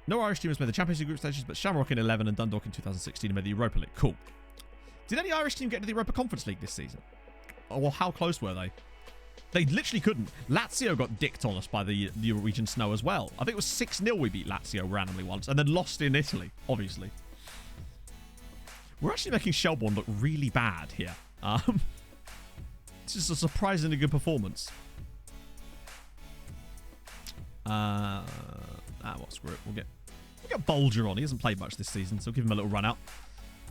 No Irish team has made the Champions League group stages, but Shamrock in 11 and Dundalk in 2016 made the Europa League. Cool. Did any Irish team get to the Europa Conference League this season? Or how close were they? They literally couldn't. Lazio got dicked on us by the Norwegian snow as well. I think it was 6-0 we beat Lazio randomly once, and then lost in Italy, obviously. We're actually making Shelbourne look really bad here. It's just a surprisingly good performance. Well, screw it. We'll get Bolger on. He hasn't played much this season, so give him a little run out.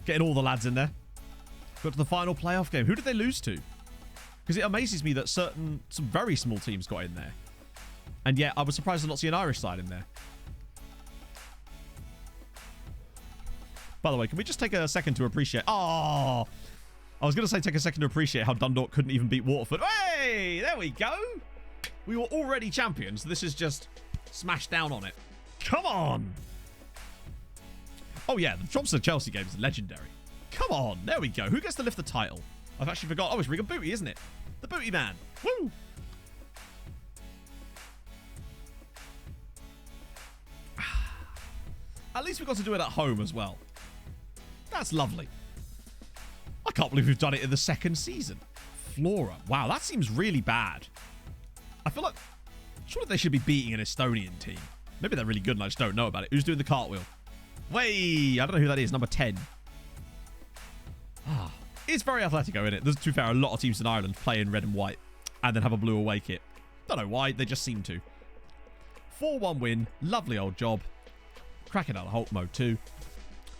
Getting all the lads in there. Got to the final playoff game. Who did they lose to? Because it amazes me that some very small teams got in there. And yet, I was surprised to not see an Irish side in there. By the way, can we just take a second to appreciate... Oh! I was going to say take a second to appreciate how Dundalk couldn't even beat Waterford. Hey! There we go! We were already champions. This is just smash down on it. Come on! Oh, yeah. The Tromsø-Chelsea game is legendary. Come on. There we go. Who gets to lift the title? I've actually forgot. Oh, it's Regan Booty, isn't it? The Booty Man. Woo! At least we got to do it at home as well. That's lovely. I can't believe we've done it in the second season. Flora. Wow, that seems really bad. I feel like... surely they should be beating an Estonian team. Maybe they're really good and I just don't know about it. Who's doing the cartwheel? Way! I don't know who that is. Number 10. Ah, it's very Atletico, isn't it? There's, to be fair, a lot of teams in Ireland play in red and white and then have a blue away kit. Don't know why. They just seem to. 4-1 win. Lovely old job. Cracking out of Hulk mode too.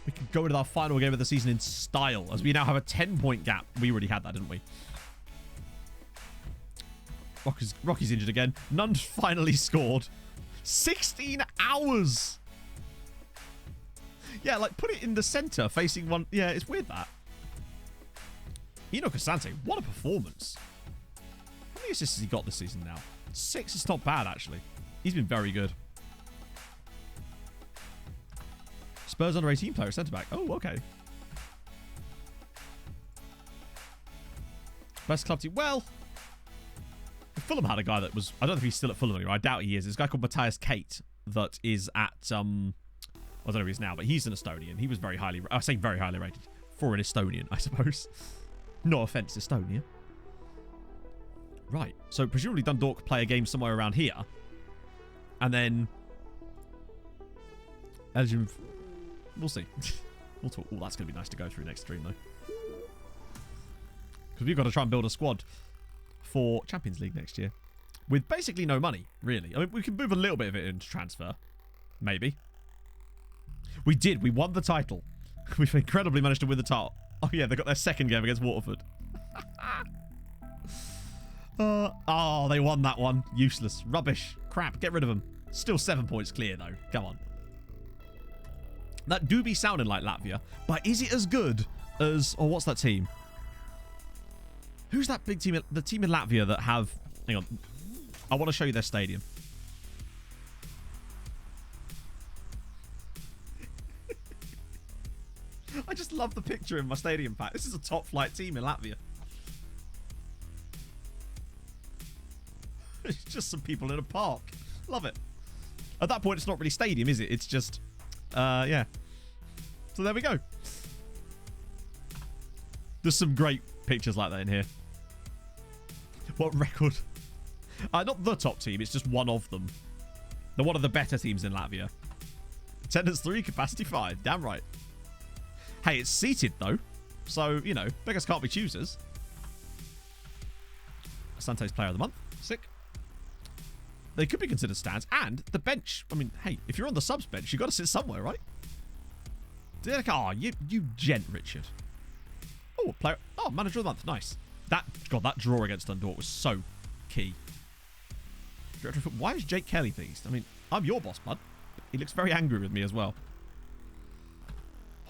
We can go into our final game of the season in style as we now have a 10-point gap. We already had that, didn't we? Rocky's injured again. Nunn finally scored. 16 hours. Yeah, like put it in the center facing one. Yeah, it's weird that. Enoch Asante, what a performance. How many assists has he got this season now? 6. It's not bad, actually. He's been very good. Spurs under 18 player, centre-back. Oh, okay. Best club team. Well, Fulham had a guy that was... I don't know if he's still at Fulham anymore. I doubt he is. There's a guy called Matthias Kate that is at... I don't know if he's now, but he's an Estonian. He was very highly... I say very highly rated. For an Estonian, I suppose. No offence, Estonia. Right. So, presumably Dundalk play a game somewhere around here. And then... Elgin... We'll see. We'll talk. Oh, that's going to be nice to go through next stream, though. Because we've got to try and build a squad for Champions League next year. With basically no money, really. I mean, we can move a little bit of it into transfer. Maybe. We did. We won the title. We've incredibly managed to win the title. Oh, yeah. They got their second game against Waterford. Oh, they won that one. Useless. Rubbish. Crap. Get rid of them. Still 7 points clear, though. Come on. That do be sounding like Latvia, but is it as good as... Oh, what's that team? Who's that big team? The team in Latvia that have... Hang on. I want to show you their stadium. I just love the picture in my stadium pack. This is a top flight team in Latvia. It's just some people in a park. Love it. At that point, it's not really stadium, is it? It's just, yeah. So there we go. There's some great pictures like that in here. What record? Not the top team. It's just one of them. They're one of the better teams in Latvia. Attendance 3, capacity 5. Damn right. Hey, it's seated, though. So, you know, beggars can't be choosers. Sante's player of the month. Sick. They could be considered stands. And the bench. I mean, hey, if you're on the subs bench, you've got to sit somewhere, right? Oh, you gent, Richard. Oh, player. Oh, manager of the month. Nice. That draw against Dundalk was so key. Why is Jake Kelly pleased? I mean, I'm your boss, bud. He looks very angry with me as well.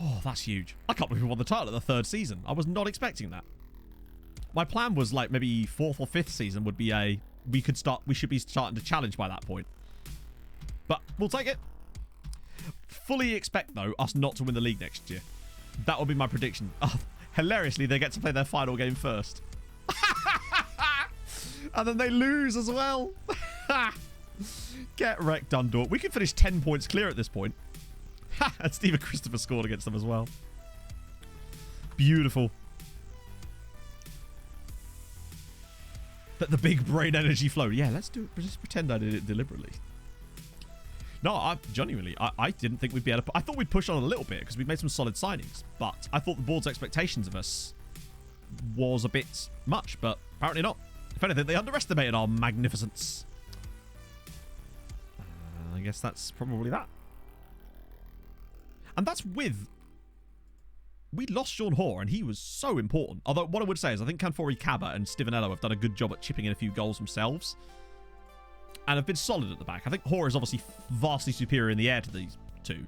Oh, that's huge. I can't believe we won the title at the 3rd season. I was not expecting that. My plan was like maybe 4th or 5th season would be we should be starting to challenge by that point. But we'll take it. Fully expect, though, us not to win the league next year. That will be my prediction. Oh, hilariously, they get to play their final game first. And then they lose as well. Get wrecked, Dundalk. We could finish 10 points clear at this point. And Stephen Christopher scored against them as well. Beautiful. But the big brain energy flow. Yeah, let's do it. Just pretend I did it deliberately. No, I didn't think we'd be able to... I thought we'd push on a little bit because we'd made some solid signings. But I thought the board's expectations of us was a bit much. But apparently not. If anything, they underestimated our magnificence. I guess that's probably that. And that's with... We lost Sean Hoare, and he was so important. Although, what I would say is I think Canfori Kaba and Stevenello have done a good job at chipping in a few goals themselves. And have been solid at the back. I think Hoare is obviously vastly superior in the air to these two.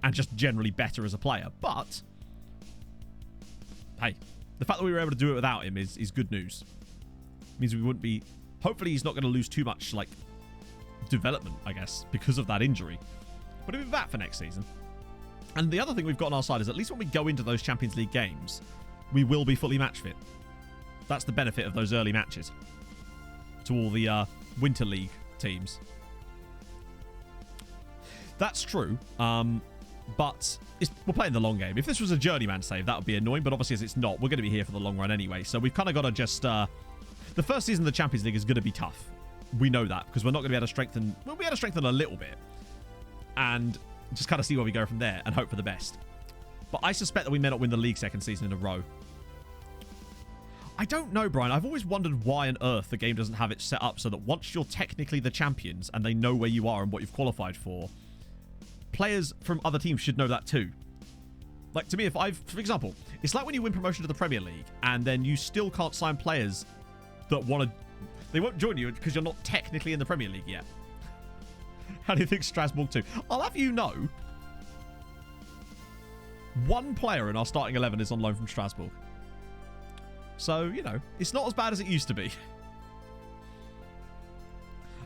And just generally better as a player. But, hey, the fact that we were able to do it without him is good news. Means we wouldn't be... Hopefully he's not going to lose too much, like, development, I guess, because of that injury. But he'll be back for next season. And the other thing we've got on our side is at least when we go into those Champions League games, we will be fully match fit. That's the benefit of those early matches. To all the Winter League teams. That's true. But we're playing the long game. If this was a journeyman save, that would be annoying. But obviously, as it's not, we're going to be here for the long run anyway. So we've kind of got to just... the first season of the Champions League is going to be tough. We know that because we're not going to be able to strengthen... We'll be able to strengthen a little bit. And just kind of see where we go from there and hope for the best. But I suspect that we may not win the league second season in a row. I don't know, Brian. I've always wondered why on earth the game doesn't have it set up so that once you're technically the champions and they know where you are and what you've qualified for, players from other teams should know that too. Like, to me, for example, it's like when you win promotion to the Premier League and then you still can't sign players that want to... They won't join you because you're not technically in the Premier League yet. How do you think Strasbourg too? I'll have you know, one player in our starting 11 is on loan from Strasbourg. So, you know, it's not as bad as it used to be.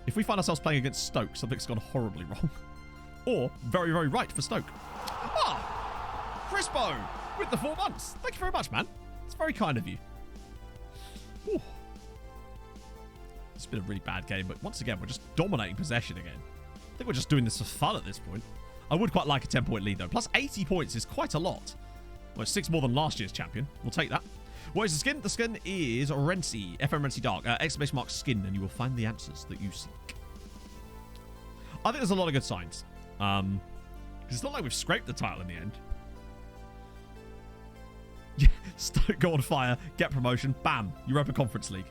If we find ourselves playing against Stoke, something's gone horribly wrong. Or very, very right for Stoke. Ah! Crispo! With the 4 months. Thank you very much, man. It's very kind of you. Ooh. It's been a really bad game, but once again, we're just dominating possession again. I think we're just doing this for fun at this point. I would quite like a 10-point lead, though. Plus 80 points is quite a lot. Well, it's 6 more than last year's champion. We'll take that. What is the skin? The skin is Renzi. FM Renzi Dark. Exclamation mark skin, and you will find the answers that you seek. I think there's a lot of good signs. Because it's not like we've scraped the title in the end. Yeah, Stoke go on fire, get promotion, bam, Europa Conference League.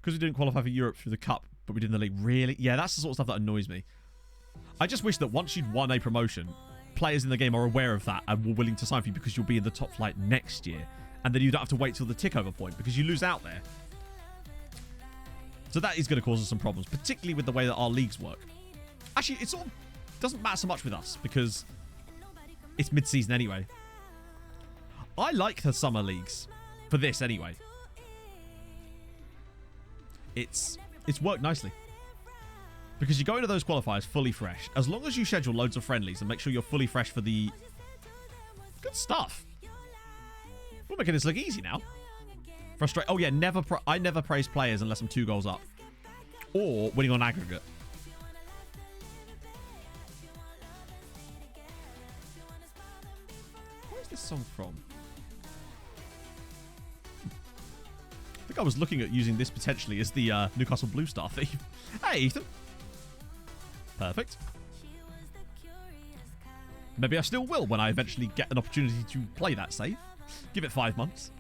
Because we didn't qualify for Europe through the Cup, but we did in the league. Really? Yeah, that's the sort of stuff that annoys me. I just wish that once you'd won a promotion, players in the game are aware of that and were willing to sign for you because you'll be in the top flight next year. And then you don't have to wait till the tick-over point because you lose out there. So that is going to cause us some problems, particularly with the way that our leagues work. Actually, it sort of doesn't matter so much with us because it's mid-season anyway. I like the summer leagues for this anyway. It's worked nicely. Because you go into those qualifiers fully fresh. As long as you schedule loads of friendlies and make sure you're fully fresh for the... Good stuff. We're making this look easy now. Oh, yeah. I never praise players unless I'm 2 goals up. or winning on aggregate. Where's this song from? I think I was looking at using this potentially as the Newcastle Blue Star theme. Hey, Ethan. Perfect. Maybe I still will when I eventually get an opportunity to play that save. Give it 5 months.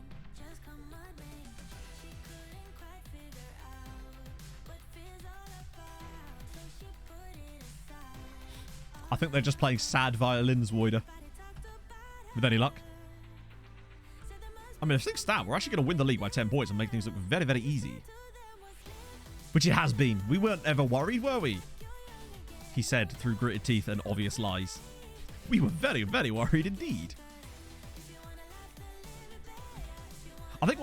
I think they're just playing sad violins, Woider. With any luck. I mean, if things stand, we're actually going to win the league by 10 points and make things look very, very easy. Which it has been. We weren't ever worried, were we? He said through gritted teeth and obvious lies. We were very, very worried indeed. I think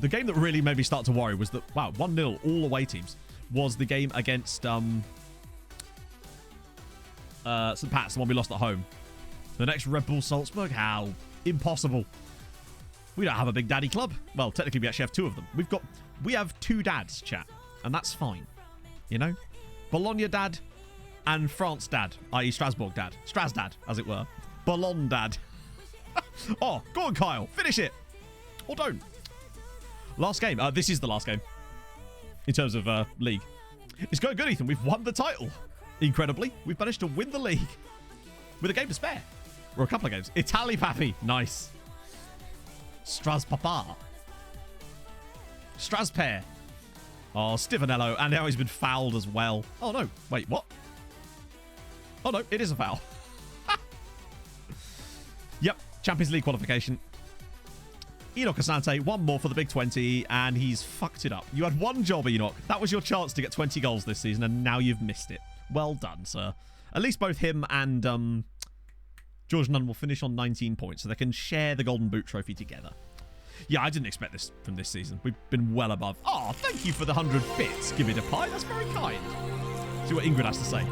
the game that really made me start to worry was that, wow, 1-0 all away teams was the game against St. Pat's, the one we lost at home. The next Red Bull Salzburg? How? Impossible. We don't have a big daddy club. Well, technically we actually have 2 of them. We have 2 dads, chat. And that's fine. You know? Bologna dad and France dad, i.e. Strasbourg dad. Stras dad, as it were. Boulogne dad. Oh, go on, Kyle. Finish it. Or don't. Last game. This is the last game. In terms of league. It's going good, Ethan. We've won the title. Incredibly. We've managed to win the league. With a game to spare. Or a couple of games. Italy Pappy. Nice. Stras Papa. Stras Pair. Oh, Stivanello. And now he's been fouled as well. Oh, no. Wait, what? Oh, no. It is a foul. Yep. Champions League qualification. Enoch Asante, 1 more for the Big 20, and he's fucked it up. You had 1 job, Enoch. That was your chance to get 20 goals this season, and now you've missed it. Well done, sir. At least both him and George Nunn will finish on 19 points, so they can share the Golden Boot trophy together. Yeah, I didn't expect this from this season. We've been well above. Oh, thank you for the 100 bits. Give it a pie. That's very kind. See what Ingrid has to say.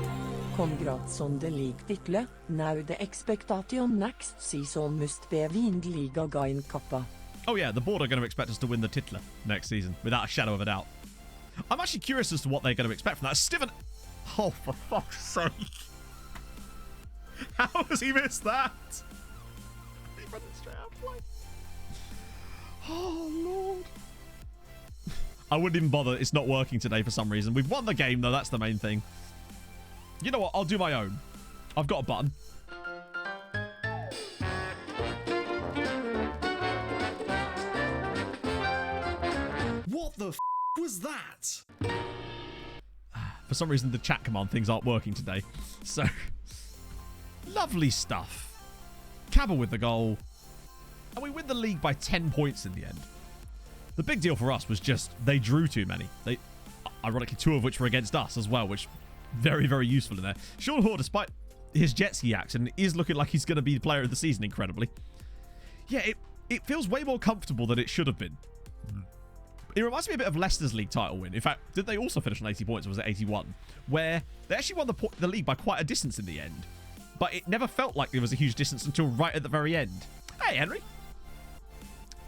Congrats on the league title. Now the expectation next season must be win Liga Gain Kappa. Oh yeah, the board are going to expect us to win the titular next season, without a shadow of a doubt. I'm actually curious as to what they're going to expect from that. Steven... Oh, for fuck's sake. How has he missed that? He run it straight out of play. Oh, Lord. I wouldn't even bother. It's not working today for some reason. We've won the game, though. That's the main thing. You know what? I'll do my own. I've got a button. What the f*** was that? For some reason, the chat command things aren't working today. So, lovely stuff. Cabell with the goal. And we win the league by 10 points in the end. The big deal for us was just they drew too many. They, ironically, 2 of which were against us as well, which very, very useful in there. Sean Hoare, despite his jet ski accident, is looking like he's going to be the player of the season, incredibly. Yeah, it feels way more comfortable than it should have been. It reminds me a bit of Leicester's league title win. In fact, did they also finish on 80 points, or was it 81? Where they actually won the league by quite a distance in the end. But it never felt like there was a huge distance until right at the very end. Hey, Henry.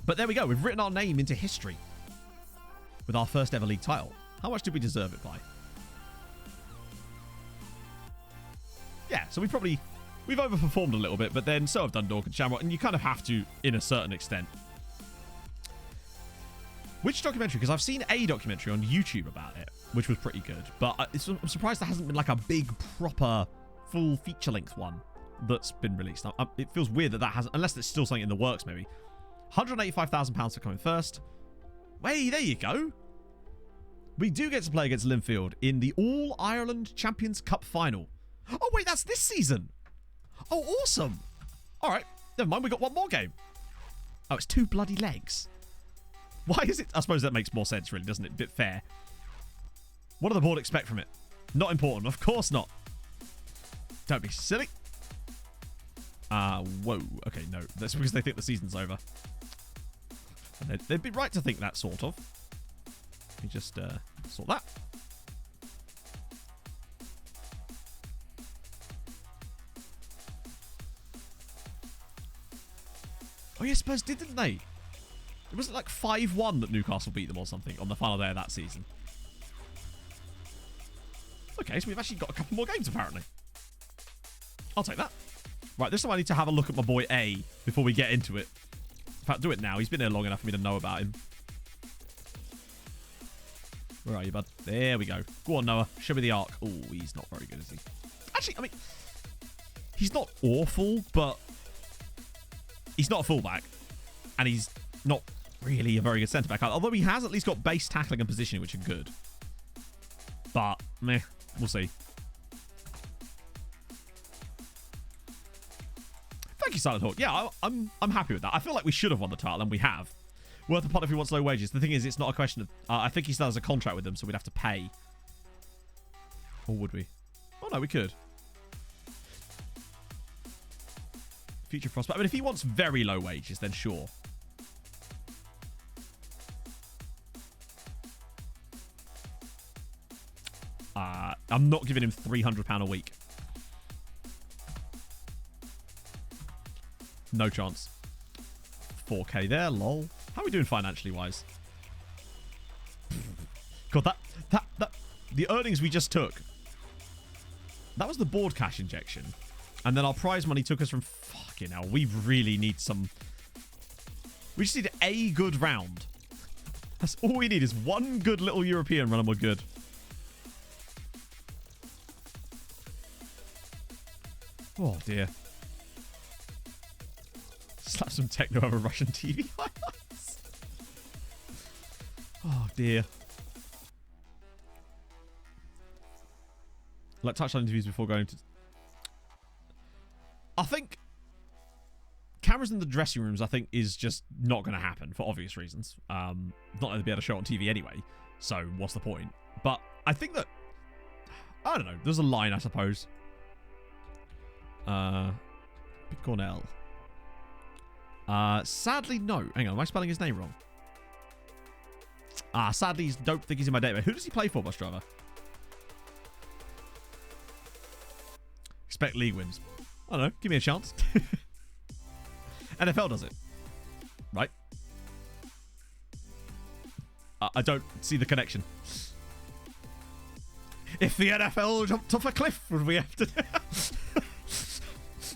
But there we go. We've written our name into history with our first ever league title. How much did we deserve it by? Yeah, so we've overperformed a little bit, but then so have Dundalk and Shamrock, and you kind of have to in a certain extent. Which documentary? Because I've seen a documentary on YouTube about it, which was pretty good. But I'm surprised there hasn't been like a big, proper, full feature-length one that's been released. It feels weird that hasn't, unless there's still something in the works, maybe. £185,000 for coming first. Hey, there you go. We do get to play against Linfield in the All-Ireland Champions Cup final. Oh, wait, that's this season. Oh, awesome. All right, never mind. We got 1 more game. Oh, it's 2 bloody legs. Why is it? I suppose that makes more sense, really, doesn't it? A bit fair. What do the board expect from it? Not important. Of course not. Don't be silly. Whoa. Okay, no. That's because they think the season's over. And they'd be right to think that, sort of. Let me just sort that. Oh, yeah, Spurs didn't they? It was like 5-1 that Newcastle beat them or something on the final day of that season. Okay, so we've actually got a couple more games, apparently. I'll take that. Right, this time I need to have a look at my boy A before we get into it. In fact, do it now. He's been here long enough for me to know about him. Where are you, bud? There we go. Go on, Noah. Show me the arc. Oh, he's not very good, is he? Actually, I mean, he's not awful, but he's not a fullback. And he's not really a very good centre-back. Although he has at least got base tackling and positioning, which are good. But, meh. We'll see. Thank you, Silent Hawk. Yeah, I'm happy with that. I feel like we should have won the title, and we have. Worth a pot if he wants low wages. The thing is, it's not a question of... I think he still has a contract with them, so we'd have to pay. Or would we? Oh, no, we could. Future prospect. I mean, if he wants very low wages, then sure. I'm not giving him £300 a week. No chance. 4k there, lol. How are we doing financially wise? God, the earnings we just took. That was the board cash injection. And then our prize money took us from... Fucking hell, we really need some... We just need a good round. That's all we need is one good little European run and we're good. Oh, dear. Slap some techno over Russian TV highlights. Oh, dear. Like touchline interviews before going to... I think cameras in the dressing rooms, I think, is just not going to happen for obvious reasons. Not going to be able to show it on TV anyway. So what's the point? But I think that... I don't know. There's a line, I suppose. Big Cornell. Sadly, no. Hang on, am I spelling his name wrong? Sadly, don't think he's in my database. Who does he play for, bus driver? Expect league wins. I don't know. Give me a chance. NFL does it. Right? I don't see the connection. If the NFL jumped off a cliff, would we have to...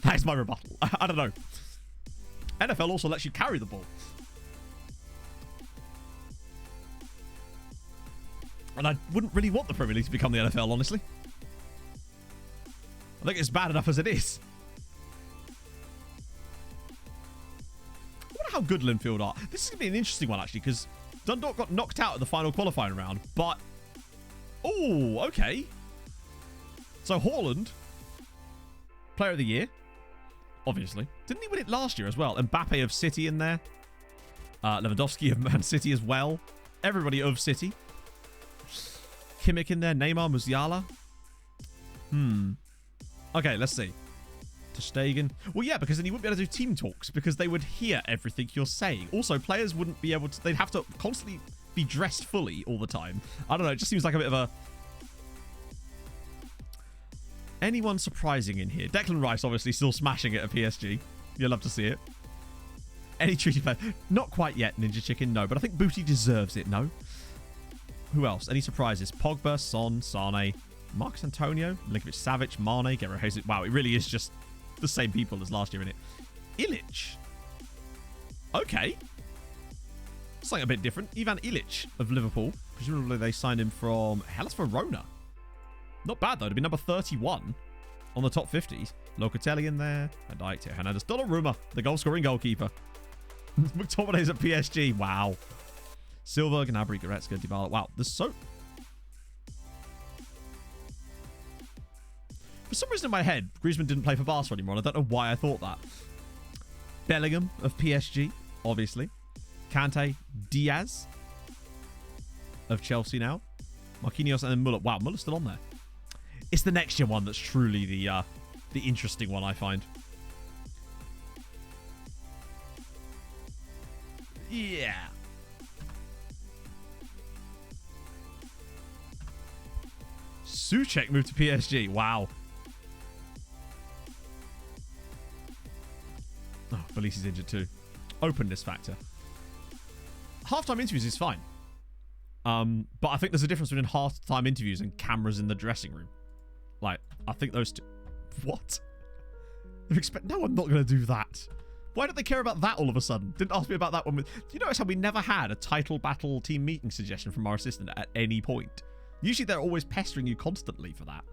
That is my rebuttal. I don't know. NFL also lets you carry the ball. And I wouldn't really want the Premier League to become the NFL, honestly. I think it's bad enough as it is. I wonder how good Linfield are. This is going to be an interesting one, actually, because Dundalk got knocked out at the final qualifying round, but... Oh, okay. So Haaland, Player of the Year, obviously. Didn't he win it last year as well? Mbappe of City in there. Lewandowski of Man City as well. Everybody of City. Kimmich in there. Neymar, Musiala. Okay, let's see. Ter Stegen. Well, yeah, because then you wouldn't be able to do team talks because they would hear everything you're saying. Also, players wouldn't be able to... They'd have to constantly be dressed fully all the time. I don't know. It just seems like a bit of a... Anyone surprising in here? Declan Rice, obviously, still smashing it at PSG. You'll love to see it. Any treaty player? Not quite yet, Ninja Chicken, no. But I think Booty deserves it, no? Who else? Any surprises? Pogba, Son, Sane, Marcus Antonio, Milinkovic-Savic, Mane, Guerrero Jesus. Wow, it really is just the same people as last year, isn't it? Illich. Okay. Something a bit different. Ivan Illich of Liverpool. Presumably they signed him from Hellas Verona. Not bad, though, to be number 31 on the top 50s. Locatelli in there. Van Dijk, Theo Hernandez. Donnarumma, the goal-scoring goalkeeper. McTominay's at PSG. Wow. Silva, Gnabry, Goretzka, Dybala. Wow, there's so... For some reason in my head, Griezmann didn't play for Barca anymore, and I don't know why I thought that. Bellingham of PSG, obviously. Kante, Diaz of Chelsea now. Marquinhos and then Muller. Wow, Muller's still on there. It's the next year one that's truly the interesting one, I find. Yeah. Souček moved to PSG. Wow. Oh, Felice is injured too. Openness factor. Halftime interviews is fine. But I think there's a difference between half-time interviews and cameras in the dressing room. Like, I think those two... What? No, I'm not going to do that. Why don't they care about that all of a sudden? Didn't ask me about that one. Do you notice how we never had a title battle team meeting suggestion from our assistant at any point? Usually they're always pestering you constantly for that.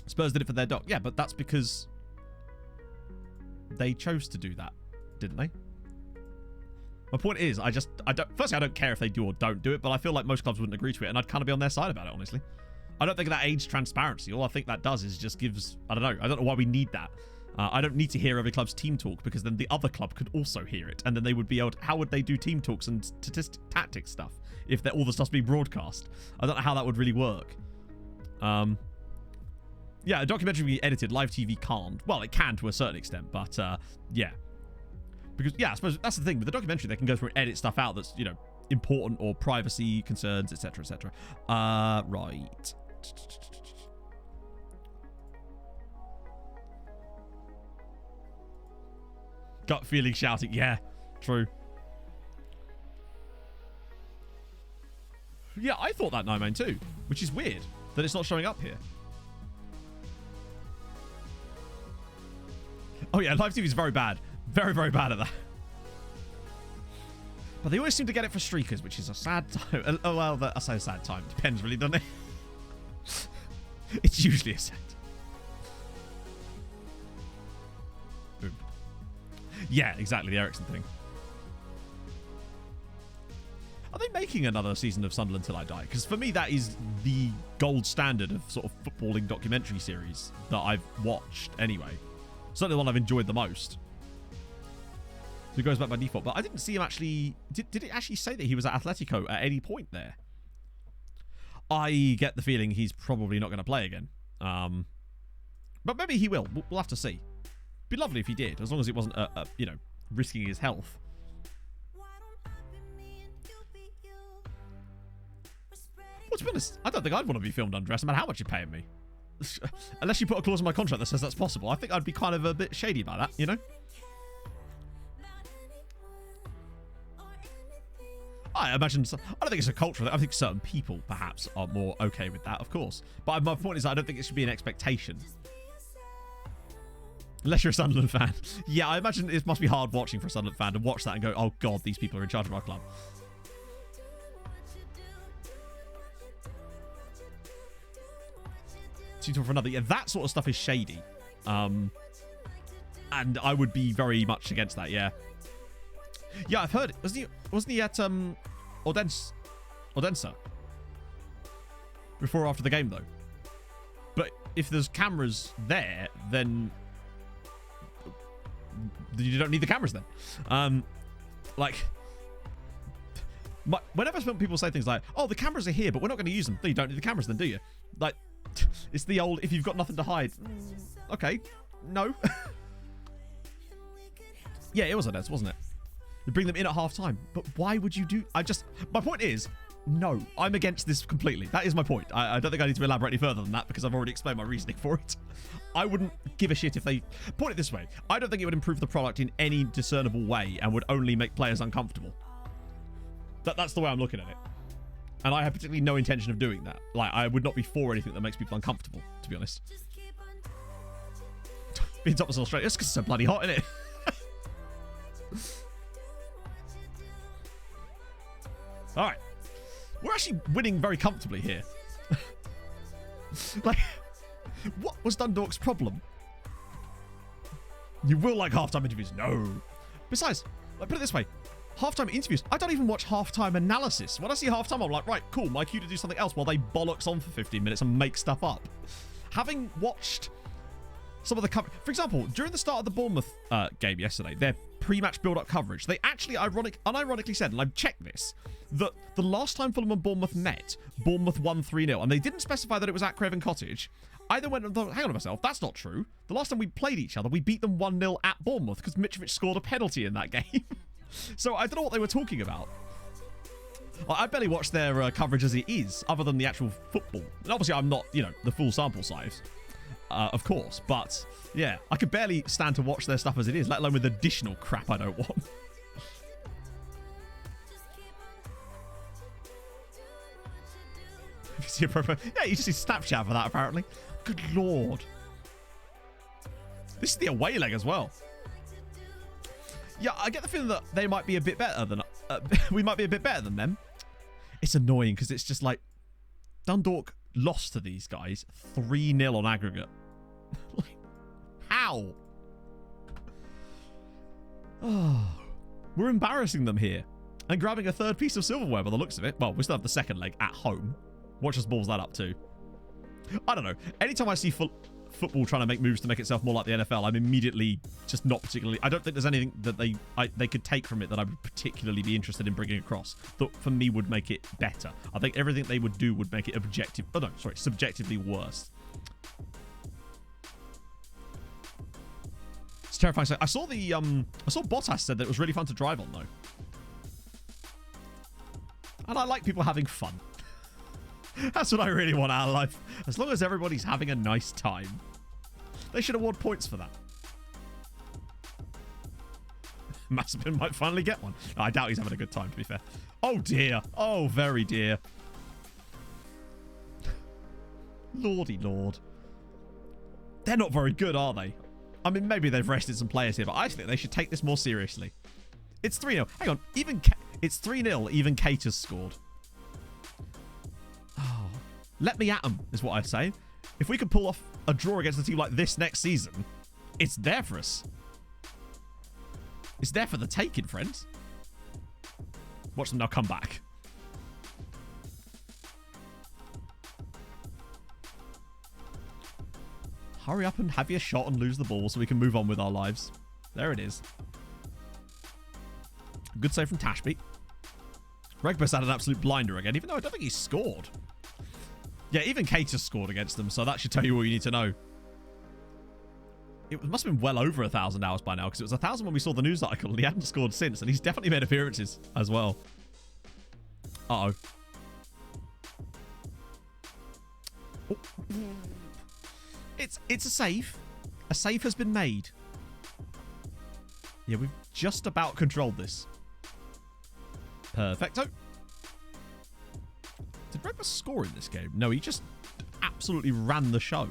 Spurs did it for their doc. Yeah, but that's because they chose to do that, didn't they? My point is, firstly, I don't care if they do or don't do it, but I feel like most clubs wouldn't agree to it, and I'd kind of be on their side about it, honestly. I don't think that aids transparency. All I think that does is just gives... I don't know why we need that. I don't need to hear every club's team talk, because then the other club could also hear it, and then they would be able to... How would they do team talks and tactics stuff if all the stuff's being broadcast? I don't know how that would really work. Yeah, a documentary can be edited. Live TV can't. Well, it can to a certain extent, but yeah. Because, yeah, I suppose that's the thing. With the documentary, they can go through and edit stuff out that's, you know, important or privacy concerns, etc., etc. Right. Gut feeling shouting. Yeah, true. Yeah, I thought that 9-man too, which is weird that it's not showing up here. Oh yeah, live TV is very bad. Very, very bad at that. But they always seem to get it for streakers, which is a sad time. Oh, well, I say a sad time. Depends, really, doesn't it? It's usually a sad time. Boom. Yeah, exactly, the Ericsson thing. Are they making another season of Sunderland Till I Die? Because for me, that is the gold standard of sort of footballing documentary series that I've watched anyway. Certainly the one I've enjoyed the most. So it goes back by default. But I didn't see him actually... Did it actually say that he was at Atletico at any point there? I get the feeling he's probably not going to play again. But maybe he will. We'll have to see. Be lovely if he did, as long as it wasn't, you know, risking his health. Well, to be honest, I don't think I'd want to be filmed undressed, no matter how much you're paying me. Unless you put a clause in my contract that says that's possible. I think I'd be kind of a bit shady about that, you know? I imagine... I don't think it's a culture. I think certain people, perhaps, are more okay with that, of course. But my point is, I don't think it should be an expectation. Unless you're a Sunderland fan. Yeah, I imagine it must be hard watching for a Sunderland fan to watch that and go, oh, God, these people are in charge of our club. For another. Yeah, that sort of stuff is shady. And I would be very much against that, yeah. Yeah, I've heard it. Wasn't he at Odense? Odense? Before or after the game, though? But if there's cameras there, then you don't need the cameras then. Like, whenever people say things like, oh, the cameras are here, but we're not going to use them. No, you don't need the cameras then, do you? Like, it's the old, if you've got nothing to hide. Okay, no. Yeah, it was Odense, wasn't it? You bring them in at half time. But why would you do... My point is, no, I'm against this completely. That is my point. I don't think I need to elaborate any further than that because I've already explained my reasoning for it. I wouldn't give a shit if they... Point it this way. I don't think it would improve the product in any discernible way and would only make players uncomfortable. That's the way I'm looking at it. And I have particularly no intention of doing that. Like, I would not be for anything that makes people uncomfortable, to be honest. Being top of Australia, it's because it's so bloody hot, isn't it? Alright. We're actually winning very comfortably here. Like, what was Dundalk's problem? You will like halftime interviews. No. Besides, like, put it this way. Halftime interviews, I don't even watch halftime analysis. When I see halftime, I'm like, right, cool, my cue to do something else while they bollocks on for 15 minutes and make stuff up. Having watched some of the coverage, for example, during the start of the Bournemouth game yesterday, their pre-match build-up coverage, they actually unironically said, and I've checked this, that the last time Fulham and Bournemouth met, Bournemouth won 3-0, and they didn't specify that it was at Craven Cottage. I then went and thought, hang on to myself, that's not true. The last time we played each other, we beat them 1-0 at Bournemouth because Mitrovic scored a penalty in that game. So I don't know what they were talking about. I barely watch their coverage as it is, other than the actual football. And obviously, I'm not, you know, the full sample size, of course. But, yeah, I could barely stand to watch their stuff as it is, let alone with additional crap I don't want. Yeah, you just see Snapchat for that, apparently. Good lord. This is the away leg as well. Yeah, I get the feeling that they might be a bit better than... we might be a bit better than them. It's annoying because it's just like... Dundalk lost to these guys 3-0 on aggregate. Like, how? Oh, we're embarrassing them here. And grabbing a third piece of silverware by the looks of it. Well, we still have the second leg at home. Watch us balls that up too. I don't know. Anytime I see football trying to make moves to make itself more like the NFL, I'm immediately just not particularly... I don't think there's anything that they could take from it that I would particularly be interested in bringing across that for me would make it better. I think everything they would do would make it subjectively worse. It's terrifying. So I saw Bottas said that it was really fun to drive on though. And I like people having fun. That's what I really want out of life. As long as everybody's having a nice time. They should award points for that. Mazepin might finally get one. I doubt he's having a good time, to be fair. Oh, dear. Oh, very dear. Lordy lord. They're not very good, are they? I mean, maybe they've rested some players here, but I think they should take this more seriously. It's 3-0. Hang on. It's 3-0. Even Kate has scored. Oh, let me at them, is what I'd say. If we could pull off a draw against a team like this next season, it's there for us. It's there for the taking, friends. Watch them now come back. Hurry up and have your shot and lose the ball so we can move on with our lives. There it is. Good save from Tashby. Regbus had an absolute blinder again, even though I don't think he scored. Yeah, even Kate has scored against them, so that should tell you all you need to know. It must have been well over 1,000 hours by now, because it was 1,000 when we saw the news article, and he hadn't scored since, and he's definitely made appearances as well. Uh-oh. Oh. It's a save. A save has been made. Yeah, we've just about controlled this. Perfecto. Did Regbus score in this game? No, he just absolutely ran the show.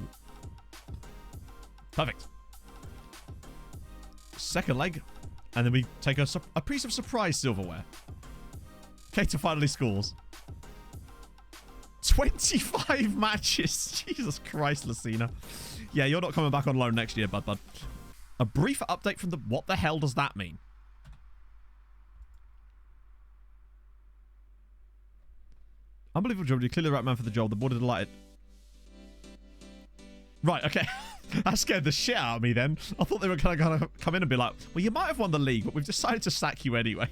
Perfect. Second leg. And then we take a piece of surprise silverware. Keita finally scores. 25 matches. Jesus Christ, Lucina. Yeah, you're not coming back on loan next year, bud. A brief update from the... What the hell does that mean? Unbelievable job. You're clearly the right man for the job. The board are delighted. Right, okay. That scared the shit out of me then. I thought they were going to come in and be like, well, you might have won the league, but we've decided to sack you anyway.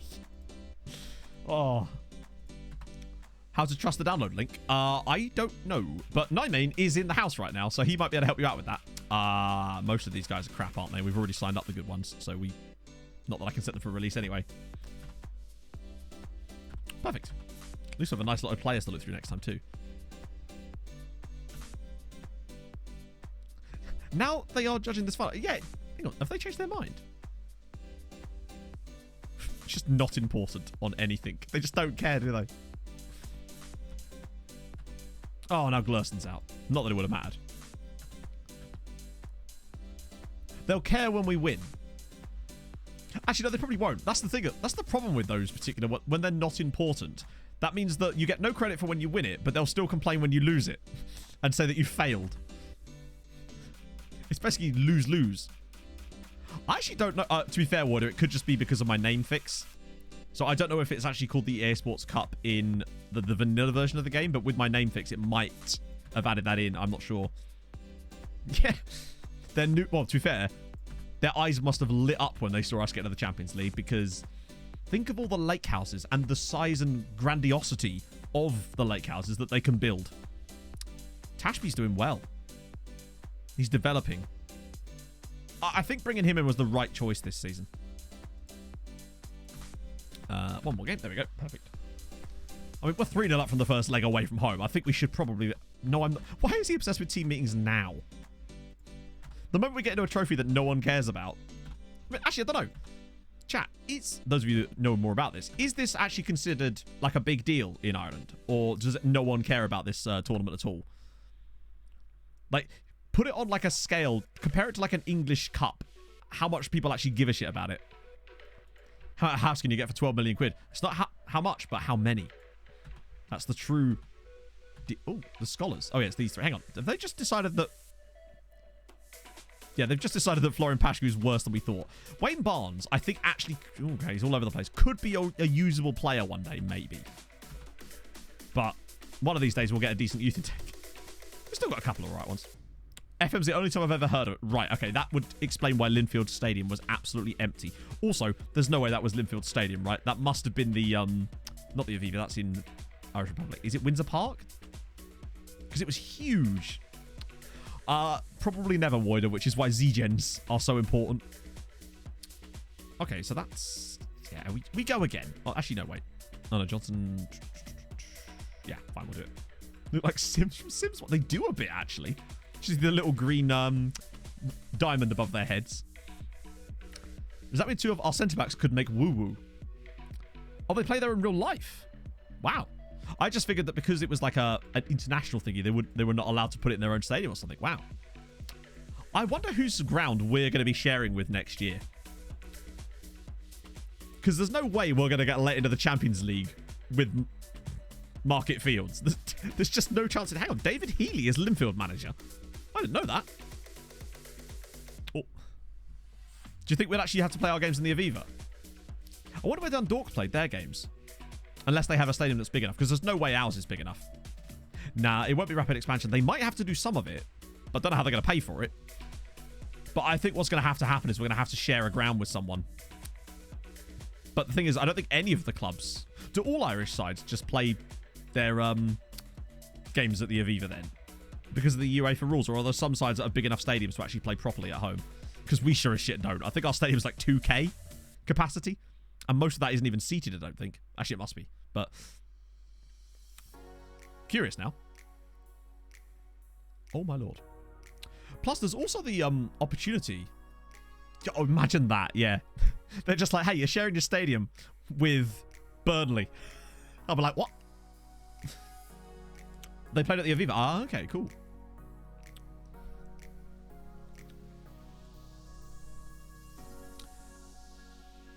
Oh. How to trust the download link? I don't know. But Nine is in the house right now, so he might be able to help you out with that. Most of these guys are crap, aren't they? We've already signed up the good ones, so we... Not that I can set them for release anyway. Perfect. At least we have a nice lot of players to look through next time, too. Now they are judging this far. Yeah, hang on. Have they changed their mind? It's just not important on anything. They just don't care, do they? Oh, now Glurston's out. Not that it would have mattered. They'll care when we win. Actually, no, they probably won't. That's the thing. That's the problem with those particular... When they're not important. That means that you get no credit for when you win it, but they'll still complain when you lose it. And say that you failed. It's basically lose-lose. I actually don't know. To be fair, Warder, it could just be because of my name fix. So I don't know if it's actually called the EA Sports Cup in the vanilla version of the game, but with my name fix, it might have added that in. I'm not sure. Yeah. They're new. Well, to be fair, their eyes must have lit up when they saw us get to the Champions League, because think of all the lake houses and the size and grandiosity of the lake houses that they can build. Tashby's doing well. He's developing. I think bringing him in was the right choice this season. One more game. There we go. Perfect. I mean, we're 3-0 up from the first leg away from home. I think we should probably... No, I'm not... Why is he obsessed with team meetings now? The moment we get into a trophy that no one cares about... I mean, actually, I don't know. Chat, is those of you that know more about this, is this actually considered like a big deal in Ireland, or does no one care about this tournament at all? Like, put it on like a scale, compare it to like an English Cup. How much people actually give a shit about it? How house can you get for 12 million quid? It's not how much, but how many. That's the true. Oh, the scholars. Oh yeah, it's these three. Hang on, have they just decided that? Yeah, they've just decided that Florian Pashku is worse than we thought. Wayne Barnes, I think, actually... Okay, he's all over the place. Could be a usable player one day, maybe. But one of these days, we'll get a decent youth intake. We've still got a couple of right ones. FM's the only time I've ever heard of it. Right, okay, that would explain why Linfield Stadium was absolutely empty. Also, there's no way that was Linfield Stadium, right? That must have been the... Not the Aviva, that's in Irish Republic. Is it Windsor Park? Because it was huge. Probably never Voida, which is why Z-Gens are so important. Okay, so that's... Yeah, we go again. Oh, actually, no, wait. Oh, no, Johnson... Yeah, fine, we'll do it. Look like Sims from Sims. What? They do a bit, actually. Just the little green diamond above their heads. Does that mean two of our centre-backs could make woo-woo? Oh, they play there in real life. Wow. I just figured that because it was like an international thingy, they were not allowed to put it in their own stadium or something. Wow. I wonder whose ground we're going to be sharing with next year. Because there's no way we're going to get let into the Champions League with Market Fields. There's just no chance. Hang on, David Healy is Linfield manager. I didn't know that. Oh. Do you think we'd actually have to play our games in the Aviva? I wonder where Dundalk played their games. Unless they have a stadium that's big enough. Because there's no way ours is big enough. Nah, it won't be rapid expansion. They might have to do some of it. But I don't know how they're going to pay for it. But I think what's going to happen is we're going to have to share a ground with someone. But the thing is, I don't think any of the clubs... Do all Irish sides just play their games at the Aviva then? Because of the UEFA rules? Or are there some sides that have big enough stadiums to actually play properly at home? Because we sure as shit don't. I think our stadium's like 2K capacity. And most of that isn't even seated, I don't think. Actually, it must be. But curious now. Oh, my lord. Plus, there's also the opportunity. Oh, imagine that, yeah. They're just like, hey, you're sharing your stadium with Burnley. I'll be like, what? They played at the Aviva. Ah, okay, cool.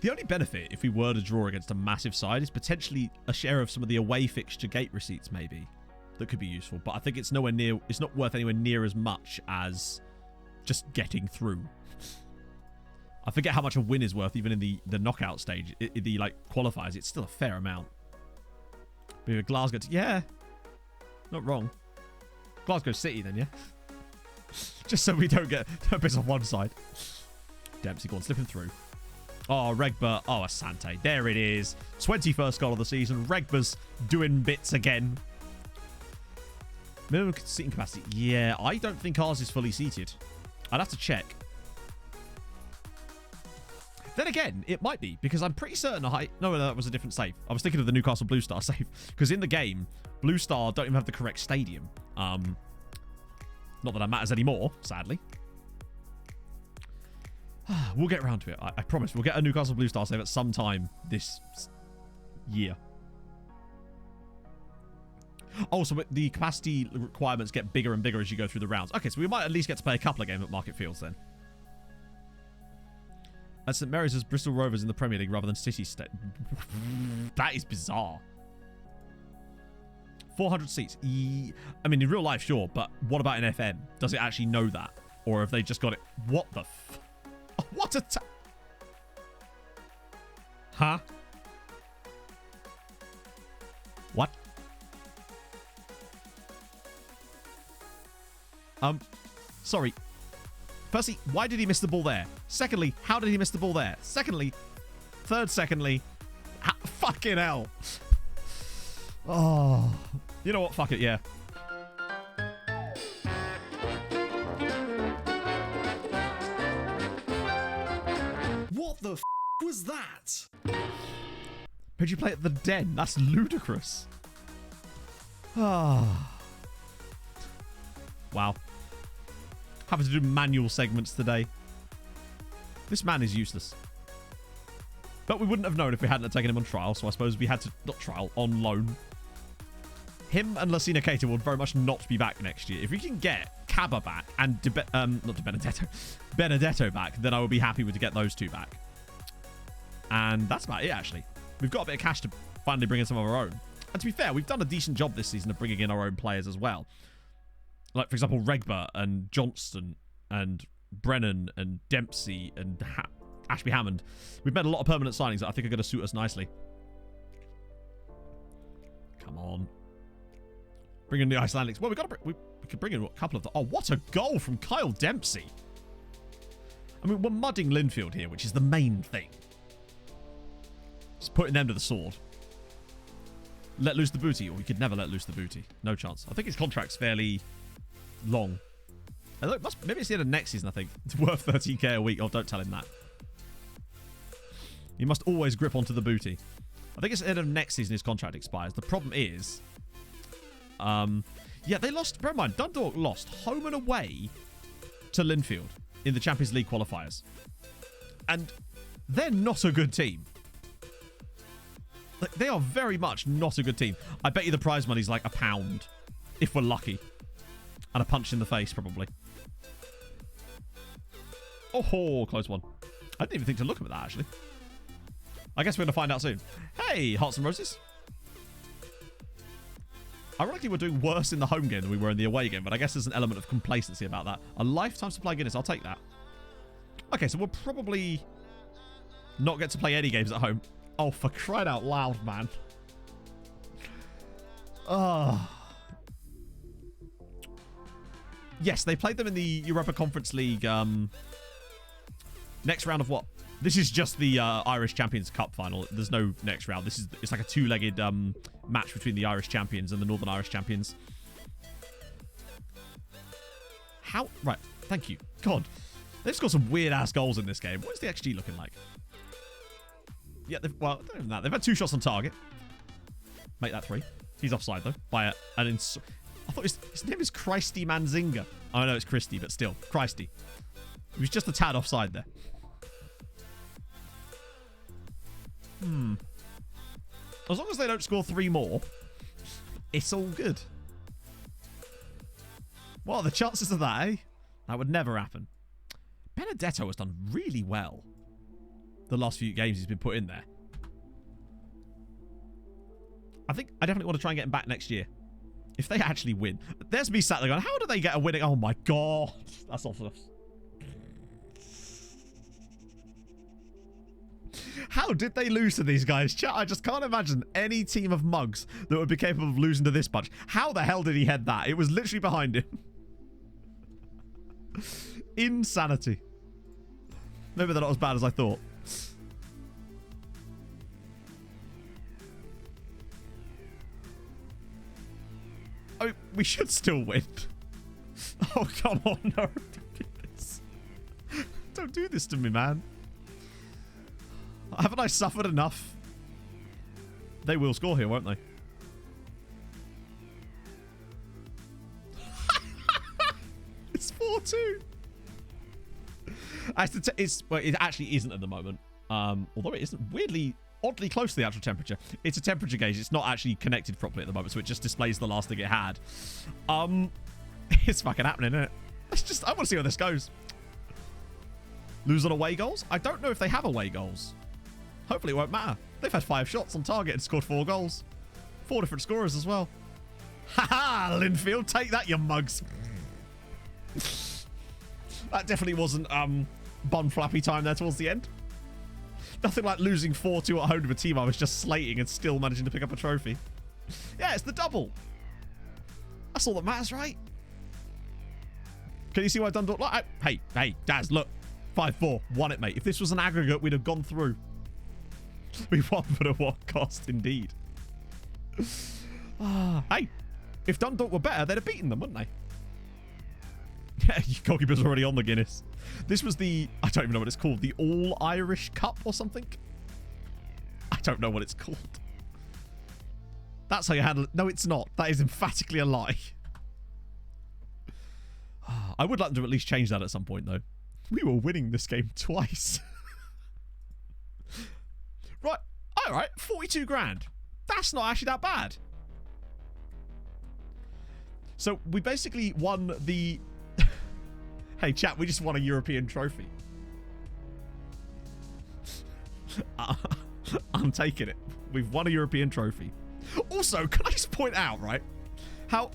The only benefit, if we were to draw against a massive side, is potentially a share of some of the away fixture gate receipts, maybe. That could be useful. But I think it's nowhere near... It's not worth anywhere near as much as just getting through. I forget how much a win is worth, even in the knockout stage. The like qualifiers, it's still a fair amount. But with Glasgow... Yeah. Not wrong. Glasgow City, then, yeah? Just so we don't get a bit on one side. Dempsey, go on, slipping through. Oh, Regba. Oh, Asante. There it is. 21st goal of the season. Regba's doing bits again. Minimum seating capacity. Yeah, I don't think ours is fully seated. I'd have to check. Then again, it might be, because I'm pretty certain No, that was a different save. I was thinking of the Newcastle Blue Star save. Because in the game, Blue Star don't even have the correct stadium. Not that that matters anymore, sadly. We'll get around to it. I promise. We'll get a Newcastle Blue Star save at some time this year. Oh, so the capacity requirements get bigger and bigger as you go through the rounds. Okay, so we might at least get to play a couple of games at Market Fields then. And St Mary's as Bristol Rovers in the Premier League rather than City State. That is bizarre. 400 seats. I mean, in real life, sure, but what about in FM? Does it actually know that? Or have they just got it? What the f... What a... Huh? What? Sorry. Firstly, why did he miss the ball there? Secondly, how did he miss the ball there? Secondly, fucking hell. Oh. You know what? Fuck it, yeah. What the f was that? Who'd you play at the Den? That's ludicrous. Ah. Wow. Having to do manual segments today. This man is useless. But we wouldn't have known if we hadn't taken him on trial, so I suppose we had to... Not trial, on loan. Him and Lassina Keita will very much not be back next year. If we can get Caba back and Benedetto back, then I would be happy to get those two back. And that's about it, actually. We've got a bit of cash to finally bring in some of our own. And to be fair, we've done a decent job this season of bringing in our own players as well. Like, for example, Regba and Johnston and Brennan and Dempsey and Ashby Hammond. We've made a lot of permanent signings that I think are going to suit us nicely. Come on. Bring in the Icelandics. Well, we could bring in a couple of them. Oh, what a goal from Kyle Dempsey. I mean, we're mudding Linfield here, which is the main thing. Just putting them to the sword. Let loose the booty. Or we could never let loose the booty. No chance. I think his contract's fairly long. Maybe it's the end of next season, I think. It's worth 13k a week. Oh, don't tell him that. You must always grip onto the booty. I think it's the end of next season his contract expires. The problem is... yeah, they lost... Bear in mind, Dundalk lost home and away to Linfield in the Champions League qualifiers. And they're not a good team. Like, they are very much not a good team. I bet you the prize money's like £1, if we're lucky. And a punch in the face, probably. Oh, close one. I didn't even think to look at that, actually. I guess we're going to find out soon. Hey, Hearts and Roses. Ironically, we're doing worse in the home game than we were in the away game, but I guess there's an element of complacency about that. A lifetime supply Guinness, I'll take that. Okay, so we'll probably not get to play any games at home. Oh, for crying out loud, man. Oh. Yes, they played them in the Europa Conference League. Next round of what? This is just the Irish Champions Cup final. There's no next round. It's like a two-legged match between the Irish champions and the Northern Irish champions. How? Right. Thank you. God. They've scored some weird-ass goals in this game. What is the XG looking like? Yeah, well, not even that. They've had 2 shots on target. Make that 3. He's offside, though. By I thought his name is Christy Manzinga. I know it's Christy, but still. Christy. He was just a tad offside there. As long as they don't score 3 more, it's all good. What are the chances of that, eh? That would never happen. Benedetto has done really well the last few games he's been put in there. I think I definitely want to try and get him back next year. If they actually win. There's me sat there going, how do they get a winning? Oh my god. That's awful. How did they lose to these guys? Chat, I just can't imagine any team of mugs that would be capable of losing to this bunch. How the hell did he head that? It was literally behind him. Insanity. Maybe they're not as bad as I thought. I mean, we should still win. Oh, come on. No, don't do this. Don't do this to me, man. Haven't I suffered enough? They will score here, won't they? It's 4-2. Well, it actually isn't at the moment. Although it isn't weirdly, oddly close to the actual temperature. It's a temperature gauge. It's not actually connected properly at the moment, so it just displays the last thing it had. It's fucking happening, isn't it? I want to see where this goes. Lose on away goals? I don't know if they have away goals. Hopefully it won't matter. They've had 5 shots on target and scored 4 goals. 4 different scorers as well. Haha, Linfield, take that, you mugs. That definitely wasn't bun flappy time there towards the end. Nothing like losing 4-2 at home to a team I was just slating and still managing to pick up a trophy. Yeah, it's the double. That's all that matters, right? Can you see why Dundalk... Hey, Daz, look. 5-4. Won it, mate. If this was an aggregate, we'd have gone through. We won, but at what cost, indeed. Hey, if Dundalk were better, they'd have beaten them, wouldn't they? Yeah, goalkeeper's already on the Guinness. This was the... I don't even know what it's called. The All-Irish Cup or something? I don't know what it's called. That's how you handle it. No, it's not. That is emphatically a lie. I would like them to at least change that at some point, though. We were winning this game twice. Right. All right. 42 grand. That's not actually that bad. So we basically won the... Hey, chat, we just won a European trophy. I'm taking it. We've won a European trophy. Also, can I just point out, right, how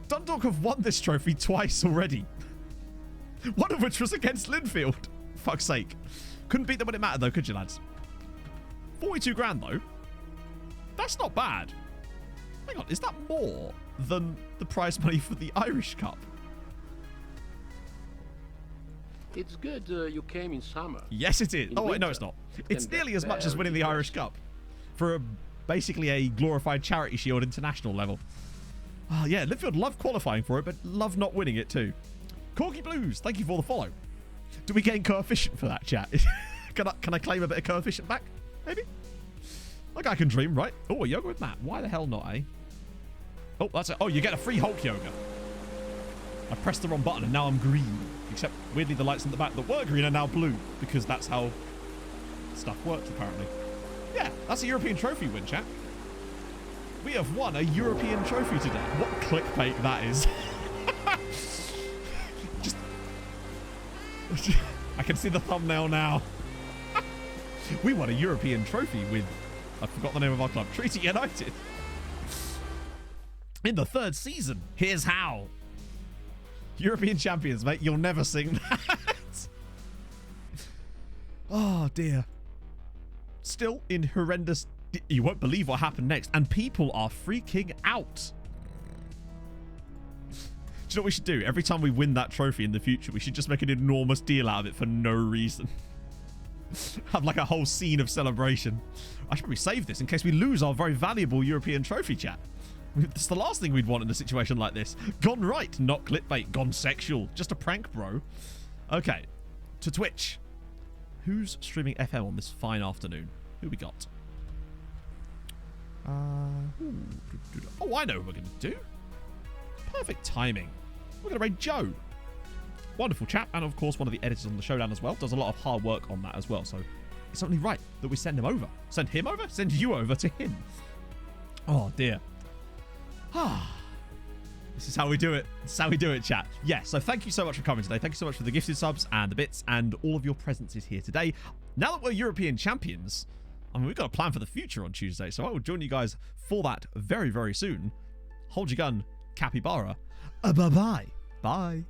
Dundalk have won this trophy twice already. One of which was against Linfield. Fuck's sake. Couldn't beat them when it mattered, though, could you, lads? 42 grand, though. That's not bad. Hang on, is that more than the prize money for the Irish Cup? It's good you came in summer. Yes, it is. In Oh, wait, no, winter. it's not. It's Can nearly get as much as very winning the Irish Cup for basically a glorified Charity Shield international level. Oh, yeah, Linfield love qualifying for it, but love not winning it too. Corky Blues, thank you for the follow. Do we gain coefficient for that, chat? Can I claim a bit of coefficient back? Maybe? Like I can dream, right? Oh, a yoga with Matt. Why the hell not, eh? Oh, that's it. Oh, you get a free Hulk yoga. I pressed the wrong button and now I'm green. Except, weirdly, the lights in the back that were green are now blue. Because that's how stuff works, apparently. Yeah, that's a European trophy win, chat. We have won a European trophy today. What clickbait that is. Just... I can see the thumbnail now. We won a European trophy with... I forgot the name of our club. Treaty United. In the 3rd season. Here's how. European champions, mate. You'll never sing that. Oh, dear. Still in horrendous... You won't believe what happened next. And people are freaking out. Do you know what we should do? Every time we win that trophy in the future, we should just make an enormous deal out of it for no reason. Have like a whole scene of celebration. I should probably save this in case we lose our very valuable European trophy, chat. That's the last thing we'd want in a situation like this. Gone right, not clickbait. Gone sexual. Just a prank, bro. Okay. To Twitch. Who's streaming FM on this fine afternoon? Who we got? Oh, I know who we're going to do. Perfect timing. We're going to raid Joe. Wonderful chap. And, of course, one of the editors on the Showdown as well. Does a lot of hard work on that as well. So it's only right that we send him over. Send him over? Send you over to him. Oh, dear. This is how we do it. This is how we do it, chat. Yeah, so thank you so much for coming today. Thank you so much for the gifted subs and the bits and all of your presences here today. Now that we're European champions, I mean, we've got a plan for the future on Tuesday, so I will join you guys for that very, very soon. Hold your gun, capybara. Bye-bye. Bye.